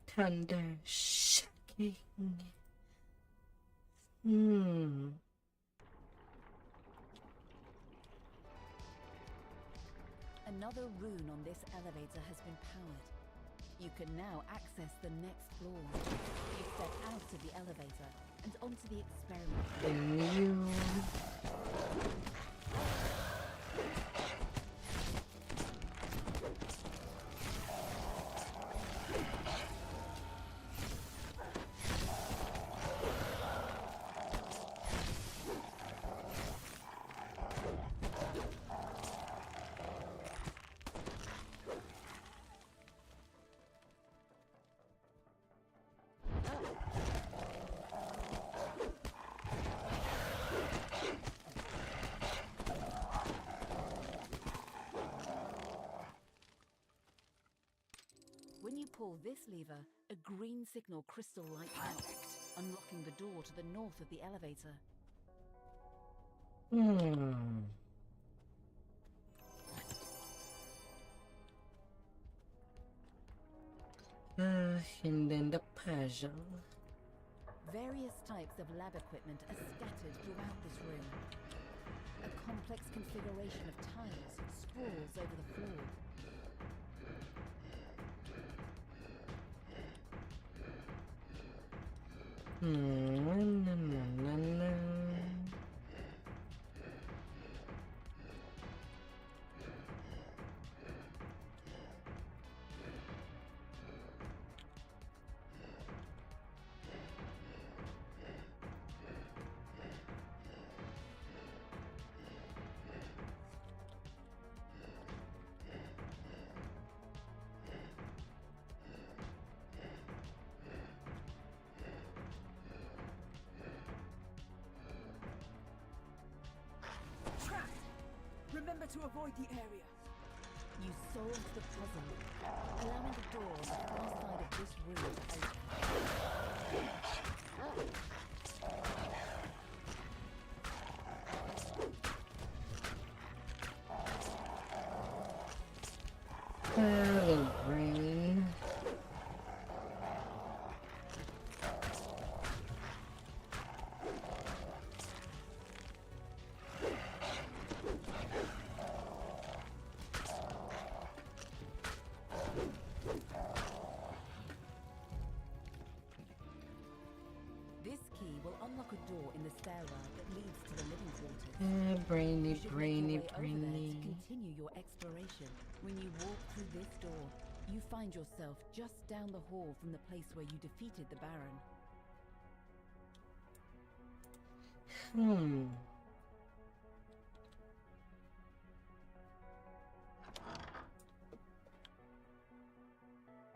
thunder, shaking. Another rune on this elevator has been powered. You can now access the next floor. You step out of the elevator and onto the experiment. And you. When you pull this lever, a green signal crystal lights out, unlocking the door to the north of the elevator. And then the puzzle. Various types of lab equipment are scattered throughout this room. A complex configuration of tiles sprawls over the floor. Remember to avoid the area. You solve the puzzle, allowing the door on the far side of this room to Little brain. This key will unlock a door in the stairwell that leads to the living quarters. Brainy, You should make brainy, your way over there brainy. to continue your exploration. When you walk through this door, you find yourself just down the hall from the place where you defeated the Baron.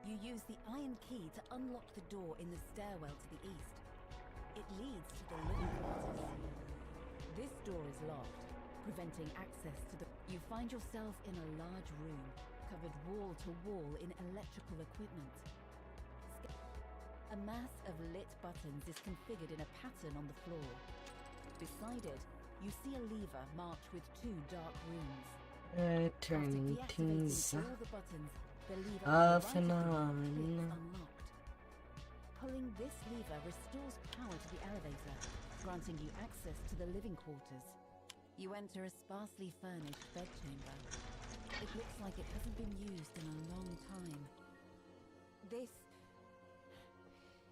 You use the iron key to unlock the door in the stairwell to the east. It leads to the living quarters. This door is locked, preventing access to the... You find yourself in a large room, covered wall to wall in electrical equipment. A mass of lit buttons is configured in a pattern on the floor. Beside it, you see a lever marked with 2 dark runes. Turning After things deactivating all the buttons, the lever off on and the right of the on. room clicks unlocked. Pulling this lever restores power to the elevator, granting you access to the living quarters. You enter a sparsely furnished bedchamber. It looks like it hasn't been used in a long time.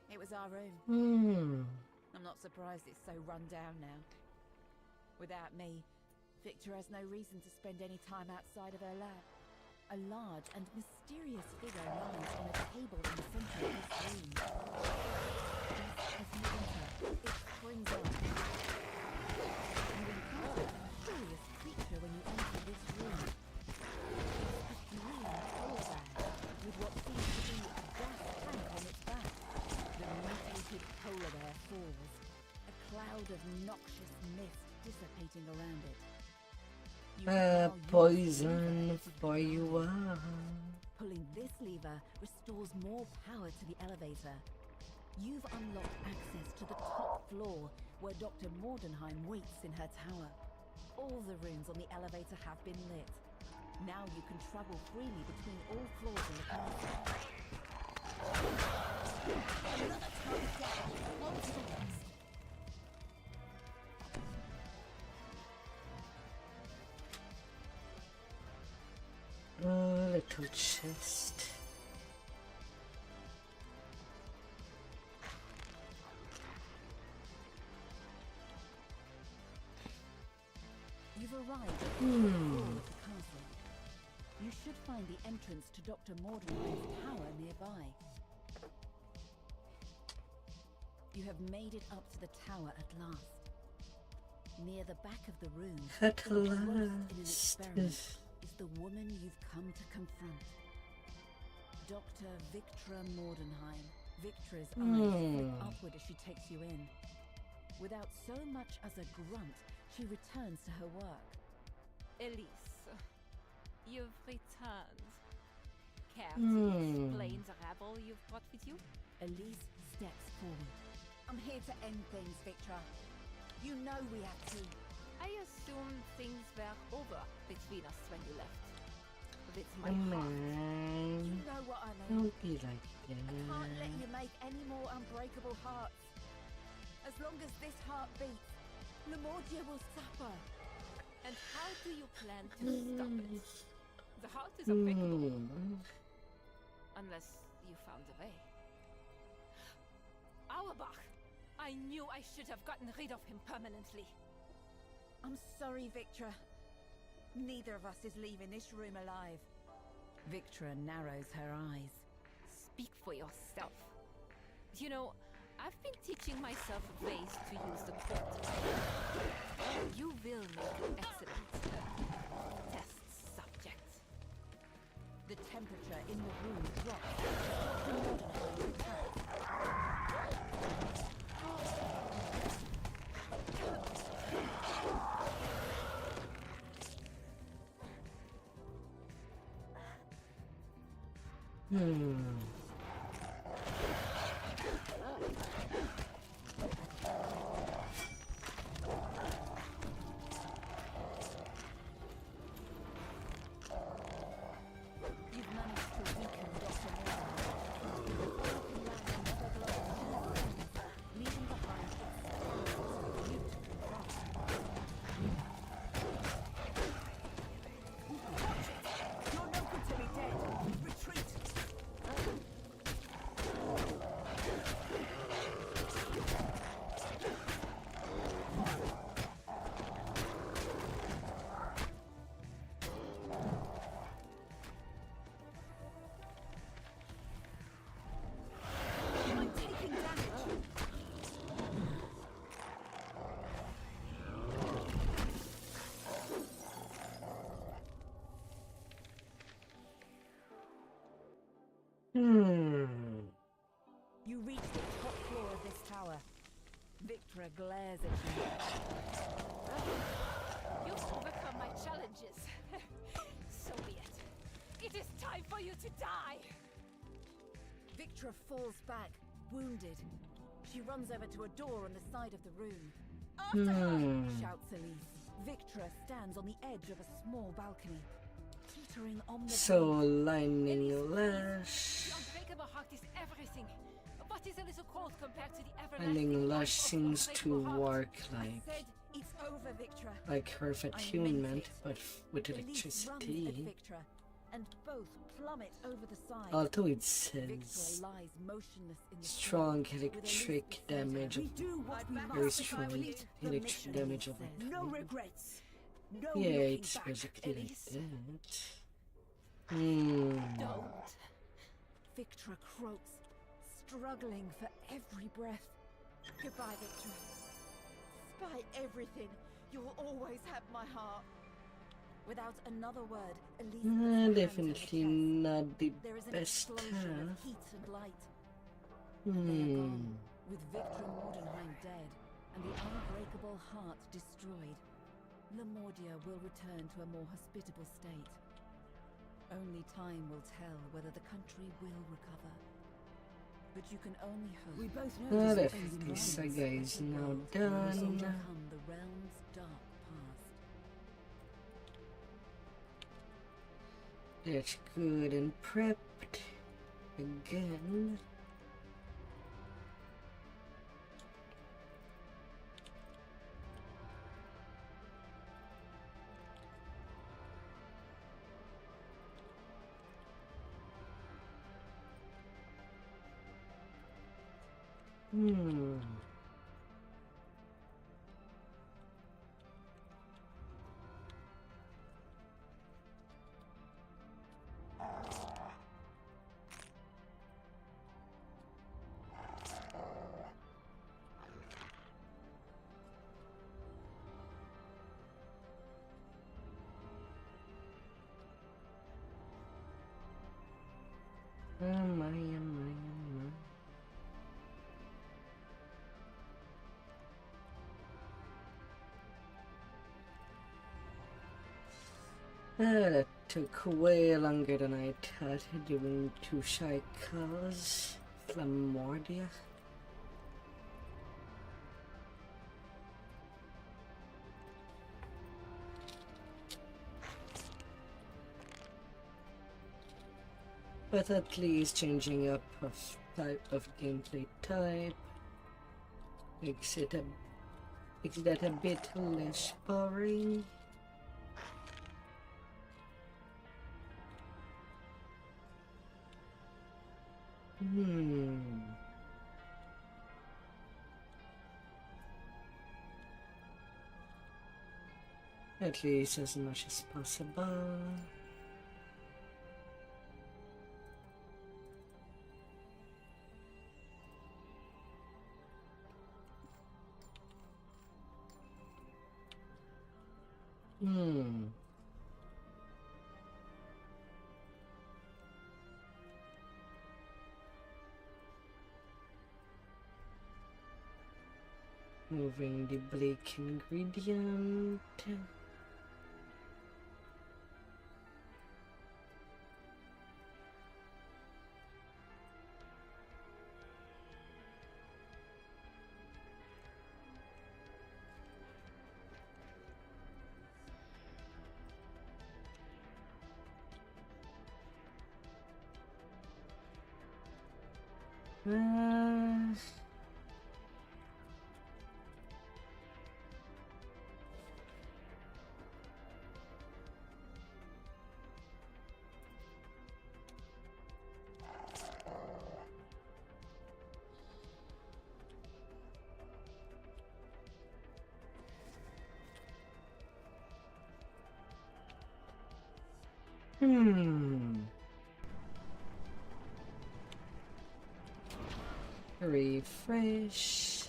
It was our room. I'm not surprised it's so run down now. Without me, Victor has no reason to spend any time outside of her lab. A large and mysterious figure lies on a table in the center of this room. Just as you enter, it springs up. You encounter a curious creature when you enter this room. It's a green polar bear with what seems to be a gas tank on its back. The mutated polar bear falls, a cloud of noxious mist dissipating around it. You can now use Poison the lever for you all. Pulling this lever restores more power to the elevator. You've unlocked access to the top floor, where Dr. Mordenheim waits in her tower. All the rooms on the elevator have been lit. Now you can travel freely between all floors in the castle. Another target down. Monsters. Oh, little chest. You've arrived at the hall of the castle. You should find the entrance to Dr. Mordenheim's tower nearby. You have made it up to the tower at last. Near the back of the room, At engrossed in an last. experiment, is the woman you've come to confront. Dr. Victra Mordenheim. Victra's eyes flick upward as she takes you in. Without so much as a grunt, she returns to her work. Elise, you've returned. Care to explain the rabble you've brought with you? Elise steps forward. I'm here to end things, Victra. You know we have to. I assumed things were over between us when you left. With my Come heart. on. You know what I mean. Don't be like I can't let that. you make any more unbreakable hearts. As long as this heart beats, Lamordia will suffer. And how do you plan to stop it? The heart is unbreakable. Unless you found a way. Auerbach! I knew I should have gotten rid of him permanently. I'm sorry, Victra. Neither of us is leaving this room alive. Victra narrows her eyes. Speak for yourself. You know, I've been teaching myself ways to use the court. You will make an excellent test subject. The temperature in the room drops. Dr. Mordenheim returns. You've managed to weaken Dr. Mordenheim. Before you can land another blow, she returns, leaving behind experiments for you to confront. You're no good to me dead. Retreat! I'm taking damage. You reach the top floor of this tower. Victra glares at you. You've overcome my challenges. So be it. It is time for you to die. Victra falls back, wounded. She runs over to a door on the side of the room. After her! Shouts Elise. Victra stands on the edge of a small balcony, teetering on the So brink. lightning The lash. unbreakable heart is everything. What is a little cold compared to the everlasting Lightning life lash of seems to unbreakable heart? work I said it's over, Victra. like her attunement, but with Elise runs electricity. at Victra, and both plummet over the side. Although it Victra says lies motionless in the strong snow, with electric Elise beside her. damage of We do what we very must if I strong need electric permission. damage of says. No it. regrets. No Yeah, looking it's back. basically like Elise. that. Don't. Victra croaks, struggling for every breath. Goodbye, Victra. Despite everything, you'll always have my heart. Without another word, Elise puts her hand to her Definitely chest. not the There is an best explosion path. of heat and light. They are gone, with Victra Mordenheim dead and the unbreakable heart destroyed. Lamordia will return to a more hospitable state. Only time will tell whether the country will recover. But you can only hope. We both know Ah, this the is saga is now will done. overcome the realm's dark past. That's good and prepped again. That took way longer than I thought doing 2 shy colors. Lamordia. But at least changing up of type of gameplay type makes that a bit less boring. At least as much as possible. Moving the bleak ingredient. Refresh.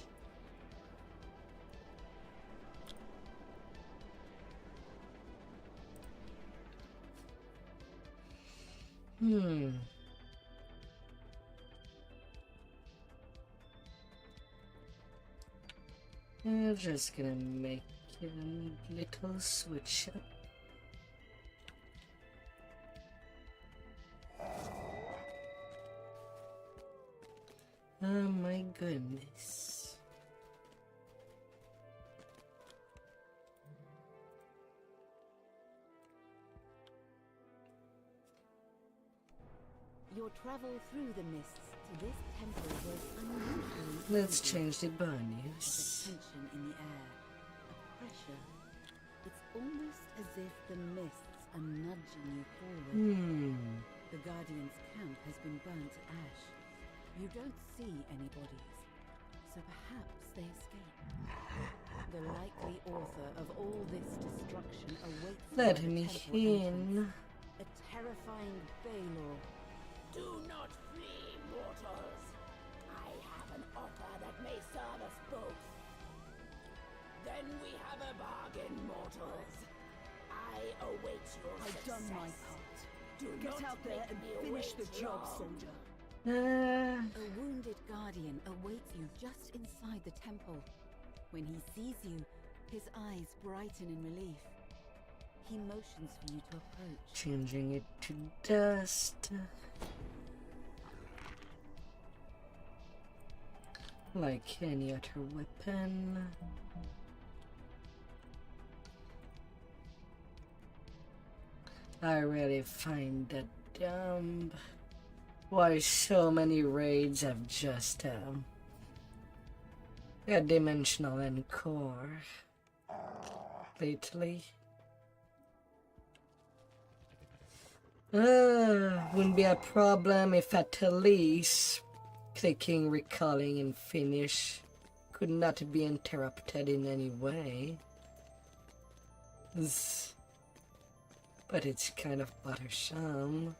I'm just gonna make a little switch up. Oh my goodness. Your travel through the mists to this temple was unusually Let's easy. change the There's bunnies. a tension in the air, a pressure. It's almost as if the mists are nudging you forward. The Guardian's camp has been burnt to ash. You don't see any bodies, so perhaps they escaped. The likely author of all this destruction awaits you Let at the me temple in. entrance. A terrifying Baylor. Do not flee, mortals. I have an offer that may serve us both. Then we have a bargain, mortals. I await your I've done my success. part. Do Get not out there make and me finish the wait job, long. soldier. A wounded guardian awaits you just inside the temple. When he sees you, his eyes brighten in relief. He motions for you to approach. Changing it to dust. Like any other weapon. I really find that dumb. Why so many raids have just got dimensional and core lately. Wouldn't be a problem if at least clicking, recalling, and finish could not be interrupted in any way. But it's kind of bothersome.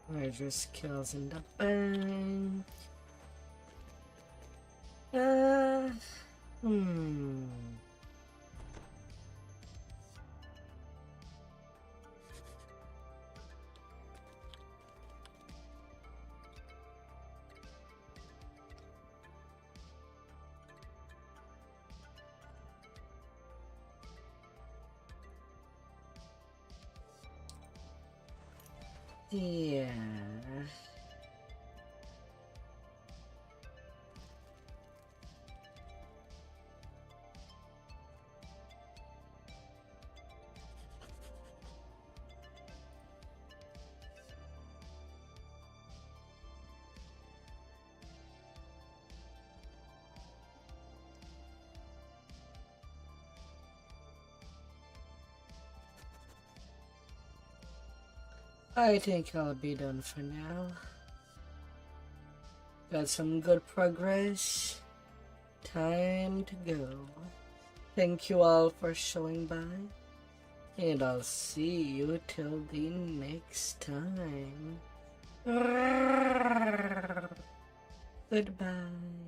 Larger skills in the bank. Yeah. I think I'll be done for now. Got some good progress. Time to go. Thank you all for showing by. And I'll see you till the next time. Goodbye.